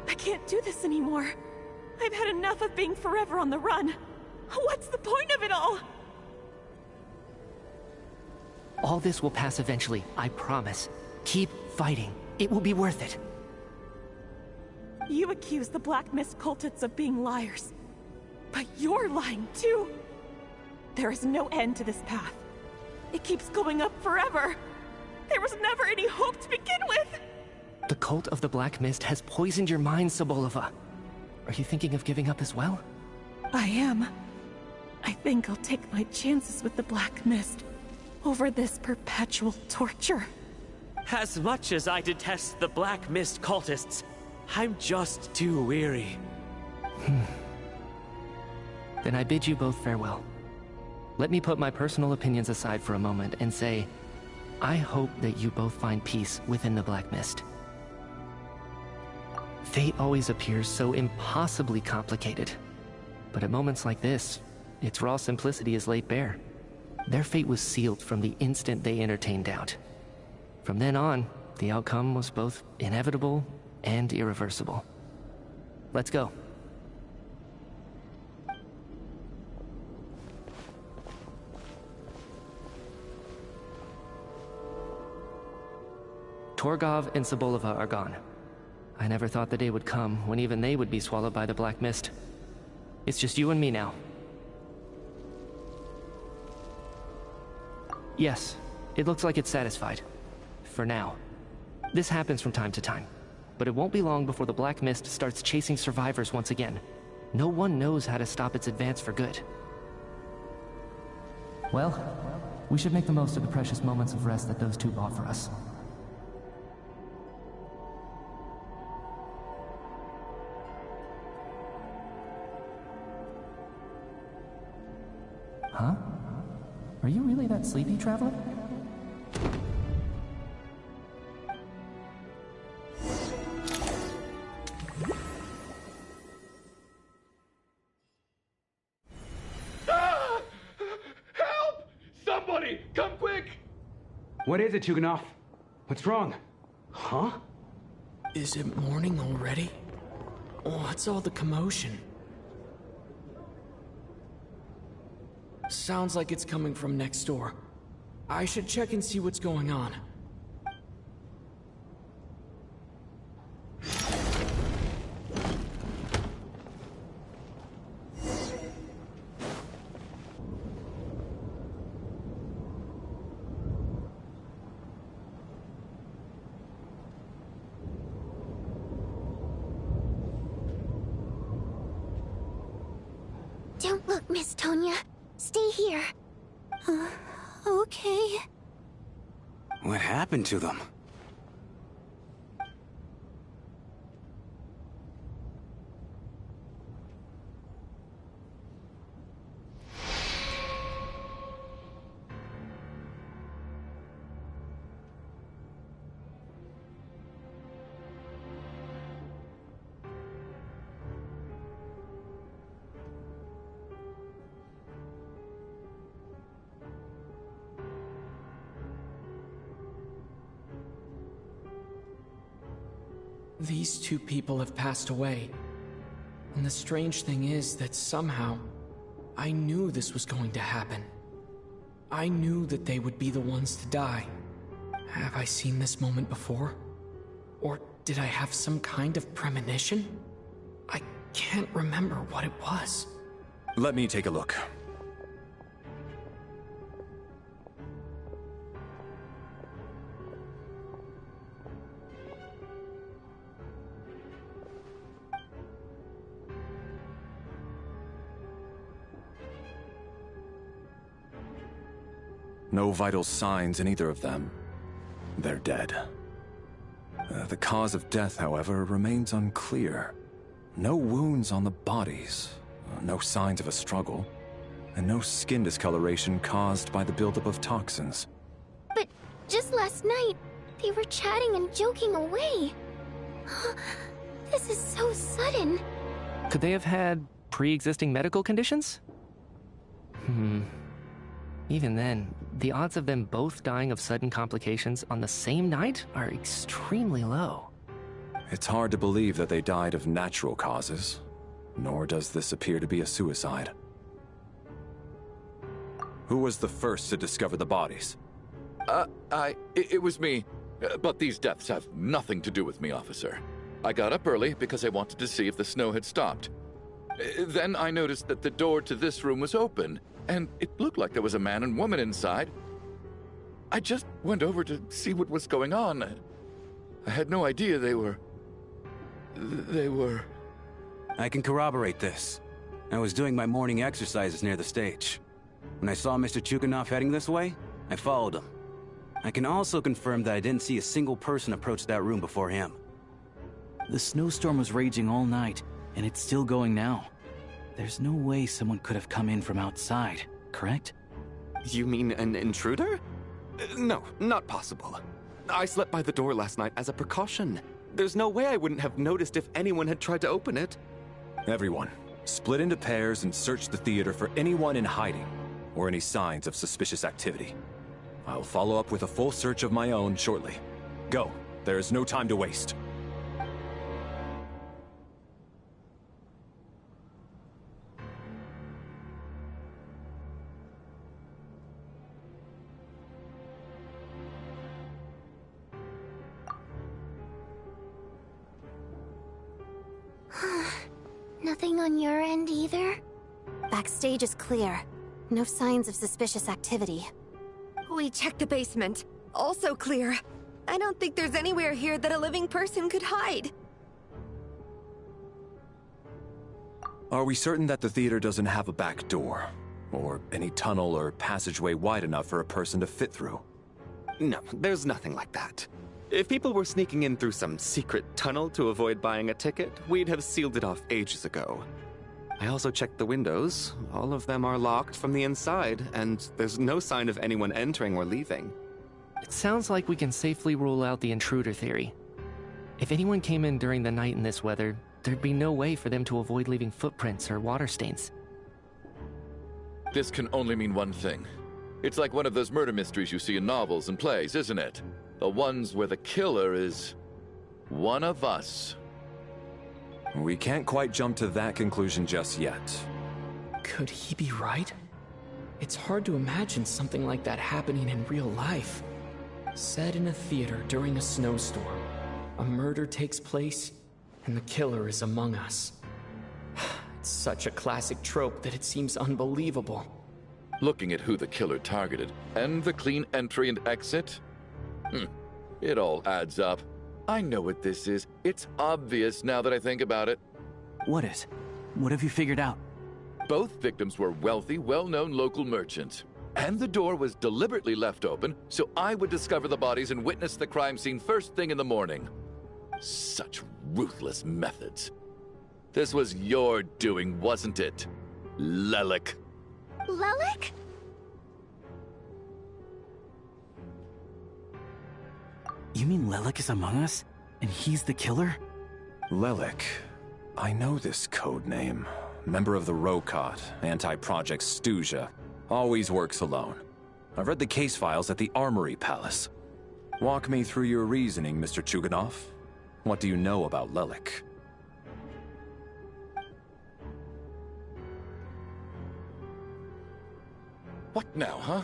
I can't do this anymore. I've had enough of being forever on the run. What's the point of it all? All this will pass eventually, I promise. Keep fighting. It will be worth it. You accuse the Black Mist cultists of being liars. But you're lying too. There is no end to this path. It keeps going up forever. There was never any hope to begin with. The cult of the Black Mist has poisoned your mind, Sobolova. Are you thinking of giving up as well? I am. I think I'll take my chances with the Black Mist over this perpetual torture. As much as I detest the Black Mist cultists, I'm just too weary. Then I bid you both farewell. Let me put my personal opinions aside for a moment and say, I hope that you both find peace within the Black Mist. Fate always appears so impossibly complicated. But at moments like this, its raw simplicity is laid bare. Their fate was sealed from the instant they entertained doubt. From then on, the outcome was both inevitable and irreversible. Let's go. Torgov and Sobolova are gone. I never thought the day would come when even they would be swallowed by the Black Mist. It's just you and me now. Yes, it looks like it's satisfied. For now. This happens from time to time. But it won't be long before the Black Mist starts chasing survivors once again. No one knows how to stop its advance for good. Well, we should make the most of the precious moments of rest that those two bought for us. Huh? Are you really that sleepy, Traveler? Ah! Help! Somebody, come quick! What is it, Tuganov? What's wrong? Huh? Is it morning already? What's all the commotion? Sounds like it's coming from next door. I should check and see what's going on. Don't look, Miss Tonya. Stay here. Okay. What happened to them? These two people have passed away. And the strange thing is that somehow, I knew this was going to happen. I knew that they would be the ones to die. Have I seen this moment before? Or did I have some kind of premonition? I can't remember what it was. Let me take a look. No vital signs in either of them. They're dead. The cause of death, however, remains unclear. No wounds on the bodies, no signs of a struggle, and no skin discoloration caused by the buildup of toxins. But just last night, they were chatting and joking away. This is so sudden. Could they have had pre-existing medical conditions? Even then, the odds of them both dying of sudden complications on the same night are extremely low. It's hard to believe that they died of natural causes. Nor does this appear to be a suicide. Who was the first to discover the bodies? It was me. But these deaths have nothing to do with me, officer. I got up early because I wanted to see if the snow had stopped. Then I noticed that the door to this room was open, and it looked like there was a man and woman inside. I just went over to see what was going on. I had no idea they were... I can corroborate this. I was doing my morning exercises near the stage. When I saw Mr. Chuganov heading this way, I followed him. I can also confirm that I didn't see a single person approach that room before him. The snowstorm was raging all night, and it's still going now. There's no way someone could have come in from outside, correct? You mean an intruder? No, not possible. I slept by the door last night as a precaution. There's no way I wouldn't have noticed if anyone had tried to open it. Everyone, split into pairs and search the theater for anyone in hiding, or any signs of suspicious activity. I'll follow up with a full search of my own shortly. Go. There is no time to waste. Nothing on your end either? Backstage is clear. No signs of suspicious activity. We checked the basement. Also clear. I don't think there's anywhere here that a living person could hide. Are we certain that the theater doesn't have a back door? Or any tunnel or passageway wide enough for a person to fit through? No, there's nothing like that. If people were sneaking in through some secret tunnel to avoid buying a ticket, we'd have sealed it off ages ago. I also checked the windows. All of them are locked from the inside, and there's no sign of anyone entering or leaving. It sounds like we can safely rule out the intruder theory. If anyone came in during the night in this weather, there'd be no way for them to avoid leaving footprints or water stains. This can only mean one thing. It's like one of those murder mysteries you see in novels and plays, isn't it? The ones where the killer is one of us. We can't quite jump to that conclusion just yet. Could he be right? It's hard to imagine something like that happening in real life. Set in a theater during a snowstorm, a murder takes place, and the killer is among us. It's such a classic trope that it seems unbelievable. Looking at who the killer targeted, and the clean entry and exit, it all adds up. I know what this is. It's obvious now that I think about it. What is? What have you figured out? Both victims were wealthy, well-known local merchants. And the door was deliberately left open so I would discover the bodies and witness the crime scene first thing in the morning. Such ruthless methods. This was your doing, wasn't it, Lelik? Lelik? You mean Lelik is among us? And he's the killer? Lelik. I know this code name. Member of the Rokot, anti-Project Stuja. Always works alone. I've read the case files at the Armory Palace. Walk me through your reasoning, Mr. Chuganov. What do you know about Lelik? What now, huh?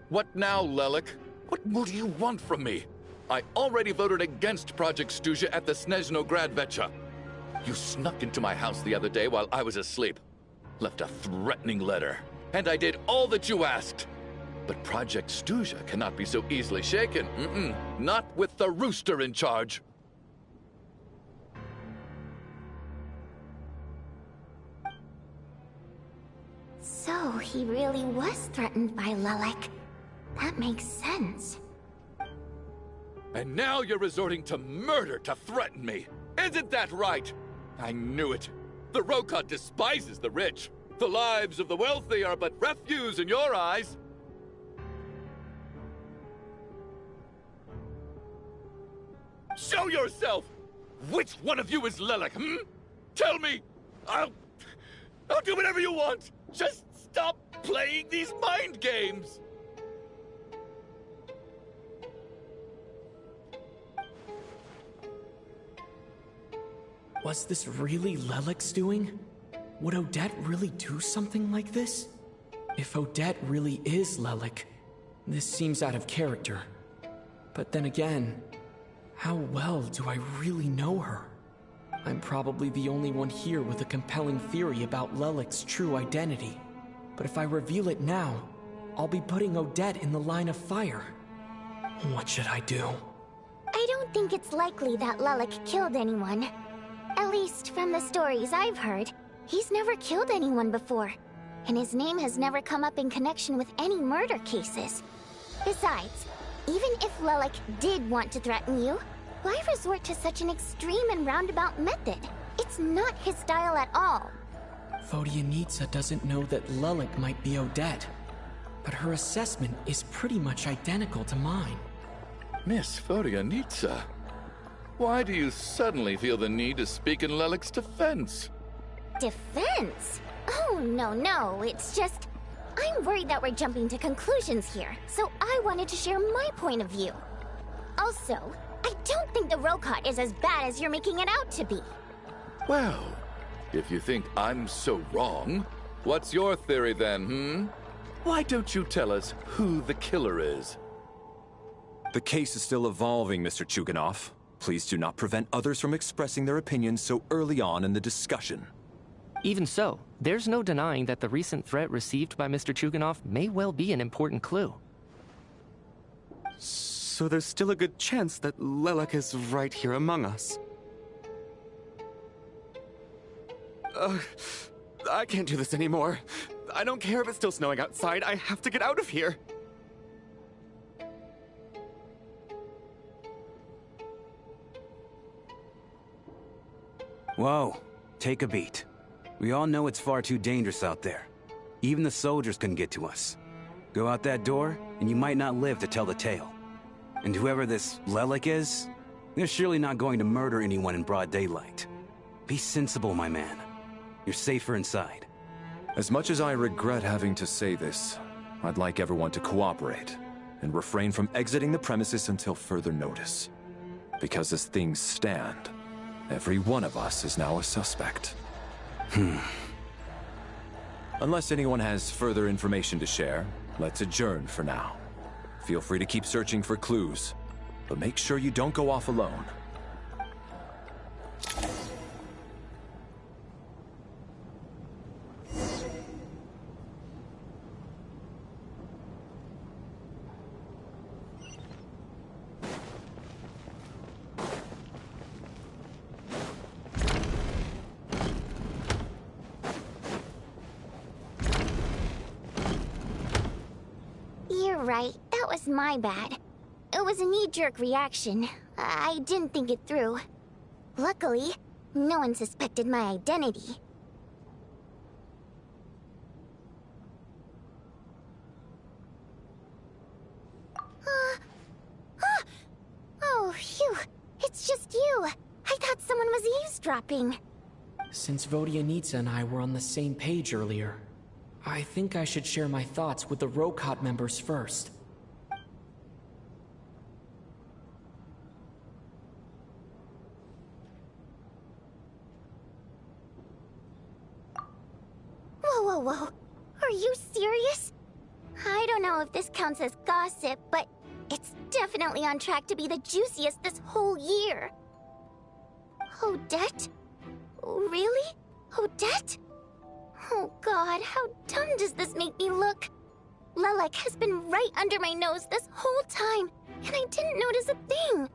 What now, Lelik? What more do you want from me? I already voted against Project Stuja at the Snezhno Gradvecha. You snuck into my house the other day while I was asleep. Left a threatening letter. And I did all that you asked. But Project Stuja cannot be so easily shaken. Not with the rooster in charge. So, he really was threatened by Lelik. That makes sense. And now you're resorting to murder to threaten me. Isn't that right? I knew it. The Rokot despises the rich. The lives of the wealthy are but refuse in your eyes. Show yourself! Which one of you is Lelik, Tell me! I'll do whatever you want! Just stop playing these mind games! Was this really Lelik's doing? Would Odette really do something like this? If Odette really is Lelik, this seems out of character. But then again, how well do I really know her? I'm probably the only one here with a compelling theory about Lelik's true identity. But if I reveal it now, I'll be putting Odette in the line of fire. What should I do? I don't think it's likely that Lelik killed anyone. At least from the stories I've heard, he's never killed anyone before. And his name has never come up in connection with any murder cases. Besides, even if Lelik did want to threaten you, why resort to such an extreme and roundabout method? It's not his style at all. Vodyanitsa doesn't know that Lelik might be Odette, but her assessment is pretty much identical to mine. Miss Vodyanitsa, why do you suddenly feel the need to speak in Lelik's defense? Defense? Oh, no, it's just... I'm worried that we're jumping to conclusions here, so I wanted to share my point of view. Also, I don't think the Rokot is as bad as you're making it out to be. Well, if you think I'm so wrong, what's your theory then, Why don't you tell us who the killer is? The case is still evolving, Mr. Chuganov. Please do not prevent others from expressing their opinions so early on in the discussion. Even so, there's no denying that the recent threat received by Mr. Chuganov may well be an important clue. So there's still a good chance that Lelik is right here among us. I can't do this anymore. I don't care if it's still snowing outside. I have to get out of here. Whoa, take a beat. We all know it's far too dangerous out there. Even the soldiers couldn't get to us. Go out that door, and you might not live to tell the tale. And whoever this Lelik is, they're surely not going to murder anyone in broad daylight. Be sensible, my man. You're safer inside. As much as I regret having to say this, I'd like everyone to cooperate and refrain from exiting the premises until further notice. Because as things stand, every one of us is now a suspect. Unless anyone has further information to share, let's adjourn for now. Feel free to keep searching for clues, but make sure you don't go off alone. Right, that was my bad. It was a knee-jerk reaction. I didn't think it through. Luckily, no one suspected my identity. Oh, phew. It's just you. I thought someone was eavesdropping. Since Vodyanitsa and I were on the same page earlier, I think I should share my thoughts with the Rokot members first. Whoa. Are you serious? I don't know if this counts as gossip, but it's definitely on track to be the juiciest this whole year. Odette? Really? Odette? Oh god, how dumb does this make me look? Lelik has been right under my nose this whole time, and I didn't notice a thing.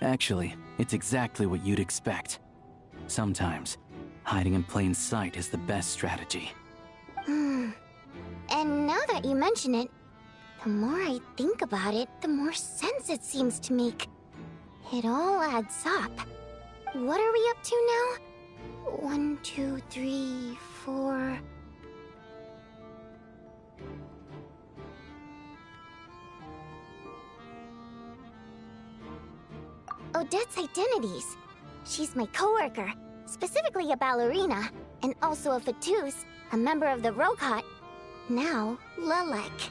Actually, it's exactly what you'd expect. Sometimes, hiding in plain sight is the best strategy. And now that you mention it, the more I think about it, the more sense it seems to make. It all adds up. What are we up to now? 1, 2, 3, 4... Odette's identities. She's my coworker, specifically a ballerina, and also a Fatus, a member of the Rokot. Now, Lelik.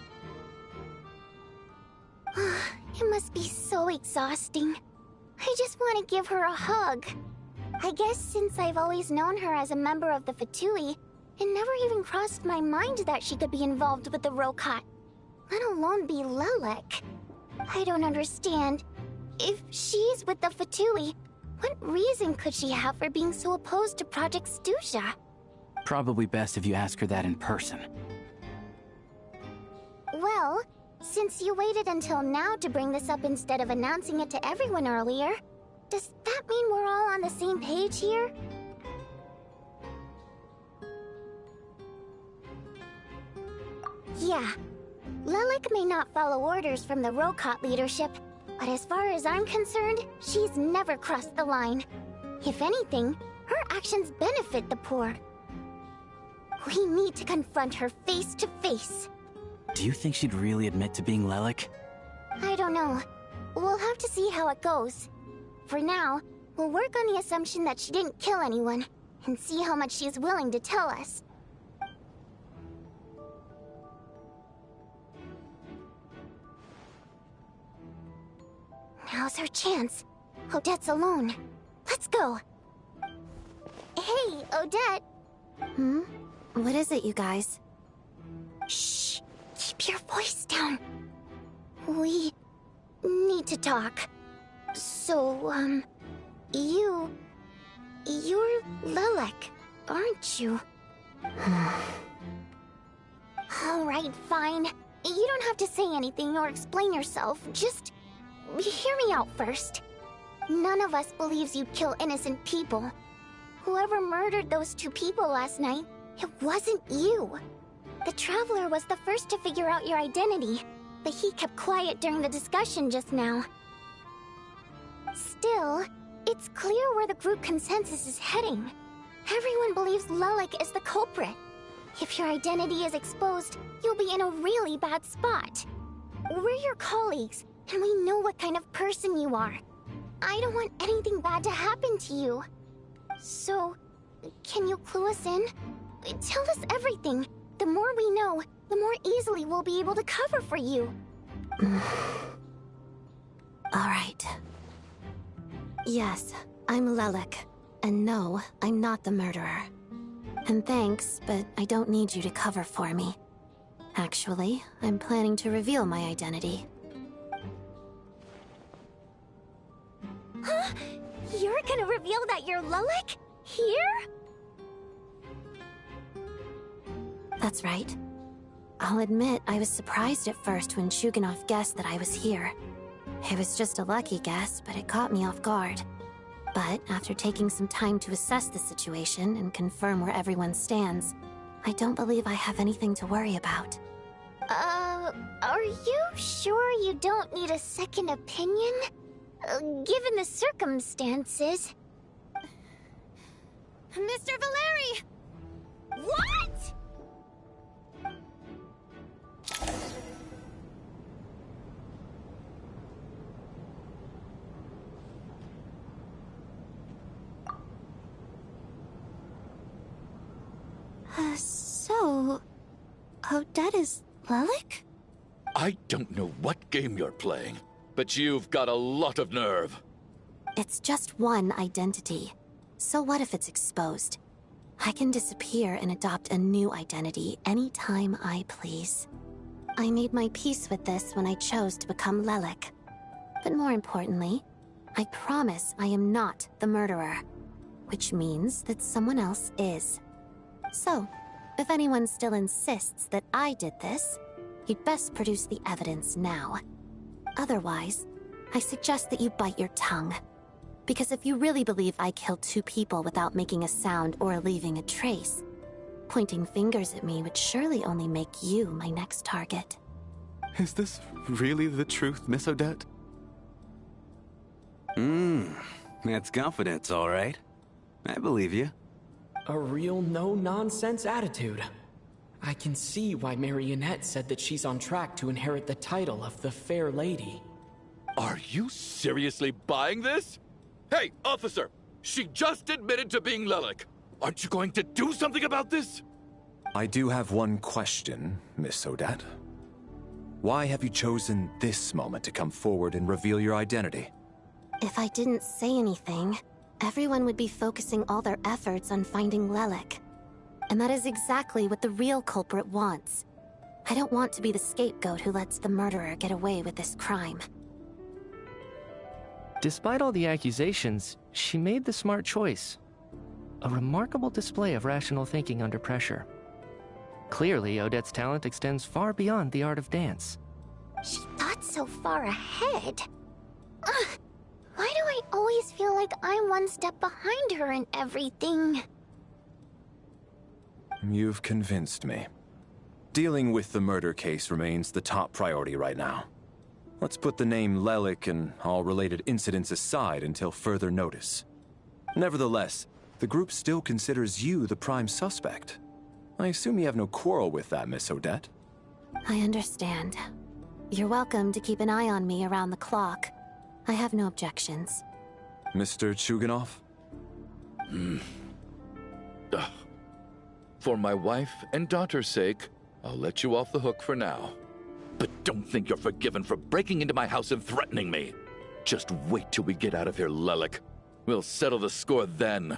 It must be so exhausting. I just want to give her a hug. I guess since I've always known her as a member of the Fatui, It never even crossed my mind that she could be involved with the Rokot, let alone be Lelek. I don't understand. If she's with the Fatui, what reason could she have for being so opposed to Project Stusha? Probably best if you ask her that in person. Well, since you waited until now to bring this up instead of announcing it to everyone earlier, does that mean we're all on the same page here? Yeah. Lelek may not follow orders from the Rokot leadership, but as far as I'm concerned, she's never crossed the line. If anything, her actions benefit the poor. We need to confront her face to face. Do you think she'd really admit to being Lelek? I don't know. We'll have to see how it goes. For now, we'll work on the assumption that she didn't kill anyone, and see how much she's willing to tell us. Now's our chance. Odette's alone. Let's go. Hey, Odette. What is it, you guys? Shh. Keep your voice down. We need to talk. So, you're Lelek, aren't you? Alright, fine. You don't have to say anything or explain yourself. Just hear me out first. None of us believes you'd kill innocent people. Whoever murdered those 2 people last night, it wasn't you. The Traveler was the first to figure out your identity, but he kept quiet during the discussion just now. Still, it's clear where the group consensus is heading. Everyone believes Lelek is the culprit. If your identity is exposed, you'll be in a really bad spot. We're your colleagues, and we know what kind of person you are. I don't want anything bad to happen to you. So, can you clue us in? Tell us everything. The more we know, the more easily we'll be able to cover for you. Alright. Yes, I'm Lelek. And no, I'm not the murderer. And thanks, but I don't need you to cover for me. Actually, I'm planning to reveal my identity. Huh? You're gonna reveal that you're Lelek? Here? That's right. I'll admit I was surprised at first when Chuganov guessed that I was here. It was just a lucky guess, but it caught me off guard. But after taking some time to assess the situation and confirm where everyone stands, I don't believe I have anything to worry about. Are you sure you don't need a second opinion? Given the circumstances... Mr. Valeri! What?! So... Odette is Lelek? I don't know what game you're playing, but you've got a lot of nerve. It's just one identity. So what if it's exposed? I can disappear and adopt a new identity anytime I please. I made my peace with this when I chose to become Lelek. But more importantly, I promise I am not the murderer. Which means that someone else is. So, if anyone still insists that I did this, you'd best produce the evidence now. Otherwise, I suggest that you bite your tongue. Because if you really believe I killed 2 people without making a sound or leaving a trace, pointing fingers at me would surely only make you my next target. Is this really the truth, Miss Odette? That's confidence, all right. I believe you. A real no-nonsense attitude. I can see why Marionette said that she's on track to inherit the title of the Fair Lady. Are you seriously buying this? Hey, officer! She just admitted to being Lelek. Aren't you going to do something about this? I do have one question, Miss Odette. Why have you chosen this moment to come forward and reveal your identity? If I didn't say anything, everyone would be focusing all their efforts on finding Lelek. And that is exactly what the real culprit wants. I don't want to be the scapegoat who lets the murderer get away with this crime. Despite all the accusations, she made the smart choice. A remarkable display of rational thinking under pressure. Clearly, Odette's talent extends far beyond the art of dance. She thought so far ahead. Ugh, why do I always feel like I'm one step behind her in everything? You've convinced me. Dealing with the murder case remains the top priority right now. Let's put the name Lelik and all related incidents aside until further notice. Nevertheless, the group still considers you the prime suspect. I assume you have no quarrel with that, Miss Odette? I understand. You're welcome to keep an eye on me around the clock. I have no objections. Mr. Chuganov? For my wife and daughter's sake, I'll let you off the hook for now. But don't think you're forgiven for breaking into my house and threatening me. Just wait till we get out of here, Lelik. We'll settle the score then.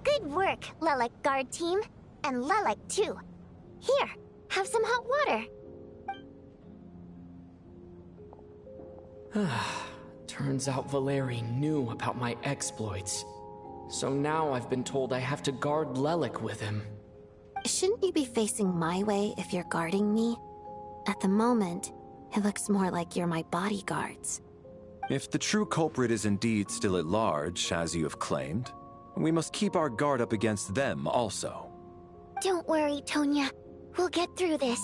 Good work, Lelik guard team. And Lelik too. Here, have some hot water. Turns out Valeri knew about my exploits. So now I've been told I have to guard Lelik with him. Shouldn't you be facing my way if you're guarding me? At the moment, it looks more like you're my bodyguards. If the true culprit is indeed still at large, as you have claimed, we must keep our guard up against them also. Don't worry, Tonya. We'll get through this.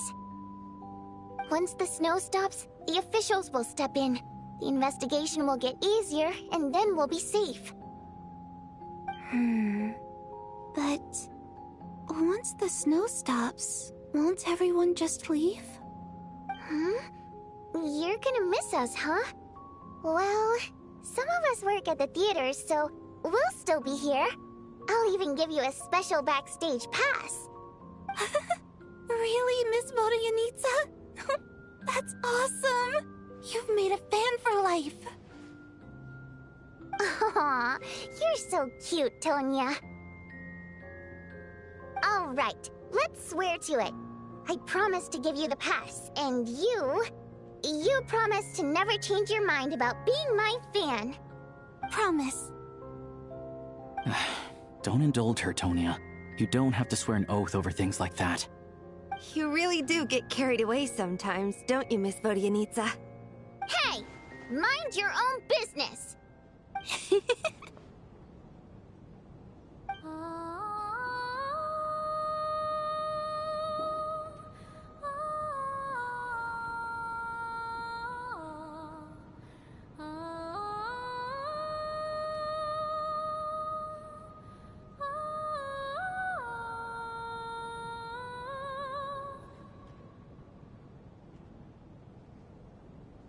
Once the snow stops, the officials will step in. The investigation will get easier, and then we'll be safe. But once the snow stops, won't everyone just leave? You're gonna miss us, huh? Well, some of us work at the theater, so we'll still be here. I'll even give you a special backstage pass. Really, Miss Vodyanitsa? That's awesome! You've made a fan for life. Aw, you're so cute, Tonya. All right, let's swear to it. I promise to give you the pass, and you promise to never change your mind about being my fan. Promise. Don't indulge her, Tonya. You don't have to swear an oath over things like that. You really do get carried away sometimes, don't you, Miss Vodyanitsa? Hey! Mind your own business!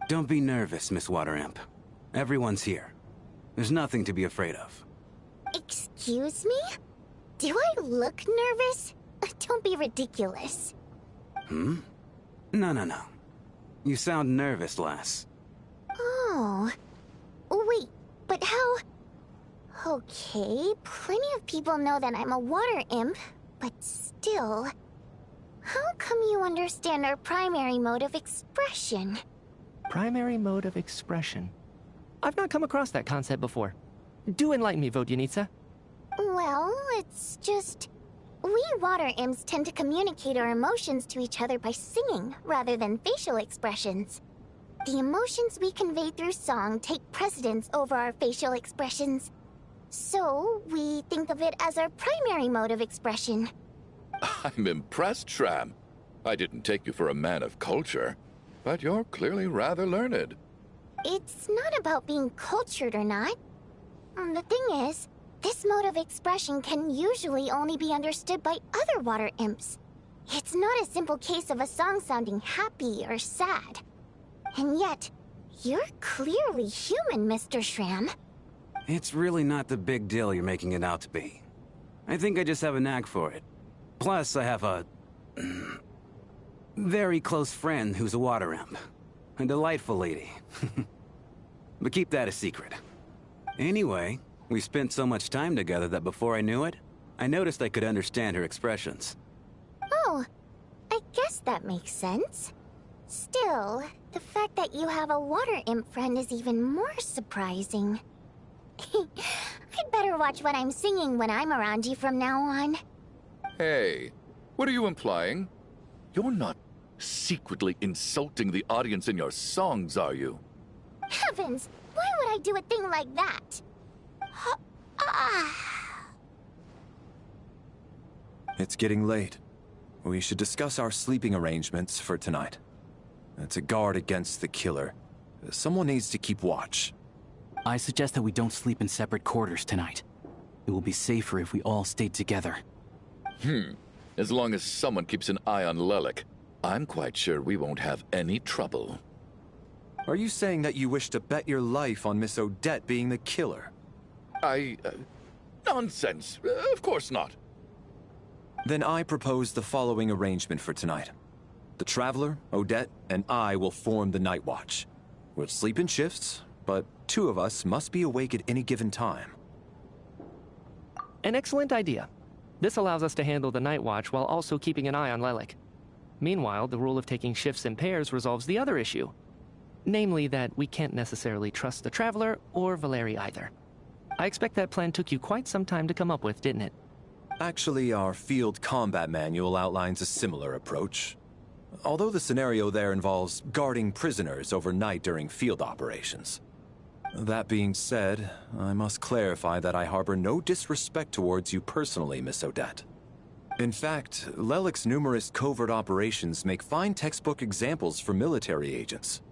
Don't be nervous, Miss Wateramp. Everyone's here. There's nothing to be afraid of. Excuse me? Do I look nervous? Don't be ridiculous. No. You sound nervous, lass. Oh. Wait, but how... Okay, plenty of people know that I'm a water imp, but still... How come you understand our primary mode of expression? Primary mode of expression. I've not come across that concept before. Do enlighten me, Vodyanitsa. Well, it's just... We water imps tend to communicate our emotions to each other by singing, rather than facial expressions. The emotions we convey through song take precedence over our facial expressions. So, we think of it as our primary mode of expression. I'm impressed, Shram. I didn't take you for a man of culture, but you're clearly rather learned. It's not about being cultured or not. The thing is, this mode of expression can usually only be understood by other water imps. It's not a simple case of a song sounding happy or sad. And yet, you're clearly human, Mr. Shram. It's really not the big deal you're making it out to be. I think I just have a knack for it. Plus, I have a... very close friend who's a water imp. A delightful lady. But keep that a secret. Anyway, we spent so much time together that before I knew it, I noticed I could understand her expressions. Oh, I guess that makes sense. Still, the fact that you have a water imp friend is even more surprising. I'd better watch what I'm singing when I'm around you from now on. Hey, what are you implying? You're not secretly insulting the audience in your songs, are you? Heavens, why would I do a thing like that? It's getting late. We should discuss our sleeping arrangements for tonight. To guard against the killer, someone needs to keep watch. I suggest that we don't sleep in separate quarters tonight. It will be safer if we all stay together. As long as someone keeps an eye on Lelik, I'm quite sure we won't have any trouble. Are you saying that you wish to bet your life on Miss Odette being the killer? Nonsense. Of course not. Then I propose the following arrangement for tonight. The Traveler, Odette, and I will form the Night Watch. We'll sleep in shifts, but 2 of us must be awake at any given time. An excellent idea. This allows us to handle the Night Watch while also keeping an eye on Lelik. Meanwhile, the rule of taking shifts in pairs resolves the other issue. Namely that we can't necessarily trust the Traveler or Valeri either. I expect that plan took you quite some time to come up with, didn't it? Actually, our field combat manual outlines a similar approach. Although the scenario there involves guarding prisoners overnight during field operations. That being said, I must clarify that I harbor no disrespect towards you personally, Miss Odette. In fact, Lelik's numerous covert operations make fine textbook examples for military agents.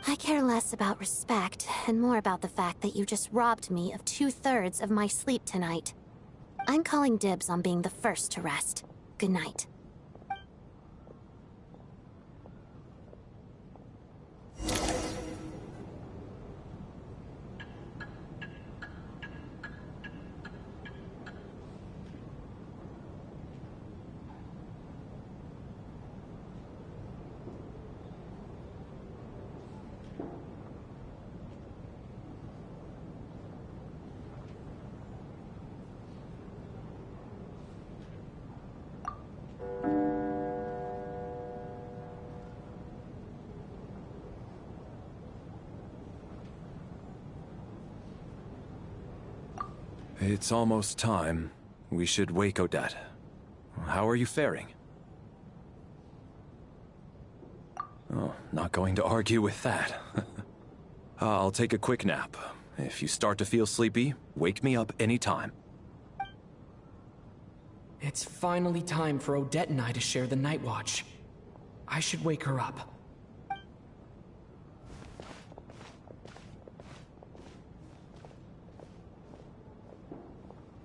I care less about respect and more about the fact that you just robbed me of 2/3 of my sleep tonight. I'm calling dibs on being the first to rest. Good night. It's almost time. We should wake Odette. How are you faring? Oh, not going to argue with that. I'll take a quick nap. If you start to feel sleepy, wake me up anytime. It's finally time for Odette and I to share the Night Watch. I should wake her up.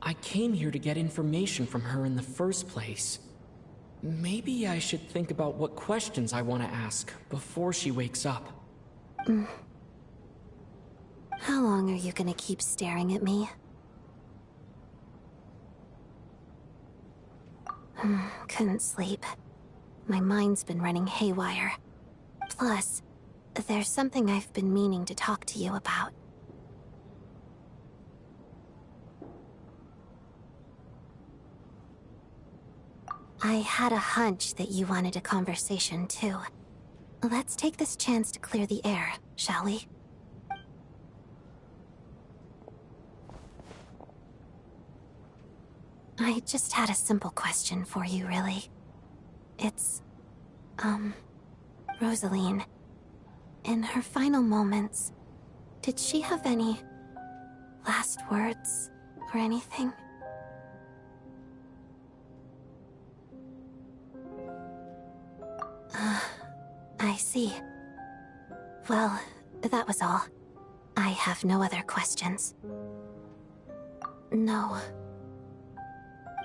I came here to get information from her in the first place. Maybe I should think about what questions I want to ask before she wakes up. How long are you gonna keep staring at me? Couldn't sleep. My mind's been running haywire. Plus, there's something I've been meaning to talk to you about. I had a hunch that you wanted a conversation, too. Let's take this chance to clear the air, shall we? I just had a simple question for you, really. It's... Rosaline. In her final moments, did she have any... last words or anything? I see. Well, that was all. I have no other questions. No.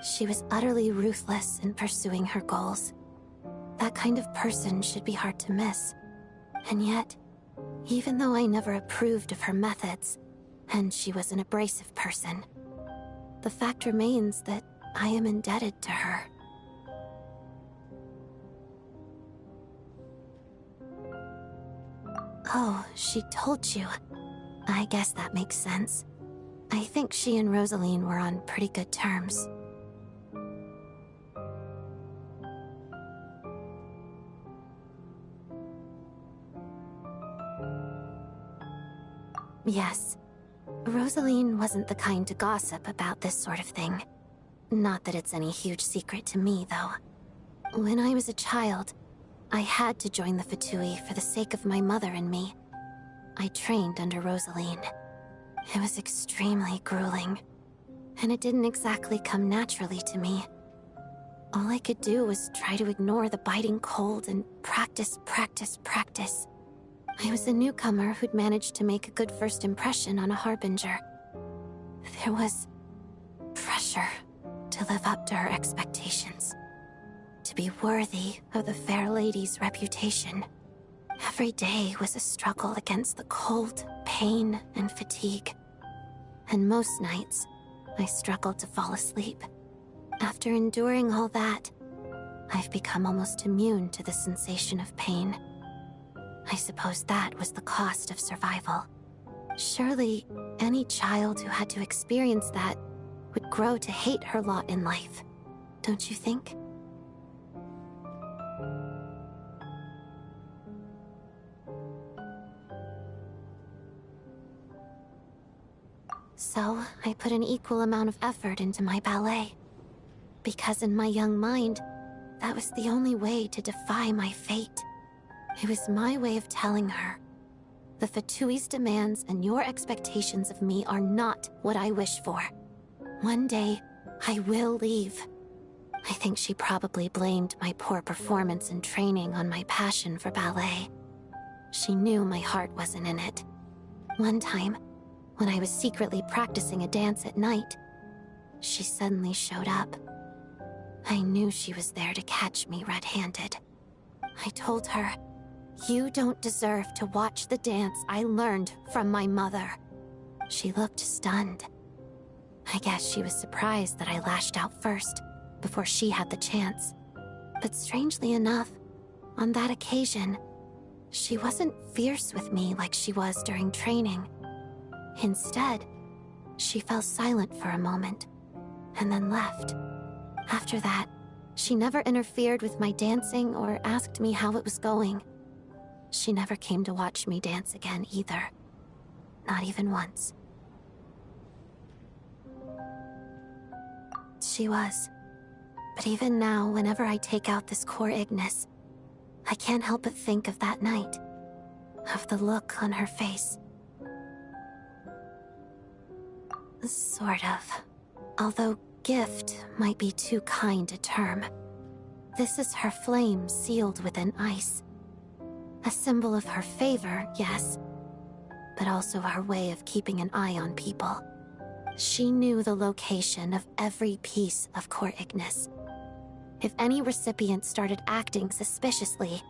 She was utterly ruthless in pursuing her goals. That kind of person should be hard to miss. And yet, even though I never approved of her methods, and she was an abrasive person, the fact remains that I am indebted to her. Oh, she told you. I guess that makes sense. I think she and Rosaline were on pretty good terms. Yes. Rosaline wasn't the kind to gossip about this sort of thing. Not that it's any huge secret to me, though. When I was a child, I had to join the Fatui for the sake of my mother and me. I trained under Rosaline. It was extremely grueling, and it didn't exactly come naturally to me. All I could do was try to ignore the biting cold and practice, practice, practice. I was a newcomer who'd managed to make a good first impression on a Harbinger. There was pressure to live up to her expectations, to be worthy of the fair lady's reputation. Every day was a struggle against the cold, pain, and fatigue. And most nights, I struggled to fall asleep. After enduring all that, I've become almost immune to the sensation of pain. I suppose that was the cost of survival. Surely, any child who had to experience that would grow to hate her lot in life, don't you think? So, I put an equal amount of effort into my ballet. Because in my young mind, that was the only way to defy my fate. It was my way of telling her, the Fatui's demands and your expectations of me are not what I wish for. One day, I will leave. I think she probably blamed my poor performance in training on my passion for ballet. She knew my heart wasn't in it. One time, when I was secretly practicing a dance at night, she suddenly showed up. I knew she was there to catch me red-handed. I told her, "You don't deserve to watch the dance I learned from my mother." She looked stunned. I guess she was surprised that I lashed out first, before she had the chance. But strangely enough, on that occasion, she wasn't fierce with me like she was during training. Instead, she fell silent for a moment, and then left. After that, she never interfered with my dancing or asked me how it was going. She never came to watch me dance again either. Not even once. She was. But even now, whenever I take out this Cor Ignis, I can't help but think of that night. Of the look on her face. Sort of. Although gift might be too kind a term. This is her flame sealed within ice. A symbol of her favor, yes, but also her way of keeping an eye on people. She knew the location of every piece of Cor Ignis. If any recipient started acting suspiciously,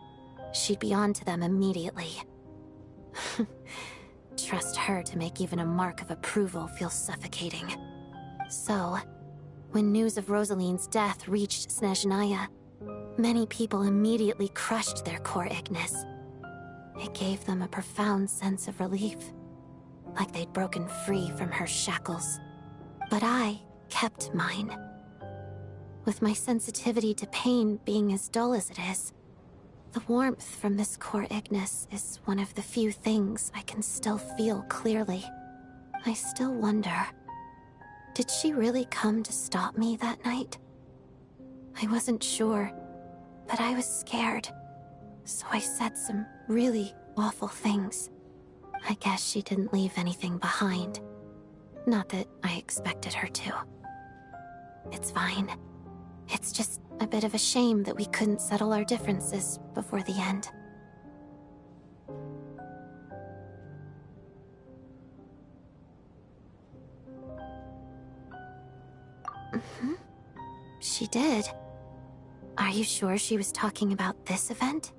she'd be on to them immediately. Trust her to make even a mark of approval feel suffocating. So, when news of Rosaline's death reached Snezhnaya, many people immediately crushed their Cor Ignis. It gave them a profound sense of relief, like they'd broken free from her shackles. But I kept mine. With my sensitivity to pain being as dull as it is, the warmth from this Cor Ignis is one of the few things I can still feel clearly. I still wonder, did she really come to stop me that night? I wasn't sure, but I was scared. So I said some really awful things. I guess she didn't leave anything behind. Not that I expected her to. It's fine. It's just a bit of a shame that we couldn't settle our differences before the end. She did. Are you sure she was talking about this event?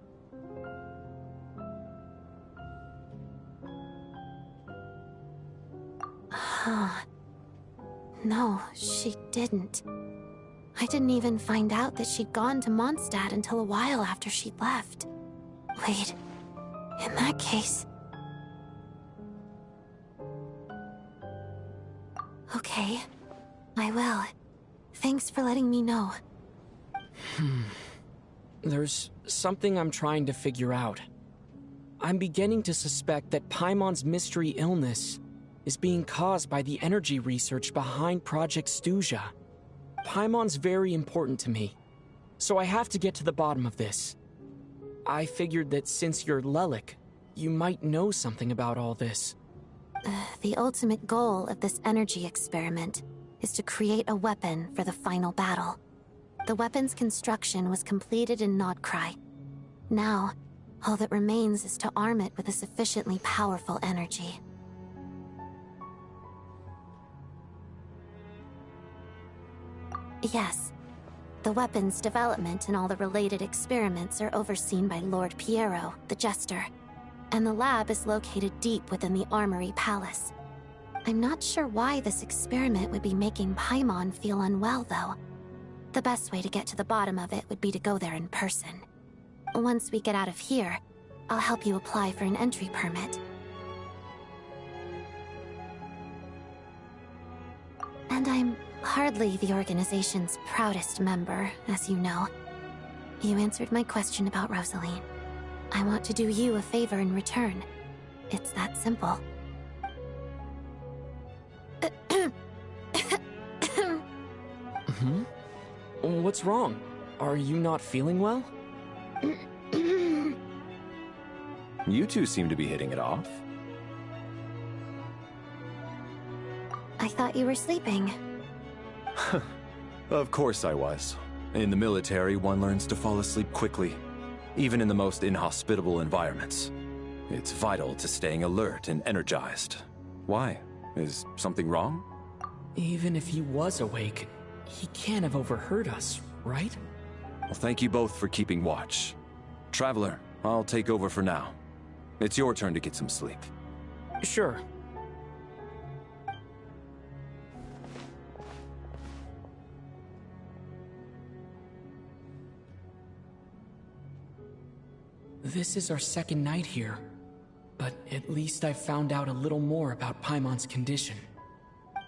No, she didn't. I didn't even find out that she'd gone to Mondstadt until a while after she'd left. Wait, In that case... Okay, I will. Thanks for letting me know. There's something I'm trying to figure out. I'm beginning to suspect that Paimon's mystery illness is being caused by the energy research behind Project Stuja. Paimon's very important to me, so I have to get to the bottom of this. I figured that since you're Lelik, you might know something about all this. The ultimate goal of this energy experiment is to create a weapon for the final battle. The weapon's construction was completed in Nodkrai. Now, all that remains is to arm it with a sufficiently powerful energy. Yes. The weapon's development and all the related experiments are overseen by Lord Piero, the Jester. And the lab is located deep within the Armory Palace. I'm not sure why this experiment would be making Paimon feel unwell, though. The best way to get to the bottom of it would be to go there in person. Once we get out of here, I'll help you apply for an entry permit. And I'm hardly the organization's proudest member, as you know. You answered my question about Rosaline. I want to do you a favor in return. It's that simple. What's wrong? Are you not feeling well? You two seem to be hitting it off. I thought you were sleeping. Of course I was. In the military, one learns to fall asleep quickly, even in the most inhospitable environments. It's vital to staying alert and energized. Why? Is something wrong? Even if he was awake, he can't have overheard us, right? Well, thank you both for keeping watch. Traveler, I'll take over for now. It's your turn to get some sleep. Sure. This is our second night here, but at least I found out a little more about Paimon's condition.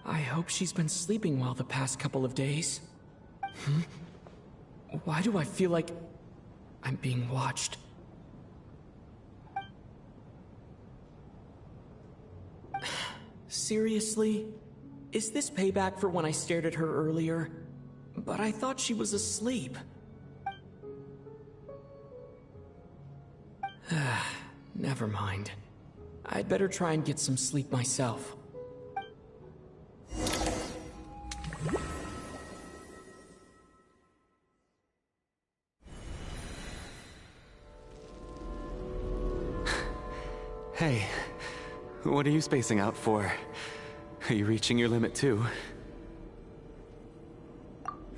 I hope she's been sleeping well the past couple of days. Why do I feel like I'm being watched? Seriously? Is this payback for when I stared at her earlier? But I thought she was asleep. Never mind. I'd better try and get some sleep myself. Hey, what are you spacing out for? Are you reaching your limit too?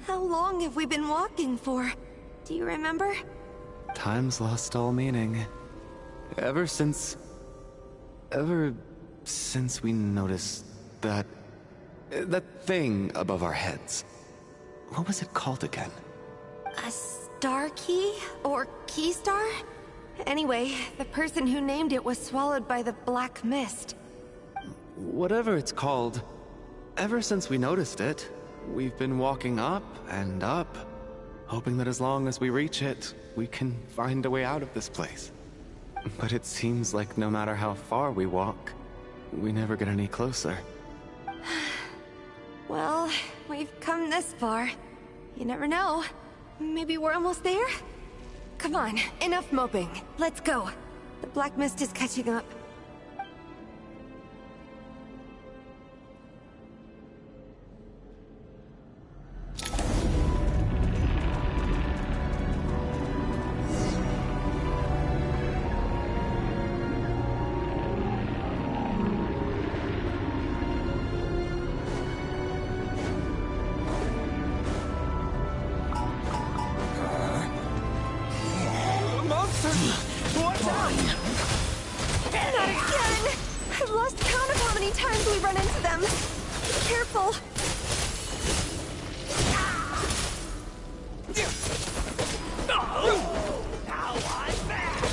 How long have we been walking for? Do you remember? Time's lost all meaning. Ever since we noticed that thing above our heads. What was it called again? A star key? Or key star? Anyway, the person who named it was swallowed by the black mist. Whatever it's called, ever since we noticed it, we've been walking up and up, hoping that as long as we reach it, we can find a way out of this place. But it seems like no matter how far we walk, we never get any closer. Well, we've come this far. You never know. Maybe we're almost there? Come on, enough moping. Let's go. The black mist is catching up. What's up? Not again! I've lost count of how many times we run into them. Be careful. Now I'm back!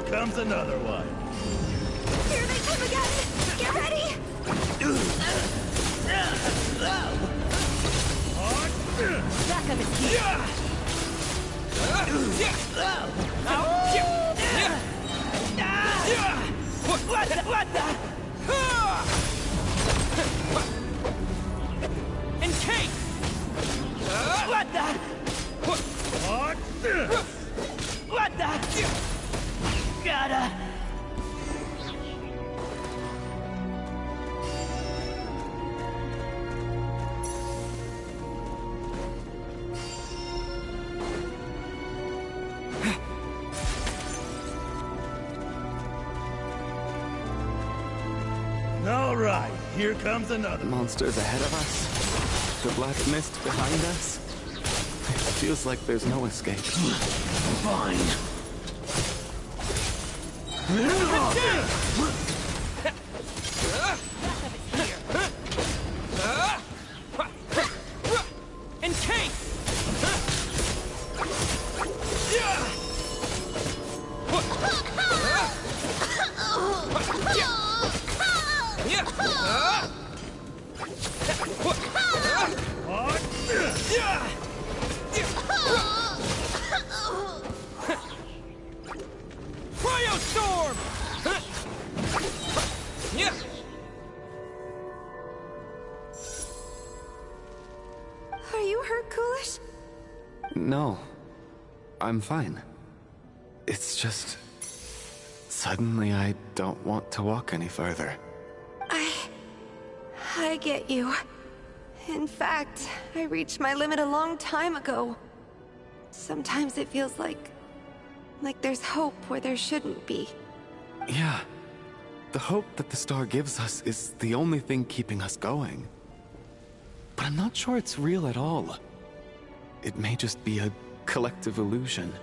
comes another one. Here they come again! Get ready! Back of his feet. What the? Encase! What the? What the? Gotta... All right, here comes another. Monsters ahead of us. The black mist behind us. It feels like there's no escape. Fine. Encase! Cryostorm! Are you hurt, Coolish? No. I'm fine. It's just... Suddenly I don't want to walk any further. I get you. In fact, I reached my limit a long time ago. Sometimes it feels like there's hope where there shouldn't be. Yeah. The hope that the star gives us is the only thing keeping us going. But I'm not sure it's real at all. It may just be a collective illusion.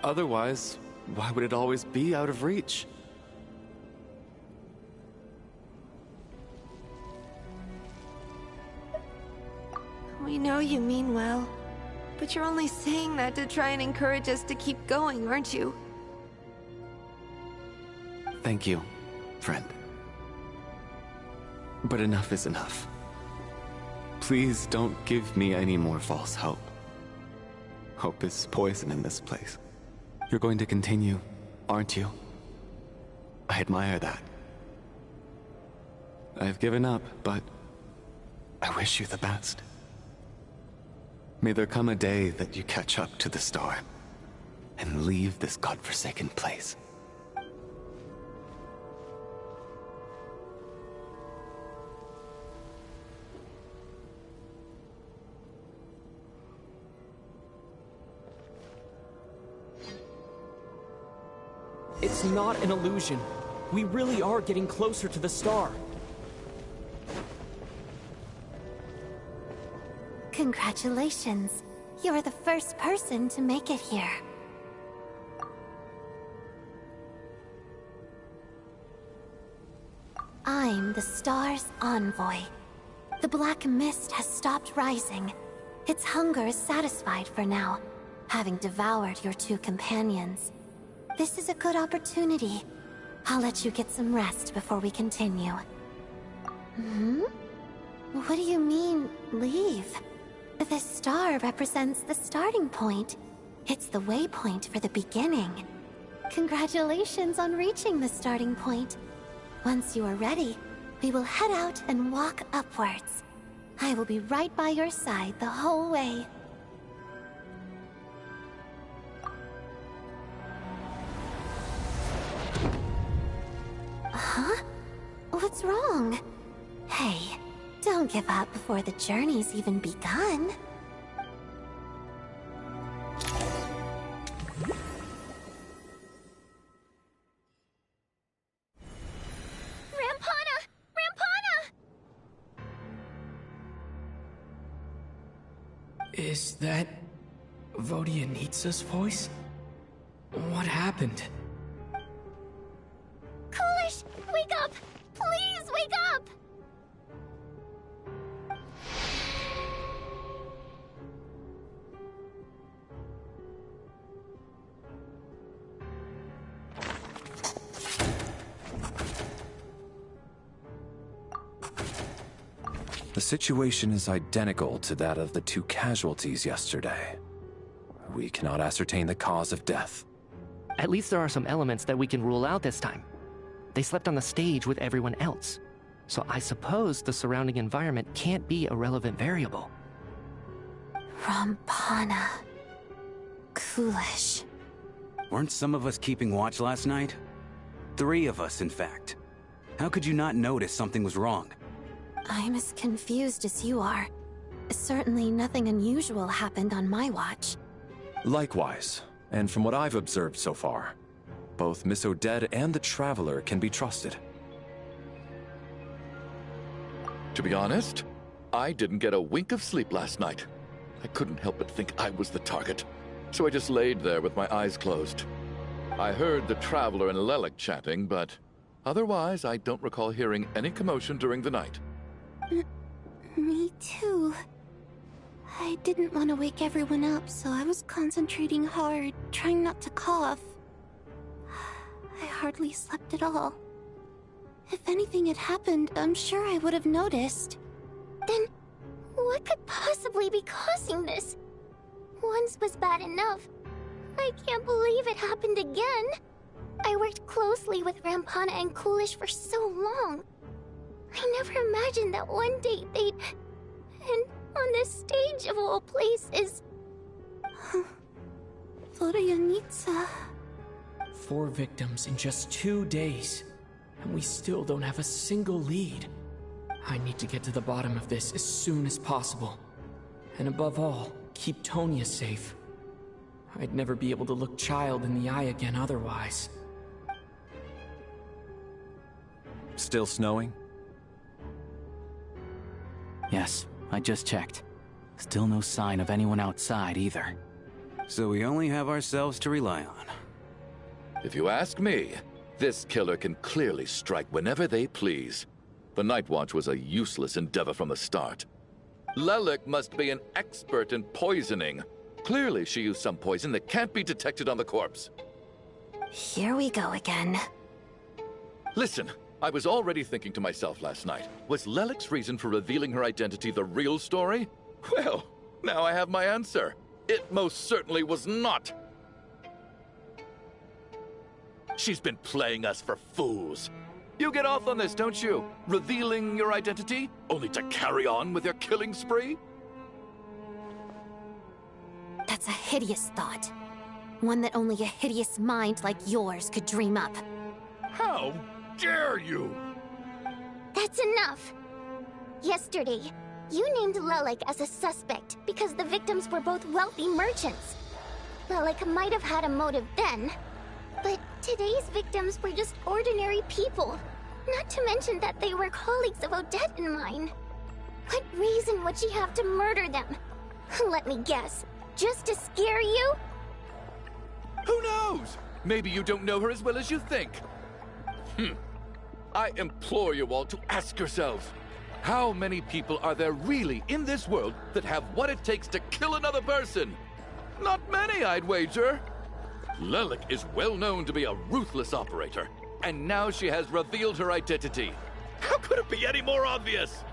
Otherwise, why would it always be out of reach? We know you mean well, but you're only saying that to try and encourage us to keep going, aren't you? Thank you, friend. But enough is enough. Please don't give me any more false hope. Hope is poison in this place. You're going to continue, aren't you? I admire that. I've given up, but I wish you the best. May there come a day that you catch up to the star and leave this godforsaken place. It's not an illusion. We really are getting closer to the star. Congratulations. You're the first person to make it here. I'm the star's envoy. The black mist has stopped rising. Its hunger is satisfied for now, having devoured your two companions. This is a good opportunity. I'll let you get some rest before we continue. What do you mean, leave? The star represents the starting point. It's the waypoint for the beginning. Congratulations on reaching the starting point. Once you are ready, we will head out and walk upwards. I will be right by your side the whole way. Huh? What's wrong? Hey, don't give up before the journey's even begun. Rampana! Rampana! Is that Vodyanitsa's voice? What happened? Coolish, wake up! Please wake up! The situation is identical to that of the 2 casualties yesterday. We cannot ascertain the cause of death. At least there are some elements that we can rule out this time. They slept on the stage with everyone else. So I suppose the surrounding environment can't be a relevant variable. Rampana. Coolish. Weren't some of us keeping watch last night? 3 of us, in fact. How could you not notice something was wrong? I'm as confused as you are. Certainly nothing unusual happened on my watch. Likewise, and from what I've observed so far, both Miss Odette and the Traveler can be trusted. To be honest, I didn't get a wink of sleep last night. I couldn't help but think I was the target, so I just laid there with my eyes closed. I heard the Traveler and Lelik chatting, but otherwise I don't recall hearing any commotion during the night. Me too. I didn't want to wake everyone up, so I was concentrating hard, trying not to cough. I hardly slept at all. If anything had happened, I'm sure I would have noticed. Then, what could possibly be causing this? Once was bad enough. I can't believe it happened again. I worked closely with Rampana and Coolish for so long. I never imagined that one day they'd... And on this stage of all places... Florianitsa... 4 victims in just 2 days, and we still don't have a single lead. I need to get to the bottom of this as soon as possible. And above all, keep Tonya safe. I'd never be able to look Child in the eye again otherwise. Still snowing? Yes, I just checked. Still no sign of anyone outside either. So we only have ourselves to rely on. If you ask me, this killer can clearly strike whenever they please. The Night Watch was a useless endeavor from the start. Lelik must be an expert in poisoning. Clearly she used some poison that can't be detected on the corpse. Here we go again. Listen, I was already thinking to myself last night, was Lelik's reason for revealing her identity the real story? Well, now I have my answer. It most certainly was not. She's been playing us for fools. You get off on this, don't you? Revealing your identity, only to carry on with your killing spree? That's a hideous thought. One that only a hideous mind like yours could dream up. How dare you? That's enough! Yesterday, you named Lelik as a suspect because the victims were both wealthy merchants. Lelik might have had a motive then, but today's victims were just ordinary people. Not to mention that they were colleagues of Odette and mine. What reason would she have to murder them? Let me guess. Just to scare you? Who knows? Maybe you don't know her as well as you think. I implore you all to ask yourselves, how many people are there really in this world that have what it takes to kill another person? Not many, I'd wager. Lelik is well known to be a ruthless operator, and now she has revealed her identity. How could it be any more obvious?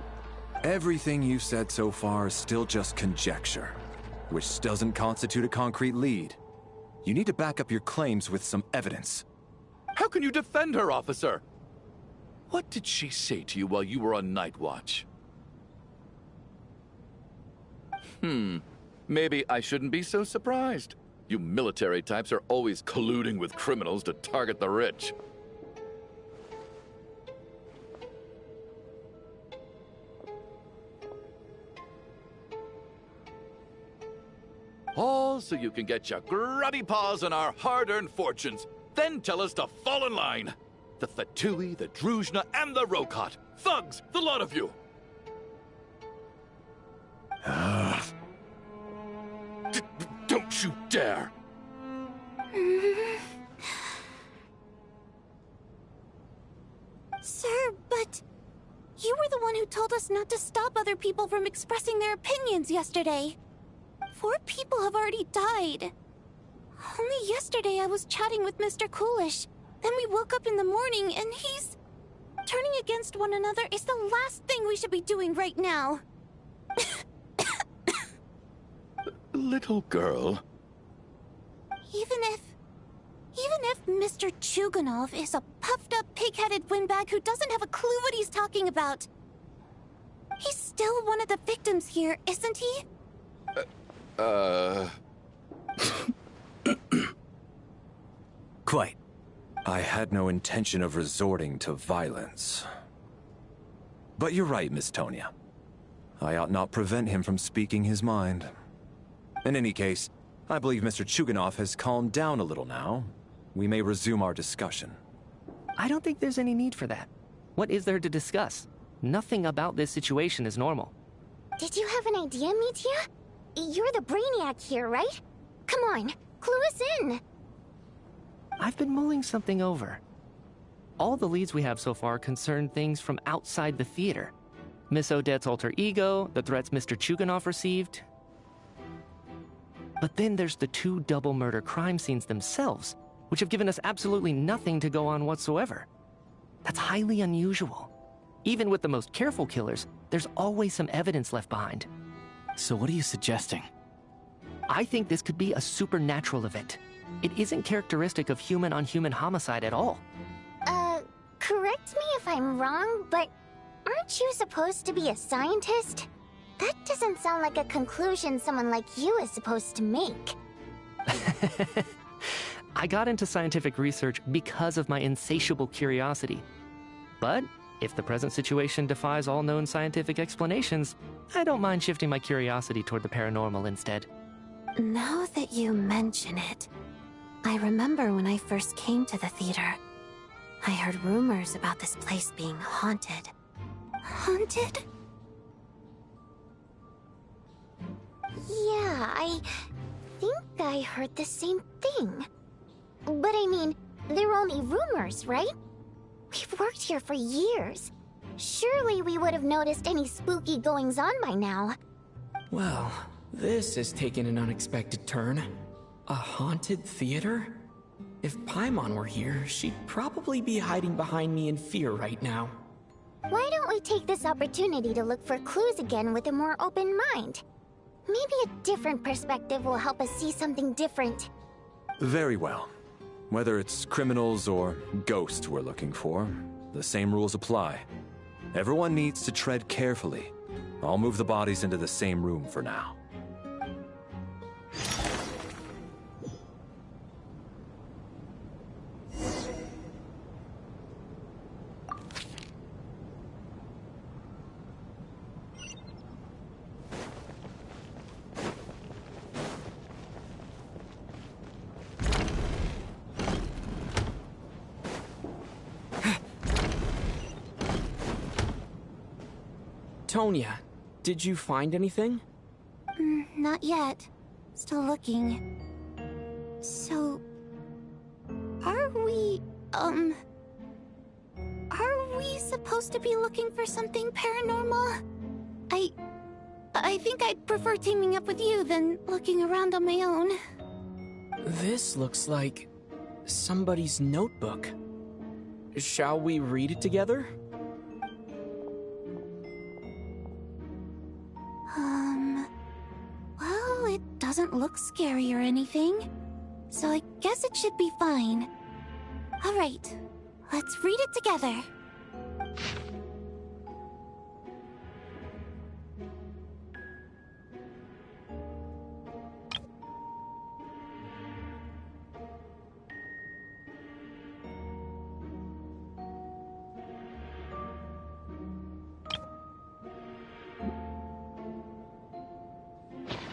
Everything you've said so far is still just conjecture, which doesn't constitute a concrete lead. You need to back up your claims with some evidence. How can you defend her, officer? What did she say to you while you were on Night Watch? Maybe I shouldn't be so surprised. You military types are always colluding with criminals to target the rich. All so you can get your grubby paws on our hard-earned fortunes, then tell us to fall in line. The Fatui, the Druzhna, and the Rokot. Thugs, the lot of you! Don't you dare! Sir, but... you were the one who told us not to stop other people from expressing their opinions yesterday. 4 people have already died. Only yesterday I was chatting with Mr. Coolish. Then we woke up in the morning and he's... Turning against one another is the last thing we should be doing right now. Little girl. Even if Mr. Chuganov is a puffed-up, pig-headed windbag who doesn't have a clue what he's talking about, he's still one of the victims here, isn't he? Quite. I had no intention of resorting to violence. But you're right, Miss Tonia. I ought not prevent him from speaking his mind. In any case, I believe Mr. Chuganov has calmed down a little now. We may resume our discussion. I don't think there's any need for that. What is there to discuss? Nothing about this situation is normal. Did you have an idea, Mitya? You're the brainiac here, right? Come on, clue us in. I've been mulling something over. All the leads we have so far concern things from outside the theater. Miss Odette's alter ego, the threats Mr. Chuganov received. But then there's the 2 double murder crime scenes themselves, which have given us absolutely nothing to go on whatsoever. That's highly unusual. Even with the most careful killers, there's always some evidence left behind. So what are you suggesting? I think this could be a supernatural event. It isn't characteristic of human-on-human homicide at all. Correct me if I'm wrong, but aren't you supposed to be a scientist? That doesn't sound like a conclusion someone like you is supposed to make. I got into scientific research because of my insatiable curiosity. But if the present situation defies all known scientific explanations, I don't mind shifting my curiosity toward the paranormal instead. Now that you mention it, I remember when I first came to the theater. I heard rumors about this place being haunted. Haunted? Yeah, I think I heard the same thing. But I mean, they're only rumors, right? We've worked here for years. Surely we would have noticed any spooky goings-on by now. Well, this has taken an unexpected turn. A haunted theater? If Paimon were here, she'd probably be hiding behind me in fear right now. Why don't we take this opportunity to look for clues again with a more open mind? Maybe a different perspective will help us see something different. Very well. Whether it's criminals or ghosts we're looking for, the same rules apply. Everyone needs to tread carefully. I'll move the bodies into the same room for now. Tonia, did you find anything? Not yet. Still looking. So... Are we supposed to be looking for something paranormal? I think I'd prefer teaming up with you than looking around on my own. This looks like somebody's notebook. Shall we read it together? Well, it doesn't look scary or anything, so I guess it should be fine. All right, let's read it together.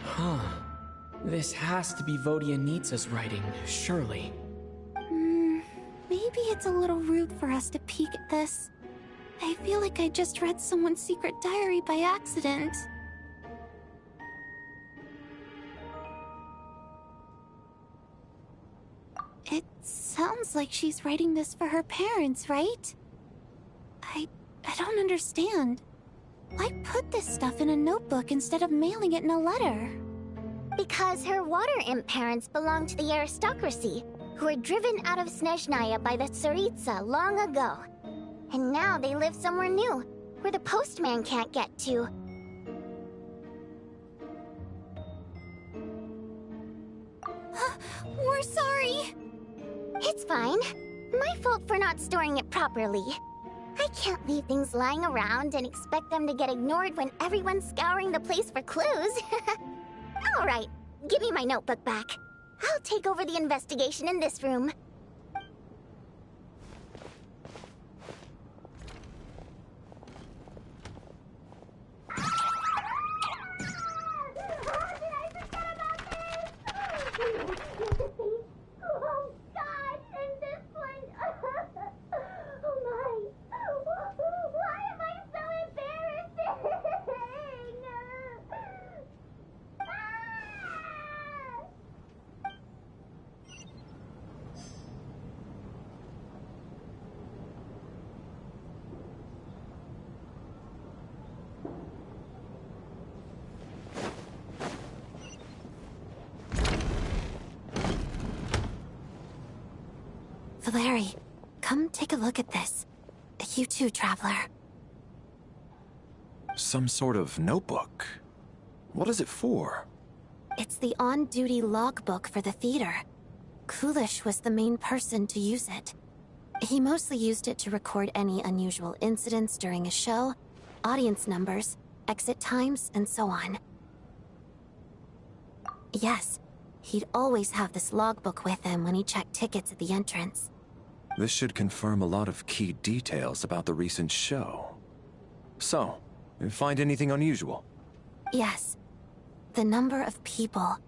Huh. This has to be Vodyanitsa's writing, surely. Maybe it's a little rude for us to peek at this. I feel like I just read someone's secret diary by accident. It sounds like she's writing this for her parents, right? I don't understand. Why put this stuff in a notebook instead of mailing it in a letter? Because her water imp parents belonged to the aristocracy, who were driven out of Snezhnaya by the Tsaritsa long ago. And now they live somewhere new, where the postman can't get to. We're sorry. It's fine. My fault for not storing it properly. I can't leave things lying around and expect them to get ignored when everyone's scouring the place for clues. Alright, give me my notebook back. I'll take over the investigation in this room. Valeri, come take a look at this. You too, Traveler. Some sort of notebook. What is it for? It's the on-duty logbook for the theater. Coolish was the main person to use it. He mostly used it to record any unusual incidents during a show, audience numbers, exit times, and so on. Yes, he'd always have this logbook with him when he checked tickets at the entrance. This should confirm a lot of key details about the recent show. So, you find anything unusual? Yes. The number of people.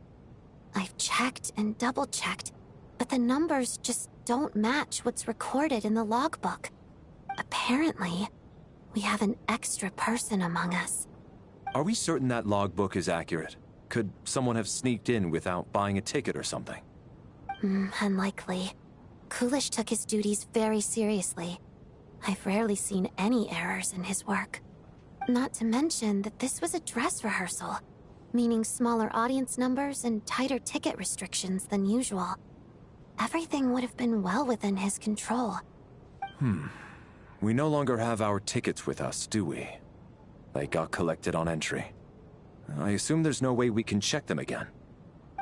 I've checked and double-checked, but the numbers just don't match what's recorded in the logbook. Apparently, we have an extra person among us. Are we certain that logbook is accurate? Could someone have sneaked in without buying a ticket or something? Unlikely. Coolish took his duties very seriously. I've rarely seen any errors in his work. Not to mention that this was a dress rehearsal, meaning smaller audience numbers and tighter ticket restrictions than usual. Everything would have been well within his control. We no longer have our tickets with us, do we? They got collected on entry. I assume there's no way we can check them again.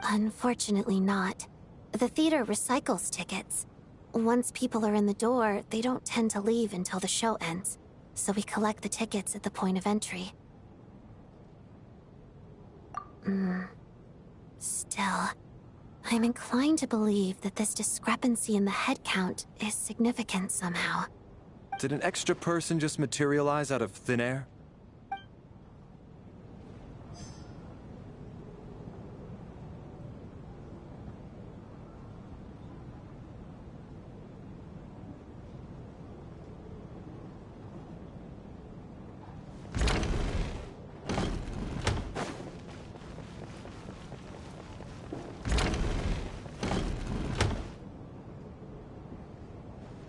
Unfortunately not. The theater recycles tickets. Once people are in the door, they don't tend to leave until the show ends, so we collect the tickets at the point of entry. Still, I'm inclined to believe that this discrepancy in the head count is significant somehow. Did an extra person just materialize out of thin air?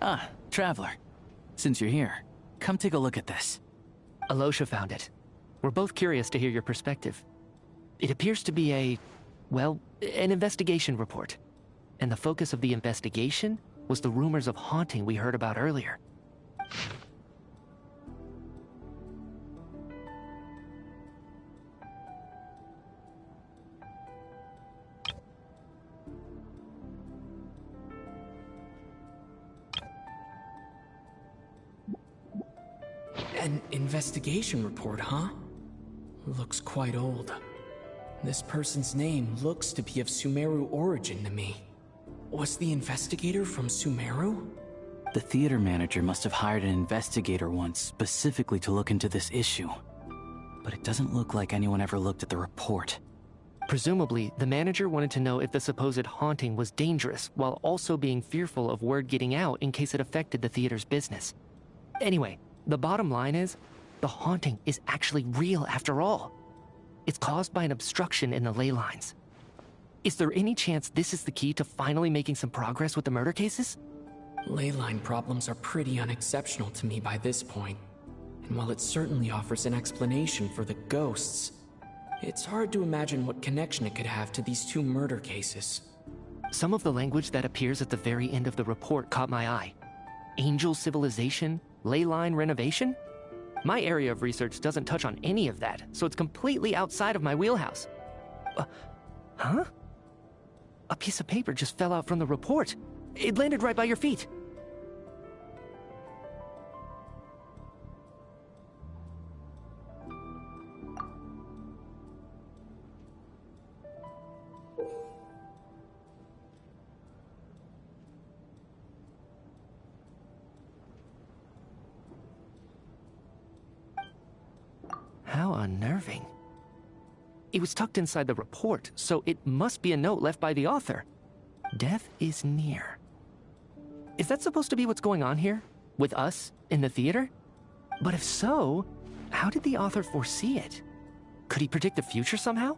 Ah, Traveler. Since you're here, come take a look at this. Alosha found it. We're both curious to hear your perspective. It appears to be an investigation report. And the focus of the investigation was the rumors of haunting we heard about earlier. An investigation report, huh? Looks quite old. This person's name looks to be of Sumeru origin to me. Was the investigator from Sumeru? The theater manager must have hired an investigator once specifically to look into this issue. But it doesn't look like anyone ever looked at the report. Presumably, the manager wanted to know if the supposed haunting was dangerous, while also being fearful of word getting out in case it affected the theater's business. Anyway, the bottom line is, the haunting is actually real after all. It's caused by an obstruction in the ley lines. Is there any chance this is the key to finally making some progress with the murder cases? Ley line problems are pretty unexceptional to me by this point. And while it certainly offers an explanation for the ghosts, it's hard to imagine what connection it could have to these two murder cases. Some of the language that appears at the very end of the report caught my eye. Angel civilization, Ley line renovation? My area of research doesn't touch on any of that, so it's completely outside of my wheelhouse. Huh? A piece of paper just fell out from the report. It landed right by your feet. How unnerving. It was tucked inside the report, so it must be a note left by the author. Death is near. Is that supposed to be what's going on here? With us, in the theater? But if so, how did the author foresee it? Could he predict the future somehow?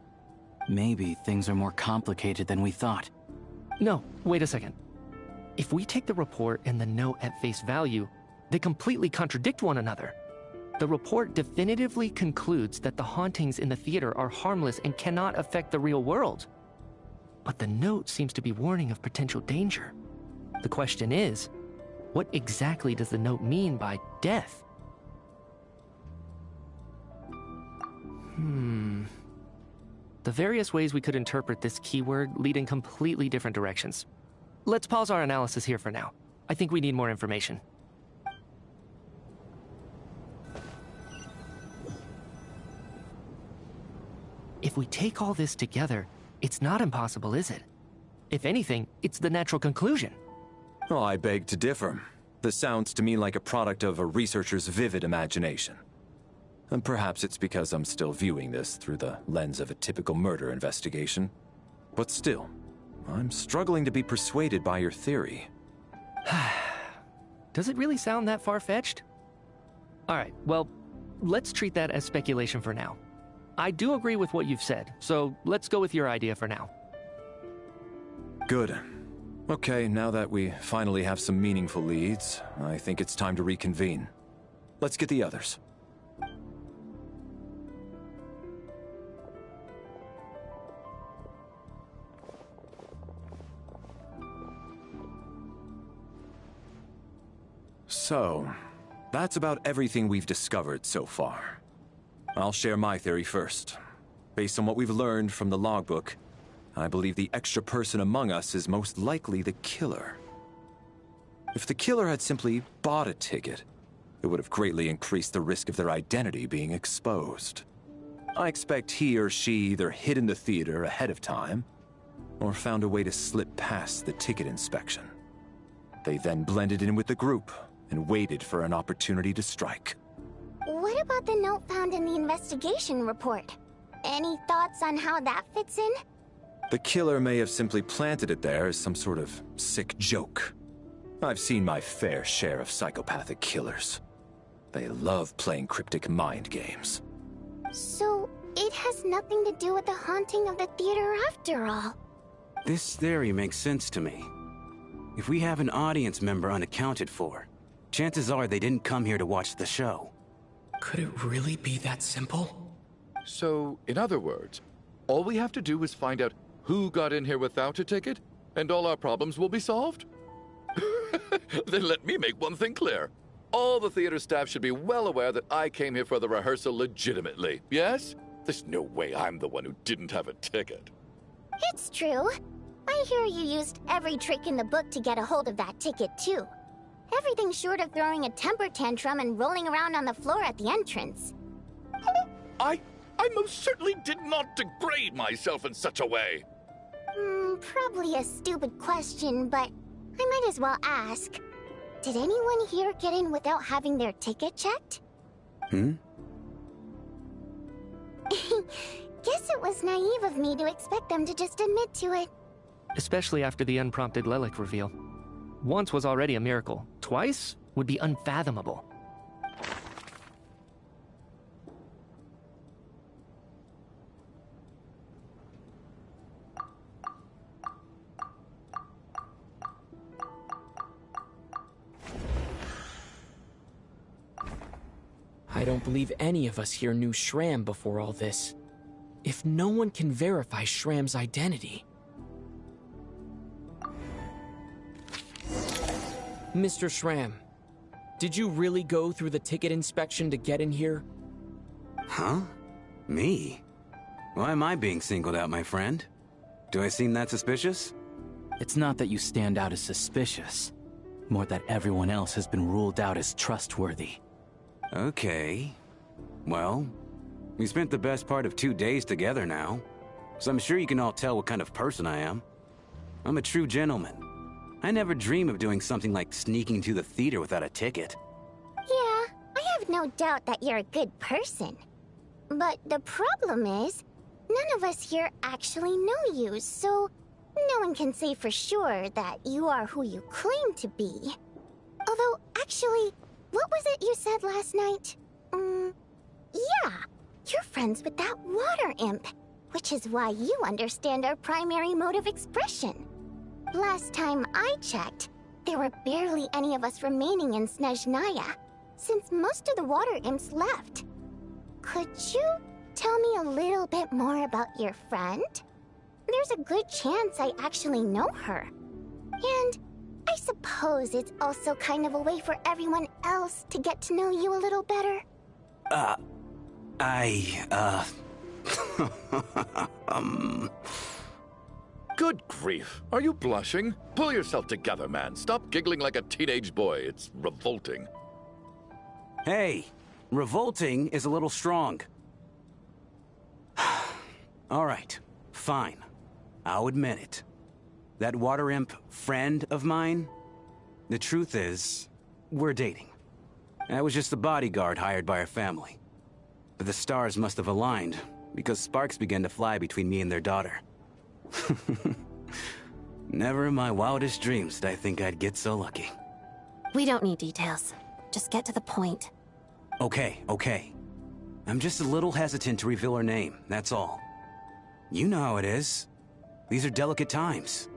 Maybe things are more complicated than we thought. No, wait a second. If we take the report and the note at face value, they completely contradict one another. The report definitively concludes that the hauntings in the theater are harmless and cannot affect the real world. But the note seems to be warning of potential danger. The question is, what exactly does the note mean by death? The various ways we could interpret this keyword lead in completely different directions. Let's pause our analysis here for now. I think we need more information. If we take all this together, it's not impossible, is it? If anything, it's the natural conclusion. Oh, I beg to differ. This sounds to me like a product of a researcher's vivid imagination. And perhaps it's because I'm still viewing this through the lens of a typical murder investigation. But still, I'm struggling to be persuaded by your theory. Does it really sound that far-fetched? Alright, well, let's treat that as speculation for now. I do agree with what you've said, so let's go with your idea for now. Good. Okay, now that we finally have some meaningful leads, I think it's time to reconvene. Let's get the others. So, that's about everything we've discovered so far. I'll share my theory first. Based on what we've learned from the logbook, I believe the extra person among us is most likely the killer. If the killer had simply bought a ticket, it would have greatly increased the risk of their identity being exposed. I expect he or she either hid in the theater ahead of time, or found a way to slip past the ticket inspection. They then blended in with the group and waited for an opportunity to strike. What about the note found in the investigation report? Any thoughts on how that fits in? The killer may have simply planted it there as some sort of sick joke. I've seen my fair share of psychopathic killers. They love playing cryptic mind games. So, it has nothing to do with the haunting of the theater after all. This theory makes sense to me. If we have an audience member unaccounted for, chances are they didn't come here to watch the show. Could it really be that simple? So, in other words, all we have to do is find out who got in here without a ticket, and all our problems will be solved? Then let me make one thing clear. All the theater staff should be well aware that I came here for the rehearsal legitimately, yes? There's no way I'm the one who didn't have a ticket. It's true. I hear you used every trick in the book to get a hold of that ticket, too. Everything short of throwing a temper tantrum and rolling around on the floor at the entrance. I most certainly did not degrade myself in such a way. Probably a stupid question, but I might as well ask. Did anyone here get in without having their ticket checked? Hmm? Guess it was naive of me to expect them to just admit to it. Especially after the unprompted Lelek reveal. Once was already a miracle. Twice would be unfathomable. I don't believe any of us here knew Shram before all this. If no one can verify Shram's identity... Mr. Shram, Did you really go through the ticket inspection to get in here? Huh? Me? Why am I being singled out, my friend? Do I seem that suspicious? It's not that you stand out as suspicious, more that everyone else has been ruled out as trustworthy. Okay. Well, we spent the best part of 2 days together now, so I'm sure you can all tell what kind of person I am. I'm a true gentleman. I never dream of doing something like sneaking to the theater without a ticket. Yeah, I have no doubt that you're a good person. But the problem is, none of us here actually know you, so no one can say for sure that you are who you claim to be. Although, actually, what was it you said last night? Yeah, you're friends with that water imp, which is why you understand our primary mode of expression. Last time I checked, there were barely any of us remaining in Snezhnaya, since most of the water imps left. Could you tell me a little bit more about your friend? There's a good chance I actually know her. And I suppose it's also kind of a way for everyone else to get to know you a little better. Good grief. Are you blushing? Pull yourself together, man. Stop giggling like a teenage boy. It's revolting. Hey, revolting is a little strong. All right, fine. I'll admit it. That water imp friend of mine, the truth is, we're dating. I was just a bodyguard hired by our family. But the stars must have aligned, because sparks began to fly between me and their daughter. Never in my wildest dreams did I think I'd get so lucky. We don't need details. Just get to the point. Okay. I'm just a little hesitant to reveal her name, that's all. You know how it is. These are delicate times.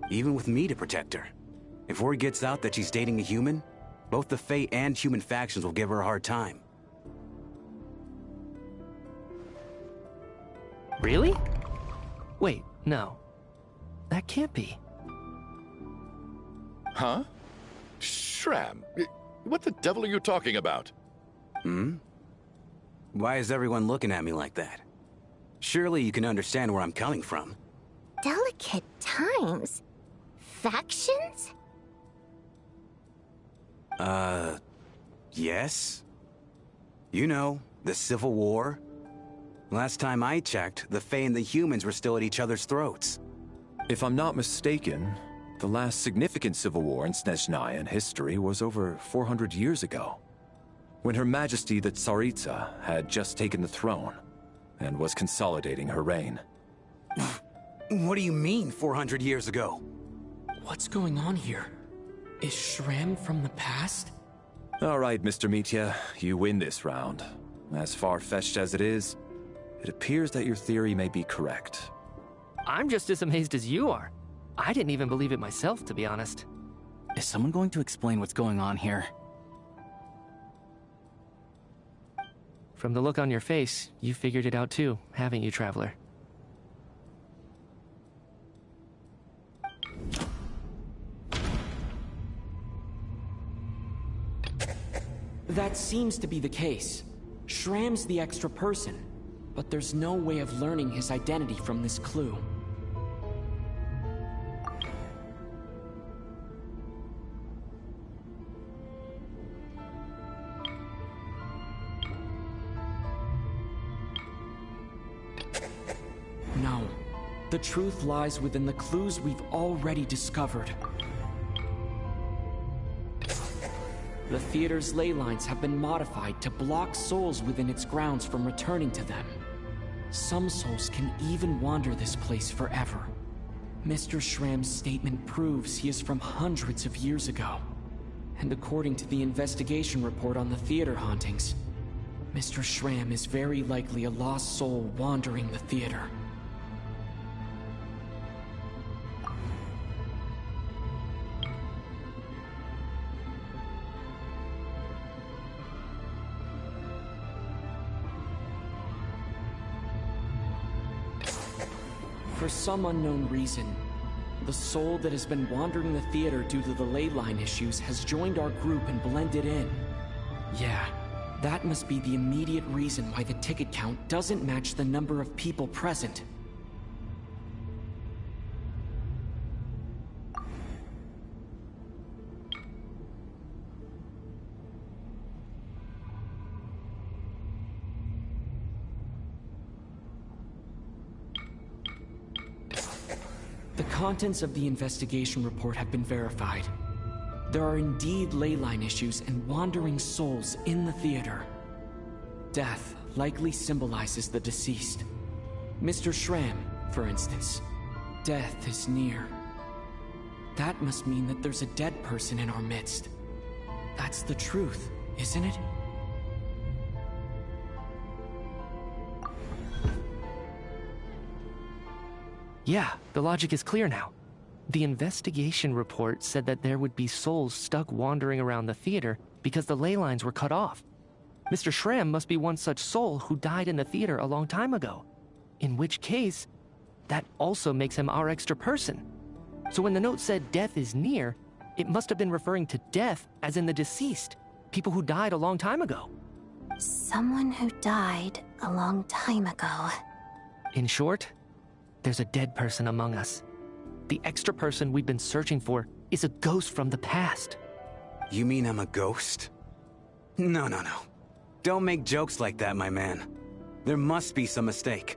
Even with me to protect her. If word gets out that she's dating a human, both the Fae and human factions will give her a hard time. Really? Wait, no. That can't be. Huh? Shram, what the devil are you talking about? Why is everyone looking at me like that? Surely you can understand where I'm coming from. Delicate times? Factions? Yes? You know, the Civil War? Last time I checked, the Fae and the humans were still at each other's throats. If I'm not mistaken, the last significant civil war in Snezhnayan history was over 400 years ago, when Her Majesty the Tsaritsa had just taken the throne and was consolidating her reign. What do you mean, 400 years ago? What's going on here? Is Shram from the past? All right, Mr. Mitya, you win this round. As far-fetched as it is, it appears that your theory may be correct. I'm just as amazed as you are. I didn't even believe it myself, to be honest. Is someone going to explain what's going on here? From the look on your face, you figured it out too, haven't you, Traveler? That seems to be the case. Shram's the extra person, but there's no way of learning his identity from this clue. No. The truth lies within the clues we've already discovered. The theater's ley lines have been modified to block souls within its grounds from returning to them. Some souls can even wander this place forever. Mr. Shram's statement proves he is from hundreds of years ago. And according to the investigation report on the theater hauntings, Mr. Shram is very likely a lost soul wandering the theater. For some unknown reason, The soul that has been wandering the theater due to the ley line issues has joined our group and blended in. Yeah, that must be the immediate reason why the ticket count doesn't match the number of people present. The contents of the investigation report have been verified. There are indeed ley line issues and wandering souls in the theater. Death likely symbolizes the deceased. Mr. Schramm, for instance. Death is near. That must mean that there's a dead person in our midst. That's the truth, isn't it? Yeah, the logic is clear now. The investigation report said that there would be souls stuck wandering around the theater because the ley lines were cut off. Mr. Schramm must be one such soul who died in the theater a long time ago. In which case, that also makes him our extra person. So when the note said death is near, it must have been referring to death as in the deceased, people who died a long time ago. Someone who died a long time ago. In short, there's a dead person among us. The extra person we've been searching for is a ghost from the past. You mean I'm a ghost? No. Don't make jokes like that, my man. There must be some mistake.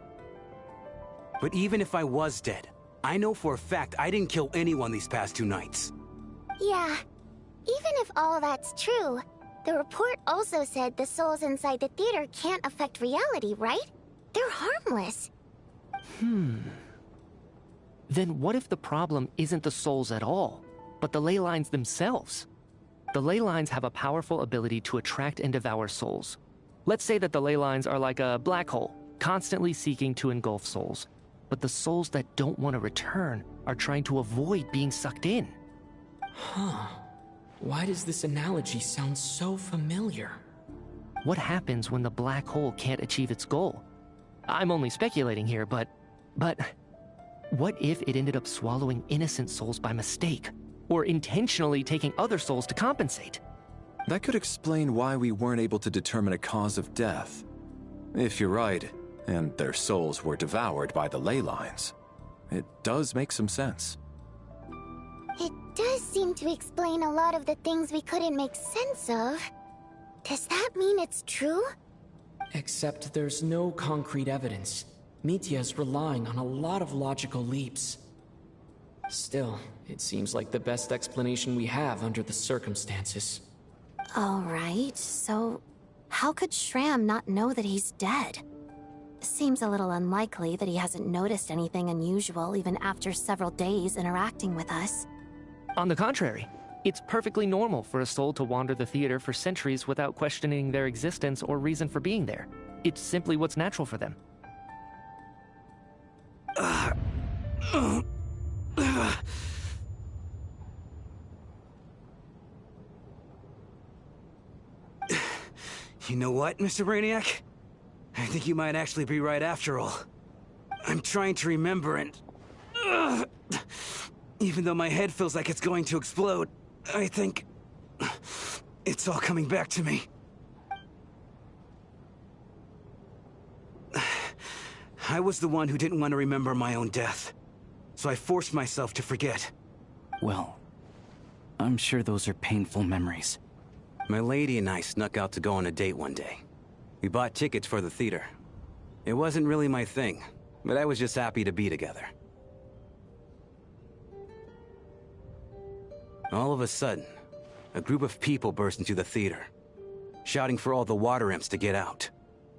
But even if I was dead, I know for a fact I didn't kill anyone these past 2 nights. Yeah, even if all that's true, the report also said the souls inside the theater can't affect reality, right? They're harmless. Then what if the problem isn't the souls at all, but the ley lines themselves? The ley lines have a powerful ability to attract and devour souls. Let's say that the ley lines are like a black hole, constantly seeking to engulf souls. But the souls that don't want to return are trying to avoid being sucked in. Huh. Why does this analogy sound so familiar? What happens when the black hole can't achieve its goal? I'm only speculating here, but what if it ended up swallowing innocent souls by mistake? Or intentionally taking other souls to compensate? That could explain why we weren't able to determine a cause of death. If you're right, and their souls were devoured by the ley lines, it does make some sense. It does seem to explain a lot of the things we couldn't make sense of. Does that mean it's true? Except there's no concrete evidence. Mitya's relying on a lot of logical leaps. Still, it seems like the best explanation we have under the circumstances. Alright, so how could Schramm not know that he's dead? Seems a little unlikely that he hasn't noticed anything unusual even after several days interacting with us. On the contrary, it's perfectly normal for a soul to wander the theater for centuries without questioning their existence or reason for being there. It's simply what's natural for them. You know what, Mr. Brainiac? I think you might actually be right after all. I'm trying to remember and... even though my head feels like it's going to explode, I think... it's all coming back to me. I was the one who didn't want to remember my own death, so I forced myself to forget. Well, I'm sure those are painful memories. My lady and I snuck out to go on a date one day. We bought tickets for the theater. It wasn't really my thing, but I was just happy to be together. All of a sudden, a group of people burst into the theater, shouting for all the water imps to get out,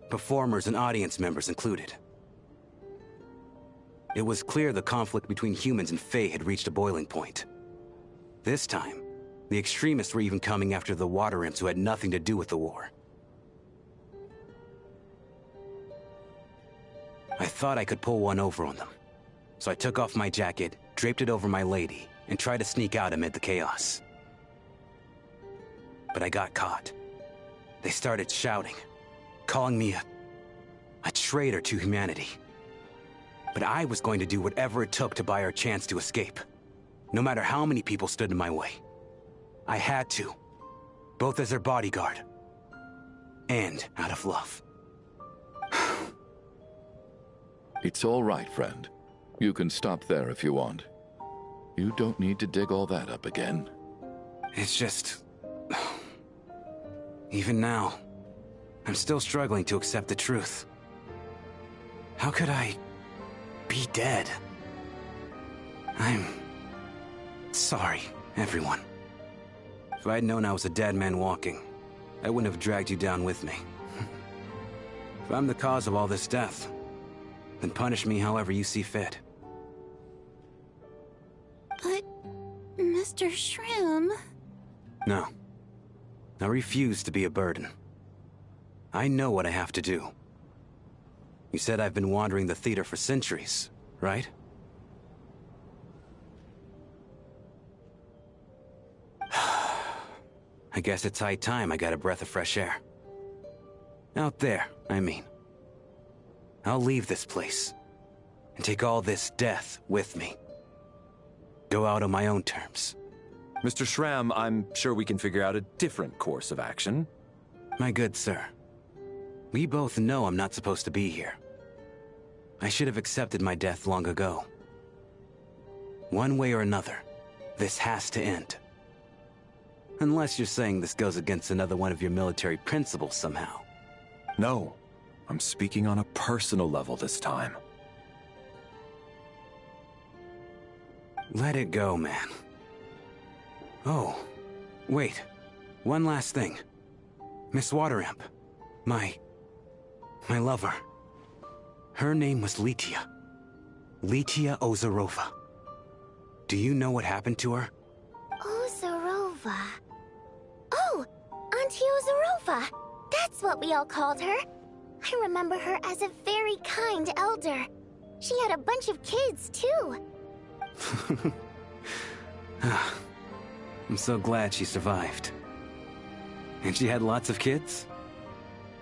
performers and audience members included. It was clear the conflict between humans and Fae had reached a boiling point. This time, the extremists were even coming after the water imps who had nothing to do with the war. I thought I could pull one over on them, so I took off my jacket, draped it over my lady, and tried to sneak out amid the chaos. But I got caught. They started shouting, calling me a traitor to humanity. But I was going to do whatever it took to buy our chance to escape. no matter how many people stood in my way. I had to, both as their bodyguard and out of love. It's all right, friend. You can stop there if you want. You don't need to dig all that up again. It's just... Even now, I'm still struggling to accept the truth. How could I be dead? I'm sorry, everyone. If I'd known I was a dead man walking, I wouldn't have dragged you down with me. If I'm the cause of all this death, then punish me however you see fit. But, Mr. Shrim... No. I refuse to be a burden. I know what I have to do. You said I've been wandering the theater for centuries, right? I guess it's high time I got a breath of fresh air. Out there, I mean. I'll leave this place and take all this death with me. Go out on my own terms. Mr. Shram, I'm sure we can figure out a different course of action. My good sir, we both know I'm not supposed to be here. I should have accepted my death long ago. One way or another, this has to end. Unless you're saying this goes against another one of your military principles somehow. No, I'm speaking on a personal level this time. Let it go, man. Oh, wait. One last thing. Miss Wateramp. My lover. Her name was Letia. Letia Ozarova. Do you know what happened to her? Ozarova. Oh, Auntie Ozarova. That's what we all called her. I remember her as a very kind elder. She had a bunch of kids, too. I'm so glad she survived. And she had lots of kids?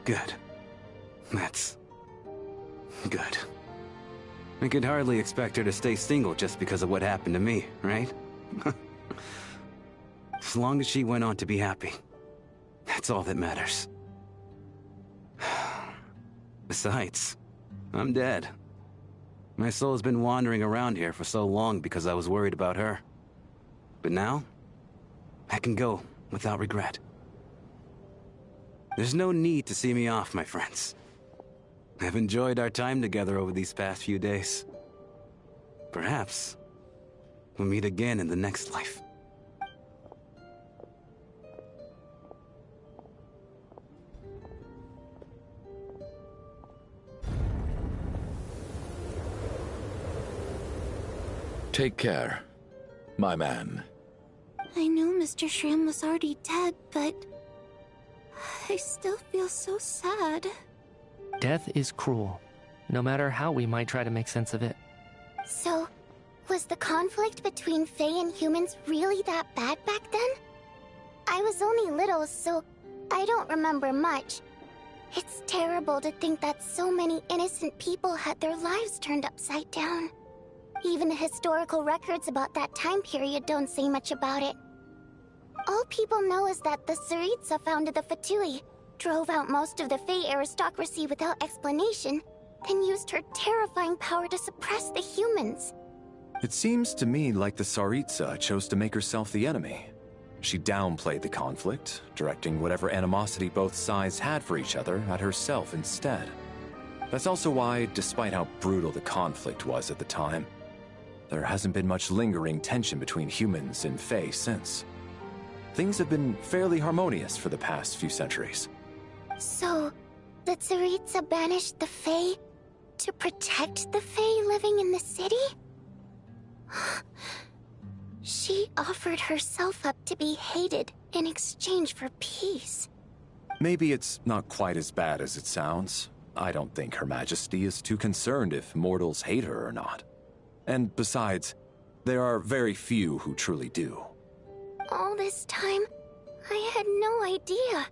Good. That's... good. I could hardly expect her to stay single just because of what happened to me, right? As long as she went on to be happy, that's all that matters. Besides, I'm dead. My soul's been wandering around here for so long because I was worried about her. But now, I can go without regret. There's no need to see me off, my friends. I've enjoyed our time together over these past few days. Perhaps we'll meet again in the next life. Take care, my man. I know Mr. Shrim was already dead, but... I still feel so sad. Death is cruel, no matter how we might try to make sense of it. So, was the conflict between Fae and humans really that bad back then? I was only little, so I don't remember much. It's terrible to think that so many innocent people had their lives turned upside down. Even the historical records about that time period don't say much about it. All people know is that the Tsaritsa founded the Fatui, drove out most of the Fae aristocracy without explanation, then used her terrifying power to suppress the humans. It seems to me like the Tsaritsa chose to make herself the enemy. She downplayed the conflict, directing whatever animosity both sides had for each other at herself instead. That's also why, despite how brutal the conflict was at the time, there hasn't been much lingering tension between humans and Fae since. Things have been fairly harmonious for the past few centuries. So, the Tsaritsa banished the Fae to protect the Fae living in the city? She offered herself up to be hated in exchange for peace. Maybe it's not quite as bad as it sounds. I don't think Her Majesty is too concerned if mortals hate her or not. And besides, there are very few who truly do. All this time, I had no idea.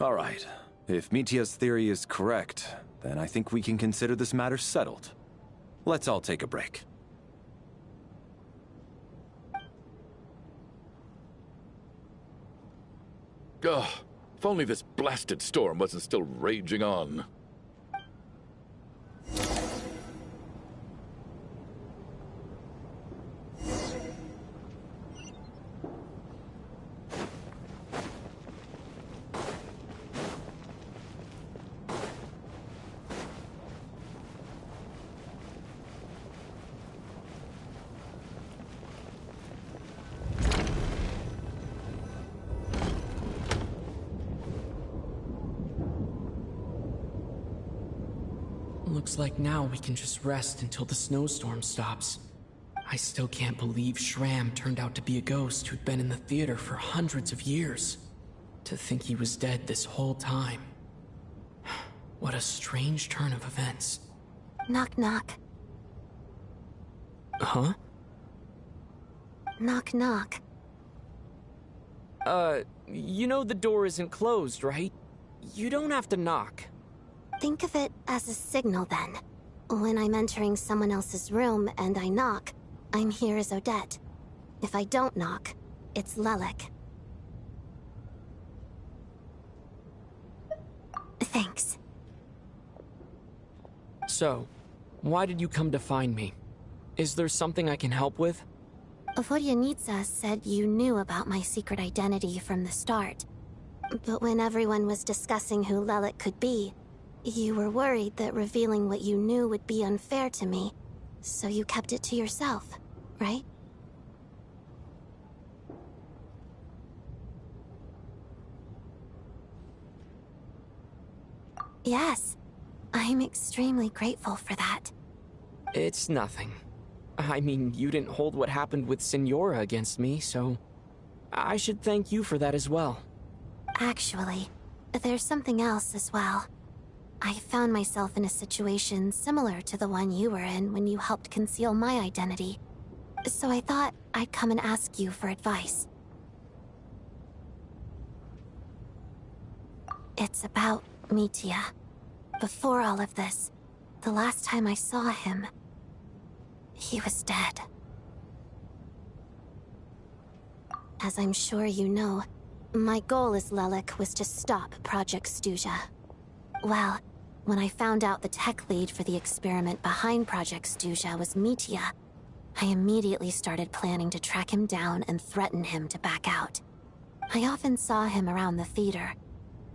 All right. If Mitia's theory is correct, then I think we can consider this matter settled. Let's all take a break. Ugh, if only this blasted storm wasn't still raging on. Looks like now we can just rest until the snowstorm stops. I still can't believe Shram turned out to be a ghost who'd been in the theater for hundreds of years. To think he was dead this whole time. What a strange turn of events. Knock knock. Huh? Knock knock. You know the door isn't closed, right? You don't have to knock. Think of it as a signal then. When I'm entering someone else's room and I knock, I'm here as Odette. If I don't knock, it's Lelik. Thanks. So, why did you come to find me? Is there something I can help with? Vodyanitsa said you knew about my secret identity from the start. But when everyone was discussing who Lelik could be, you were worried that revealing what you knew would be unfair to me, so you kept it to yourself, right? Yes, I'm extremely grateful for that. It's nothing. I mean, you didn't hold what happened with Signora against me, so I should thank you for that as well. Actually, there's something else as well. I found myself in a situation similar to the one you were in when you helped conceal my identity. So I thought I'd come and ask you for advice. It's about Mitya. Before all of this, the last time I saw him, he was dead. As I'm sure you know, my goal as Lelik was to stop Project Stuja. Well, when I found out the tech lead for the experiment behind Project Stuja was Mitya, I immediately started planning to track him down and threaten him to back out. I often saw him around the theater,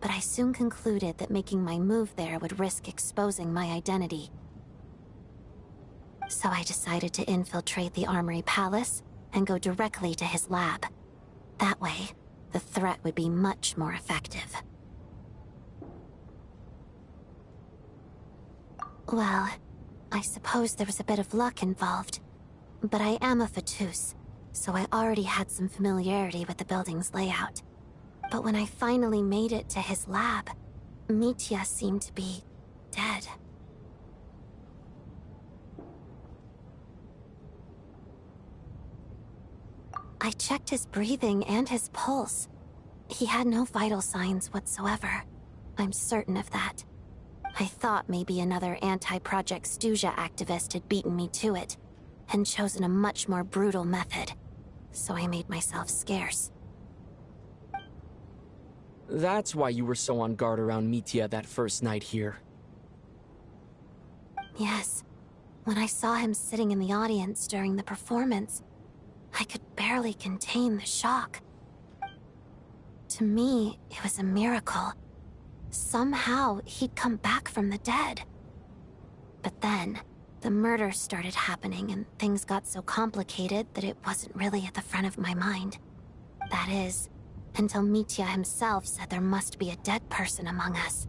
but I soon concluded that making my move there would risk exposing my identity. So I decided to infiltrate the Armory Palace and go directly to his lab. That way, the threat would be much more effective. Well, I suppose there was a bit of luck involved. But I am a Fatus, so I already had some familiarity with the building's layout. But when I finally made it to his lab, Mitya seemed to be dead. I checked his breathing and his pulse. He had no vital signs whatsoever. I'm certain of that. I thought maybe another anti-Project Stuja activist had beaten me to it, and chosen a much more brutal method. So I made myself scarce. That's why you were so on guard around Mitya that first night here. Yes. When I saw him sitting in the audience during the performance, I could barely contain the shock. To me, it was a miracle. Somehow, he'd come back from the dead. But then, the murder started happening and things got so complicated that it wasn't really at the front of my mind. That is, until Mitya himself said there must be a dead person among us.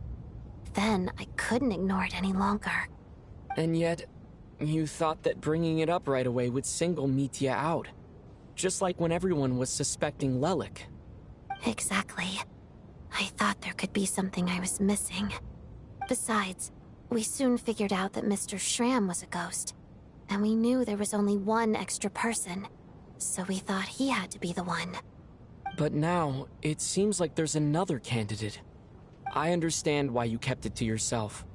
Then, I couldn't ignore it any longer. And yet, you thought that bringing it up right away would single Mitya out. Just like when everyone was suspecting Lelik. Exactly. I thought there could be something I was missing. Besides, we soon figured out that Mr. Shram was a ghost. And we knew there was only one extra person. So we thought he had to be the one. But now, it seems like there's another candidate. I understand why you kept it to yourself.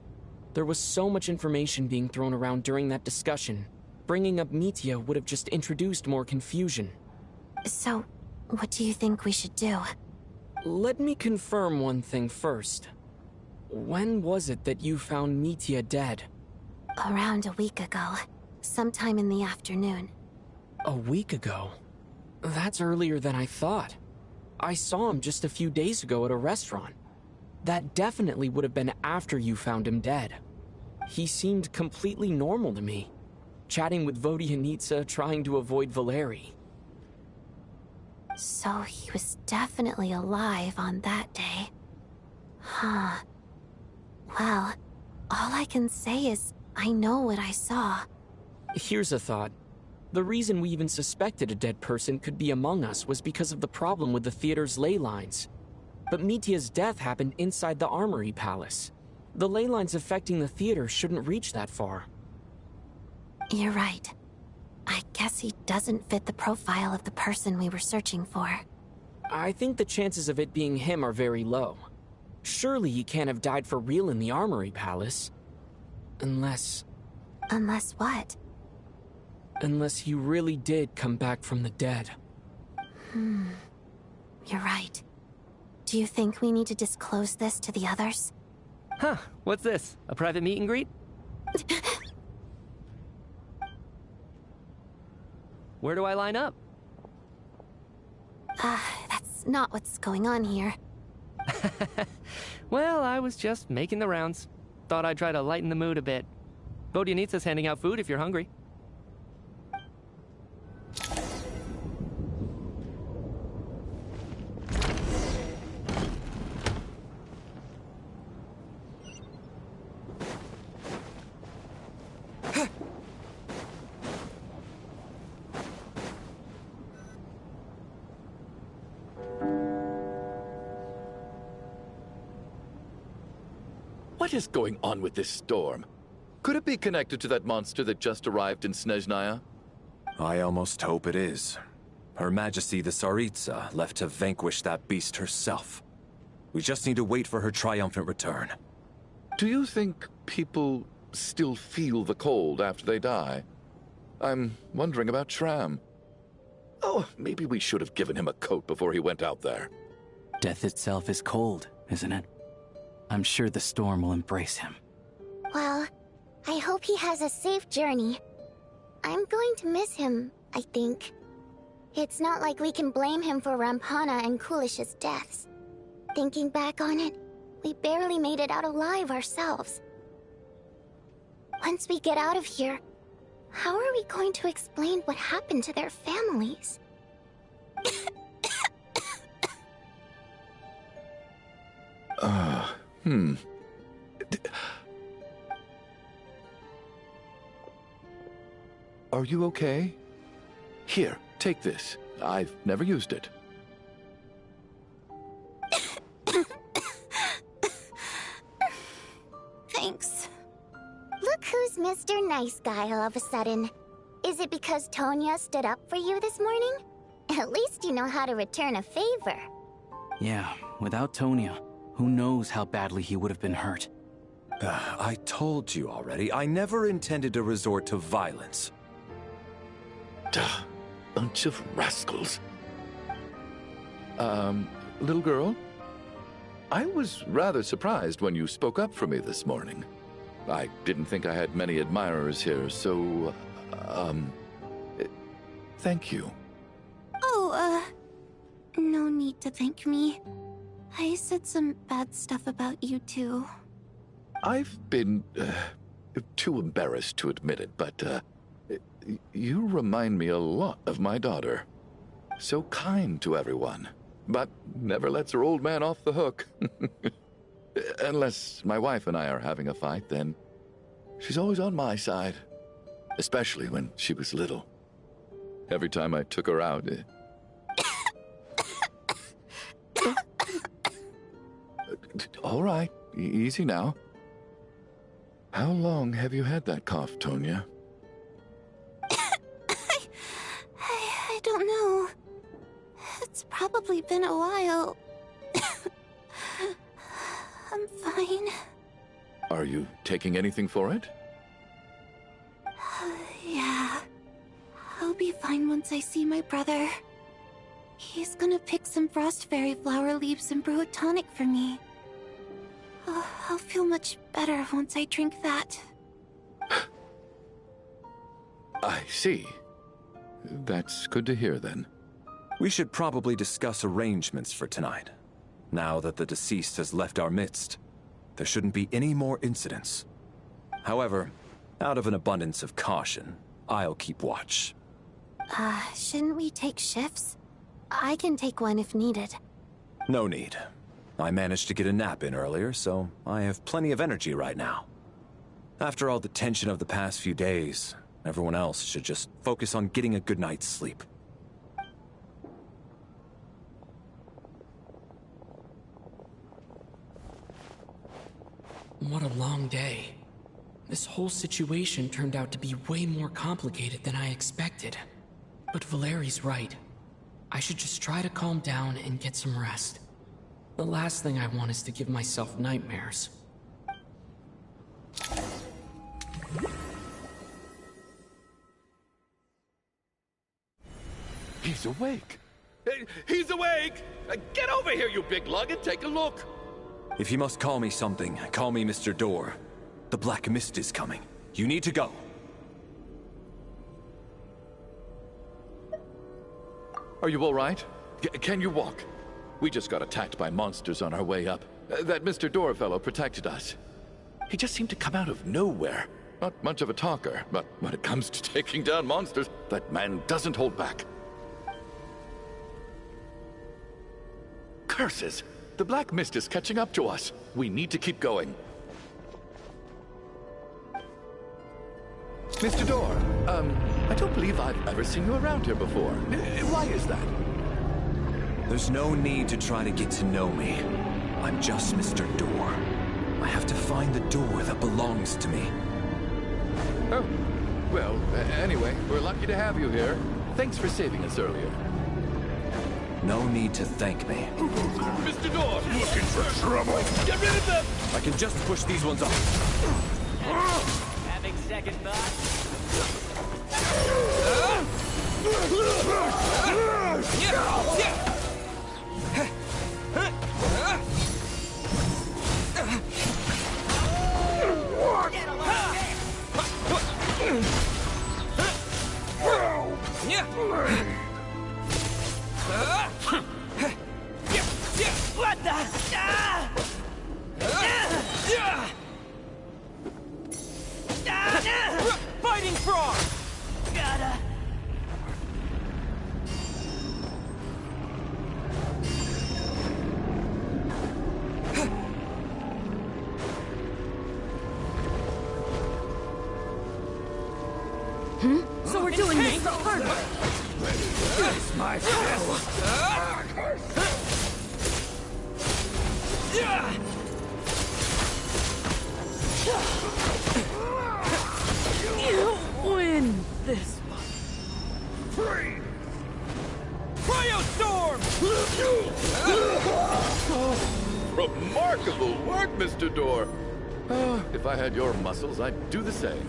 There was so much information being thrown around during that discussion. Bringing up Mitya would have just introduced more confusion. So, what do you think we should do? Let me confirm one thing first. When was it that you found Mitya dead? Around a week ago. Sometime in the afternoon. A week ago? That's earlier than I thought. I saw him just a few days ago at a restaurant. That definitely would have been after you found him dead. He seemed completely normal to me, chatting with Vodyanitsa, trying to avoid Valeri. So he was definitely alive on that day. Huh. Well, all I can say is I know what I saw. Here's a thought. The reason we even suspected a dead person could be among us was because of the problem with the theater's ley lines. But Mitya's death happened inside the Armory Palace. The ley lines affecting the theater shouldn't reach that far. You're right. I guess he doesn't fit the profile of the person we were searching for. I think the chances of it being him are very low. Surely he can't have died for real in the Armory Palace. Unless... Unless what? Unless he really did come back from the dead. You're right. Do you think we need to disclose this to the others? Huh, what's this? A private meet and greet? Where do I line up? That's not what's going on here. Well, I was just making the rounds. Thought I'd try to lighten the mood a bit. Vodyanitsa's handing out food if you're hungry. What is going on with this storm? Could it be connected to that monster that just arrived in Snezhnaya? I almost hope it is. Her Majesty the Tsaritsa left to vanquish that beast herself. We just need to wait for her triumphant return. Do you think people still feel the cold after they die? I'm wondering about Shram. Oh, maybe we should have given him a coat before he went out there. Death itself is cold, isn't it? I'm sure the storm will embrace him. Well, I hope he has a safe journey. I'm going to miss him, I think. It's not like we can blame him for Rampana and Kulish's deaths. Thinking back on it, we barely made it out alive ourselves. Once we get out of here, how are we going to explain what happened to their families? Are you okay? Here, take this. I've never used it. Thanks. Look who's Mr. Nice Guy all of a sudden. Is it because Tonya stood up for you this morning? At least you know how to return a favor. Yeah, without Tonya, who knows how badly he would have been hurt. I told you already, I never intended to resort to violence. Duh, bunch of rascals. Little girl? I was rather surprised when you spoke up for me this morning. I didn't think I had many admirers here, so, thank you. Oh, no need to thank me. I said some bad stuff about you too. I've been, too embarrassed to admit it, but, you remind me a lot of my daughter. So kind to everyone, but never lets her old man off the hook. Unless my wife and I are having a fight, then she's always on my side. Especially when she was little. Every time I took her out... All right, easy now. How long have you had that cough, Tonya? I don't know. It's probably been a while. I'm fine. Are you taking anything for it? Yeah. I'll be fine once I see my brother. He's gonna pick some frost fairy flower leaves and brew a tonic for me. I'll feel much better once I drink that. I see. That's good to hear, then. We should probably discuss arrangements for tonight. Now that the deceased has left our midst, there shouldn't be any more incidents. However, out of an abundance of caution, I'll keep watch. Shouldn't we take shifts? I can take one if needed. No need. I managed to get a nap in earlier, so I have plenty of energy right now. After all the tension of the past few days, everyone else should just focus on getting a good night's sleep. What a long day. This whole situation turned out to be way more complicated than I expected. But Valeri's right. I should just try to calm down and get some rest. The last thing I want is to give myself nightmares. He's awake. He's awake! Get over here, you big lug, and take a look. If you must call me something, call me Mr. Door. The Black Mist is coming. You need to go. Are you all right? Can you walk? We just got attacked by monsters on our way up. That Mr. Door fellow protected us. He just seemed to come out of nowhere. Not much of a talker, but when it comes to taking down monsters, that man doesn't hold back. Curses! The Black Mist is catching up to us. We need to keep going. Mr. Door, I don't believe I've ever seen you around here before. Why is that? There's no need to try to get to know me. I'm just Mr. Door. I have to find the door that belongs to me. Oh, well, anyway, we're lucky to have you here. Thanks for saving us earlier. No need to thank me. Mr. Door! Looking for trouble! Get rid of them! I can just push these ones off. Having second thoughts? What the? Fighting frog! Gotta. So we're doing this the hard way. It's my You win this one. Free! Cryostorm! Remarkable work, Mr. Door. If I had your muscles, I'd do the same.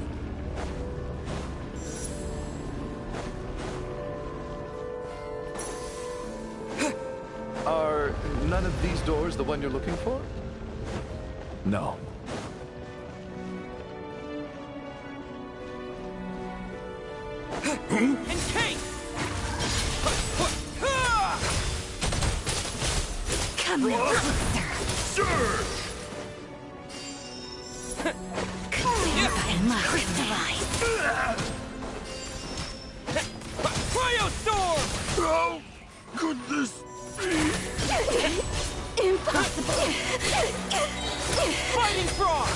Are none of these doors the one you're looking for? No. Encase! Come here. Surge! Cryostorm! How could this be? Impossible! Fighting frog!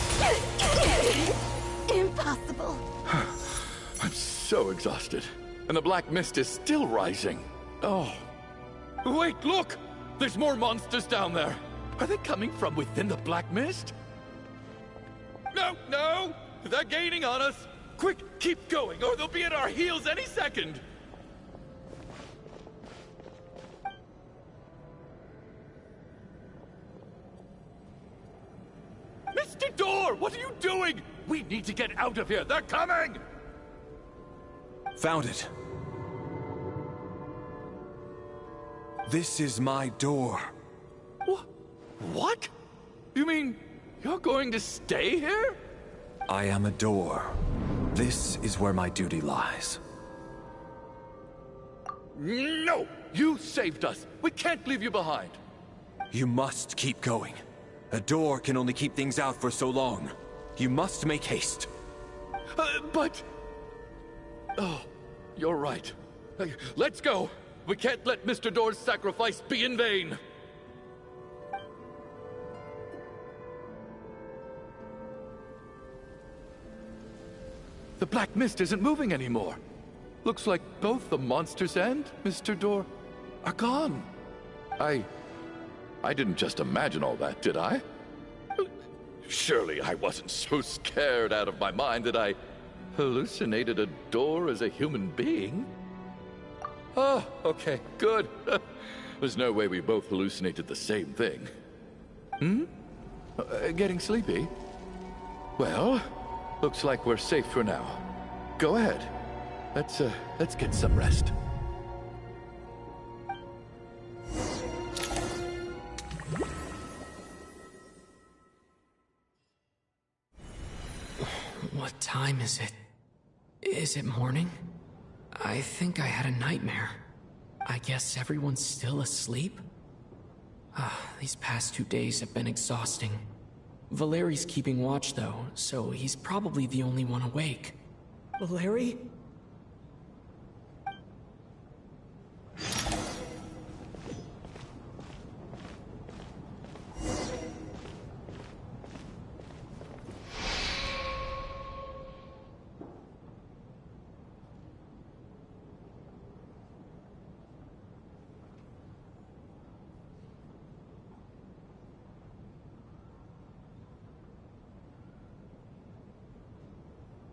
Impossible! I'm so exhausted. And the Black Mist is still rising. Oh. Wait, look! There's more monsters down there. Are they coming from within the Black Mist? No, no! They're gaining on us! Quick, keep going, or they'll be at our heels any second! Mr. Door, what are you doing? We need to get out of here. They're coming! Found it. This is my door. What? You mean you're going to stay here? I am a door. This is where my duty lies. No! You saved us. We can't leave you behind. You must keep going. A door can only keep things out for so long. You must make haste. But... Oh, you're right. Let's go. We can't let Mr. Door's sacrifice be in vain. The black mist isn't moving anymore. Looks like both the monsters and Mr. Door are gone. I didn't just imagine all that, did I? Surely I wasn't so scared out of my mind that I hallucinated a door as a human being. Oh, okay, good. There's no way we both hallucinated the same thing. Getting sleepy? Well, looks like we're safe for now. Go ahead. Let's get some rest. What time is it? Is it morning? I think I had a nightmare. I guess everyone's still asleep? These past 2 days have been exhausting. Valeri's keeping watch though, so he's probably the only one awake. Valeri?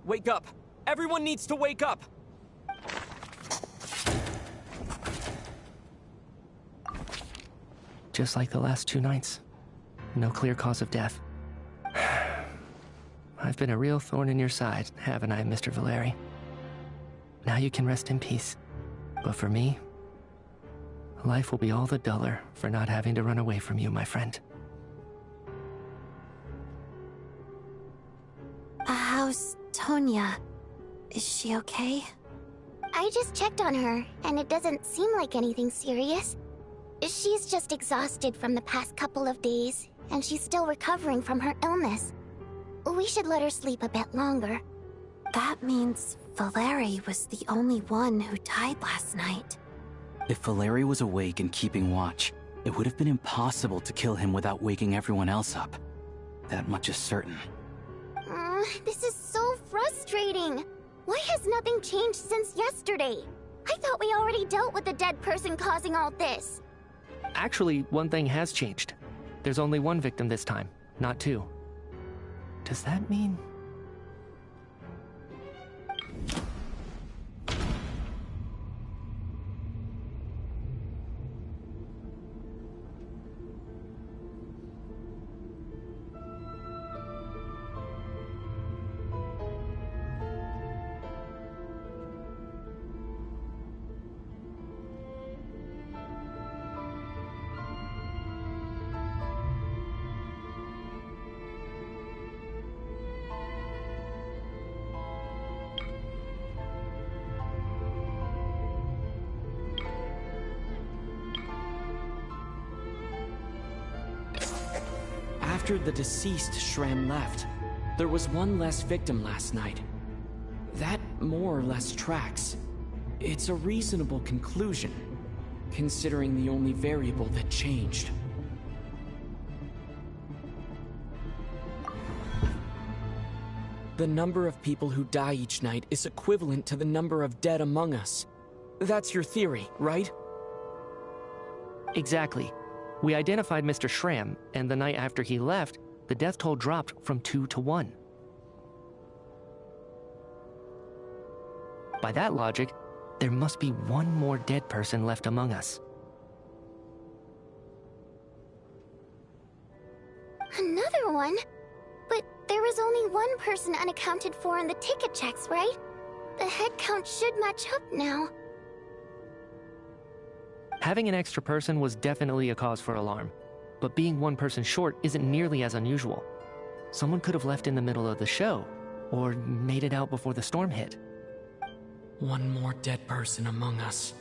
Wake up! Everyone needs to wake up! Just like the last 2 nights. No clear cause of death. I've been a real thorn in your side, haven't I, Mr. Valeri? Now you can rest in peace. But for me, life will be all the duller for not having to run away from you, my friend. How's Tonya? Is she okay? I just checked on her, and it doesn't seem like anything serious. She's just exhausted from the past couple of days, and she's still recovering from her illness. We should let her sleep a bit longer. That means Valeri was the only one who died last night. If Valeri was awake and keeping watch, it would have been impossible to kill him without waking everyone else up. That much is certain. This is so frustrating. Why has nothing changed since yesterday? I thought we already dealt with the dead person causing all this. Actually, one thing has changed. There's only 1 victim this time, not 2. Does that mean... After the deceased Shram left, there was 1 less victim last night. That more or less tracks. It's a reasonable conclusion, considering the only variable that changed. The number of people who die each night is equivalent to the number of dead among us. That's your theory, right? Exactly. We identified Mr. Shram, and the night after he left, the death toll dropped from 2 to 1. By that logic, there must be 1 more dead person left among us. Another one? But there was only 1 person unaccounted for in the ticket checks, right? The head count should match up now. Having an extra person was definitely a cause for alarm, but being one person short isn't nearly as unusual. Someone could have left in the middle of the show, or made it out before the storm hit. One more dead person among us.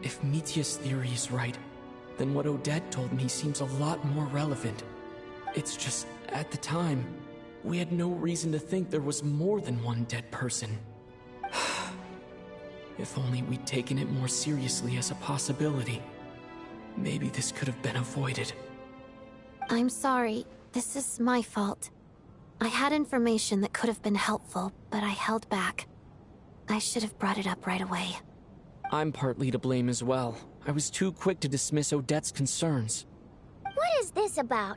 If Mitya's theory is right, then what Odette told me seems a lot more relevant. It's just, at the time, we had no reason to think there was more than one dead person. If only we'd taken it more seriously as a possibility. Maybe this could have been avoided. I'm sorry. This is my fault. I had information that could have been helpful, but I held back. I should have brought it up right away. I'm partly to blame as well. I was too quick to dismiss Odette's concerns. What is this about?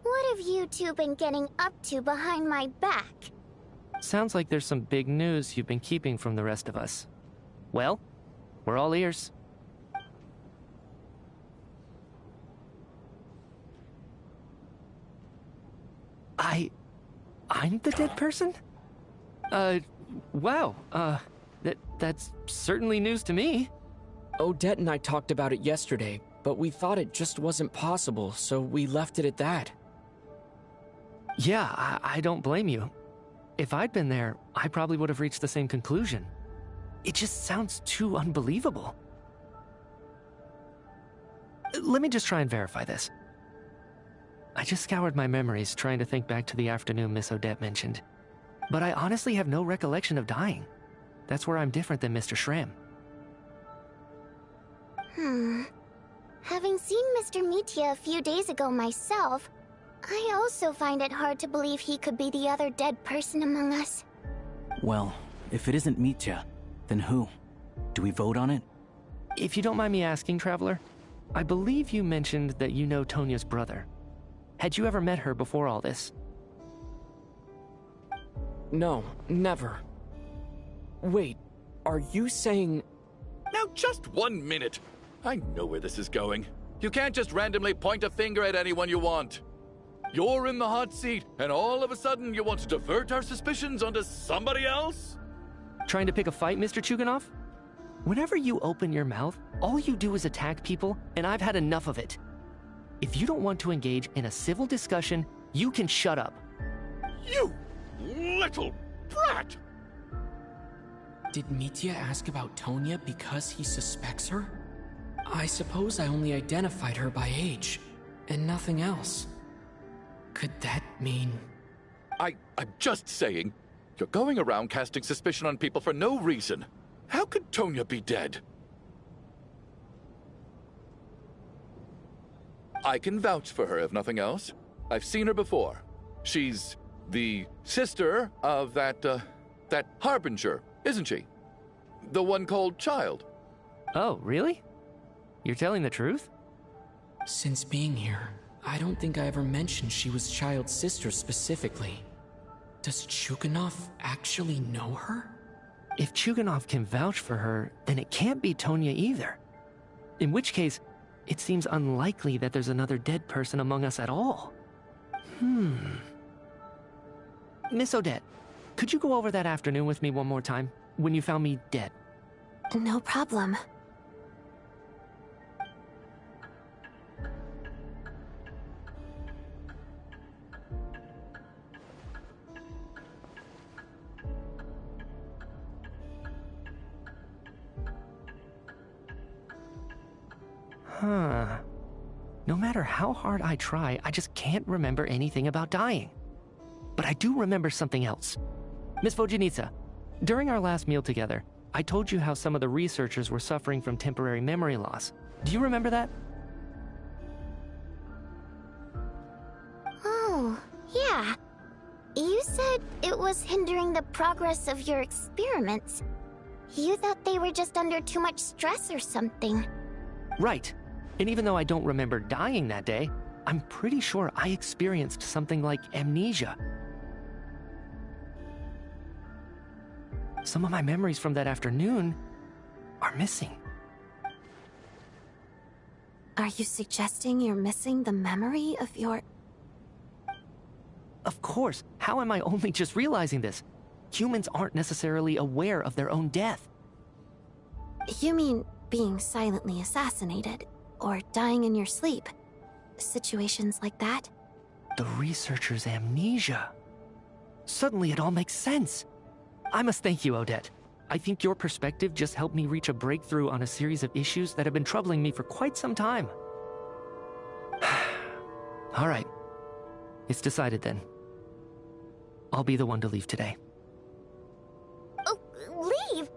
What have you two been getting up to behind my back? Sounds like there's some big news you've been keeping from the rest of us. Well, we're all ears. I'm the dead person? Wow, that's certainly news to me. Odette and I talked about it yesterday, but we thought it just wasn't possible, so we left it at that. Yeah, I don't blame you. If I'd been there, I probably would have reached the same conclusion. It just sounds too unbelievable. Let me just try and verify this. I just scoured my memories trying to think back to the afternoon Miss Odette mentioned. But I honestly have no recollection of dying. That's where I'm different than Mr. Schramm. Having seen Mr. Mitya a few days ago myself, I also find it hard to believe he could be the other dead person among us. Well, if it isn't Mitya, then who? Do we vote on it? If you don't mind me asking, Traveler, I believe you mentioned that you know Tonya's brother. Had you ever met her before all this? No, never. Wait, are you saying... Now just 1 minute. I know where this is going. You can't just randomly point a finger at anyone you want. You're in the hot seat, and all of a sudden you want to divert our suspicions onto somebody else? Trying to pick a fight, Mr. Chuganov? Whenever you open your mouth, all you do is attack people, and I've had enough of it. If you don't want to engage in a civil discussion, you can shut up. You little brat! Did Mitya ask about Tonya because he suspects her? I suppose I only identified her by age, and nothing else. Could that mean... I'm just saying, you're going around casting suspicion on people for no reason. How could Tonya be dead? I can vouch for her, if nothing else. I've seen her before. She's the sister of that Harbinger, isn't she? The one called Child. Oh, really? You're telling the truth? Since being here, I don't think I ever mentioned she was Child's sister specifically. Does Chuganov actually know her? If Chuganov can vouch for her, then it can't be Tonya either. In which case, it seems unlikely that there's another dead person among us at all. Miss Odette, could you go over that afternoon with me one more time, when you found me dead? No problem. No matter how hard I try, I just can't remember anything about dying. But I do remember something else. Miss Vojanitsa, during our last meal together, I told you how some of the researchers were suffering from temporary memory loss. Do you remember that? Oh, yeah. You said it was hindering the progress of your experiments. You thought they were just under too much stress or something. Right. And even though I don't remember dying that day, I'm pretty sure I experienced something like amnesia. Some of my memories from that afternoon are missing. Are you suggesting you're missing the memory of your... Of course. How am I only just realizing this? Humans aren't necessarily aware of their own death. You mean being silently assassinated, or dying in your sleep. Situations like that. The researcher's amnesia. Suddenly it all makes sense. I must thank you, Odette. I think your perspective just helped me reach a breakthrough on a series of issues that have been troubling me for quite some time. All right. It's decided then. I'll be the one to leave today. Oh, leave?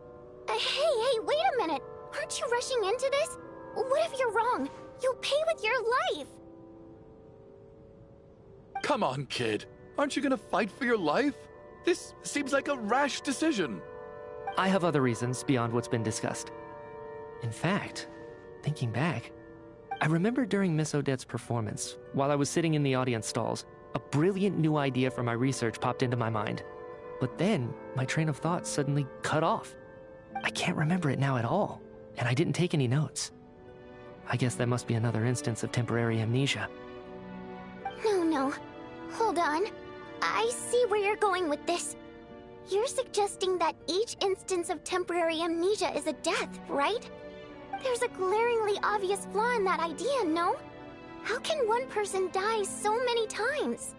Hey, wait a minute. Aren't you rushing into this? What if you're wrong? You'll pay with your life. Come on, kid. Aren't you gonna fight for your life? This seems like a rash decision. I have other reasons beyond what's been discussed. In fact, thinking back, I remember during Miss Odette's performance, while I was sitting in the audience stalls, a brilliant new idea for my research popped into my mind. But then, my train of thought suddenly cut off. I can't remember it now at all, and I didn't take any notes. I guess that must be another instance of temporary amnesia. No. Hold on. I see where you're going with this. You're suggesting that each instance of temporary amnesia is a death, right? There's a glaringly obvious flaw in that idea, no? How can one person die so many times?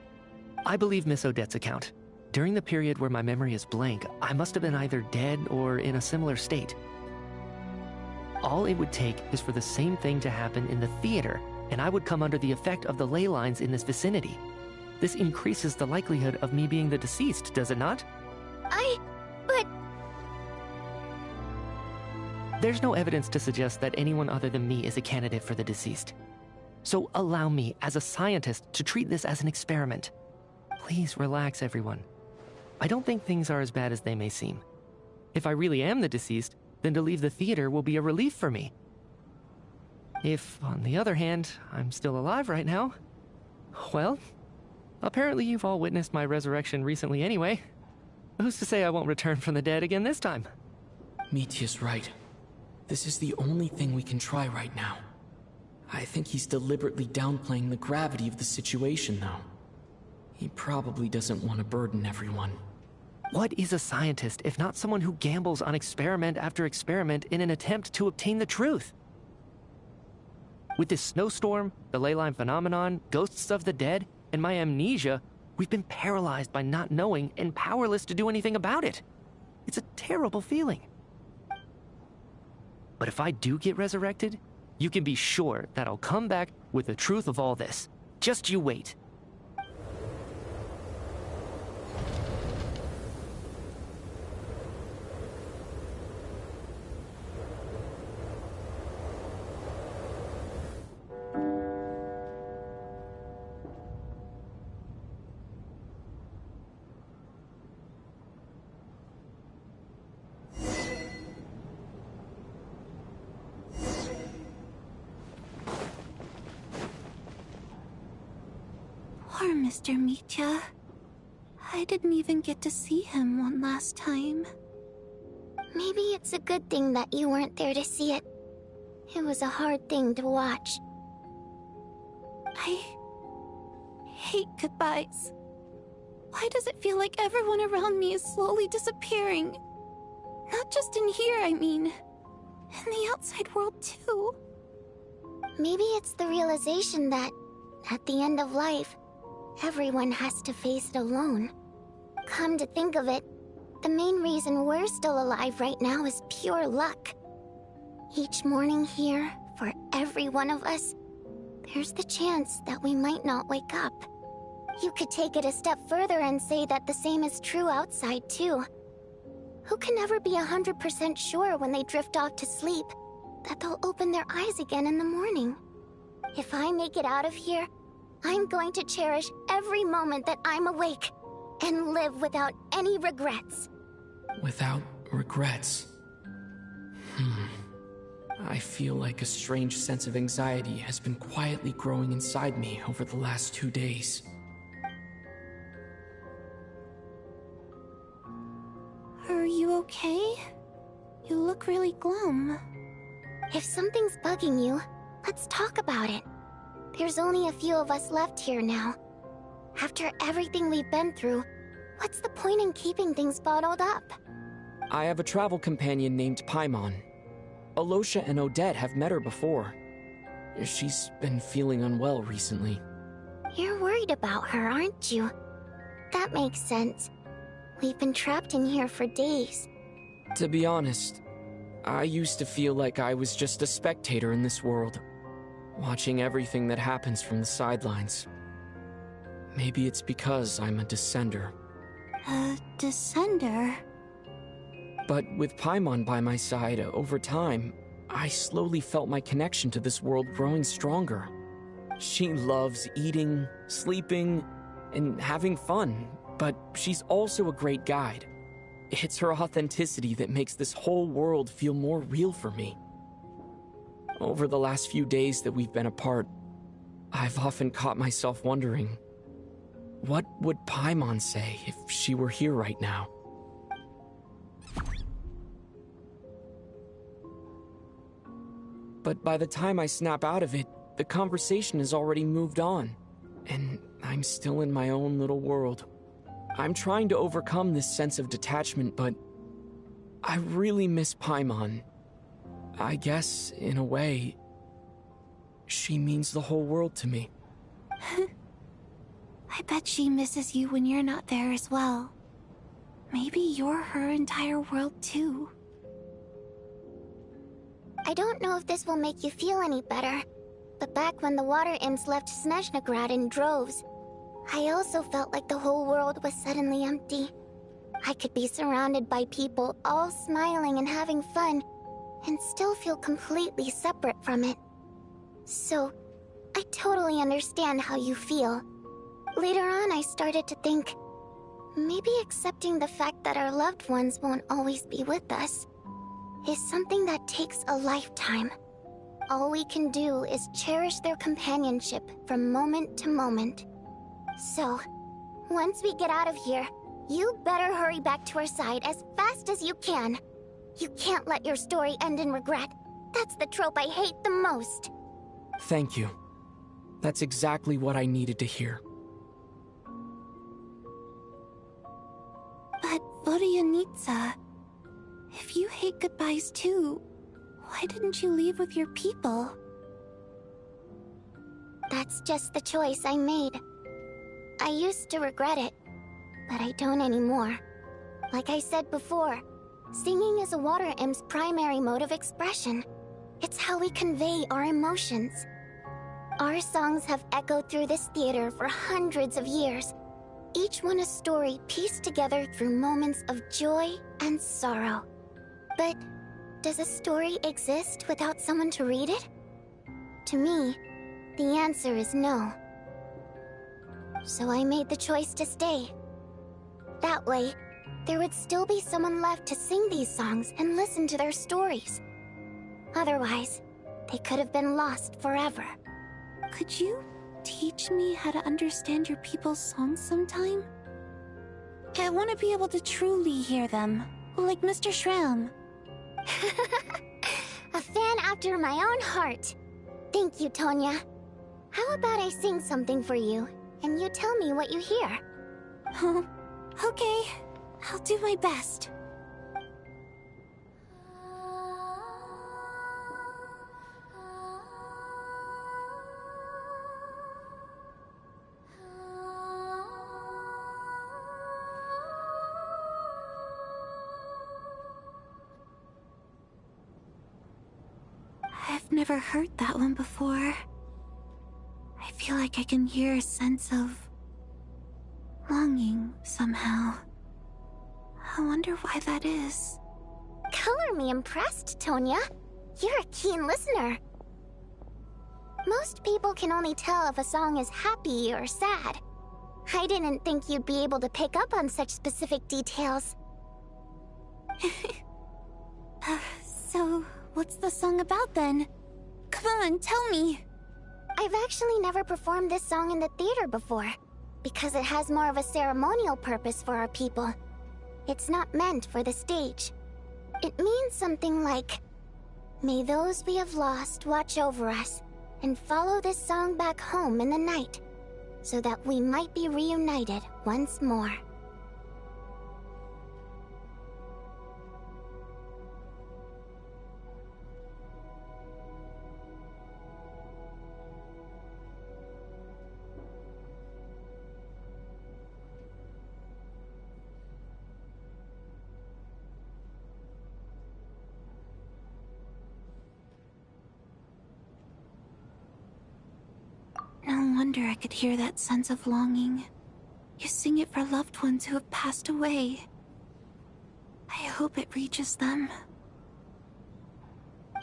I believe Miss Odette's account. During the period where my memory is blank, I must have been either dead or in a similar state. All it would take is for the same thing to happen in the theater, and I would come under the effect of the ley lines in this vicinity. This increases the likelihood of me being the deceased, does it not? But... There's no evidence to suggest that anyone other than me is a candidate for the deceased. So allow me, as a scientist, to treat this as an experiment. Please relax, everyone. I don't think things are as bad as they may seem. If I really am the deceased, then to leave the theater will be a relief for me. If, on the other hand, I'm still alive right now, well, apparently you've all witnessed my resurrection recently anyway. Who's to say I won't return from the dead again this time? Mitya's right. This is the only thing we can try right now. I think he's deliberately downplaying the gravity of the situation, though. He probably doesn't want to burden everyone. What is a scientist if not someone who gambles on experiment after experiment in an attempt to obtain the truth? With this snowstorm, the ley line phenomenon, ghosts of the dead, and my amnesia, we've been paralyzed by not knowing and powerless to do anything about it. It's a terrible feeling. But if I do get resurrected, you can be sure that I'll come back with the truth of all this. Just you wait. Poor Mr. Mitya. I didn't even get to see him one last time. Maybe it's a good thing that you weren't there to see it. It was a hard thing to watch. I hate goodbyes. Why does it feel like everyone around me is slowly disappearing? Not just in here, I mean. In the outside world, too. Maybe it's the realization that, at the end of life, everyone has to face it alone. Come to think of it, the main reason we're still alive right now is pure luck. Each morning here, for every one of us, there's the chance that we might not wake up. You could take it a step further and say that the same is true outside, too. Who can never be 100% sure when they drift off to sleep that they'll open their eyes again in the morning? If I make it out of here, I'm going to cherish every moment that I'm awake and live without any regrets. Without regrets. I feel like a strange sense of anxiety has been quietly growing inside me over the last 2 days. Are you okay? You look really glum. If something's bugging you, let's talk about it. There's only a few of us left here now. After everything we've been through, what's the point in keeping things bottled up? I have a travel companion named Paimon. Alosha and Odette have met her before. She's been feeling unwell recently. You're worried about her, aren't you? That makes sense. We've been trapped in here for days. To be honest, I used to feel like I was just a spectator in this world, watching everything that happens from the sidelines. Maybe it's because I'm a Descender. A Descender? But with Paimon by my side, over time, I slowly felt my connection to this world growing stronger. She loves eating, sleeping, and having fun, but she's also a great guide. It's her authenticity that makes this whole world feel more real for me. Over the last few days that we've been apart, I've often caught myself wondering, what would Paimon say if she were here right now? But by the time I snap out of it, the conversation has already moved on, and I'm still in my own little world. I'm trying to overcome this sense of detachment, but I really miss Paimon. I guess, in a way, she means the whole world to me. I bet she misses you when you're not there as well. Maybe you're her entire world too. I don't know if this will make you feel any better, but back when the water imps left Snezhnegrad in droves, I also felt like the whole world was suddenly empty. I could be surrounded by people all smiling and having fun, and still feel completely separate from it. So, I totally understand how you feel. Later on, I started to think, maybe accepting the fact that our loved ones won't always be with us is something that takes a lifetime. All we can do is cherish their companionship from moment to moment. So, once we get out of here, you better hurry back to our side as fast as you can. You can't let your story end in regret. That's the trope I hate the most. Thank you. That's exactly what I needed to hear. But Vodyanitsa, if you hate goodbyes too, why didn't you leave with your people? That's just the choice I made. I used to regret it, but I don't anymore. Like I said before, singing is a water imp's primary mode of expression. It's how we convey our emotions. Our songs have echoed through this theater for hundreds of years, each one a story pieced together through moments of joy and sorrow. But does a story exist without someone to read it? To me, the answer is no. So I made the choice to stay. That way, there would still be someone left to sing these songs and listen to their stories. Otherwise, they could have been lost forever. Could you teach me how to understand your people's songs sometime? I want to be able to truly hear them, like Mr. Shram. A fan after my own heart. Thank you, Tonya. How about I sing something for you, and you tell me what you hear? Okay, I'll do my best. I've never heard that one before. I feel like I can hear a sense of longing somehow. I wonder why that is. Color me impressed, Tonya. You're a keen listener. Most people can only tell if a song is happy or sad. I didn't think you'd be able to pick up on such specific details. So, what's the song about then? Come on, tell me! I've actually never performed this song in the theater before, because it has more of a ceremonial purpose for our people. It's not meant for the stage. It means something like, may those we have lost watch over us, and follow this song back home in the night, so that we might be reunited once more. wonder I could hear that sense of longing. You sing it for loved ones who have passed away. I hope it reaches them.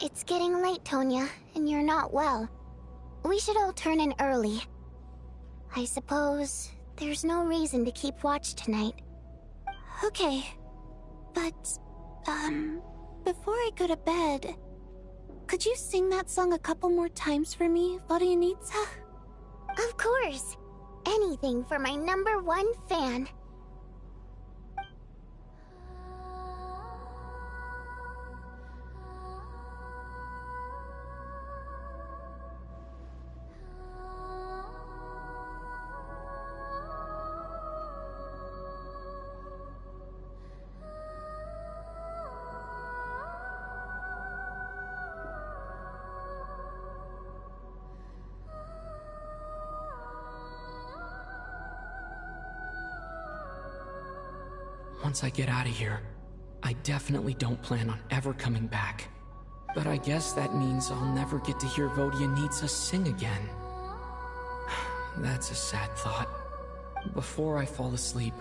It's getting late, Tonya, and you're not well. We should all turn in early. I suppose there's no reason to keep watch tonight. Okay. But, before I go to bed, could you sing that song a couple more times for me, Vodyanitsa? Of course. Anything for my #1 fan. Once I get out of here, I definitely don't plan on ever coming back. But I guess that means I'll never get to hear Vodyanitsa sing again. That's a sad thought. Before I fall asleep,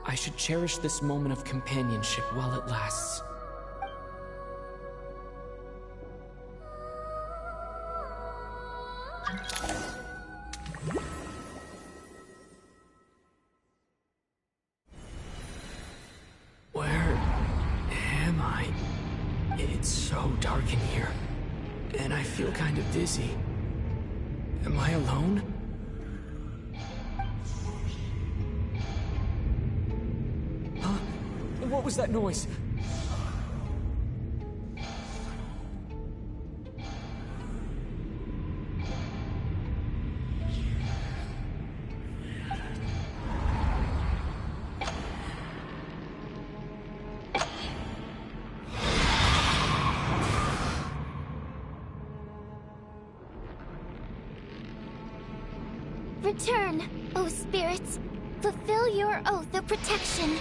I should cherish this moment of companionship while it lasts. Where am I? It's so dark in here, and I feel kind of dizzy. Am I alone? Huh? What was that noise? Return, O spirits. Fulfill your oath of protection.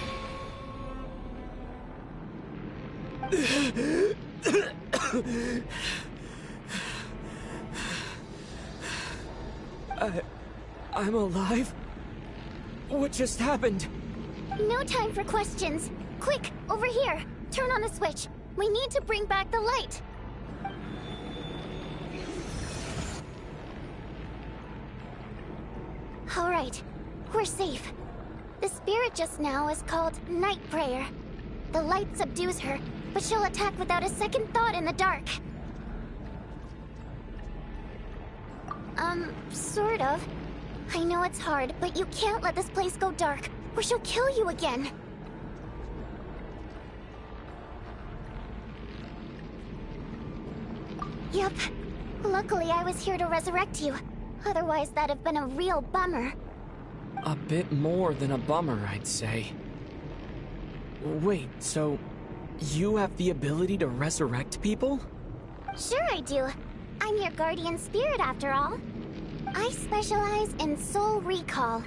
I'm alive? What just happened? No time for questions. Quick, over here. Turn on the switch. We need to bring back the light. All right, we're safe. The spirit just now is called Night Prayer. The light subdues her, but she'll attack without a second thought in the dark. Sort of. I know it's hard, but you can't let this place go dark, or she'll kill you again. Yep. Luckily, I was here to resurrect you. Otherwise, that'd have been a real bummer. A bit more than a bummer, I'd say. Wait, so you have the ability to resurrect people? Sure I do. I'm your guardian spirit after all. I specialize in soul recall.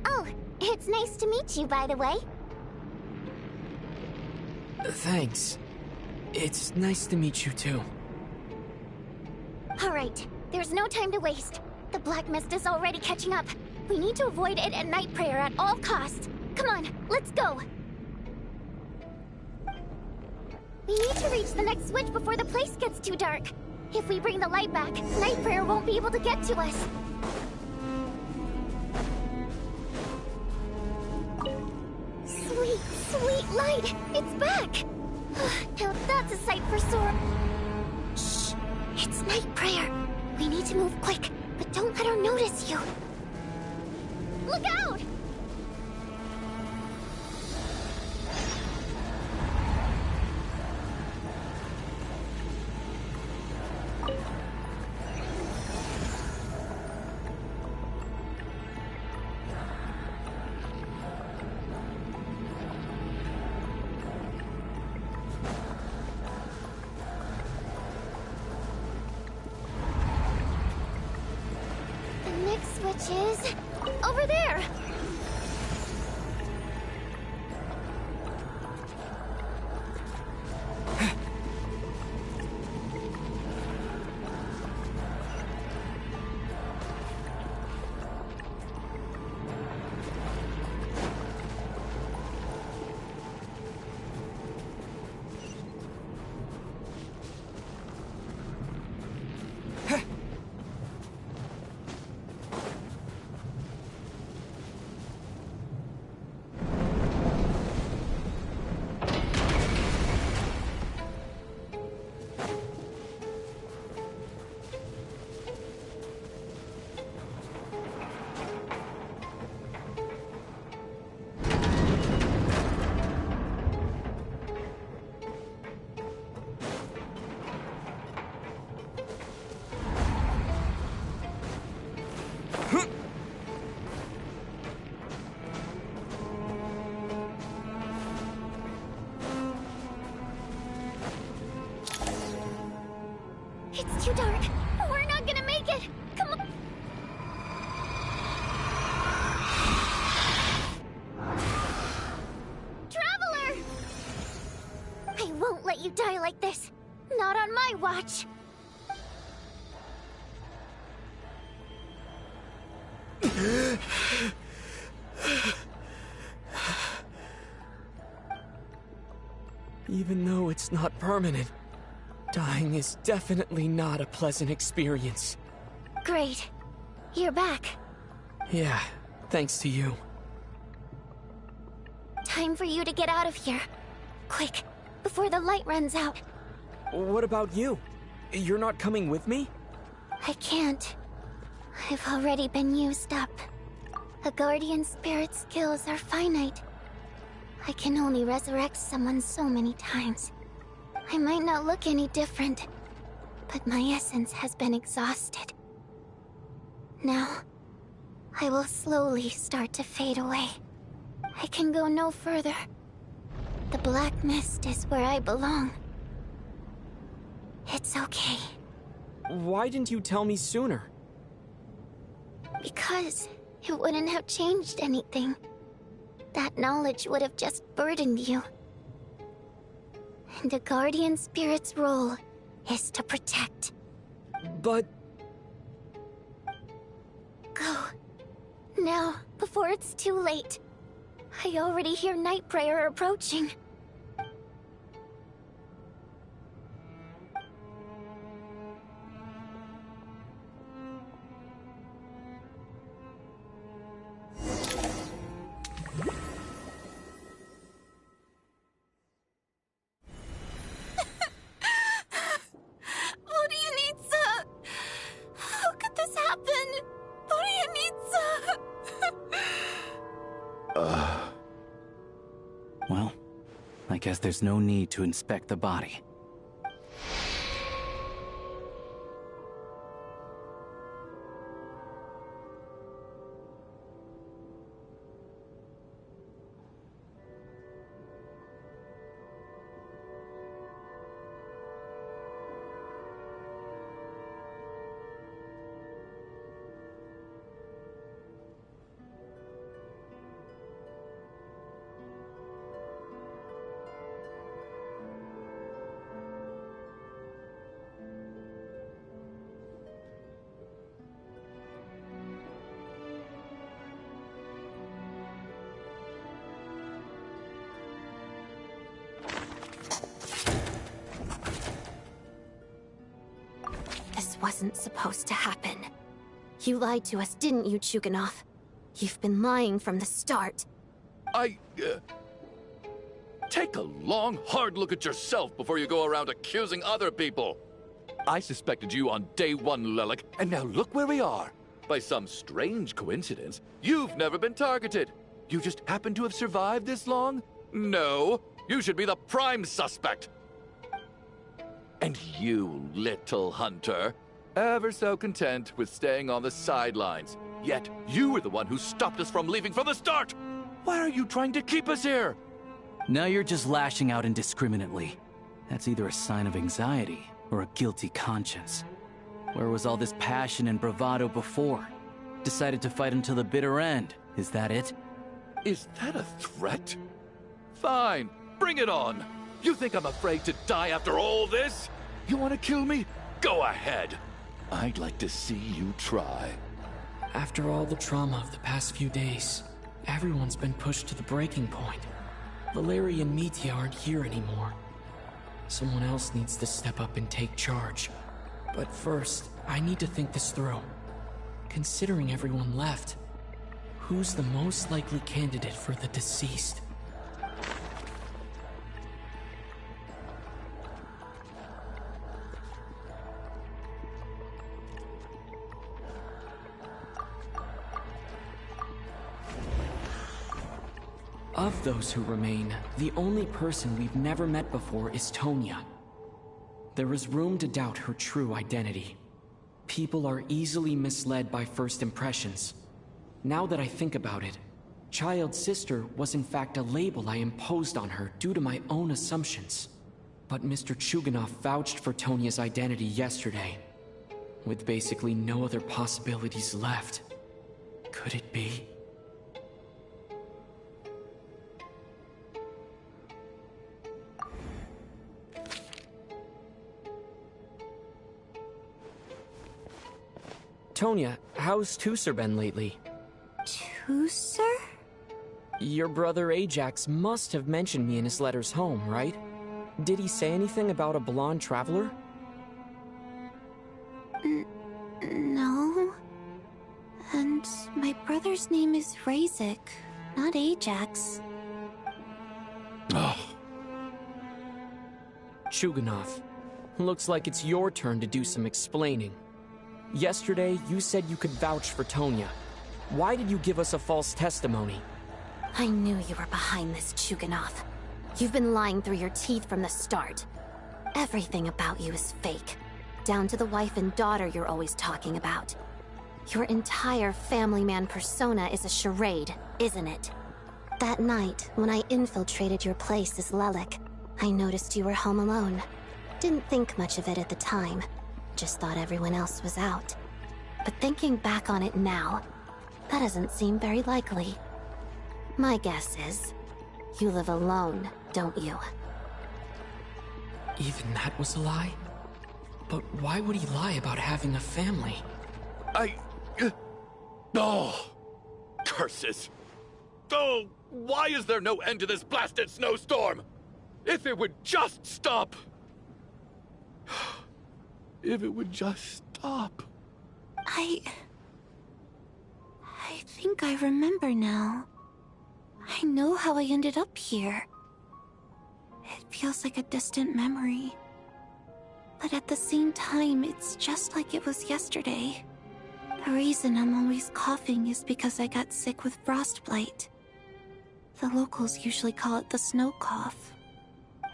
Oh, it's nice to meet you, by the way. Thanks. It's nice to meet you too. All right, there's no time to waste. The Black Mist is already catching up. We need to avoid it at Night Prayer at all costs. Come on, let's go. We need to reach the next switch before the place gets too dark. If we bring the light back, Night Prayer won't be able to get to us. Sweet, sweet light! It's back! Now that's a sight for sore. Shh! It's Night Prayer. We need to move quick, but don't let her notice you. Look out! Which is over there. like this. Not on my watch. Even though it's not permanent, dying is definitely not a pleasant experience. Great. You're back. Yeah, thanks to you. Time for you to get out of here. Quick, before the light runs out. What about you? You're not coming with me? I can't. I've already been used up. A guardian spirit's skills are finite. I can only resurrect someone so many times. I might not look any different, but my essence has been exhausted. Now, I will slowly start to fade away. I can go no further. The black mist is where I belong. It's okay. Why didn't you tell me sooner? Because it wouldn't have changed anything. That knowledge would have just burdened you. And a guardian spirit's role is to protect. But... Go. Now, before it's too late. I already hear Night Prayer approaching. Well, I guess there's no need to inspect the body. Wasn't supposed to happen. You lied to us, didn't you, Chuganov? You've been lying from the start. Take a long, hard look at yourself before you go around accusing other people. I suspected you on day one, Lelik, and now look where we are. By some strange coincidence, you've never been targeted. You just happen to have survived this long? No, you should be the prime suspect. And you, little hunter, ever so content with staying on the sidelines. Yet, you were the one who stopped us from leaving from the start! Why are you trying to keep us here? Now you're just lashing out indiscriminately. That's either a sign of anxiety or a guilty conscience. Where was all this passion and bravado before? Decided to fight until the bitter end. Is that it? Is that a threat? Fine, bring it on! You think I'm afraid to die after all this? You want to kill me? Go ahead. I'd like to see you try. After all the trauma of the past few days, everyone's been pushed to the breaking point. Valeri and Mitya aren't here anymore. Someone else needs to step up and take charge. But first, I need to think this through. Considering everyone left, who's the most likely candidate for the deceased? Of those who remain, the only person we've never met before is Tonya. There is room to doubt her true identity. People are easily misled by first impressions. Now that I think about it, Child Sister was in fact a label I imposed on her due to my own assumptions. But Mr. Chuganov vouched for Tonya's identity yesterday. With basically no other possibilities left. Could it be? Tonya, how's Tusser been lately? Tusser? Your brother Ajax must have mentioned me in his letters home, right? Did he say anything about a blonde traveler? No. And my brother's name is Razik, not Ajax. Chuganov, looks like it's your turn to do some explaining. Yesterday, you said you could vouch for Tonya. Why did you give us a false testimony? I knew you were behind this, Chuganov. You've been lying through your teeth from the start. Everything about you is fake, down to the wife and daughter you're always talking about. Your entire family man persona is a charade, isn't it? That night, when I infiltrated your place as Lelik, I noticed you were home alone. Didn't think much of it at the time, just thought everyone else was out. But thinking back on it now, that doesn't seem very likely. My guess is, you live alone, don't you? Even that was a lie? But why would he lie about having a family? Oh! Curses! Oh, why is there no end to this blasted snowstorm? If it would just stop! If it would just stop. I think I remember now. I know how I ended up here. It feels like a distant memory. But at the same time, it's just like it was yesterday. The reason I'm always coughing is because I got sick with frostbite. The locals usually call it the snow cough.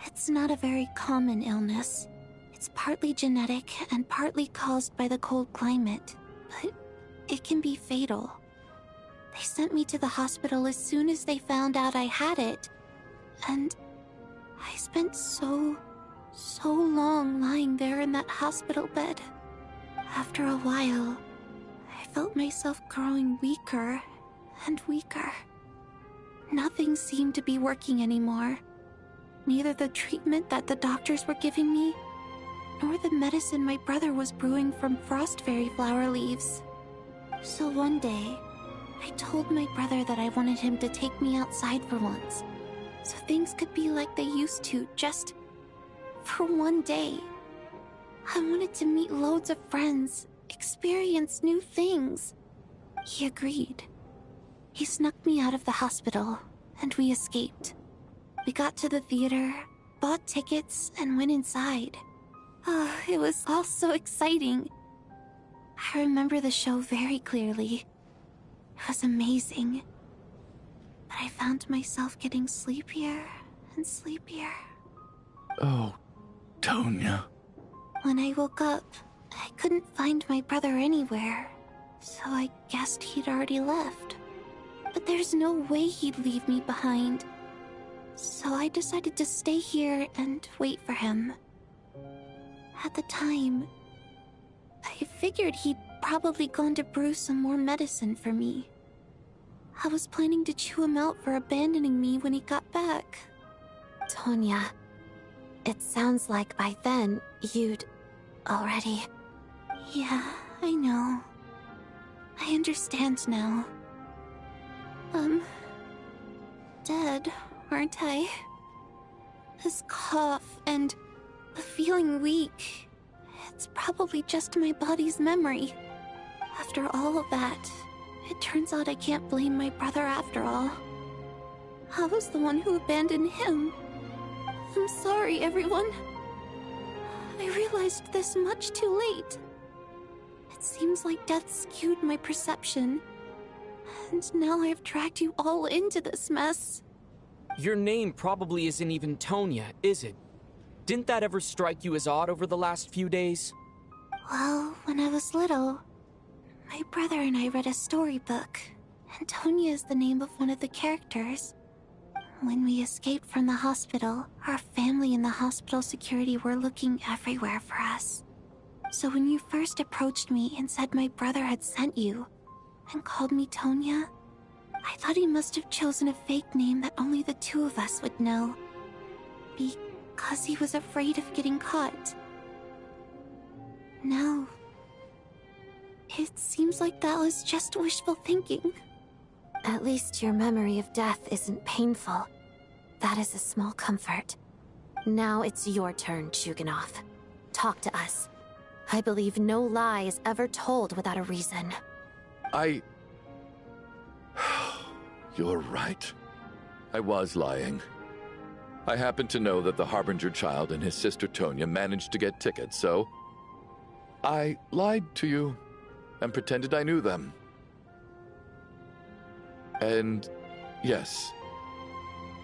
It's not a very common illness. It's partly genetic and partly caused by the cold climate, but it can be fatal. They sent me to the hospital as soon as they found out I had it, and I spent so long lying there in that hospital bed. After a while, I felt myself growing weaker and weaker. Nothing seemed to be working anymore. Neither the treatment that the doctors were giving me, nor the medicine my brother was brewing from frost fairy flower leaves. So one day, I told my brother that I wanted him to take me outside for once, so things could be like they used to, just for one day. I wanted to meet loads of friends, experience new things. He agreed. He snuck me out of the hospital, and we escaped. We got to the theater, bought tickets, and went inside. Oh, it was all so exciting. I remember the show very clearly. It was amazing. But I found myself getting sleepier and sleepier. Oh, Tonya. When I woke up, I couldn't find my brother anywhere, so I guessed he'd already left. But there's no way he'd leave me behind. So I decided to stay here and wait for him. At the time, I figured he'd probably gone to brew some more medicine for me. I was planning to chew him out for abandoning me when he got back. Tonya, it sounds like by then, you'd already... Yeah, I know. I understand now. Dead, aren't I? This cough and the feeling weak, it's probably just my body's memory. After all of that, it turns out I can't blame my brother after all. I was the one who abandoned him. I'm sorry, everyone. I realized this much too late. It seems like death skewed my perception. And now I've dragged you all into this mess. Your name probably isn't even Tonya, is it? Didn't that ever strike you as odd over the last few days? Well, when I was little, my brother and I read a storybook, and Tonya is the name of one of the characters. When we escaped from the hospital, our family and the hospital security were looking everywhere for us. So when you first approached me and said my brother had sent you, and called me Tonya, I thought he must have chosen a fake name that only the two of us would know. Because he was afraid of getting caught. Now, It seems like that was just wishful thinking. At least your memory of death isn't painful. That is a small comfort. Now it's your turn, Chuganov. Talk to us. I believe no lie is ever told without a reason. You're right. I was lying. I happen to know that the Harbinger child and his sister Tonya managed to get tickets, so I lied to you and pretended I knew them. And yes,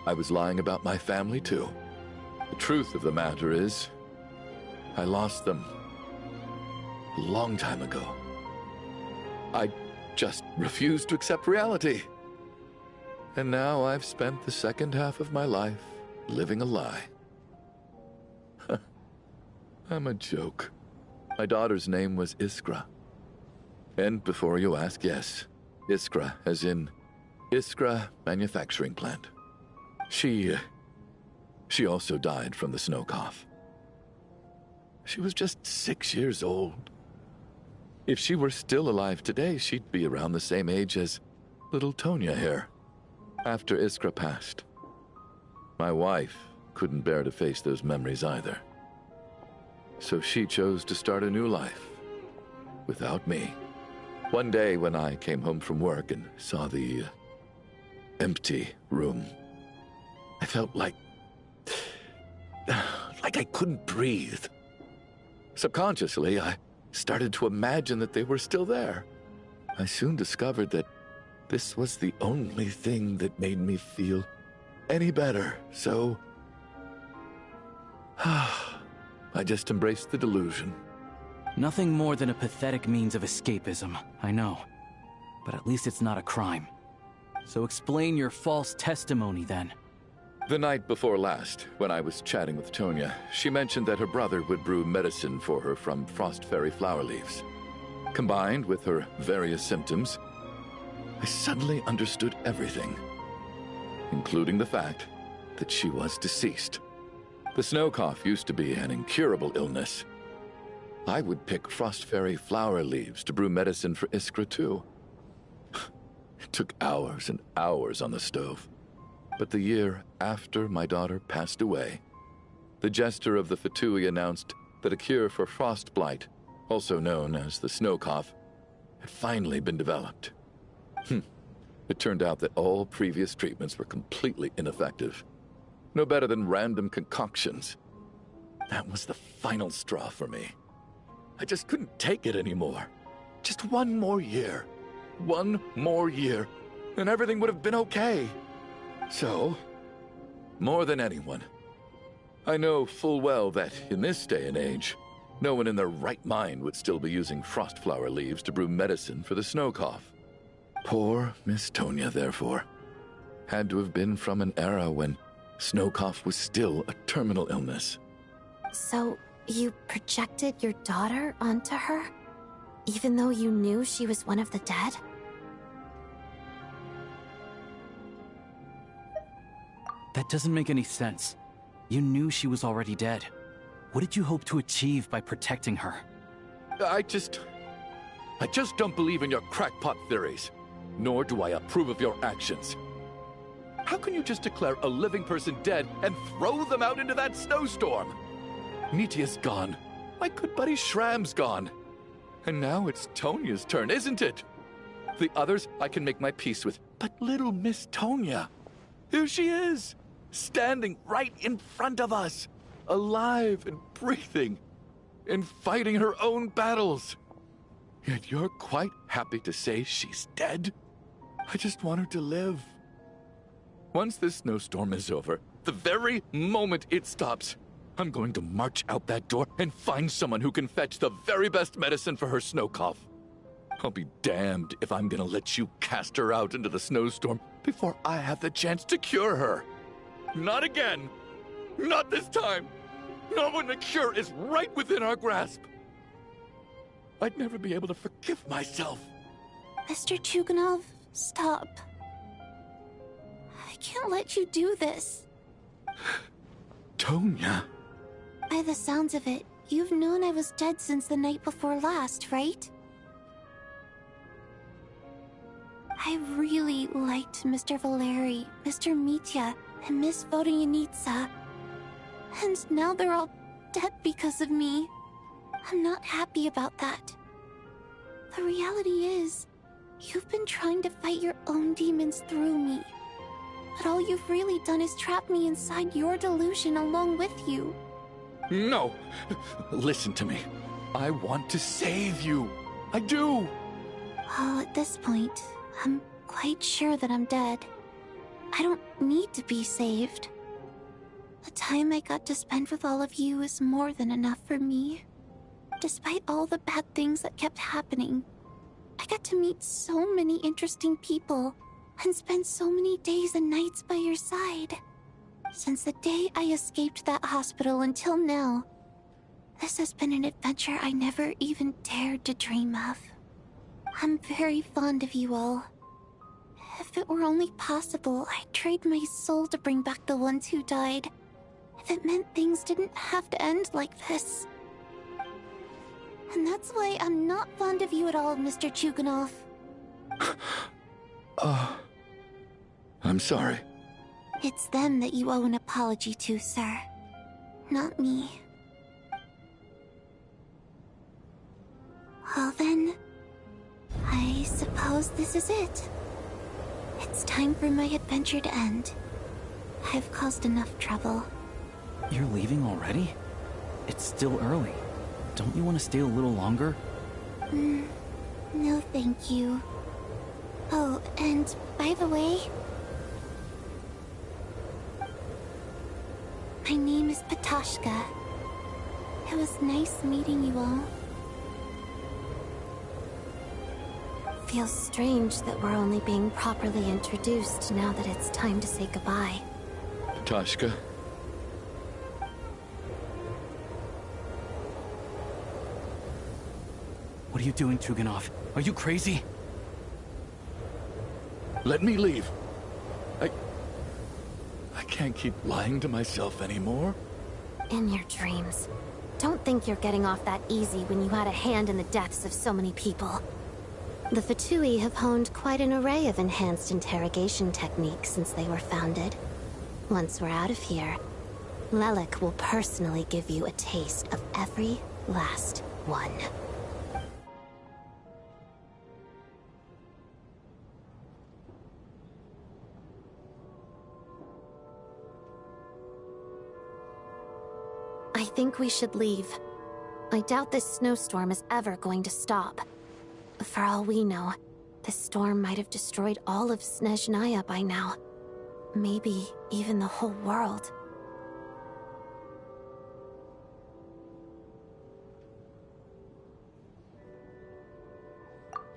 I was lying about my family too. The truth of the matter is, I lost them a long time ago. I just refused to accept reality. And now I've spent the second half of my life living a lie. I'm a joke. My daughter's name was Iskra. And before you ask, yes, Iskra, as in Iskra Manufacturing Plant. She also died from the snow cough. She was just 6 years old. If she were still alive today, she'd be around the same age as little Tonya here. After Iskra passed, my wife couldn't bear to face those memories either. So she chose to start a new life without me. One day when I came home from work and saw the empty room, I felt like I couldn't breathe. Subconsciously, I started to imagine that they were still there. I soon discovered that this was the only thing that made me feel any better, so I just embraced the delusion. Nothing more than a pathetic means of escapism, I know. But at least it's not a crime. So explain your false testimony, then. The night before last, when I was chatting with Tonya, she mentioned that her brother would brew medicine for her from Frost Fairy flower leaves. Combined with her various symptoms, I suddenly understood everything, including the fact that she was deceased. The snow cough used to be an incurable illness. I would pick Frost Fairy flower leaves to brew medicine for Iskra too. It took hours and hours on the stove. But the year after my daughter passed away, the Jester of the Fatui announced that a cure for frost blight, also known as the snow cough, had finally been developed. It turned out that all previous treatments were completely ineffective. No better than random concoctions. That was the final straw for me. I just couldn't take it anymore. Just one more year. One more year, and everything would have been okay. So, more than anyone, I know full well that in this day and age, no one in their right mind would still be using frost flower leaves to brew medicine for the snow cough. Poor Miss Tonya, therefore, had to have been from an era when snow cough was still a terminal illness. So, you projected your daughter onto her? Even though you knew she was one of the dead? That doesn't make any sense. You knew she was already dead. What did you hope to achieve by protecting her? I just don't believe in your crackpot theories, nor do I approve of your actions. How can you just declare a living person dead and throw them out into that snowstorm? Nitia's gone. My good buddy Shram's gone. And now it's Tonya's turn, isn't it? The others I can make my peace with, but little Miss Tonya, here she is, standing right in front of us, alive and breathing, and fighting her own battles. Yet you're quite happy to say she's dead? I just want her to live. Once this snowstorm is over, the very moment it stops, I'm going to march out that door and find someone who can fetch the very best medicine for her snow cough. I'll be damned if I'm gonna let you cast her out into the snowstorm before I have the chance to cure her. Not again! Not this time! Not when the cure is right within our grasp! I'd never be able to forgive myself. Mr. Chuganov, stop. I can't let you do this. Tonya. By the sounds of it, you've known I was dead since the night before last, right? I really liked Mr. Valeri, Mr. Mitya, and Miss Vodyanitsa. And now they're all dead because of me. I'm not happy about that. The reality is, you've been trying to fight your own demons through me. But all you've really done is trap me inside your delusion along with you. No! Listen to me. I want to save you. I do! Well, at this point, I'm quite sure that I'm dead. I don't need to be saved. The time I got to spend with all of you is more than enough for me. Despite all the bad things that kept happening, I got to meet so many interesting people and spend so many days and nights by your side. Since the day I escaped that hospital until now, this has been an adventure I never even dared to dream of. I'm very fond of you all. If it were only possible, I'd trade my soul to bring back the ones who died. If it meant things didn't have to end like this. And that's why I'm not fond of you at all, Mr. Chuganov. I'm sorry. It's them that you owe an apology to, sir. Not me. Well then, I suppose this is it. It's time for my adventure to end. I've caused enough trouble. You're leaving already? It's still early. Don't you want to stay a little longer? No thank you. Oh, and by the way, my name is Patashka. It was nice meeting you all. Feels strange that we're only being properly introduced now that it's time to say goodbye. Tashka. What are you doing, Chuganov? Are you crazy? Let me leave. I can't keep lying to myself anymore. In your dreams. Don't think you're getting off that easy when you had a hand in the deaths of so many people. The Fatui have honed quite an array of enhanced interrogation techniques since they were founded. Once we're out of here, Lelik will personally give you a taste of every last one. I think we should leave. I doubt this snowstorm is ever going to stop. For all we know, this storm might have destroyed all of Snezhnaya by now. Maybe even the whole world.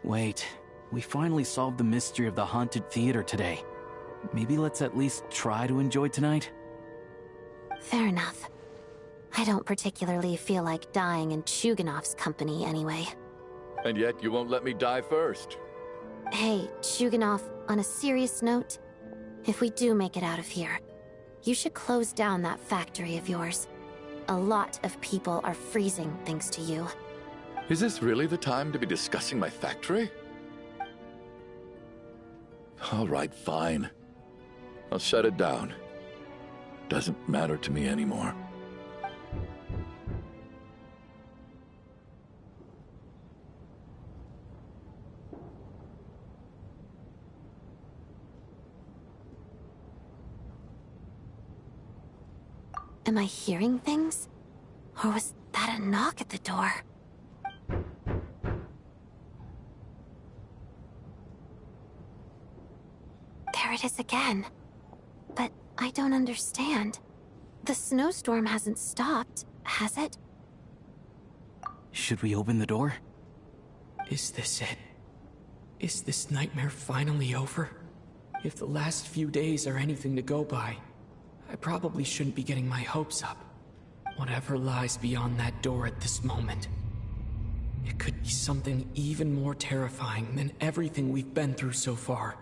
Wait, we finally solved the mystery of the haunted theater today. Maybe let's at least try to enjoy tonight? Fair enough. I don't particularly feel like dying in Chuganov's company anyway. And yet you won't let me die first. Hey, Chuganov, on a serious note, if we do make it out of here, you should close down that factory of yours. A lot of people are freezing thanks to you. Is this really the time to be discussing my factory? All right, fine. I'll shut it down. Doesn't matter to me anymore. Am I hearing things? Or was that a knock at the door? There it is again. But I don't understand. The snowstorm hasn't stopped, has it? Should we open the door? Is this it? Is this nightmare finally over? If the last few days are anything to go by, I probably shouldn't be getting my hopes up. Whatever lies beyond that door at this moment. It could be something even more terrifying than everything we've been through so far.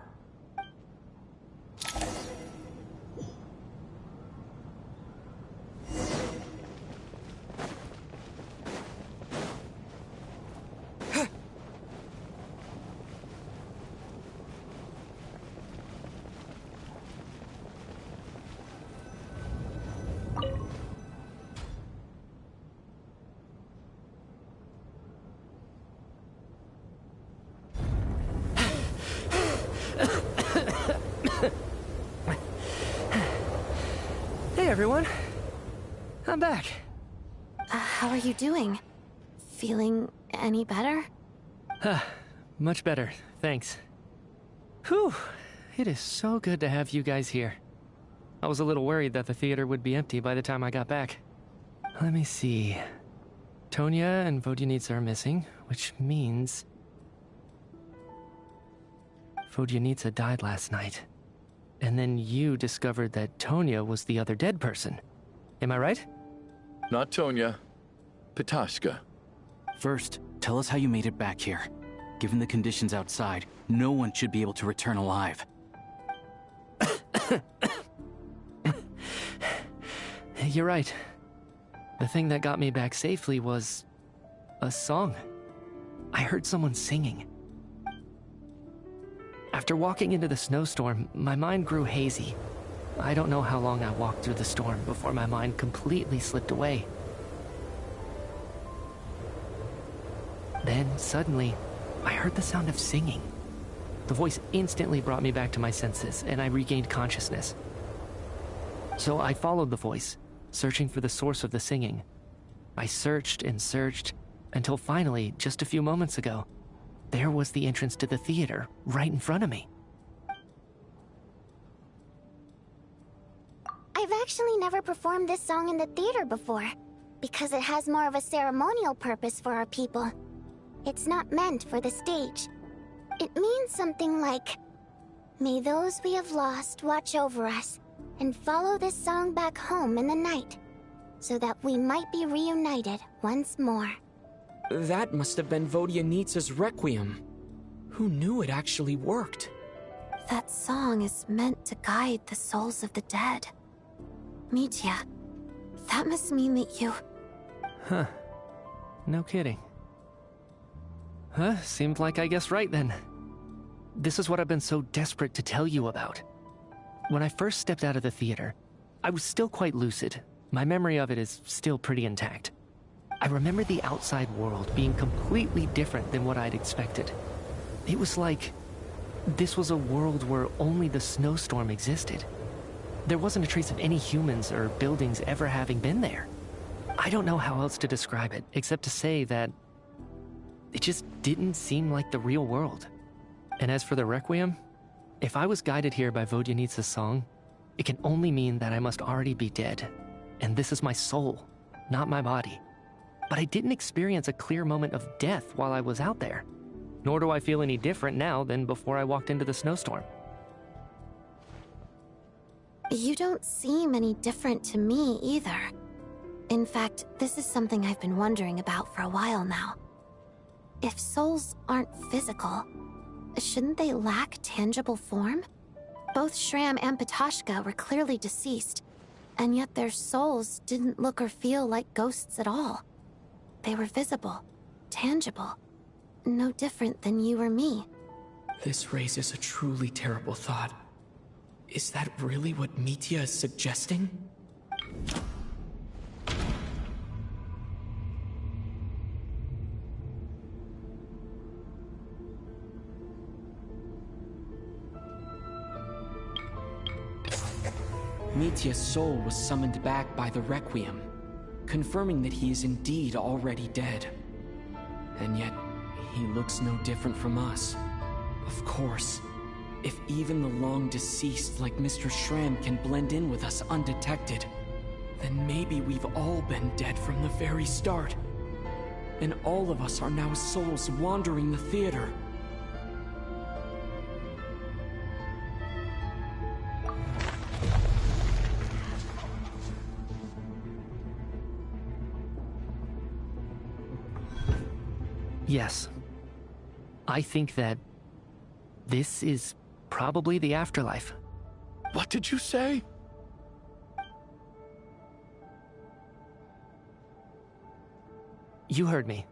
everyone. I'm back. How are you doing? Feeling any better? Much better, thanks. Whew, it is so good to have you guys here. I was a little worried that the theater would be empty by the time I got back. Let me see. Tonya and Vodyanitsa are missing, which means... Vodyanitsa died last night. And then you discovered that Tonya was the other dead person. Am I right? Not Tonya. Petashka. First, tell us how you made it back here. Given the conditions outside, no one should be able to return alive. You're right. The thing that got me back safely was... a song. I heard someone singing. After walking into the snowstorm, my mind grew hazy. I don't know how long I walked through the storm before my mind completely slipped away. Then, suddenly, I heard the sound of singing. The voice instantly brought me back to my senses, and I regained consciousness. So I followed the voice, searching for the source of the singing. I searched and searched, until finally, just a few moments ago, there was the entrance to the theater, right in front of me. I've actually never performed this song in the theater before, because it has more of a ceremonial purpose for our people. It's not meant for the stage. It means something like, "May those we have lost watch over us, and follow this song back home in the night, so that we might be reunited once more." That must have been Vodyanitsa's Requiem. Who knew it actually worked? That song is meant to guide the souls of the dead. Mitya, that must mean that you... Huh. No kidding. Seemed like I guessed right then. This is what I've been so desperate to tell you about. When I first stepped out of the theater, I was still quite lucid. My memory of it is still pretty intact. I remember the outside world being completely different than what I'd expected. It was like this was a world where only the snowstorm existed. There wasn't a trace of any humans or buildings ever having been there. I don't know how else to describe it, except to say that it just didn't seem like the real world. And as for the Requiem, if I was guided here by Vodyanitsa's song, it can only mean that I must already be dead. And this is my soul, not my body. But I didn't experience a clear moment of death while I was out there. Nor do I feel any different now than before I walked into the snowstorm. You don't seem any different to me either. In fact, this is something I've been wondering about for a while now. If souls aren't physical, shouldn't they lack tangible form? Both Shram and Petashka were clearly deceased, and yet their souls didn't look or feel like ghosts at all. They were visible, tangible, no different than you or me. This raises a truly terrible thought. Is that really what Mitya is suggesting? Mitya's soul was summoned back by the Requiem, confirming that he is indeed already dead. And yet, he looks no different from us. Of course, if even the long-deceased like Mr. Shram can blend in with us undetected, then maybe we've all been dead from the very start. And all of us are now souls wandering the theater. Yes. I think that this is probably the afterlife. What did you say? You heard me.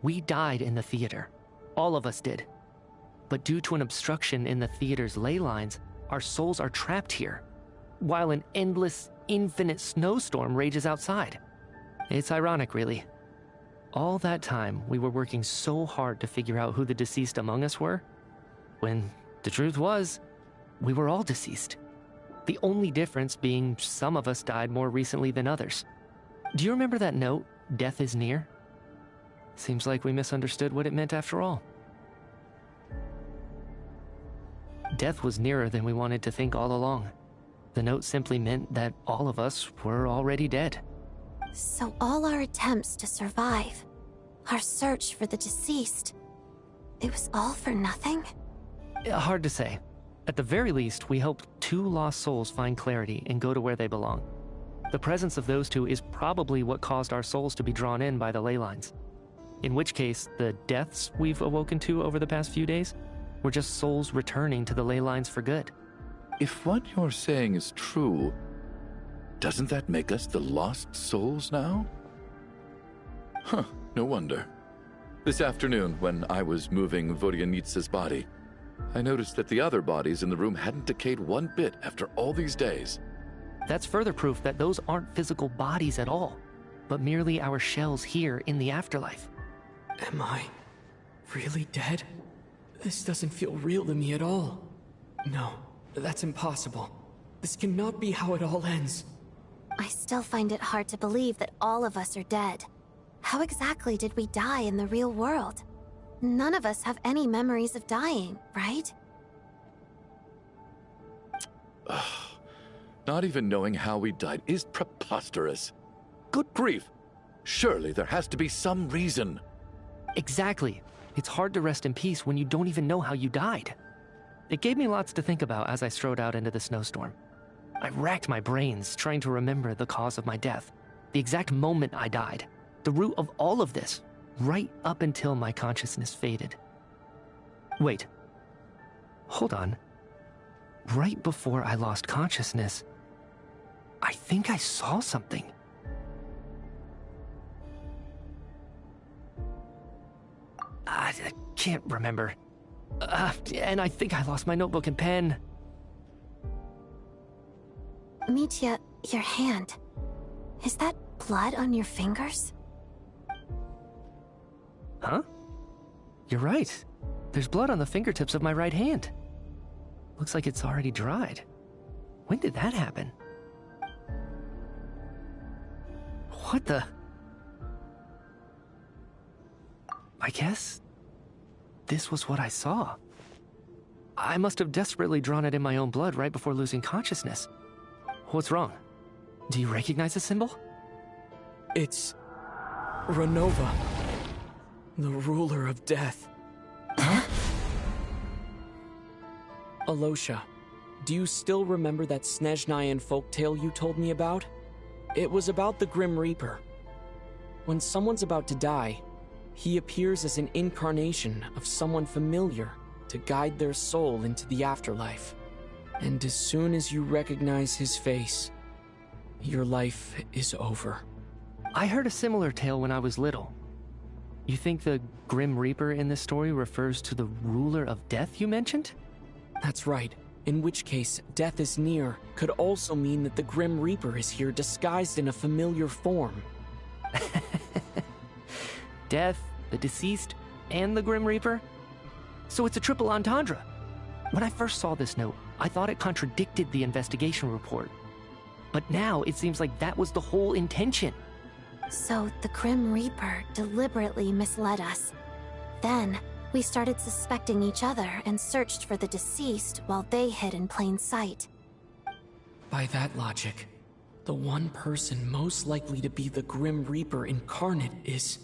We died in the theater. All of us did. But due to an obstruction in the theater's ley lines, our souls are trapped here, while an endless, infinite snowstorm rages outside. It's ironic, really. All that time, we were working so hard to figure out who the deceased among us were, when the truth was, we were all deceased. The only difference being some of us died more recently than others. Do you remember that note, "Death is near"? Seems like we misunderstood what it meant after all. Death was nearer than we wanted to think all along. The note simply meant that all of us were already dead. So all our attempts to survive, our search for the deceased, it was all for nothing? Hard to say. At the very least, we hope 2 lost souls find clarity and go to where they belong. The presence of those 2 is probably what caused our souls to be drawn in by the ley lines. In which case, the deaths we've awoken to over the past few days were just souls returning to the ley lines for good. If what you're saying is true, doesn't that make us the lost souls now? Huh, no wonder. This afternoon, when I was moving Vodyanitsa's body, I noticed that the other bodies in the room hadn't decayed one bit after all these days. That's further proof that those aren't physical bodies at all, but merely our shells here in the afterlife. Am I really dead? This doesn't feel real to me at all. No, that's impossible. This cannot be how it all ends. I still find it hard to believe that all of us are dead. How exactly did we die in the real world? None of us have any memories of dying, right? Not even knowing how we died is preposterous. Good grief! Surely there has to be some reason. Exactly. It's hard to rest in peace when you don't even know how you died. It gave me lots to think about as I strode out into the snowstorm. I racked my brains trying to remember the cause of my death, the exact moment I died, the root of all of this, right up until my consciousness faded. Wait. Hold on. Right before I lost consciousness, I think I saw something. I can't remember. And I think I lost my notebook and pen. Mitya, your hand. Is that blood on your fingers? Huh? You're right. There's blood on the fingertips of my right hand. Looks like it's already dried. When did that happen? What the? I guess this was what I saw. I must have desperately drawn it in my own blood right before losing consciousness. What's wrong? Do you recognize the symbol? It's Renova, the ruler of death. Alosha, do you still remember that Snezhnayan folktale you told me about? It was about the Grim Reaper. When someone's about to die, he appears as an incarnation of someone familiar to guide their soul into the afterlife. And as soon as you recognize his face, your life is over. I heard a similar tale when I was little. You think the Grim Reaper in this story refers to the ruler of death you mentioned? That's right. In which case, death is near could also mean that the Grim Reaper is here disguised in a familiar form. Death, the deceased, and the Grim Reaper? So it's a triple entendre. When I first saw this note, I thought it contradicted the investigation report. But now it seems like that was the whole intention. So the Grim Reaper deliberately misled us. Then, we started suspecting each other and searched for the deceased while they hid in plain sight. By that logic, the one person most likely to be the Grim Reaper incarnate is...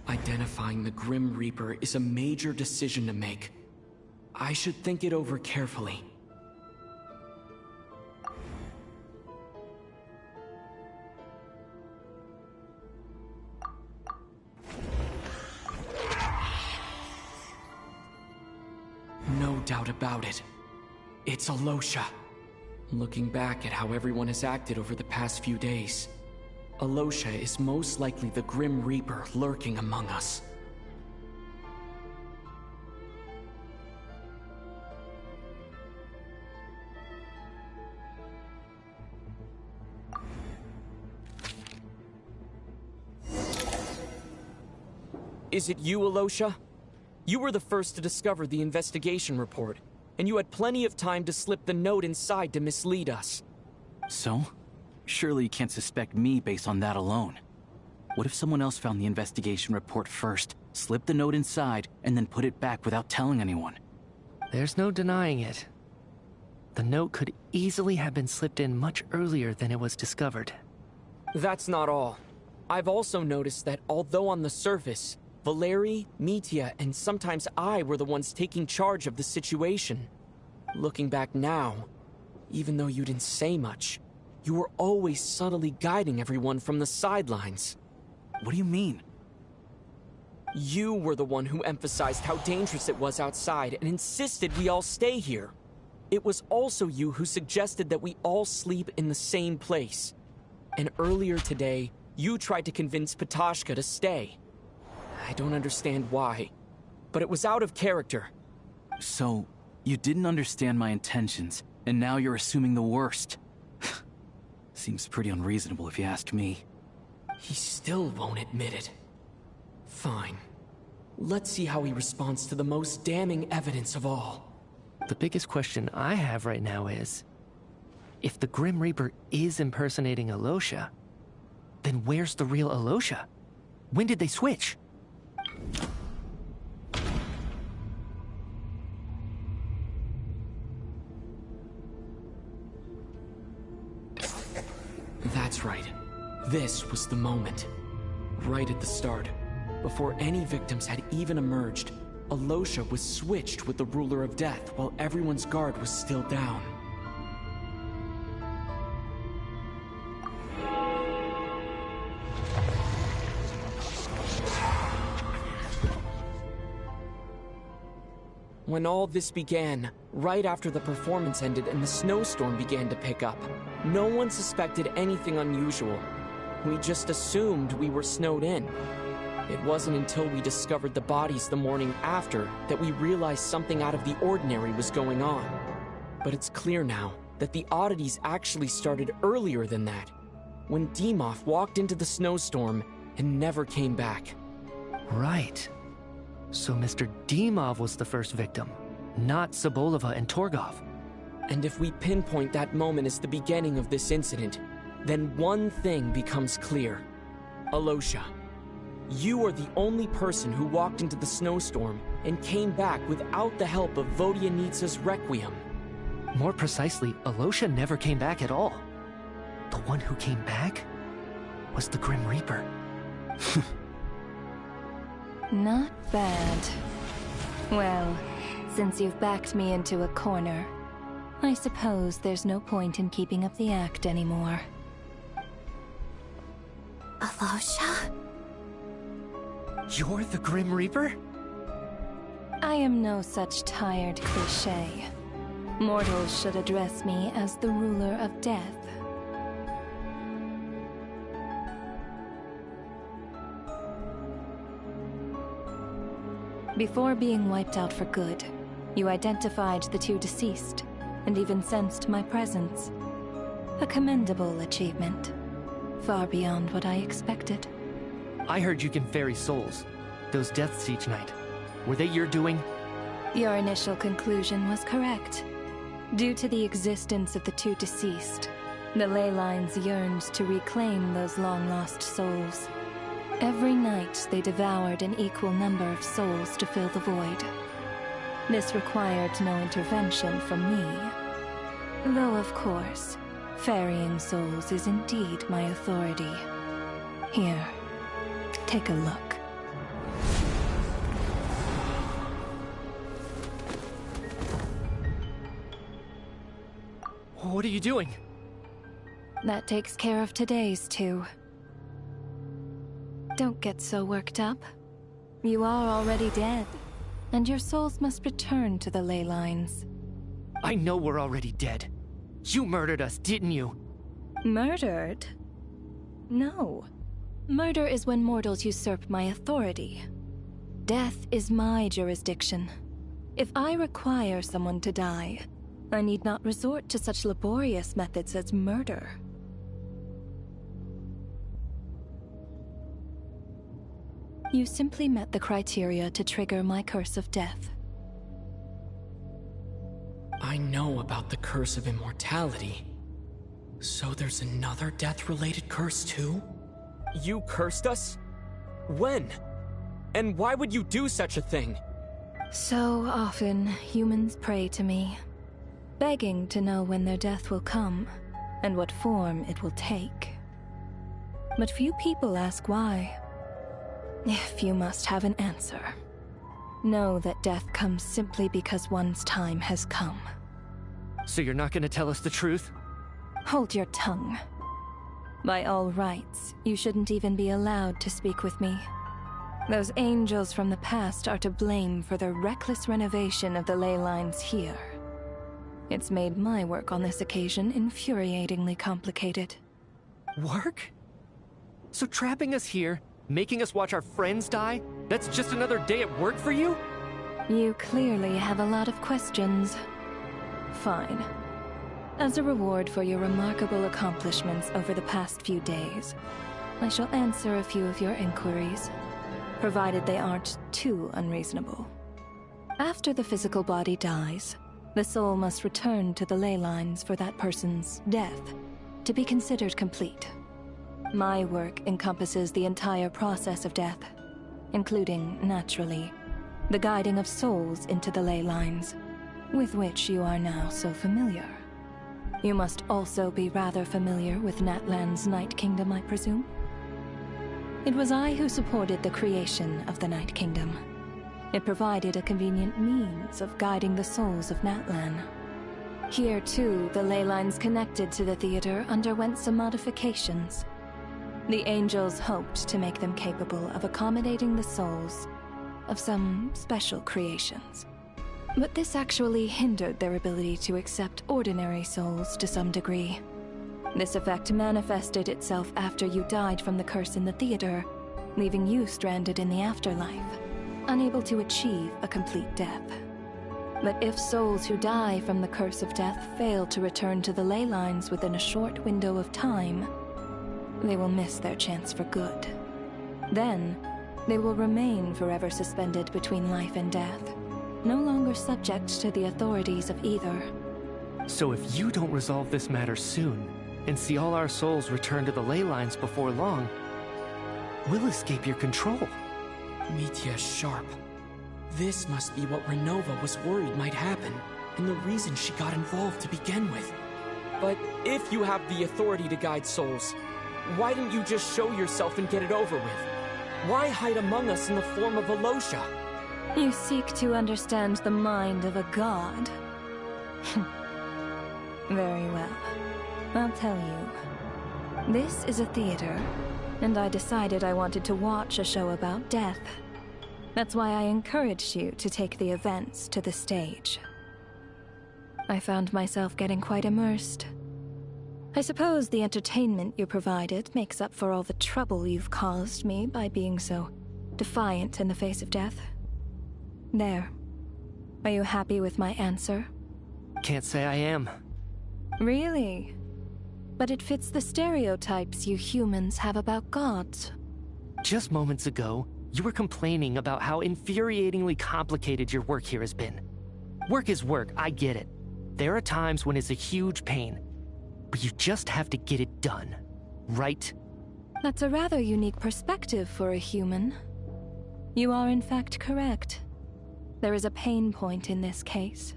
Identifying the Grim Reaper is a major decision to make. I should think it over carefully. No doubt about it. It's Alosha. Looking back at how everyone has acted over the past few days, Alosha is most likely the Grim Reaper lurking among us. Is it you, Alosha? You were the first to discover the investigation report, and you had plenty of time to slip the note inside to mislead us. So? Surely you can't suspect me based on that alone. What if someone else found the investigation report first, slipped the note inside, and then put it back without telling anyone? There's no denying it. The note could easily have been slipped in much earlier than it was discovered. That's not all. I've also noticed that although on the surface, Valeri, Mitya, and sometimes I were the ones taking charge of the situation. Looking back now, even though you didn't say much, you were always subtly guiding everyone from the sidelines. What do you mean? You were the one who emphasized how dangerous it was outside and insisted we all stay here. It was also you who suggested that we all sleep in the same place. And earlier today, you tried to convince Patashka to stay. I don't understand why, but it was out of character. So, you didn't understand my intentions, and now you're assuming the worst. Seems pretty unreasonable if you ask me. He still won't admit it. Fine. Let's see how he responds to the most damning evidence of all. The biggest question I have right now is, if the Grim Reaper is impersonating Alosha, then where's the real Alosha? When did they switch? That's right. This was the moment. Right at the start. Before any victims had even emerged, Alosha was switched with the Ruler of Death while everyone's guard was still down. When all this began, right after the performance ended and the snowstorm began to pick up, no one suspected anything unusual. We just assumed we were snowed in. It wasn't until we discovered the bodies the morning after that we realized something out of the ordinary was going on. But it's clear now that the oddities actually started earlier than that, when Dimov walked into the snowstorm and never came back. Right. So Mr. Dimov was the first victim, not Sobolova and Torgov. And if we pinpoint that moment as the beginning of this incident, then one thing becomes clear. Alosha, you are the only person who walked into the snowstorm and came back without the help of Vodyanitsa's Requiem. More precisely, Alosha never came back at all. The one who came back was the Grim Reaper. Not bad. Well, since you've backed me into a corner, I suppose there's no point in keeping up the act anymore. Alosha? You're the Grim Reaper? I am no such tired cliché. Mortals should address me as the Ruler of Death. Before being wiped out for good, you identified the two deceased, and even sensed my presence. A commendable achievement. Far beyond what I expected. I heard you can ferry souls. Those deaths each night. Were they your doing? Your initial conclusion was correct. Due to the existence of the two deceased, the ley lines yearned to reclaim those long-lost souls. Every night they devoured an equal number of souls to fill the void. This required no intervention from me. Though, of course, ferrying souls is indeed my authority. Here, take a look. What are you doing? That takes care of today's two. Don't get so worked up. You are already dead, and your souls must return to the ley lines. I know we're already dead. You murdered us, didn't you? Murdered? No. Murder is when mortals usurp my authority. Death is my jurisdiction. If I require someone to die, I need not resort to such laborious methods as murder. You simply met the criteria to trigger my curse of death. I know about the curse of immortality. So there's another death-related curse too? You cursed us? When? And why would you do such a thing? So often, humans pray to me, begging to know when their death will come, and what form it will take. But few people ask why. If you must have an answer, know that death comes simply because one's time has come. So you're not gonna tell us the truth? Hold your tongue. By all rights, you shouldn't even be allowed to speak with me. Those angels from the past are to blame for the reckless renovation of the ley lines here. It's made my work on this occasion infuriatingly complicated. Work? So trapping us here, making us watch our friends die, that's just another day at work for you? You clearly have a lot of questions. Fine. As a reward for your remarkable accomplishments over the past few days, I shall answer a few of your inquiries, provided they aren't too unreasonable. After the physical body dies, the soul must return to the ley lines for that person's death to be considered complete. My work encompasses the entire process of death, including, naturally, the guiding of souls into the ley lines, with which you are now so familiar. You must also be rather familiar with Natlan's Night Kingdom, I presume? It was I who supported the creation of the Night Kingdom. It provided a convenient means of guiding the souls of Natlan. Here, too, the ley lines connected to the theater underwent some modifications. The angels hoped to make them capable of accommodating the souls of some special creations. But this actually hindered their ability to accept ordinary souls to some degree. This effect manifested itself after you died from the curse in the theater, leaving you stranded in the afterlife, unable to achieve a complete death. But if souls who die from the curse of death fail to return to the ley lines within a short window of time, they will miss their chance for good. Then, they will remain forever suspended between life and death, no longer subject to the authorities of either. So if you don't resolve this matter soon, and see all our souls return to the ley lines before long, we'll escape your control. Mitya Sharp. This must be what Renova was worried might happen, and the reason she got involved to begin with. But if you have the authority to guide souls, why didn't you just show yourself and get it over with? Why hide among us in the form of Alosha? You seek to understand the mind of a god. Very well. I'll tell you. This is a theater, and I decided I wanted to watch a show about death. That's why I encouraged you to take the events to the stage. I found myself getting quite immersed. I suppose the entertainment you provided makes up for all the trouble you've caused me by being so defiant in the face of death. There. Are you happy with my answer? Can't say I am. Really? But it fits the stereotypes you humans have about gods. Just moments ago, you were complaining about how infuriatingly complicated your work here has been. Work is work, I get it. There are times when it's a huge pain, but you just have to get it done, right? That's a rather unique perspective for a human. You are in fact correct. There is a pain point in this case.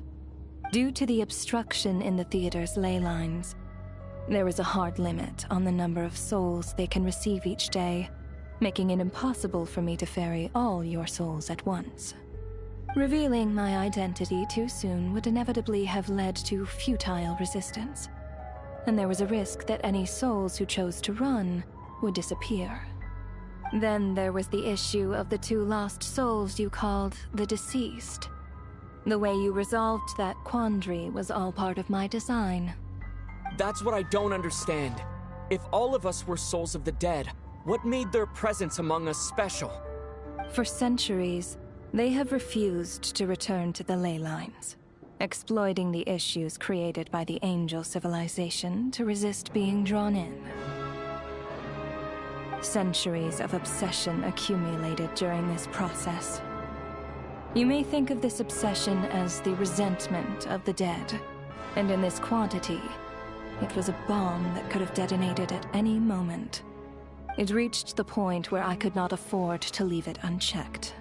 Due to the obstruction in the theater's ley lines, there is a hard limit on the number of souls they can receive each day, making it impossible for me to ferry all your souls at once. Revealing my identity too soon would inevitably have led to futile resistance, and there was a risk that any souls who chose to run would disappear. Then there was the issue of the 2 lost souls you called the deceased. The way you resolved that quandary was all part of my design. That's what I don't understand. If all of us were souls of the dead, what made their presence among us special? For centuries, they have refused to return to the ley lines, exploiting the issues created by the angel civilization to resist being drawn in. Centuries of obsession accumulated during this process. You may think of this obsession as the resentment of the dead, and in this quantity, it was a bomb that could have detonated at any moment. It reached the point where I could not afford to leave it unchecked.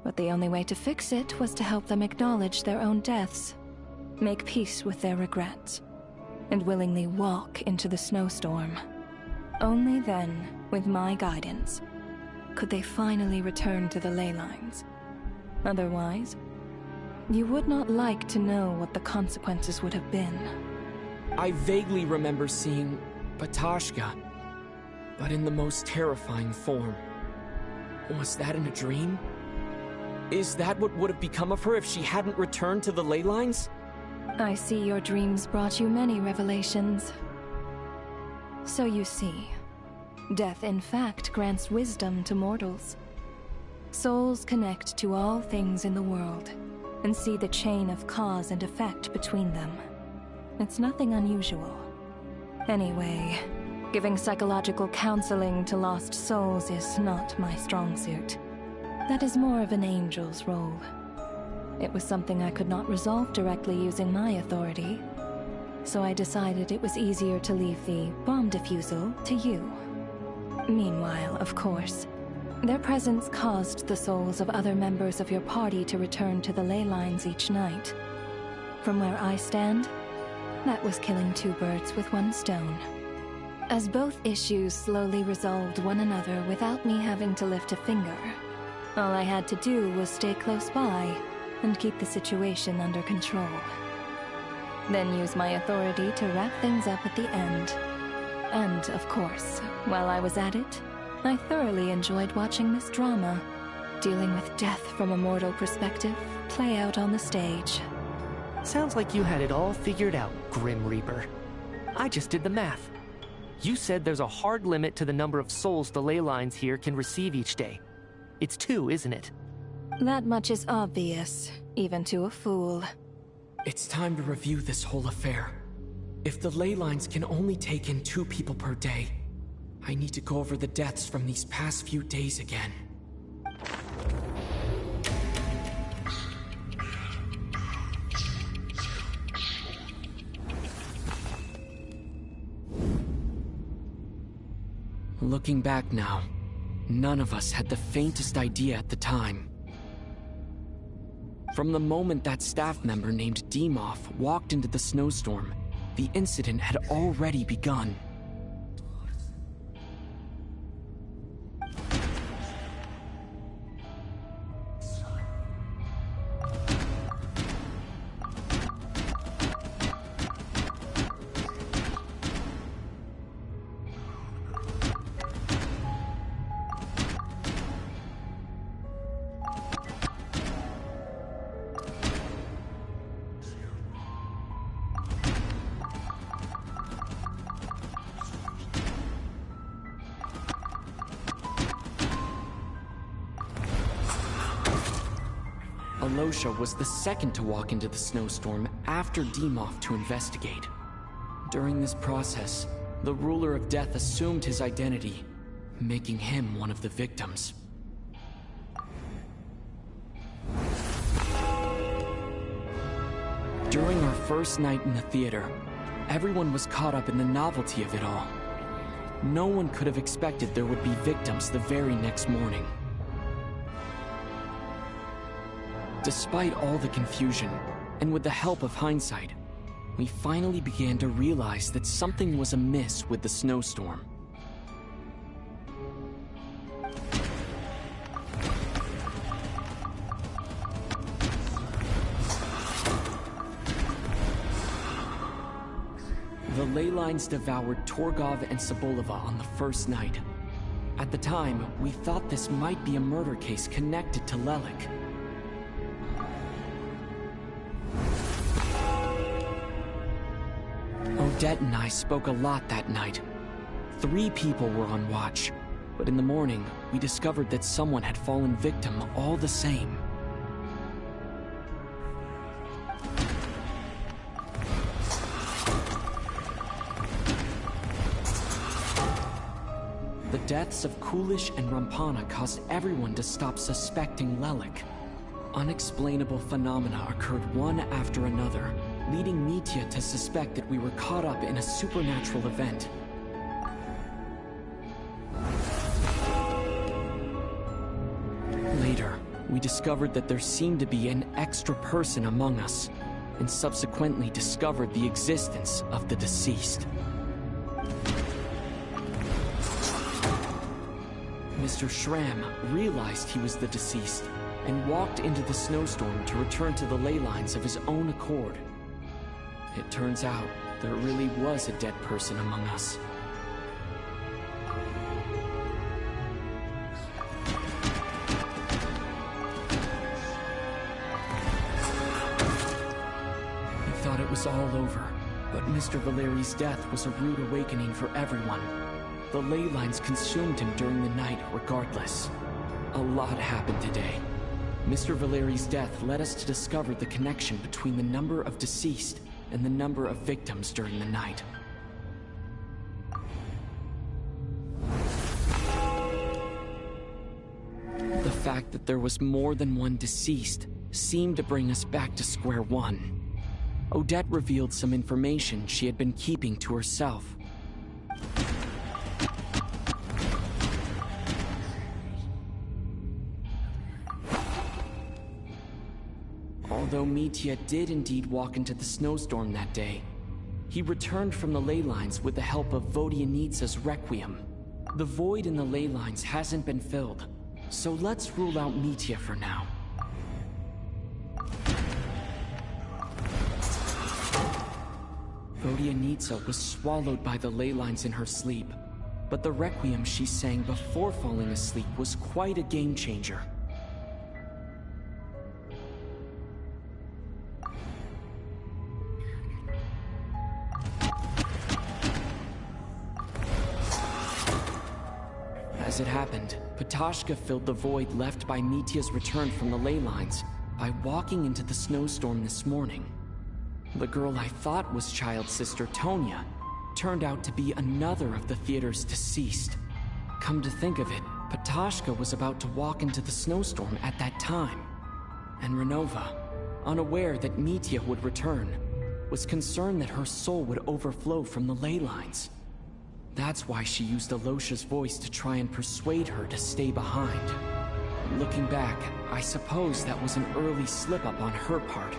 But the only way to fix it was to help them acknowledge their own deaths, make peace with their regrets, and willingly walk into the snowstorm. Only then, with my guidance, could they finally return to the ley lines. Otherwise, you would not like to know what the consequences would have been. I vaguely remember seeing Batashka, but in the most terrifying form. Was that in a dream? Is that what would have become of her if she hadn't returned to the ley lines? I see your dreams brought you many revelations. So you see, death in fact grants wisdom to mortals. Souls connect to all things in the world and see the chain of cause and effect between them. It's nothing unusual. Anyway, giving psychological counseling to lost souls is not my strong suit. That is more of an angel's role. It was something I could not resolve directly using my authority, so I decided it was easier to leave the bomb defusal to you. Meanwhile, of course, their presence caused the souls of other members of your party to return to the ley lines each night. From where I stand, that was killing two birds with one stone. As both issues slowly resolved one another without me having to lift a finger, all I had to do was stay close by and keep the situation under control. Then use my authority to wrap things up at the end. And, of course, while I was at it, I thoroughly enjoyed watching this drama, dealing with death from a mortal perspective, play out on the stage. Sounds like you had it all figured out, Grim Reaper. I just did the math. You said there's a hard limit to the number of souls the ley lines here can receive each day. It's 2, isn't it? That much is obvious, even to a fool. It's time to review this whole affair. If the ley lines can only take in 2 people per day, I need to go over the deaths from these past few days again. Looking back now, none of us had the faintest idea at the time. From the moment that staff member named Dimov walked into the snowstorm, the incident had already begun. Alosha was the second to walk into the snowstorm after Dimov to investigate. During this process, the ruler of death assumed his identity, making him one of the victims. During our first night in the theater, everyone was caught up in the novelty of it all. No one could have expected there would be victims the very next morning. Despite all the confusion, and with the help of hindsight, we finally began to realize that something was amiss with the snowstorm. The ley lines devoured Torgov and Sobolova on the first night. At the time, we thought this might be a murder case connected to Lelik. Odette and I spoke a lot that night. 3 people were on watch, but in the morning, we discovered that someone had fallen victim all the same. deaths of Coolish and Rampana caused everyone to stop suspecting Lelik. Unexplainable phenomena occurred one after another, leading Mitya to suspect that we were caught up in a supernatural event. Later, we discovered that there seemed to be an extra person among us, and subsequently discovered the existence of the deceased. Mr. Schramm realized he was the deceased and walked into the snowstorm to return to the ley lines of his own accord. It turns out there really was a dead person among us. We thought it was all over, but Mr. Valeri's death was a rude awakening for everyone. The ley lines consumed him during the night regardless. A lot happened today. Mr. Valeri's death led us to discover the connection between the number of deceased and the number of victims during the night. The fact that there was more than one deceased seemed to bring us back to square one. Odette revealed some information she had been keeping to herself. Although Mitya did indeed walk into the snowstorm that day, he returned from the ley lines with the help of Vodyanitsa's Requiem. The void in the ley lines hasn't been filled, so let's rule out Mitya for now. Vodyanitsa was swallowed by the ley lines in her sleep, but the Requiem she sang before falling asleep was quite a game changer. As it happened, Patashka filled the void left by Mitya's return from the ley lines by walking into the snowstorm this morning. The girl I thought was Child's sister Tonya turned out to be another of the theater's deceased. Come to think of it, Patashka was about to walk into the snowstorm at that time. And Renova, unaware that Mitya would return, was concerned that her soul would overflow from the ley lines. That's why she used Alosha's voice to try and persuade her to stay behind. Looking back, I suppose that was an early slip-up on her part.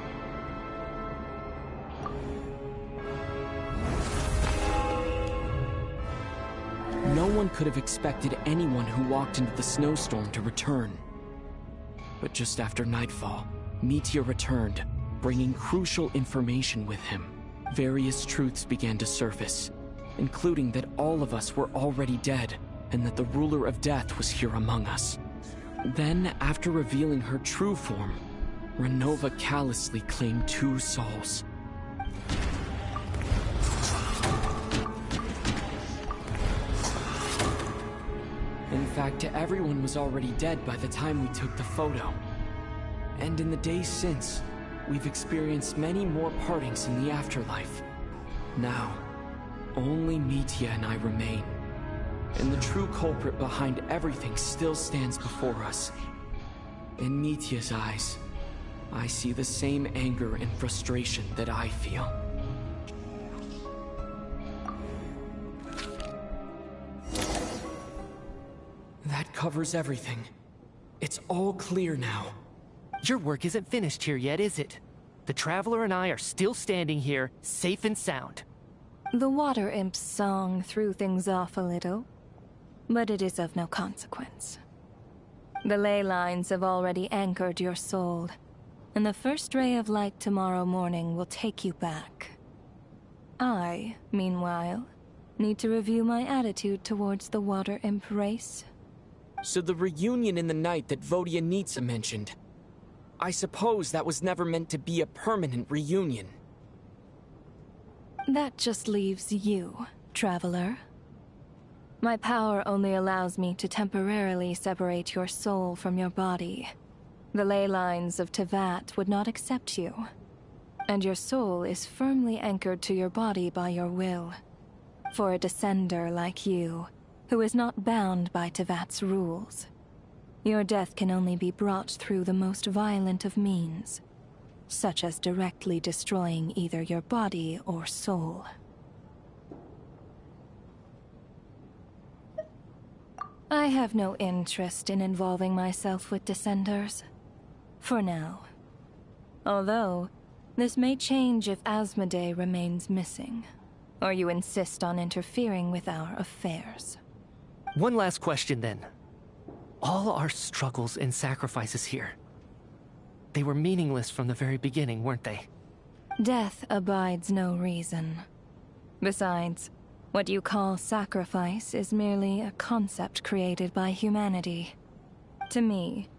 No one could have expected anyone who walked into the snowstorm to return. But just after nightfall, Mitya returned, bringing crucial information with him. Various truths began to surface, including that all of us were already dead, and that the ruler of death was here among us. Then, after revealing her true form, Renova callously claimed 2 souls. In fact, everyone was already dead by the time we took the photo. And in the days since, we've experienced many more partings in the afterlife. Now, only Mitya and I remain. And the true culprit behind everything still stands before us. In Mitya's eyes, I see the same anger and frustration that I feel. That covers everything. It's all clear now. Your work isn't finished here yet, is it? The Traveler and I are still standing here, safe and sound. The Water Imp's song threw things off a little, but it is of no consequence. The ley lines have already anchored your soul, and the first ray of light tomorrow morning will take you back. I, meanwhile, need to review my attitude towards the Water Imp race. So the reunion in the night that Vodyanitsa mentioned, I suppose that was never meant to be a permanent reunion. That just leaves you, Traveler. My power only allows me to temporarily separate your soul from your body. The ley lines of Teyvat would not accept you, and your soul is firmly anchored to your body by your will. For a descender like you, who is not bound by Tevat's rules. Your death can only be brought through the most violent of means, such as directly destroying either your body or soul. I have no interest in involving myself with Descenders. For now. Although, this may change if Asmodee remains missing, or you insist on interfering with our affairs. One last question then. All our struggles and sacrifices here, they were meaningless from the very beginning, weren't they? Death abides no reason. Besides, what you call sacrifice is merely a concept created by humanity. To me,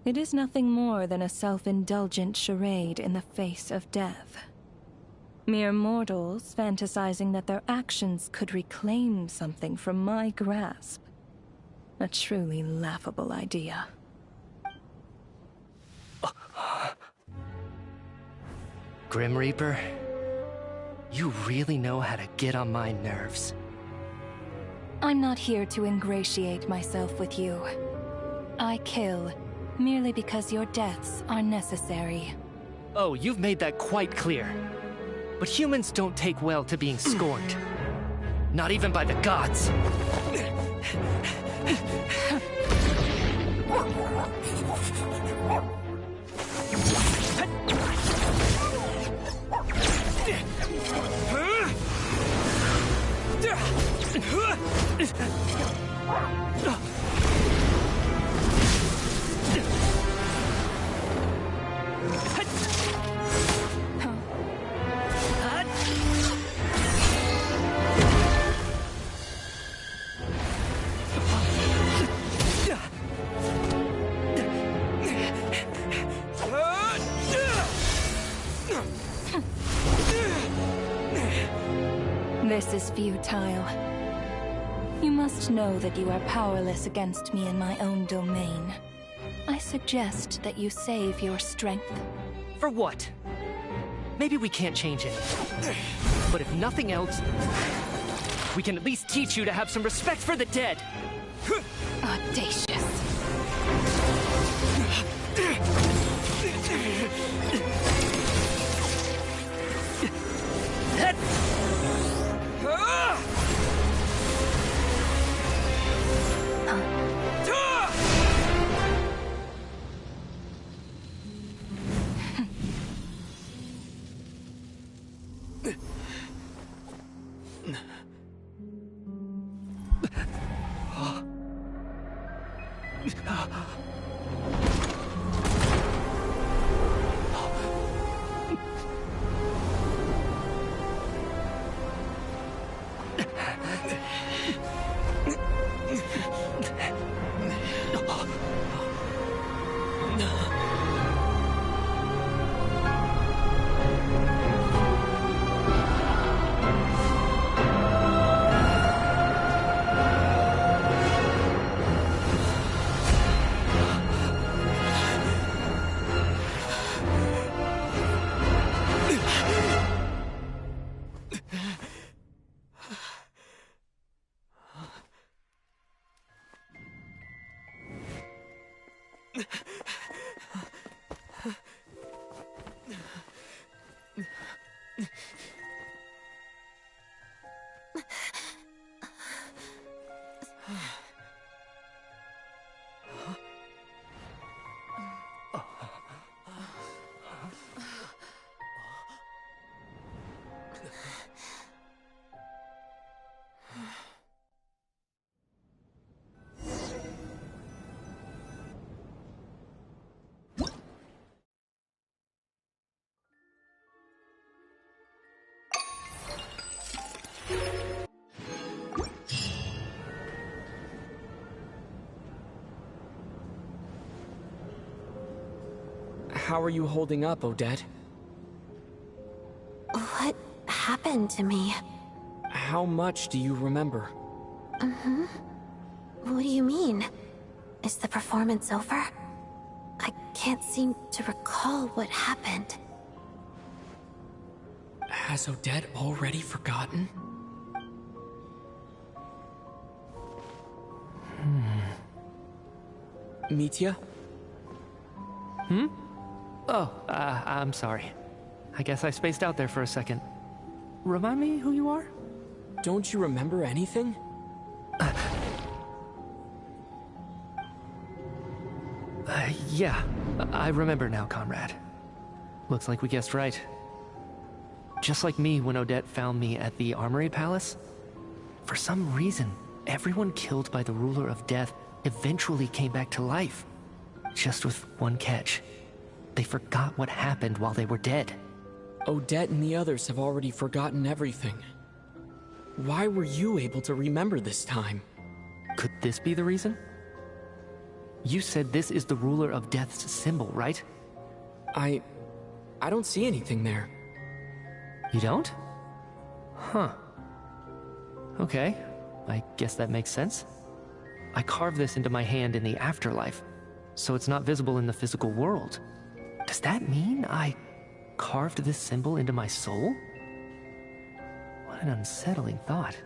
it is nothing more than a self-indulgent charade in the face of death. Mere mortals fantasizing that their actions could reclaim something from my grasp. A truly laughable idea. Grim Reaper, you really know how to get on my nerves. I'm not here to ingratiate myself with you. I kill merely because your deaths are necessary. Oh, you've made that quite clear. But humans don't take well to being scorned. Not even by the gods. This is futile. You must know that you are powerless against me in my own domain. I suggest that you save your strength. For what? Maybe we can't change it. But if nothing else, we can at least teach you to have some respect for the dead. Audacious. How are you holding up, Odette? What happened to me? How much do you remember? What do you mean? Is the performance over? I can't seem to recall what happened. Has Odette already forgotten? Mitya? Hmm? Oh, I'm sorry. I guess I spaced out there for a second. Remind me who you are? Don't you remember anything? Yeah, I remember now, comrade. Looks like we guessed right. Just like me when Odette found me at the Armory Palace. For some reason, everyone killed by the Ruler of Death eventually came back to life. Just with one catch. They forgot what happened while they were dead. Odette and the others have already forgotten everything. Why were you able to remember this time? Could this be the reason? You said this is the Ruler of Death's symbol, right? I don't see anything there. You don't? Huh. Okay, I guess that makes sense. I carved this into my hand in the afterlife, so it's not visible in the physical world. Does that mean I carved this symbol into my soul? What an unsettling thought.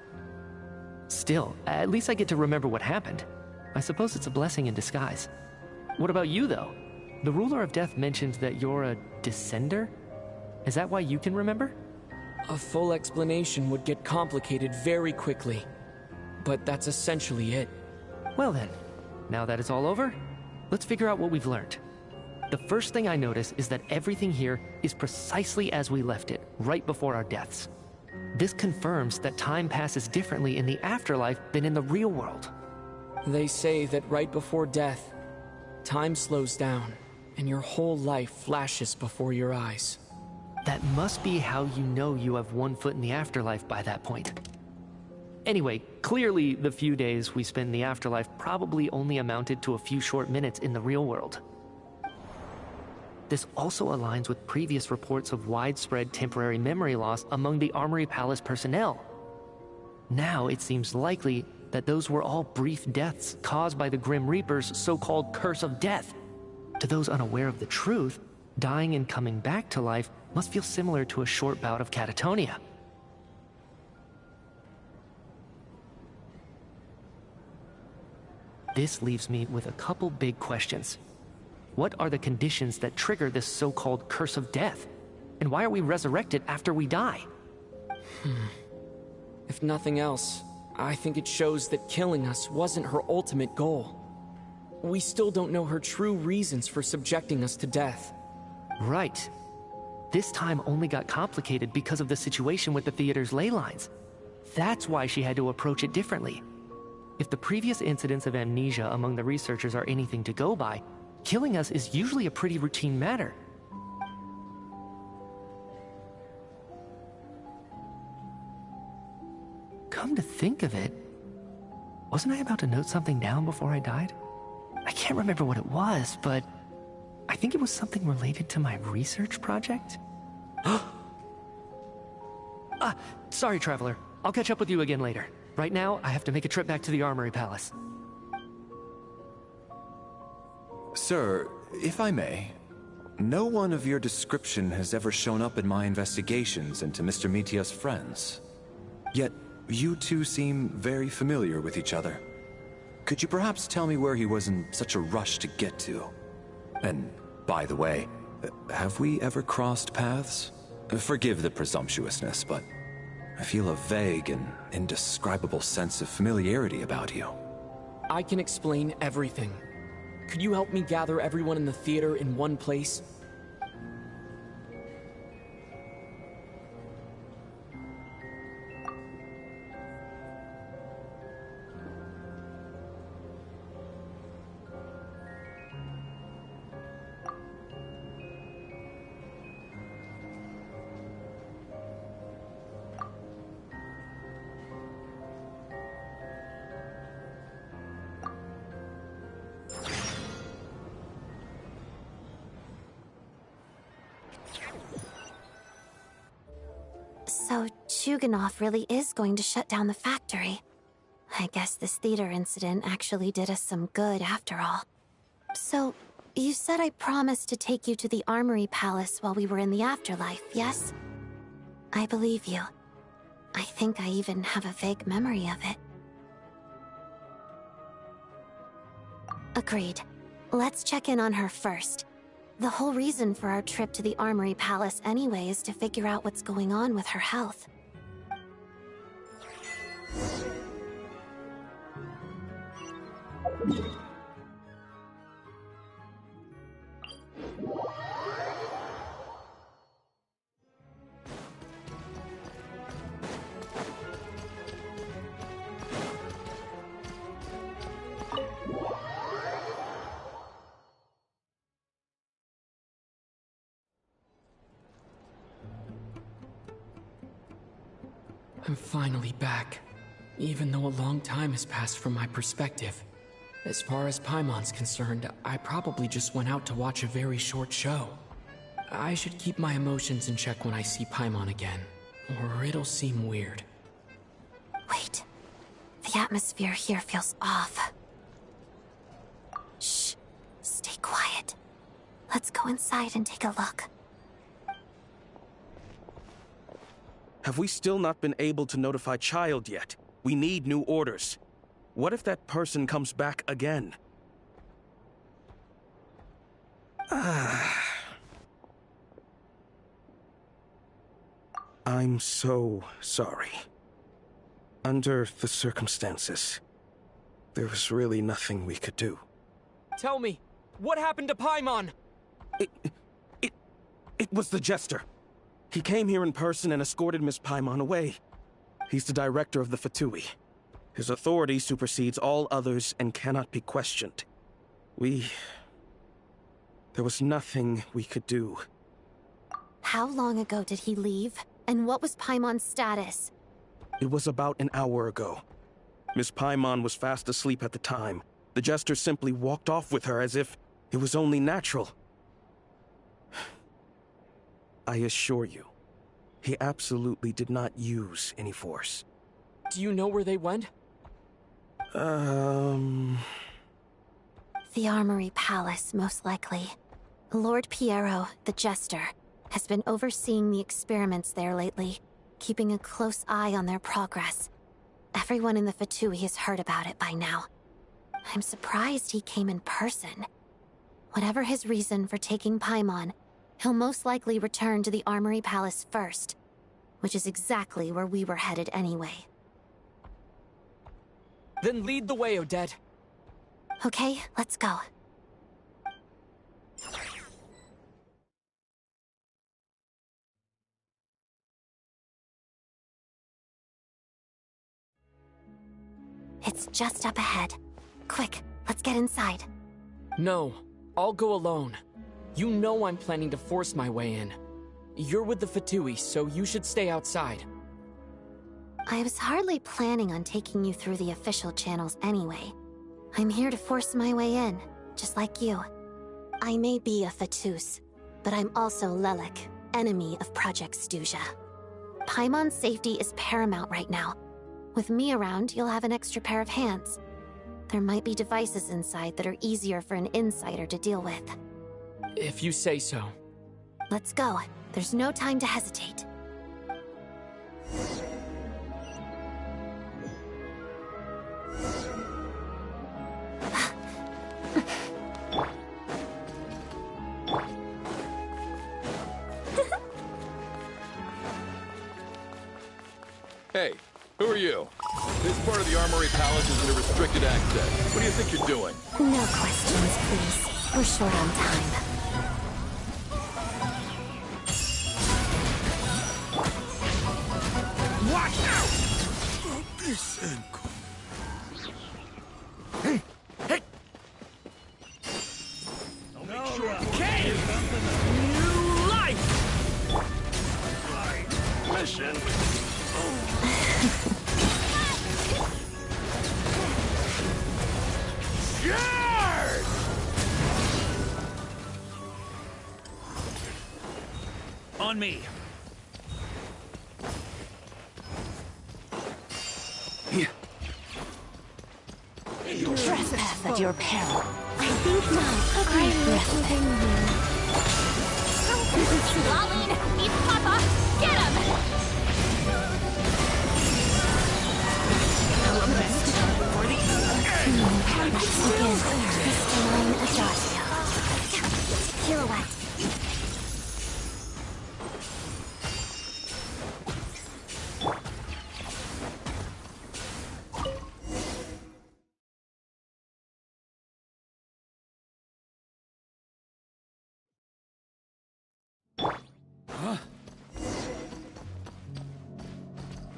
Still, at least I get to remember what happened. I suppose it's a blessing in disguise. What about you, though? The Ruler of Death mentioned that you're a descender? Is that why you can remember? A full explanation would get complicated very quickly. But that's essentially it. Well then, now that it's all over, let's figure out what we've learned. The first thing I notice is that everything here is precisely as we left it, right before our deaths. This confirms that time passes differently in the afterlife than in the real world. They say that right before death, time slows down, and your whole life flashes before your eyes. That must be how you know you have one foot in the afterlife by that point. Anyway, clearly the few days we spend in the afterlife probably only amounted to a few short minutes in the real world. This also aligns with previous reports of widespread temporary memory loss among the Armory Palace personnel. Now it seems likely that those were all brief deaths caused by the Grim Reaper's so-called curse of death. To those unaware of the truth, dying and coming back to life must feel similar to a short bout of catatonia. This leaves me with a couple big questions. What are the conditions that trigger this so-called curse of death? And why are we resurrected after we die? If nothing else, I think it shows that killing us wasn't her ultimate goal. We still don't know her true reasons for subjecting us to death. Right. This time only got complicated because of the situation with the theater's ley lines. That's why she had to approach it differently. If the previous incidents of amnesia among the researchers are anything to go by, killing us is usually a pretty routine matter. Come to think of it, wasn't I about to note something down before I died? I can't remember what it was, but I think it was something related to my research project. Sorry, Traveler. I'll catch up with you again later. Right now, I have to make a trip back to the Armory Palace. Sir, if I may, no one of your description has ever shown up in my investigations into Mr. Mitya's friends. Yet, you two seem very familiar with each other. Could you perhaps tell me where he was in such a rush to get to? And, by the way, have we ever crossed paths? Forgive the presumptuousness, but I feel a vague and indescribable sense of familiarity about you. I can explain everything. Could you help me gather everyone in the theater in one place? So, Chuganov really is going to shut down the factory. I guess this theater incident actually did us some good after all. So, you said I promised to take you to the Armory Palace while we were in the afterlife, yes? I believe you. I think I even have a vague memory of it. Agreed. Let's check in on her first. The whole reason for our trip to the Armory Palace anyway is to figure out what's going on with her health. I'm finally back, even though a long time has passed from my perspective. As far as Paimon's concerned, I probably just went out to watch a very short show. I should keep my emotions in check when I see Paimon again, or it'll seem weird. Wait. The atmosphere here feels off. Shh. Stay quiet. Let's go inside and take a look. Have we still not been able to notify Childe yet? We need new orders. What if that person comes back again? I'm so sorry. Under the circumstances, there was really nothing we could do. Tell me, what happened to Paimon? It was the Jester. He came here in person and escorted Miss Paimon away. He's the director of the Fatui. His authority supersedes all others and cannot be questioned. There was nothing we could do. How long ago did he leave? And what was Paimon's status? It was about an hour ago. Miss Paimon was fast asleep at the time. The Jester simply walked off with her as if it was only natural. I assure you, he absolutely did not use any force. Do you know where they went? The Armory Palace, most likely. Lord Piero, the Jester, has been overseeing the experiments there lately, keeping a close eye on their progress. Everyone in the Fatui has heard about it by now. I'm surprised he came in person. Whatever his reason for taking Paimon, he'll most likely return to the Armory Palace first, which is exactly where we were headed anyway. Then lead the way, Odette. Okay, let's go. It's just up ahead. Quick, let's get inside. No, I'll go alone. You know I'm planning to force my way in. You're with the Fatui, so you should stay outside. I was hardly planning on taking you through the official channels anyway. I'm here to force my way in, just like you. I may be a Fatus, but I'm also Lelik, enemy of Project Stuja. Paimon's safety is paramount right now. With me around, you'll have an extra pair of hands. There might be devices inside that are easier for an insider to deal with. If you say so. Let's go. There's no time to hesitate. Hey, who are you? This part of the Armory Palace is under restricted access. What do you think you're doing? No questions, please. We're short on time. Watch out! Hey! Hey! Cave! New life! Mission! Guard! On me. Trespass at your peril. I think not. I'm moving you. Lolin, eat Papa! Get him! Let's begin. Crystalline adjust. Pirouette.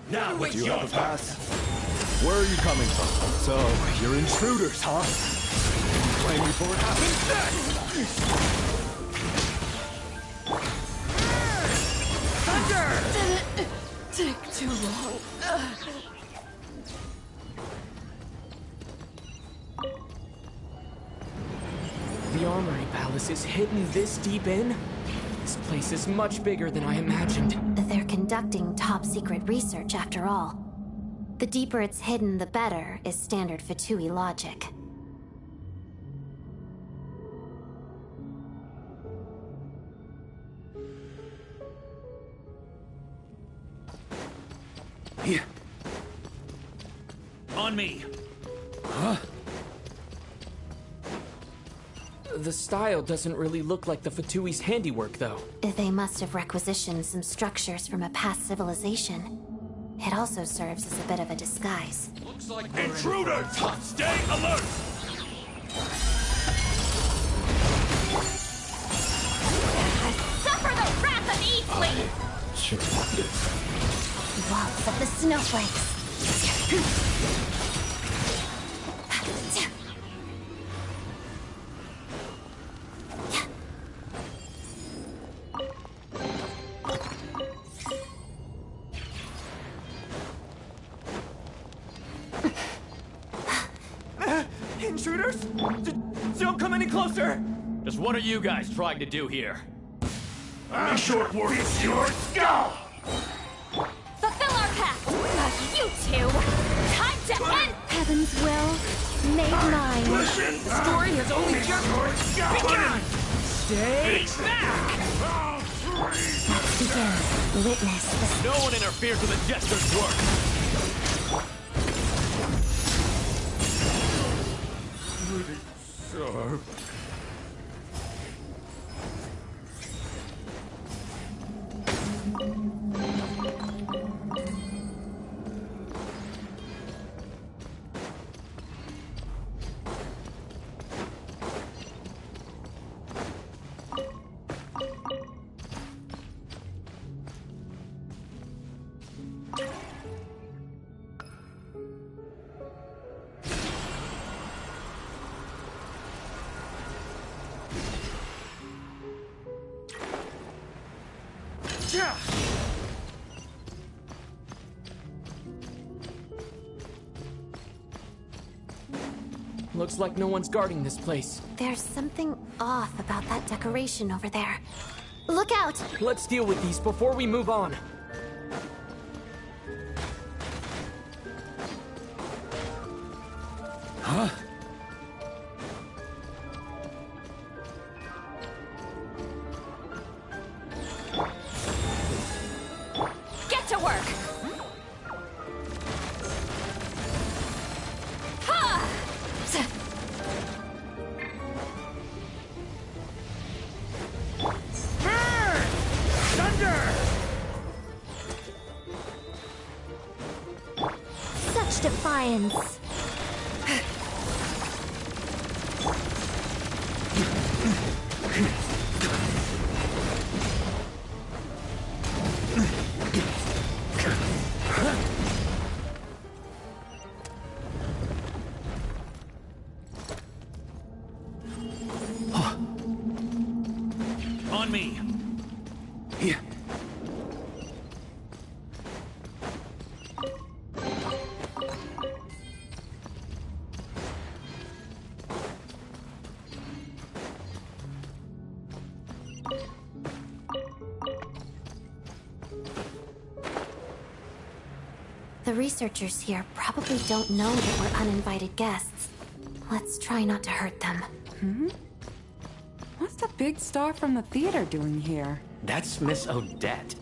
Now Do you have a pass? Where are you coming from? So, you're intruders, huh? Blame me for what happened next! Thunder! Take too long. The Armory Palace is hidden this deep in? This place is much bigger than I imagined. They're conducting top-secret research, after all. The deeper it's hidden, the better, is standard Fatui logic. Here. On me. Huh? The style doesn't really look like the Fatui's handiwork, though. They must have requisitioned some structures from a past civilization. It also serves as a bit of a disguise. Looks like intruders! Stay alert! Suffer the wrath of Eastling! Walls of the snowflakes. Intruders? Don't come any closer! Just what are you guys trying to do here? I'm short word. It's your skull! Fulfill our pact! You two! Time to end! Heaven's will, made mine. The story has only just begun! Stay back! Let's begin. Witness the... No one interferes with the Jester's work! Sure. Looks like no one's guarding this place. There's something off about that decoration over there. Look out! Let's deal with these before we move on. Huh? Get to work! Ha! Burn! Thunder! Such defiance! On me. Here. The researchers here probably don't know that we're uninvited guests. Let's try not to hurt them. Hmm? What's the big star from the theater doing here? That's Miss Odette.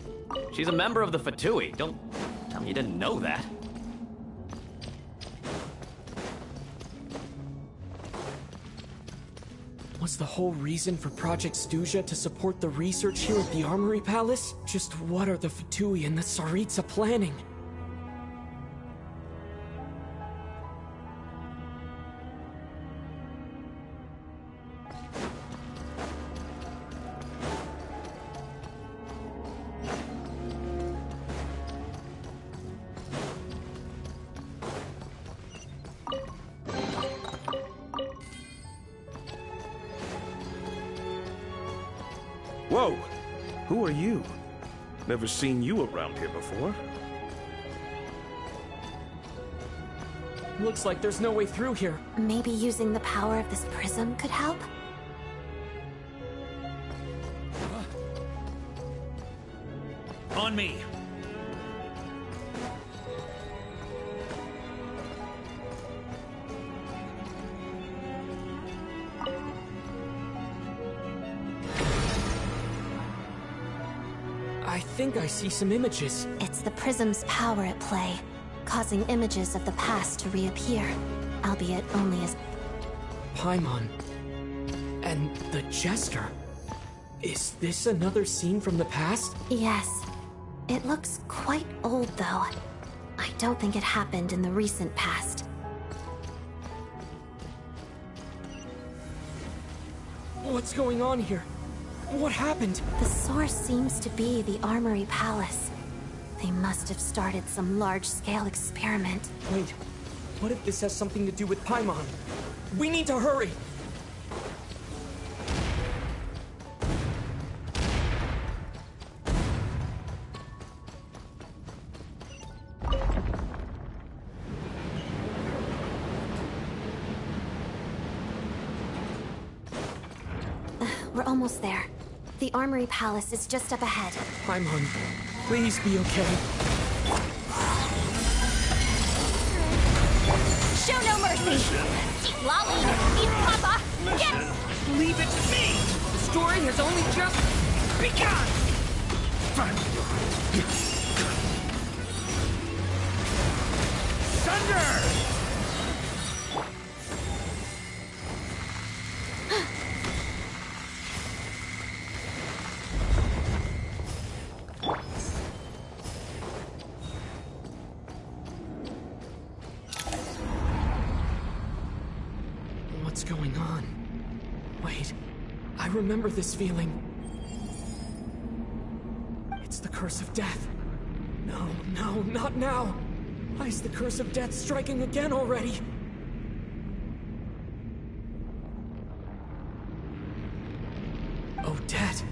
She's a member of the Fatui. Don't tell me you didn't know that. Was the whole reason for Project Stuja to support the research here at the Armory Palace? Just what are the Fatui and the Tsaritsa planning? Whoa! Who are you? Never seen you around here before. Looks like there's no way through here. Maybe using the power of this prism could help? On me! I think I see some images. It's the prism's power at play, causing images of the past to reappear, albeit only as... Paimon. And the Jester. Is this another scene from the past? Yes. It looks quite old, though. I don't think it happened in the recent past. What's going on here? What happened? The source seems to be the Armory Palace. They must have started some large-scale experiment. Wait, what if this has something to do with Paimon? We need to hurry! We're almost there. The Armory Palace is just up ahead. Paimon, please be okay. Show no mercy! Eat Lolly! Eat Papa! Get... Leave it to me! The story has only just begun! Thunder! What's going on? Wait, I remember this feeling. It's the curse of death. No, no, not now! Why is the curse of death striking again already? Odette.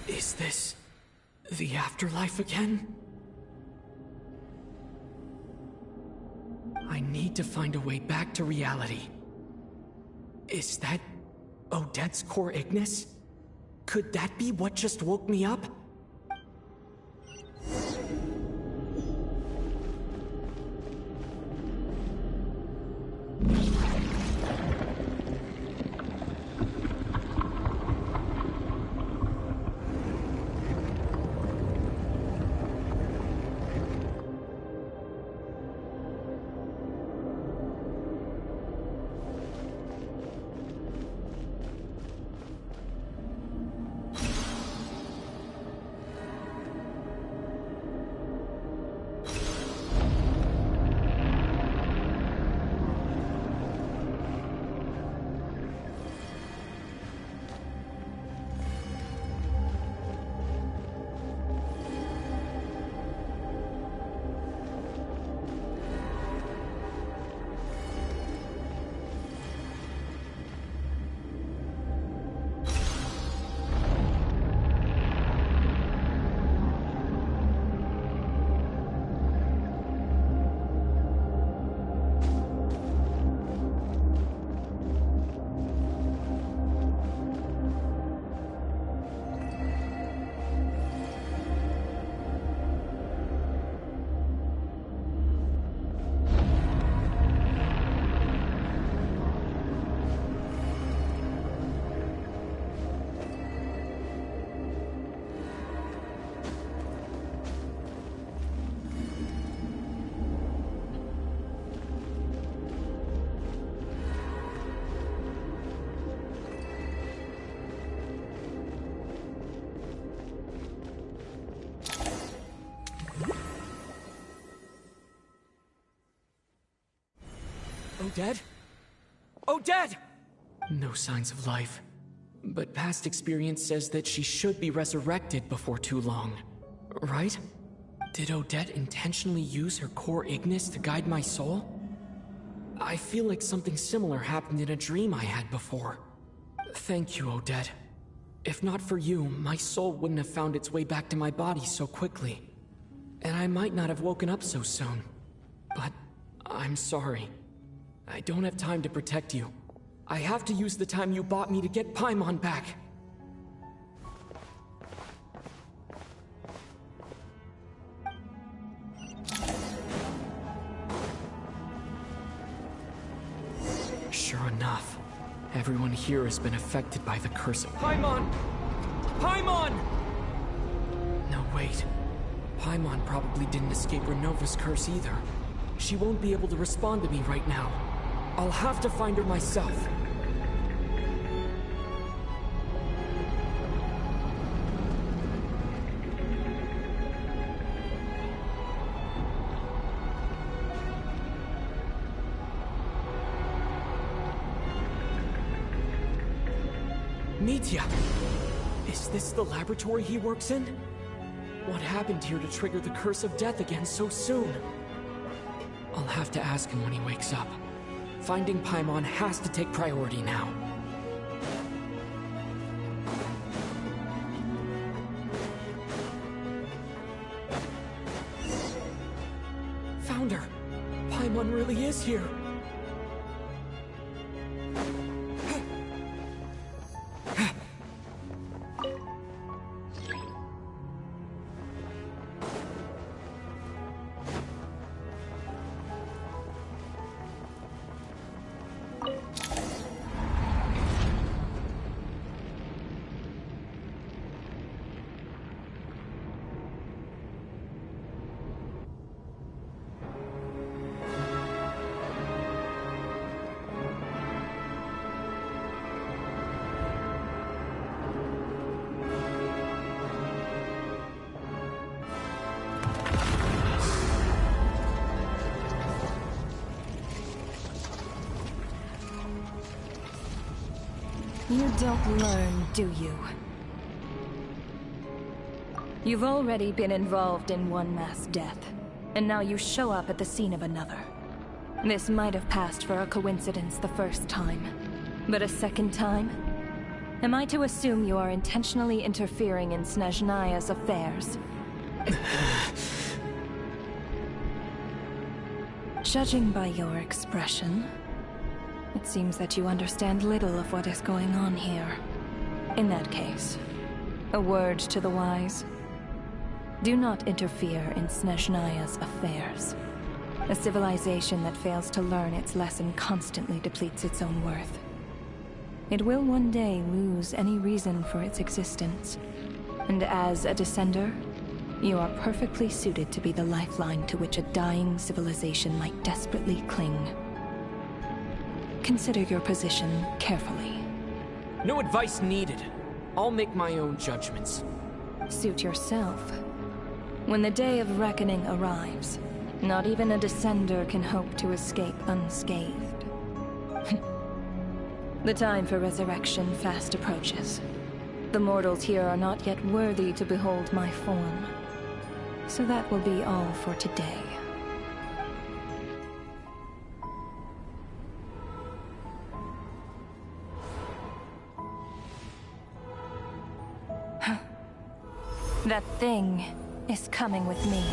Is this the afterlife again? I need to find a way back to reality. Is that Odette's core Ignis? Could that be what just woke me up? Odette? Odette! No signs of life. But past experience says that she should be resurrected before too long. Right? Did Odette intentionally use her core Ignis to guide my soul? I feel like something similar happened in a dream I had before. Thank you, Odette. If not for you, my soul wouldn't have found its way back to my body so quickly. And I might not have woken up so soon. But I'm sorry. I don't have time to protect you. I have to use the time you bought me to get Paimon back. Sure enough, everyone here has been affected by the curse of Paimon! Paimon! No, wait. Paimon probably didn't escape Renova's curse either. She won't be able to respond to me right now. I'll have to find her myself. Mitya! Is this the laboratory he works in? What happened here to trigger the curse of death again so soon? I'll have to ask him when he wakes up. Finding Paimon has to take priority now. Found her! Paimon really is here! You don't learn, do you? You've already been involved in one mass death, and now you show up at the scene of another. This might have passed for a coincidence the first time, but a second time? Am I to assume you are intentionally interfering in Snezhnaya's affairs? Judging by your expression, it seems that you understand little of what is going on here. In that case, a word to the wise. Do not interfere in Snezhnaya's affairs. A civilization that fails to learn its lesson constantly depletes its own worth. It will one day lose any reason for its existence. And as a Descender, you are perfectly suited to be the lifeline to which a dying civilization might desperately cling. Consider your position carefully. No advice needed. I'll make my own judgments. Suit yourself. When the day of reckoning arrives, not even a Descender can hope to escape unscathed. The time for resurrection fast approaches. The mortals here are not yet worthy to behold my form. So that will be all for today. That thing is coming with me.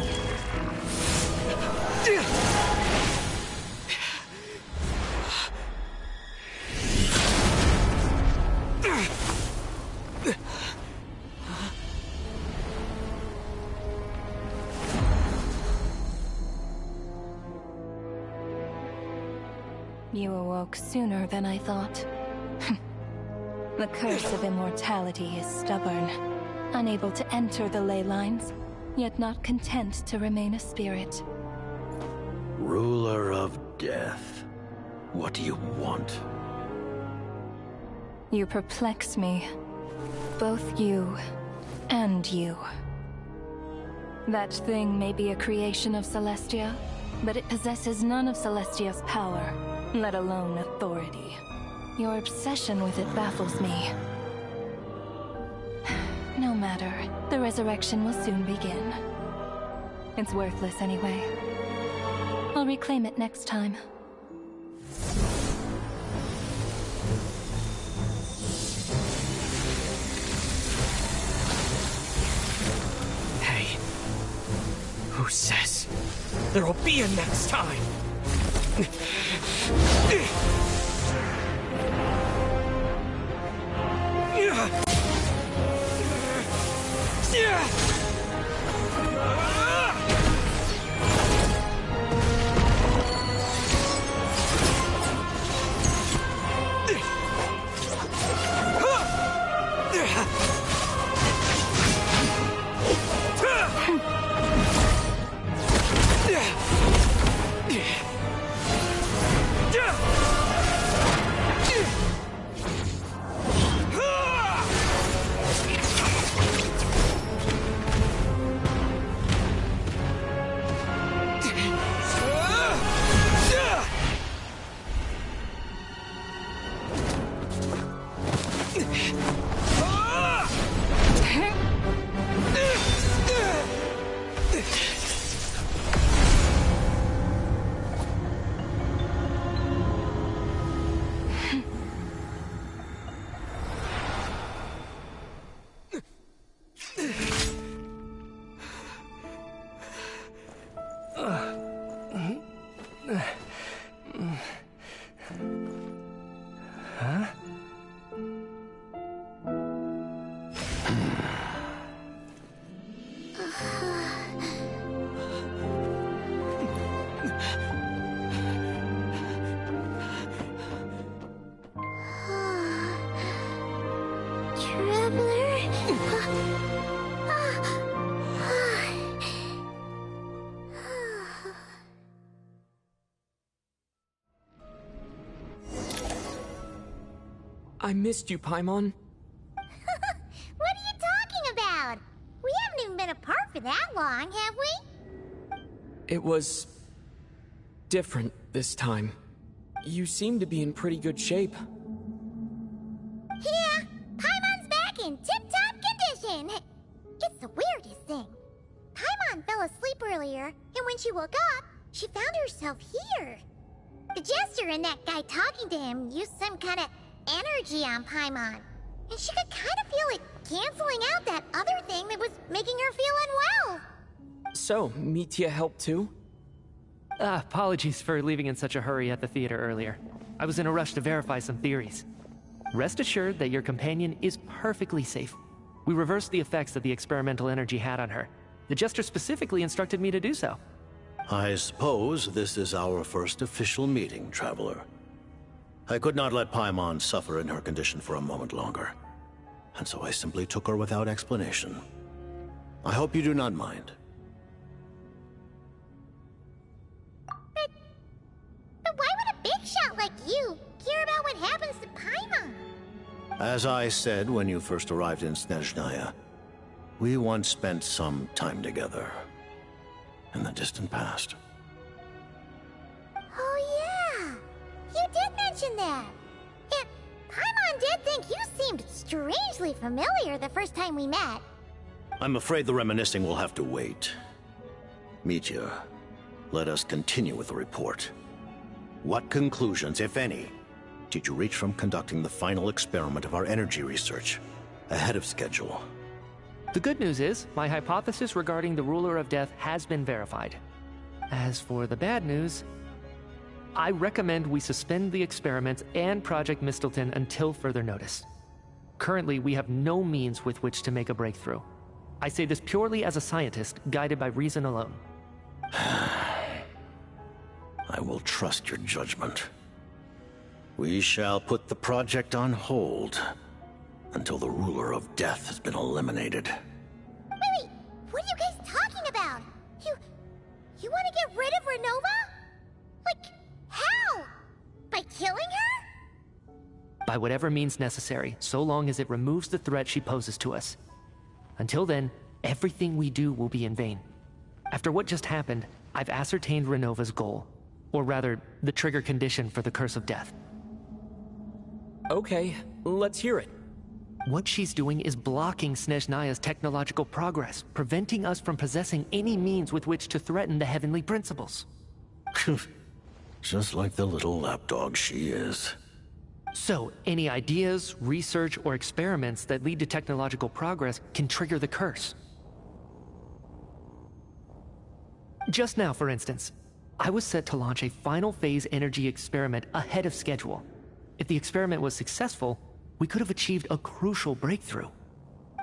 You awoke sooner than I thought. The curse of immortality is stubborn. Unable to enter the ley lines, yet not content to remain a spirit. Ruler of death, what do you want? You perplex me. Both you and you. That thing may be a creation of Celestia, but it possesses none of Celestia's power, let alone authority. Your obsession with it baffles me. No matter, the resurrection will soon begin. It's worthless anyway. I'll reclaim it next time. Hey, who says there'll be a next time? I missed you, Paimon. What are you talking about? We haven't even been apart for that long, have we? It was... different this time. You seem to be in pretty good shape. Yeah, Paimon's back in tip-top condition. It's the weirdest thing. Paimon fell asleep earlier, and when she woke up, she found herself here. The Jester and that guy talking to him used some kind of energy on Paimon, and she could kind of feel it canceling out that other thing that was making her feel unwell. So, Mitya helped too? Apologies for leaving in such a hurry at the theater earlier. I was in a rush to verify some theories. Rest assured that your companion is perfectly safe. We reversed the effects that the experimental energy had on her. The Jester specifically instructed me to do so. I suppose this is our first official meeting, Traveler. I could not let Paimon suffer in her condition for a moment longer, and so I simply took her without explanation. I hope you do not mind. But why would a big shot like you care about what happens to Paimon? As I said when you first arrived in Snezhnaya, we once spent some time together in the distant past. Oh yeah, you did mention that. And Paimon did think you seemed strangely familiar the first time we met. I'm afraid the reminiscing will have to wait. Mitya, let us continue with the report. What conclusions, if any, did you reach from conducting the final experiment of our energy research ahead of schedule? The good news is, my hypothesis regarding the Ruler of Death has been verified. As for the bad news, I recommend we suspend the experiments and Project Mistleton until further notice. Currently, we have no means with which to make a breakthrough. I say this purely as a scientist, guided by reason alone. I will trust your judgment. We shall put the project on hold until the Ruler of Death has been eliminated. Wait, what are you guys talking about? You want to get rid of Renova? Like, how? By killing her? By whatever means necessary, so long as it removes the threat she poses to us. Until then, everything we do will be in vain. After what just happened, I've ascertained Renova's goal. Or rather, the trigger condition for the Curse of Death. Okay, let's hear it. What she's doing is blocking Snezhnaya's technological progress, preventing us from possessing any means with which to threaten the heavenly principles. Just like the little lapdog she is. So, any ideas, research, or experiments that lead to technological progress can trigger the curse. Just now, for instance, I was set to launch a final phase energy experiment ahead of schedule. If the experiment was successful, we could have achieved a crucial breakthrough.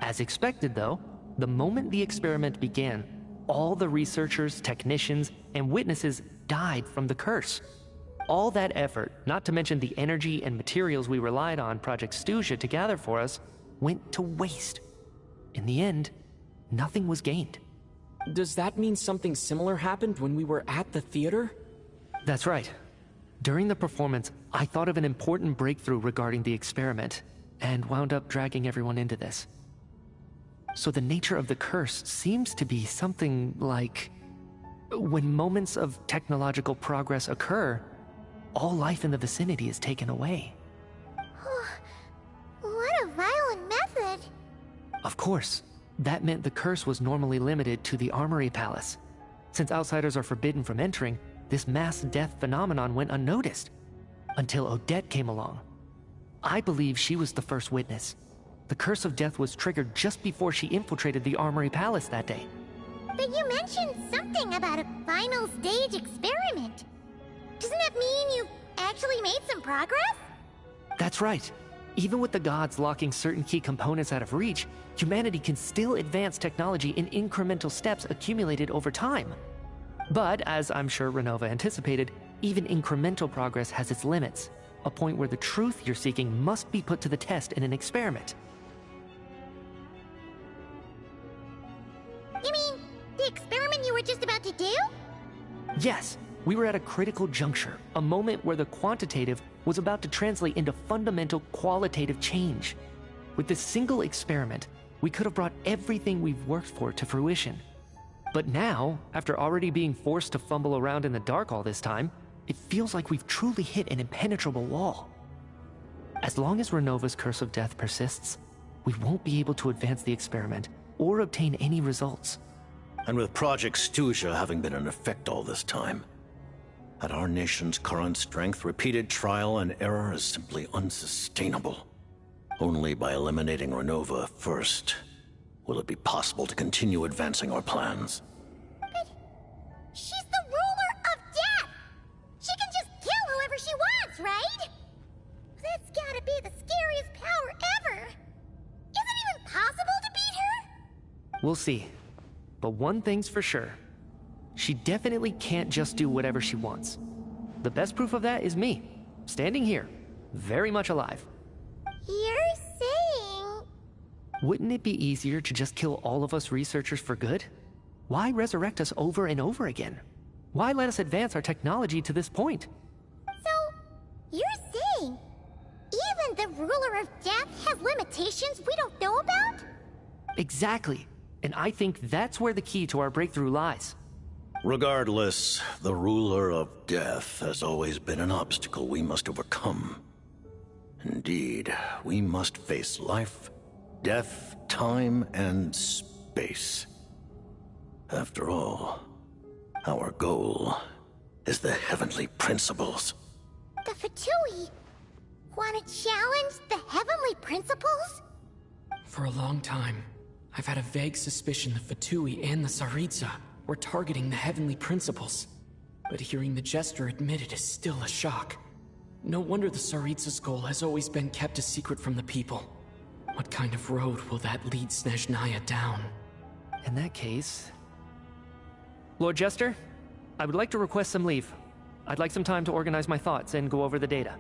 As expected, though, the moment the experiment began, all the researchers, technicians, and witnesses died from the curse. All that effort, not to mention the energy and materials we relied on Project Stuja to gather for us, went to waste. In the end, nothing was gained. Does that mean something similar happened when we were at the theater? That's right. During the performance, I thought of an important breakthrough regarding the experiment, and wound up dragging everyone into this. So the nature of the curse seems to be something like... when moments of technological progress occur, all life in the vicinity is taken away. What a violent method! Of course, that meant the curse was normally limited to the Armory Palace. Since outsiders are forbidden from entering, this mass death phenomenon went unnoticed. Until Odette came along. I believe she was the first witness. The Curse of Death was triggered just before she infiltrated the Armory Palace that day. But you mentioned something about a final stage experiment. Doesn't that mean you've actually made some progress? That's right. Even with the gods locking certain key components out of reach, humanity can still advance technology in incremental steps accumulated over time. But, as I'm sure Renova anticipated, even incremental progress has its limits, a point where the truth you're seeking must be put to the test in an experiment. You mean, the experiment you were just about to do? Yes, we were at a critical juncture, a moment where the quantitative was about to translate into fundamental qualitative change. With this single experiment, we could have brought everything we've worked for to fruition. But now, after already being forced to fumble around in the dark all this time, it feels like we've truly hit an impenetrable wall. As long as Renova's Curse of Death persists, we won't be able to advance the experiment or obtain any results. And with Project Stuja having been in effect all this time, at our nation's current strength, repeated trial and error is simply unsustainable. Only by eliminating Renova first will it be possible to continue advancing our plans. But she's the ruler of death! She can just kill whoever she wants, right? That's gotta be the scariest power ever! Is it even possible to beat her? We'll see. But one thing's for sure. She definitely can't just do whatever she wants. The best proof of that is me, standing here, very much alive. You're saying... Wouldn't it be easier to just kill all of us researchers for good? Why resurrect us over and over again? Why let us advance our technology to this point? So, you're saying even the ruler of death has limitations we don't know about? Exactly. And I think that's where the key to our breakthrough lies. Regardless, the ruler of death has always been an obstacle we must overcome. Indeed, we must face life, death, time, and space. After all, our goal is the heavenly principles. The Fatui want to challenge the heavenly principles? For a long time, I've had a vague suspicion the Fatui and the Tsaritsa were targeting the heavenly principles. But hearing the Jester admit it is still a shock. No wonder the Tsaritsa's goal has always been kept a secret from the people. What kind of road will that lead Snezhnaya down? In that case... Lord Jester, I would like to request some leave. I'd like some time to organize my thoughts and go over the data.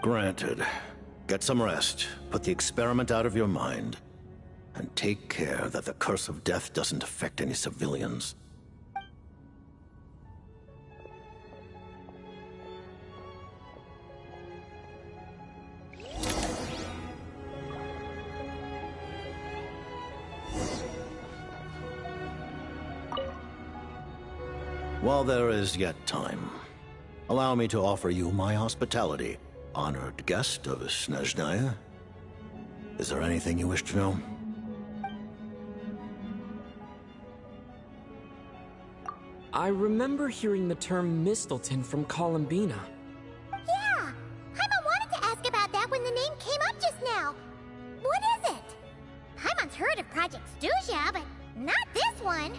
Granted. Get some rest, put the experiment out of your mind, and take care that the Curse of Death doesn't affect any civilians. While there is yet time, Allow me to offer you my hospitality, honored guest of Snezhnaya. Is there anything you wish to know? I remember hearing the term Mistleton from Columbina. Yeah! Paimon wanted to ask about that when the name came up just now. What is it? Paimon's heard of Project Stuja, but not this one.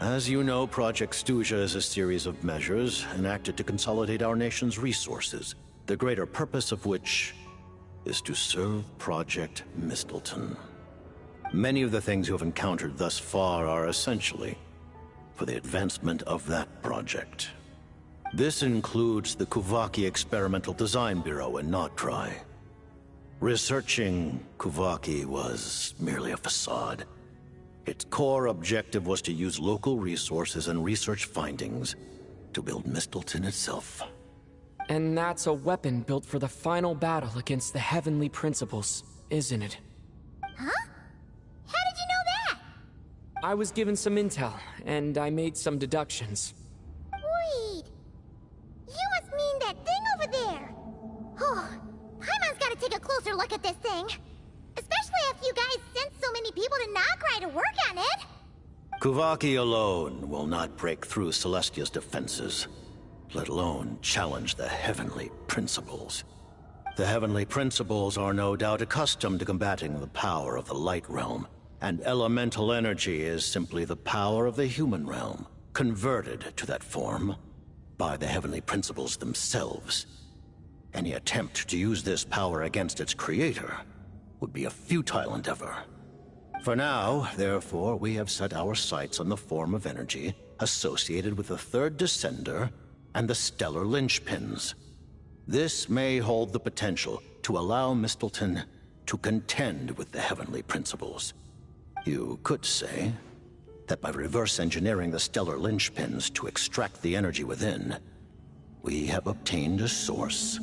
As you know, Project Stuja is a series of measures enacted to consolidate our nation's resources, the greater purpose of which is to serve Project Mistleton. Many of the things you have encountered thus far are essentially for the advancement of that project. This includes the Kuvaki Experimental Design Bureau in Notdry. Researching Kuvaki was merely a facade. Its core objective was to use local resources and research findings to build Mistleton itself. And that's a weapon built for the final battle against the Heavenly Principles, isn't it? Huh? How did you know that? I was given some intel, and I made some deductions. Wait. You must mean that thing over there. Oh, Paimon's gotta take a closer look at this thing. Especially after you guys sent so many people to Notdry to work on it. Kuvaki alone will not break through Celestia's defenses, let alone challenge the Heavenly Principles. The Heavenly Principles are no doubt accustomed to combating the power of the Light Realm, and elemental energy is simply the power of the human realm, converted to that form by the Heavenly Principles themselves. Any attempt to use this power against its creator would be a futile endeavor. For now, therefore, we have set our sights on the form of energy associated with the Third Descender and the Stellar Linchpins. This may hold the potential to allow Mistleton to contend with the Heavenly Principles. You could say that by reverse engineering the Stellar Linchpins to extract the energy within, we have obtained a source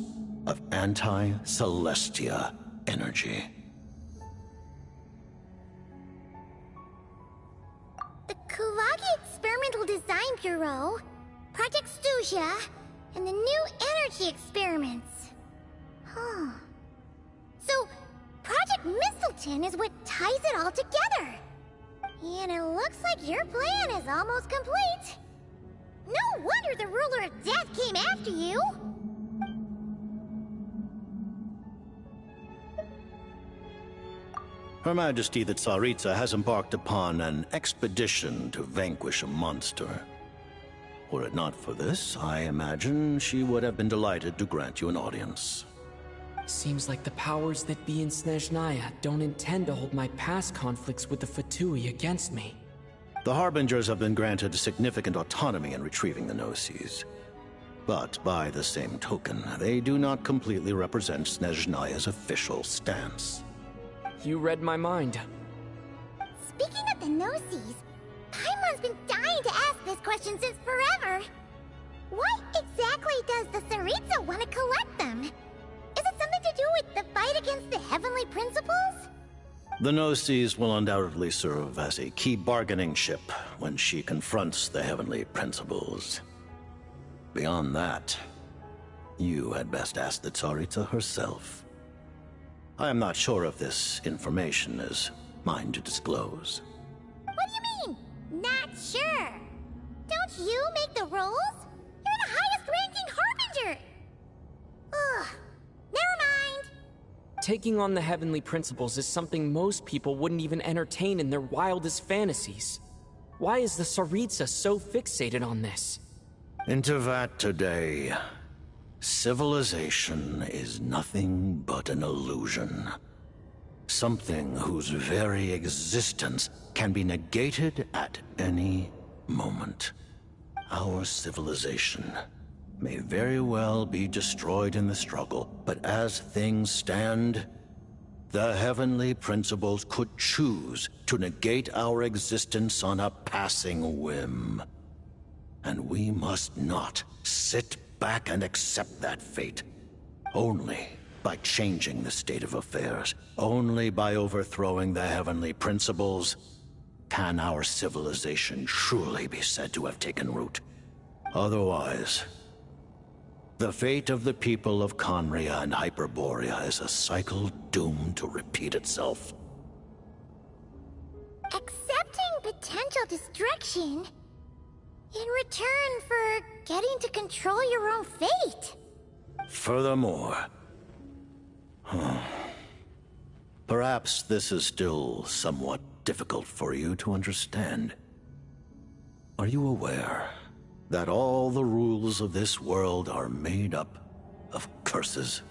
of anti-Celestia energy. The Kuvaki Experimental Design Bureau, Project Stuja, and the new energy experiments. Huh. So, Project Mistleton is what ties it all together. And it looks like your plan is almost complete. No wonder the Ruler of Death came after you. Her Majesty the Tsaritsa has embarked upon an expedition to vanquish a monster. Were it not for this, I imagine she would have been delighted to grant you an audience. Seems like the powers that be in Snezhnaya don't intend to hold my past conflicts with the Fatui against me. The Harbingers have been granted significant autonomy in retrieving the Gnosis. But by the same token, they do not completely represent Snezhnaya's official stance. You read my mind. Speaking of the Gnosis, Paimon's been dying to ask this question since forever. Why exactly does the Tsaritsa want to collect them? Is it something to do with the fight against the Heavenly Principles? The Gnosis will undoubtedly serve as a key bargaining chip when she confronts the Heavenly Principles. Beyond that, you had best ask the Tsaritsa herself. I am not sure if this information is mine to disclose. What do you mean, not sure? Don't you make the rules? You're the highest-ranking Harbinger! Ugh, never mind. Taking on the Heavenly Principles is something most people wouldn't even entertain in their wildest fantasies. Why is the Tsaritsa so fixated on this? In Teyvat today, civilization is nothing but an illusion. Something whose very existence can be negated at any moment. Our civilization may very well be destroyed in the struggle, but as things stand, the Heavenly Principles could choose to negate our existence on a passing whim. And we must not sit back and accept that fate. Only by changing the state of affairs, only by overthrowing the Heavenly Principles, can our civilization truly be said to have taken root. Otherwise, The fate of the people of Khaenri'ah and Hyperborea is a cycle doomed to repeat itself. Accepting potential destruction in return for getting to control your own fate. Furthermore, perhaps this is still somewhat difficult for you to understand. Are you aware that all the rules of this world are made up of curses?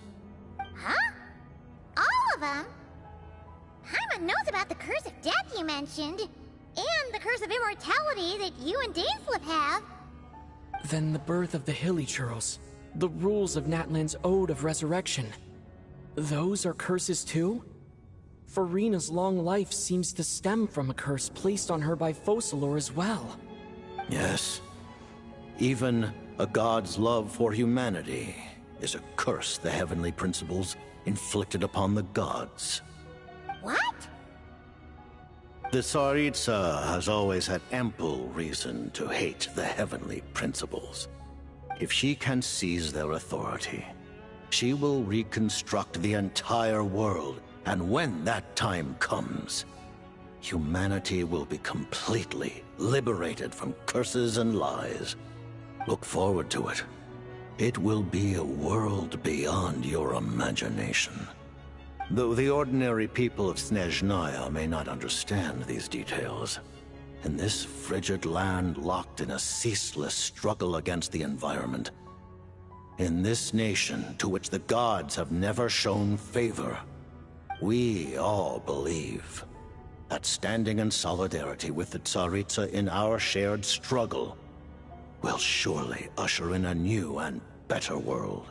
Huh? All of them? Paimon knows about the curse of death you mentioned, and the curse of immortality that you and Dainsleif have. Then the birth of the Hilichurls, the rules of Natlan's Ode of Resurrection. Those are curses too? Furina's long life seems to stem from a curse placed on her by Focalors as well. Yes. Even a god's love for humanity is a curse the heavenly principles inflicted upon the gods. What? The Tsaritsa has always had ample reason to hate the heavenly principles. If she can seize their authority, she will reconstruct the entire world, and when that time comes, humanity will be completely liberated from curses and lies. Look forward to it. It will be a world beyond your imagination. Though the ordinary people of Snezhnaya may not understand these details, in this frigid land locked in a ceaseless struggle against the environment, in this nation to which the gods have never shown favor, we all believe that standing in solidarity with the Tsaritsa in our shared struggle will surely usher in a new and better world.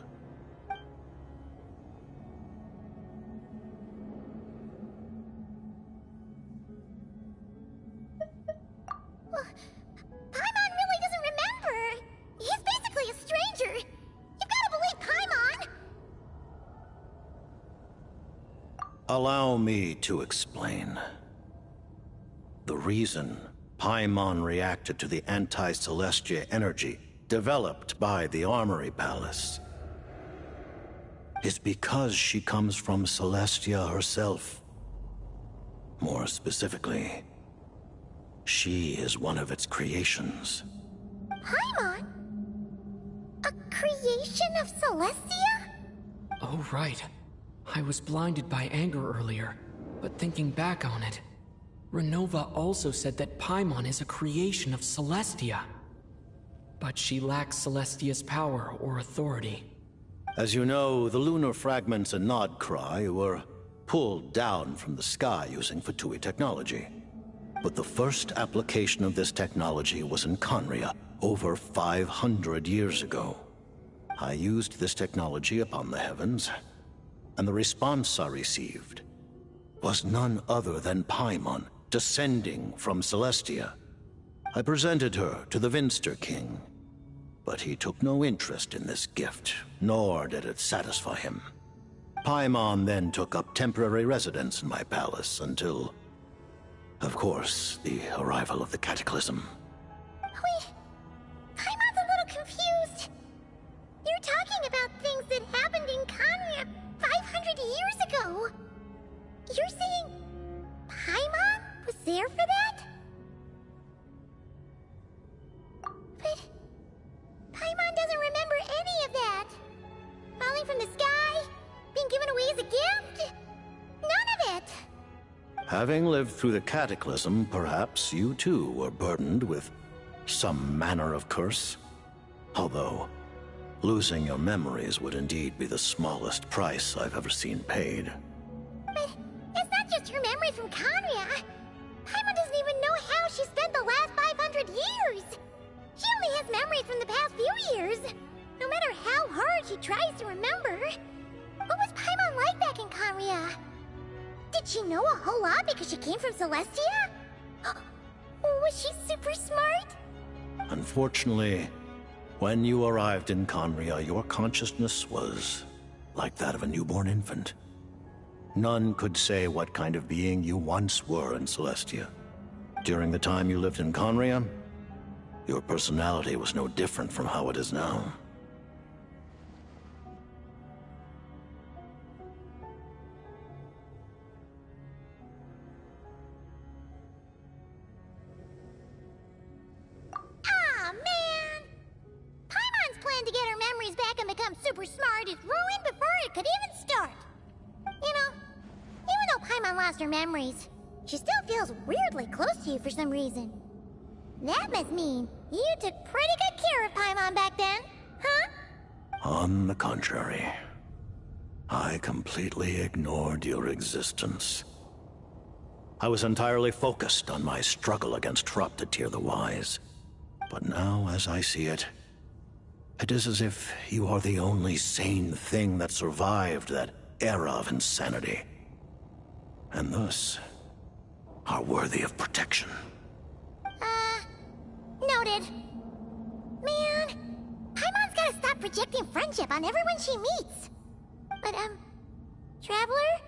Paimon really doesn't remember. He's basically a stranger. You've got to believe Paimon. Allow me to explain. The reason Paimon reacted to the anti-Celestia energy developed by the Armory Palace is because she comes from Celestia herself. More specifically, she is one of its creations. Paimon? A creation of Celestia? Oh, right. I was blinded by anger earlier, but thinking back on it, Renova also said that Paimon is a creation of Celestia. But she lacks Celestia's power or authority. As you know, the lunar fragments in Nodcry were pulled down from the sky using Fatui technology. But the first application of this technology was in Khaenri'ah over 500 years ago. I used this technology upon the heavens, and the response I received was none other than Paimon, descending from Celestia. I presented her to the Vinster King, but he took no interest in this gift, nor did it satisfy him. Paimon then took up temporary residence in my palace until, of course, the arrival of the Cataclysm. Wait, Paimon's a little confused. You're talking about things that happened in Khaenri'ah 500 years ago. You're saying Paimon was there for that? But Paimon doesn't remember any of that. Falling from the sky, being given away as a gift, none of it. Having lived through the Cataclysm, perhaps you too were burdened with some manner of curse. Although, losing your memories would indeed be the smallest price I've ever seen paid. But it's not just her memory from Khaenri'ah. Paimon doesn't even know how she spent the last 500 years. She only has memories from the past few years. No matter how hard she tries to remember. What was Paimon like back in Khaenri'ah? Did she know a whole lot because she came from Celestia? Was she super smart? Unfortunately, when you arrived in Khaenri'ah, your consciousness was like that of a newborn infant. None could say what kind of being you once were in Celestia. During the time you lived in Khaenri'ah, your personality was no different from how it is now. super smart is ruined before it could even start. You know, even though Paimon lost her memories, she still feels weirdly close to you for some reason. That must mean you took pretty good care of Paimon back then, huh? On the contrary, I completely ignored your existence. I was entirely focused on my struggle against Throptatyr the Wise. But now, as I see it, it is as if you are the only sane thing that survived that era of insanity. And thus, are worthy of protection. Noted. Man, Paimon's gotta stop projecting friendship on everyone she meets. But, Traveler?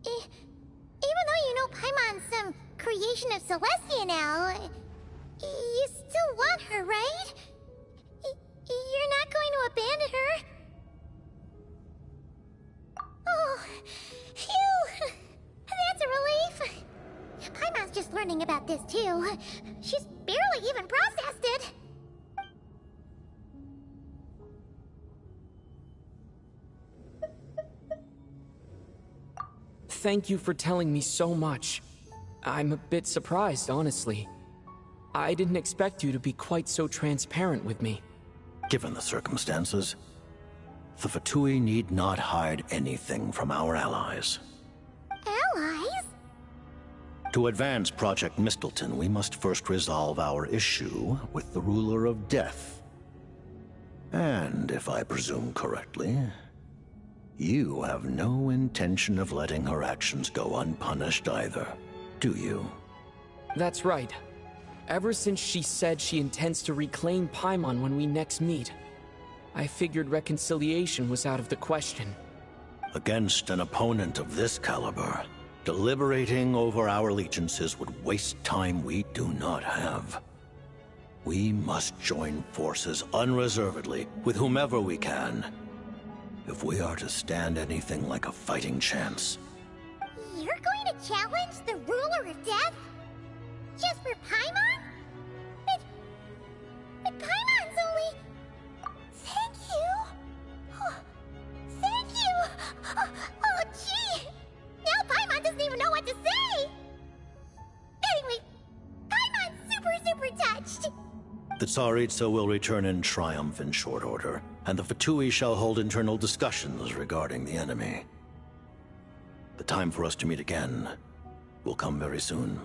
Even though you know Paimon's some creation of Celestia now, you still want her, right? You're not going to abandon her? Oh, phew! That's a relief. Paimon's just learning about this, too. She's barely even processed it. Thank you for telling me so much. I'm a bit surprised, honestly. I didn't expect you to be quite so transparent with me. Given the circumstances, the Fatui need not hide anything from our allies. Allies? To advance Project Mistleton, we must first resolve our issue with the Ruler of Death. And, if I presume correctly, you have no intention of letting her actions go unpunished either, do you? That's right. Ever since she said she intends to reclaim Paimon when we next meet, I figured reconciliation was out of the question. Against an opponent of this caliber, deliberating over our allegiances would waste time we do not have. We must join forces unreservedly with whomever we can, if we are to stand anything like a fighting chance. You're going to challenge the Ruler of Death? Just for Paimon? But Paimon's only... Thank you! Oh, thank you! Oh, gee! Now Paimon doesn't even know what to say! Anyway, Paimon's super touched! The Tsaritsa will return in triumph in short order, and the Fatui shall hold internal discussions regarding the enemy. The time for us to meet again will come very soon.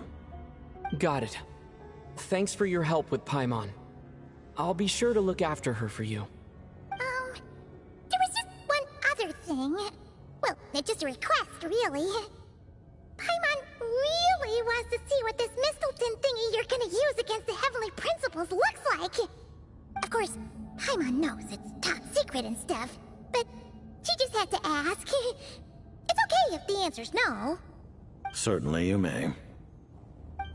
Got it. Thanks for your help with Paimon. I'll be sure to look after her for you. There was just one other thing. Well, it's just a request, really. Paimon really wants to see what this Mistleton thingy you're gonna use against the Heavenly Principles looks like. Of course, Paimon knows it's top secret and stuff, but she just had to ask. It's okay if the answer's no. Certainly you may.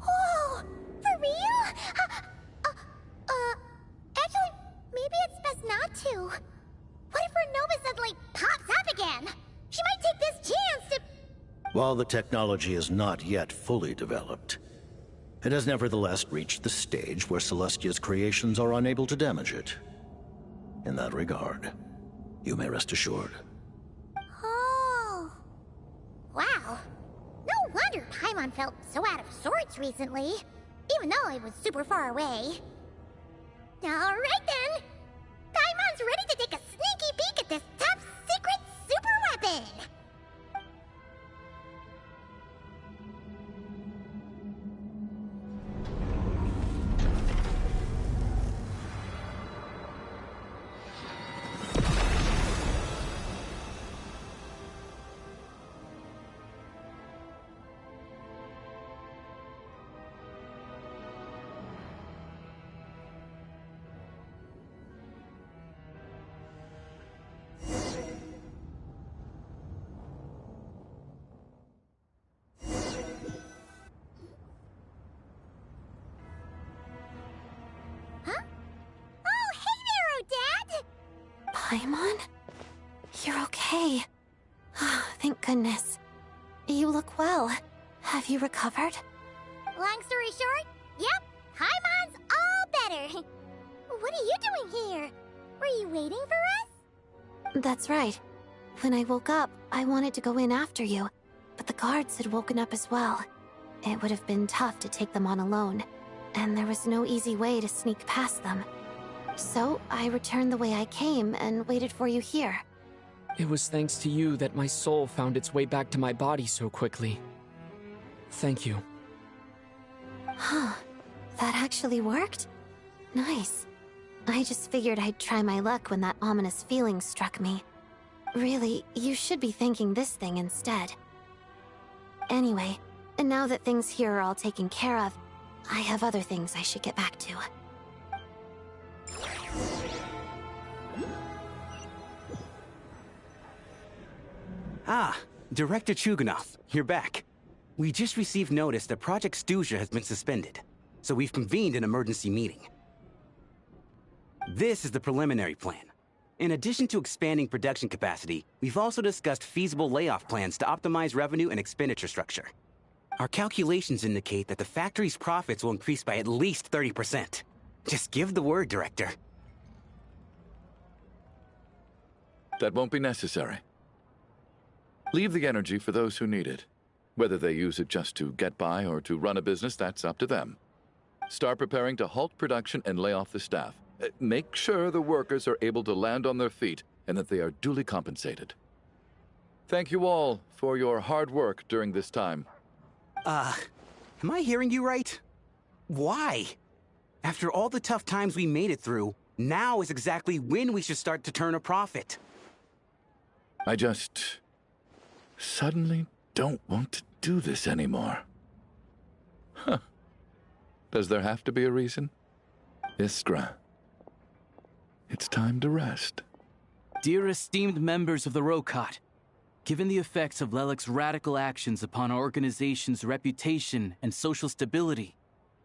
Oh, for real? Actually, maybe it's best not to. What if her Nova suddenly pops up again? She might take this chance to... While the technology is not yet fully developed, it has nevertheless reached the stage where Celestia's creations are unable to damage it. In that regard, you may rest assured. Oh. Wow. No wonder Paimon felt so out of sorts recently, even though it was super far away. Alright then! Paimon's ready to take a sneaky peek at this top secret super weapon! Paimon? You're okay. Thank goodness. You look well. Have you recovered? Long story short, yep, Paimon's all better. What are you doing here? Were you waiting for us? That's right. When I woke up, I wanted to go in after you, but the guards had woken up as well. It would have been tough to take them on alone, and there was no easy way to sneak past them. So I returned the way I came and waited for you here. It was thanks to you that my soul found its way back to my body so quickly. Thank you. Huh. That actually worked? Nice. I just figured I'd try my luck when that ominous feeling struck me. Really, you should be thanking this thing instead. Anyway, and now that things here are all taken care of, I have other things I should get back to. Ah, Director Chuganov, you're back. We just received notice that Project Stuja has been suspended, so we've convened an emergency meeting. This is the preliminary plan. In addition to expanding production capacity, we've also discussed feasible layoff plans to optimize revenue and expenditure structure. Our calculations indicate that the factory's profits will increase by at least 30%. Just give the word, Director. That won't be necessary. Leave the energy for those who need it. Whether they use it just to get by or to run a business, that's up to them. Start preparing to halt production and lay off the staff. Make sure the workers are able to land on their feet and that they are duly compensated. Thank you all for your hard work during this time. Am I hearing you right? Why? After all the tough times we made it through, now is exactly when we should start to turn a profit. I just suddenly don't want to do this anymore. Huh. Does there have to be a reason? Iskra, it's time to rest. Dear esteemed members of the Rokot, given the effects of Lelik's radical actions upon our organization's reputation and social stability,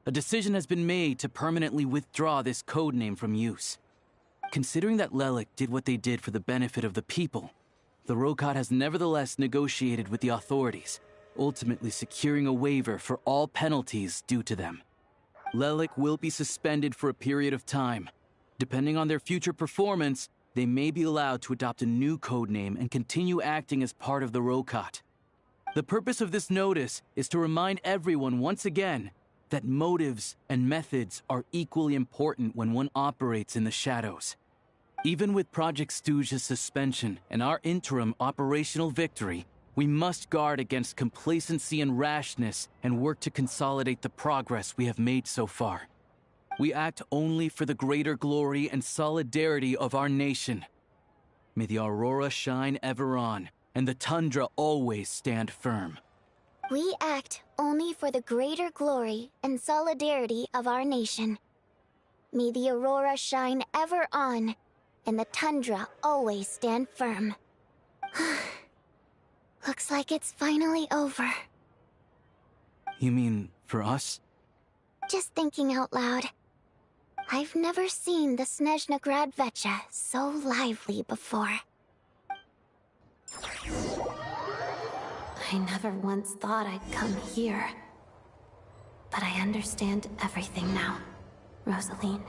a decision has been made to permanently withdraw this codename from use. Considering that Lelik did what they did for the benefit of the people, the Rokot has nevertheless negotiated with the authorities, ultimately securing a waiver for all penalties due to them. Lelik will be suspended for a period of time. Depending on their future performance, they may be allowed to adopt a new codename and continue acting as part of the Rokot. The purpose of this notice is to remind everyone once again that motives and methods are equally important when one operates in the shadows. Even with Project Stuja's suspension and our interim operational victory, we must guard against complacency and rashness and work to consolidate the progress we have made so far. We act only for the greater glory and solidarity of our nation. May the aurora shine ever on, and the tundra always stand firm. We act only for the greater glory and solidarity of our nation. May the aurora shine ever on, and the tundra always stand firm. Looks like it's finally over. You mean for us? Just thinking out loud. I've never seen the Snezhna Gradvecha so lively before. I never once thought I'd come here. But I understand everything now, Rosaline.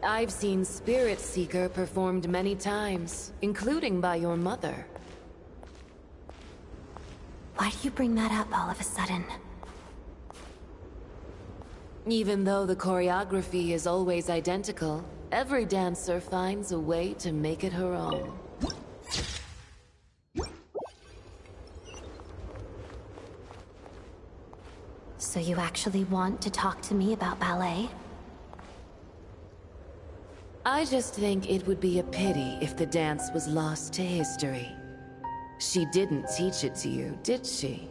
I've seen Spirit Seeker performed many times, including by your mother. Why do you bring that up all of a sudden? Even though the choreography is always identical, every dancer finds a way to make it her own. So you actually want to talk to me about ballet? I just think it would be a pity if the dance was lost to history. She didn't teach it to you, did she?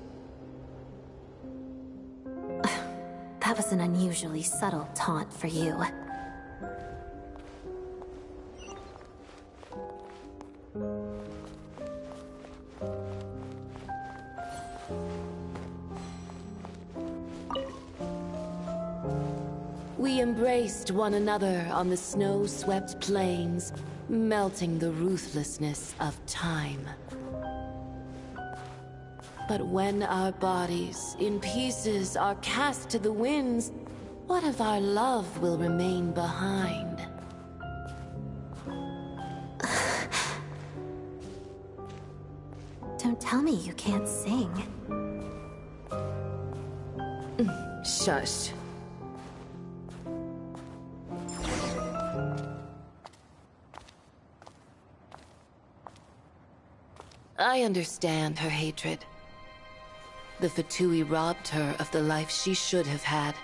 That was an unusually subtle taunt for you. We embraced one another on the snow-swept plains, melting the ruthlessness of time. But when our bodies, in pieces, are cast to the winds, what of our love will remain behind? Don't tell me you can't sing. Shush. I understand her hatred. The Fatui robbed her of the life she should have had.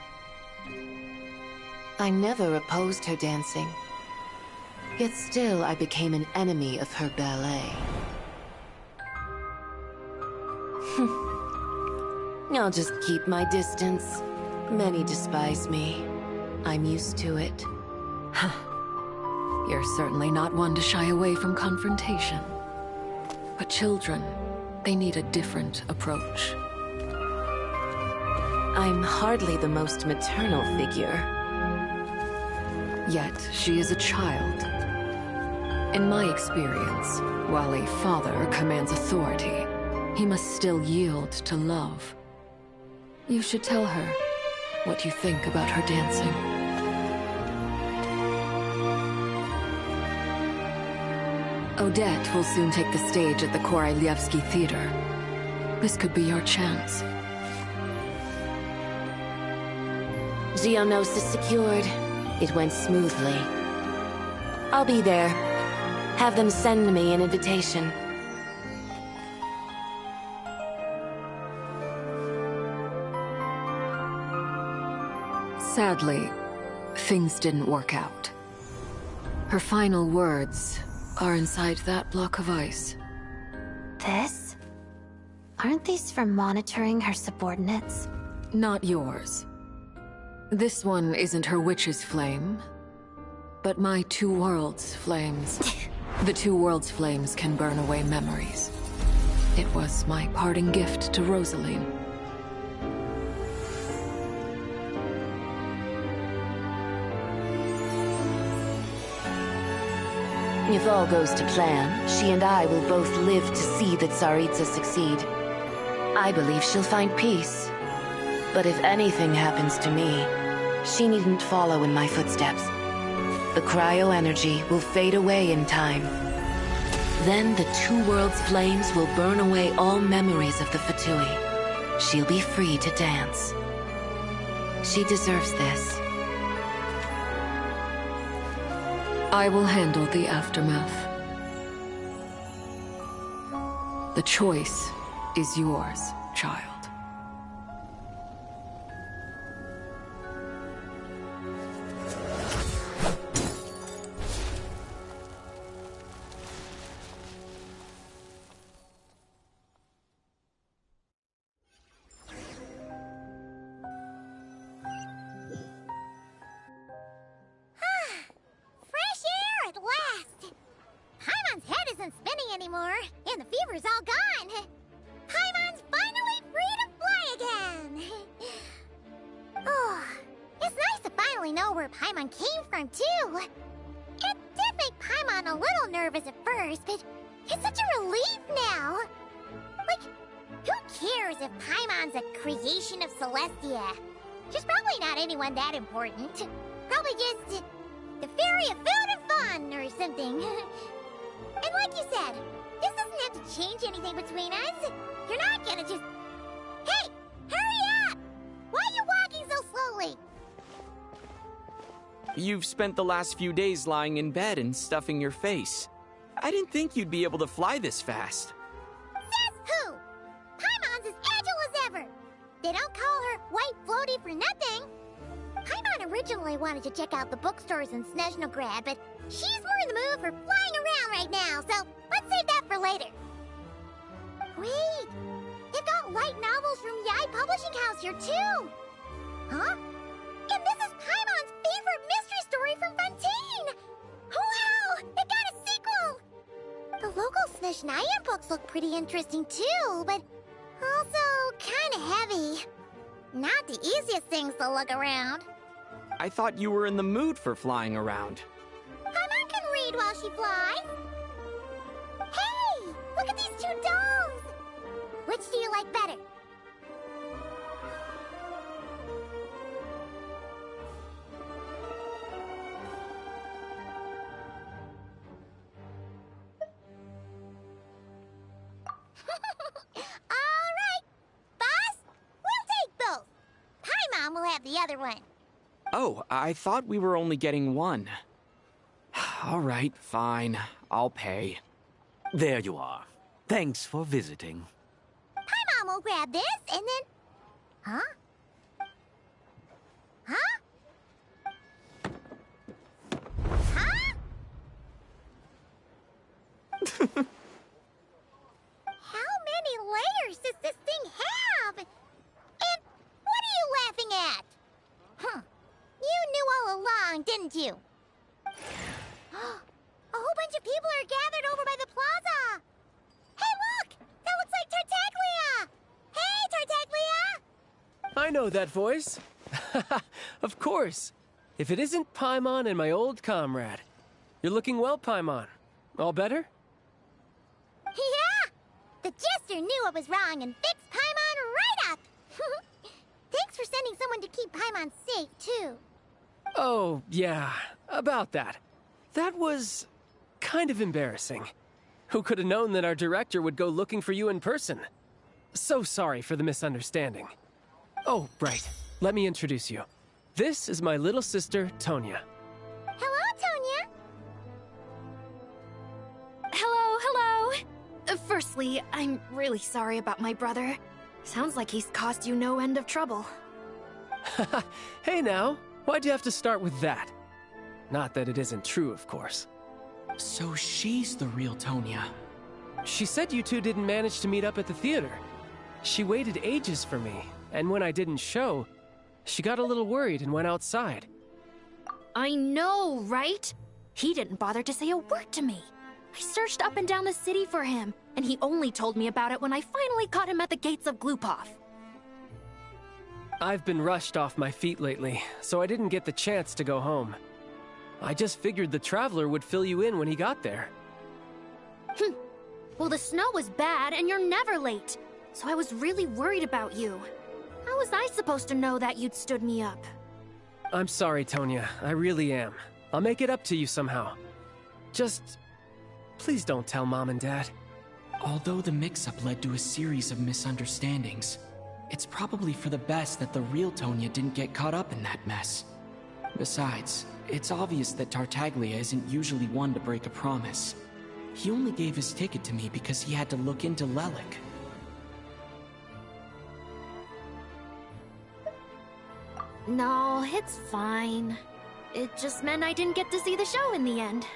I never opposed her dancing. Yet still I became an enemy of her ballet. I'll just keep my distance. Many despise me. I'm used to it. You're certainly not one to shy away from confrontation. But children, they need a different approach. I'm hardly the most maternal figure. Yet, she is a child. In my experience, while a father commands authority, he must still yield to love. You should tell her what you think about her dancing. Odette will soon take the stage at the Koralyevsky Theater. This could be your chance. Geonosis secured. It went smoothly. I'll be there. Have them send me an invitation. Sadly, things didn't work out. Her final words are inside that block of ice. This? Aren't these for monitoring her subordinates? Not yours. This one isn't her witch's flame, but my two worlds' flames. The two worlds' flames can burn away memories. It was my parting gift to Rosaline. If all goes to plan, she and I will both live to see the Tsaritsa succeed. I believe she'll find peace. But if anything happens to me, she needn't follow in my footsteps. The cryo-energy will fade away in time. Then the two worlds' flames will burn away all memories of the Fatui. She'll be free to dance. She deserves this. I will handle the aftermath. The choice is yours, child. Fresh air at last! Paimon's head isn't spinning anymore, and the fever's all gone. Paimon's finally free to fly again. Oh, it's nice to finally know where Paimon came from, too. It did make Paimon a little nervous at first, but it's such a relief now. Like, who cares if Paimon's a creation of Celestia? She's probably not anyone that important. Probably just the fairy of food and fun or something. And like you said, this doesn't have to change anything between us. You're not gonna just... Hey! Hurry up! Why are you walking so slowly? You've spent the last few days lying in bed and stuffing your face. I didn't think you'd be able to fly this fast. Says who? Paimon's as agile as ever. They don't call her White Floaty for nothing. Paimon originally wanted to check out the bookstores in Snezhnograd, but she's more in the mood for flying around right now, so let's save that for later. Wait, they've got light novels from Yai Publishing House here too. Huh? And this is Paimon's favorite mystery story from Fontaine! Wow! It got a sequel! The local Snezhnayan books look pretty interesting too, but also kinda heavy. Not the easiest things to look around. I thought you were in the mood for flying around. Paimon can read while she flies. Hey! Look at these two dolls! Which do you like better? Alright! Boss, we'll take both. Paimon will have the other one. Oh, I thought we were only getting one. All right, fine. I'll pay. There you are. Thanks for visiting. Paimon will grab this and then... Huh? Huh? Huh? How many layers does this thing have? And what are you laughing at? Huh. You knew all along, didn't you? A whole bunch of people are gathered over by the plaza. Hey, look! That looks like Tartaglia! Hey, Tartaglia! I know that voice. Of course. If it isn't Paimon and my old comrade. You're looking well, Paimon. All better? Yeah! The jester knew I was wrong and fixed Paimon right up! Thanks for sending someone to keep Paimon safe, too. Oh, yeah. About that. That was... kind of embarrassing. Who could have known that our director would go looking for you in person? So sorry for the misunderstanding. Oh, right. Let me introduce you. This is my little sister, Tonya. Hello, Tonya! Hello. Firstly, I'm really sorry about my brother. Sounds like he's caused you no end of trouble. Hey now, why'd you have to start with that? Not that it isn't true, of course. So she's the real Tonya. She said you two didn't manage to meet up at the theater. She waited ages for me, and when I didn't show, she got a little worried and went outside. I know, right? He didn't bother to say a word to me. I searched up and down the city for him, and he only told me about it when I finally caught him at the gates of Glupov. I've been rushed off my feet lately, so I didn't get the chance to go home. I just figured the Traveler would fill you in when he got there. Well, the snow was bad, and you're never late. So I was really worried about you. How was I supposed to know that you'd stood me up? I'm sorry, Tonya. I really am. I'll make it up to you somehow. Just... please don't tell Mom and Dad. Although the mix-up led to a series of misunderstandings, it's probably for the best that the real Tonya didn't get caught up in that mess. Besides, it's obvious that Tartaglia isn't usually one to break a promise. He only gave his ticket to me because he had to look into Lelik. No, it's fine. It just meant I didn't get to see the show in the end.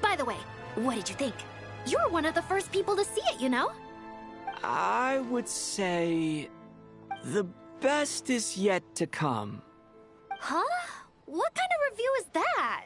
By the way, what did you think? You were one of the first people to see it, you know? I would say... the best is yet to come. Huh? What kind of review is that?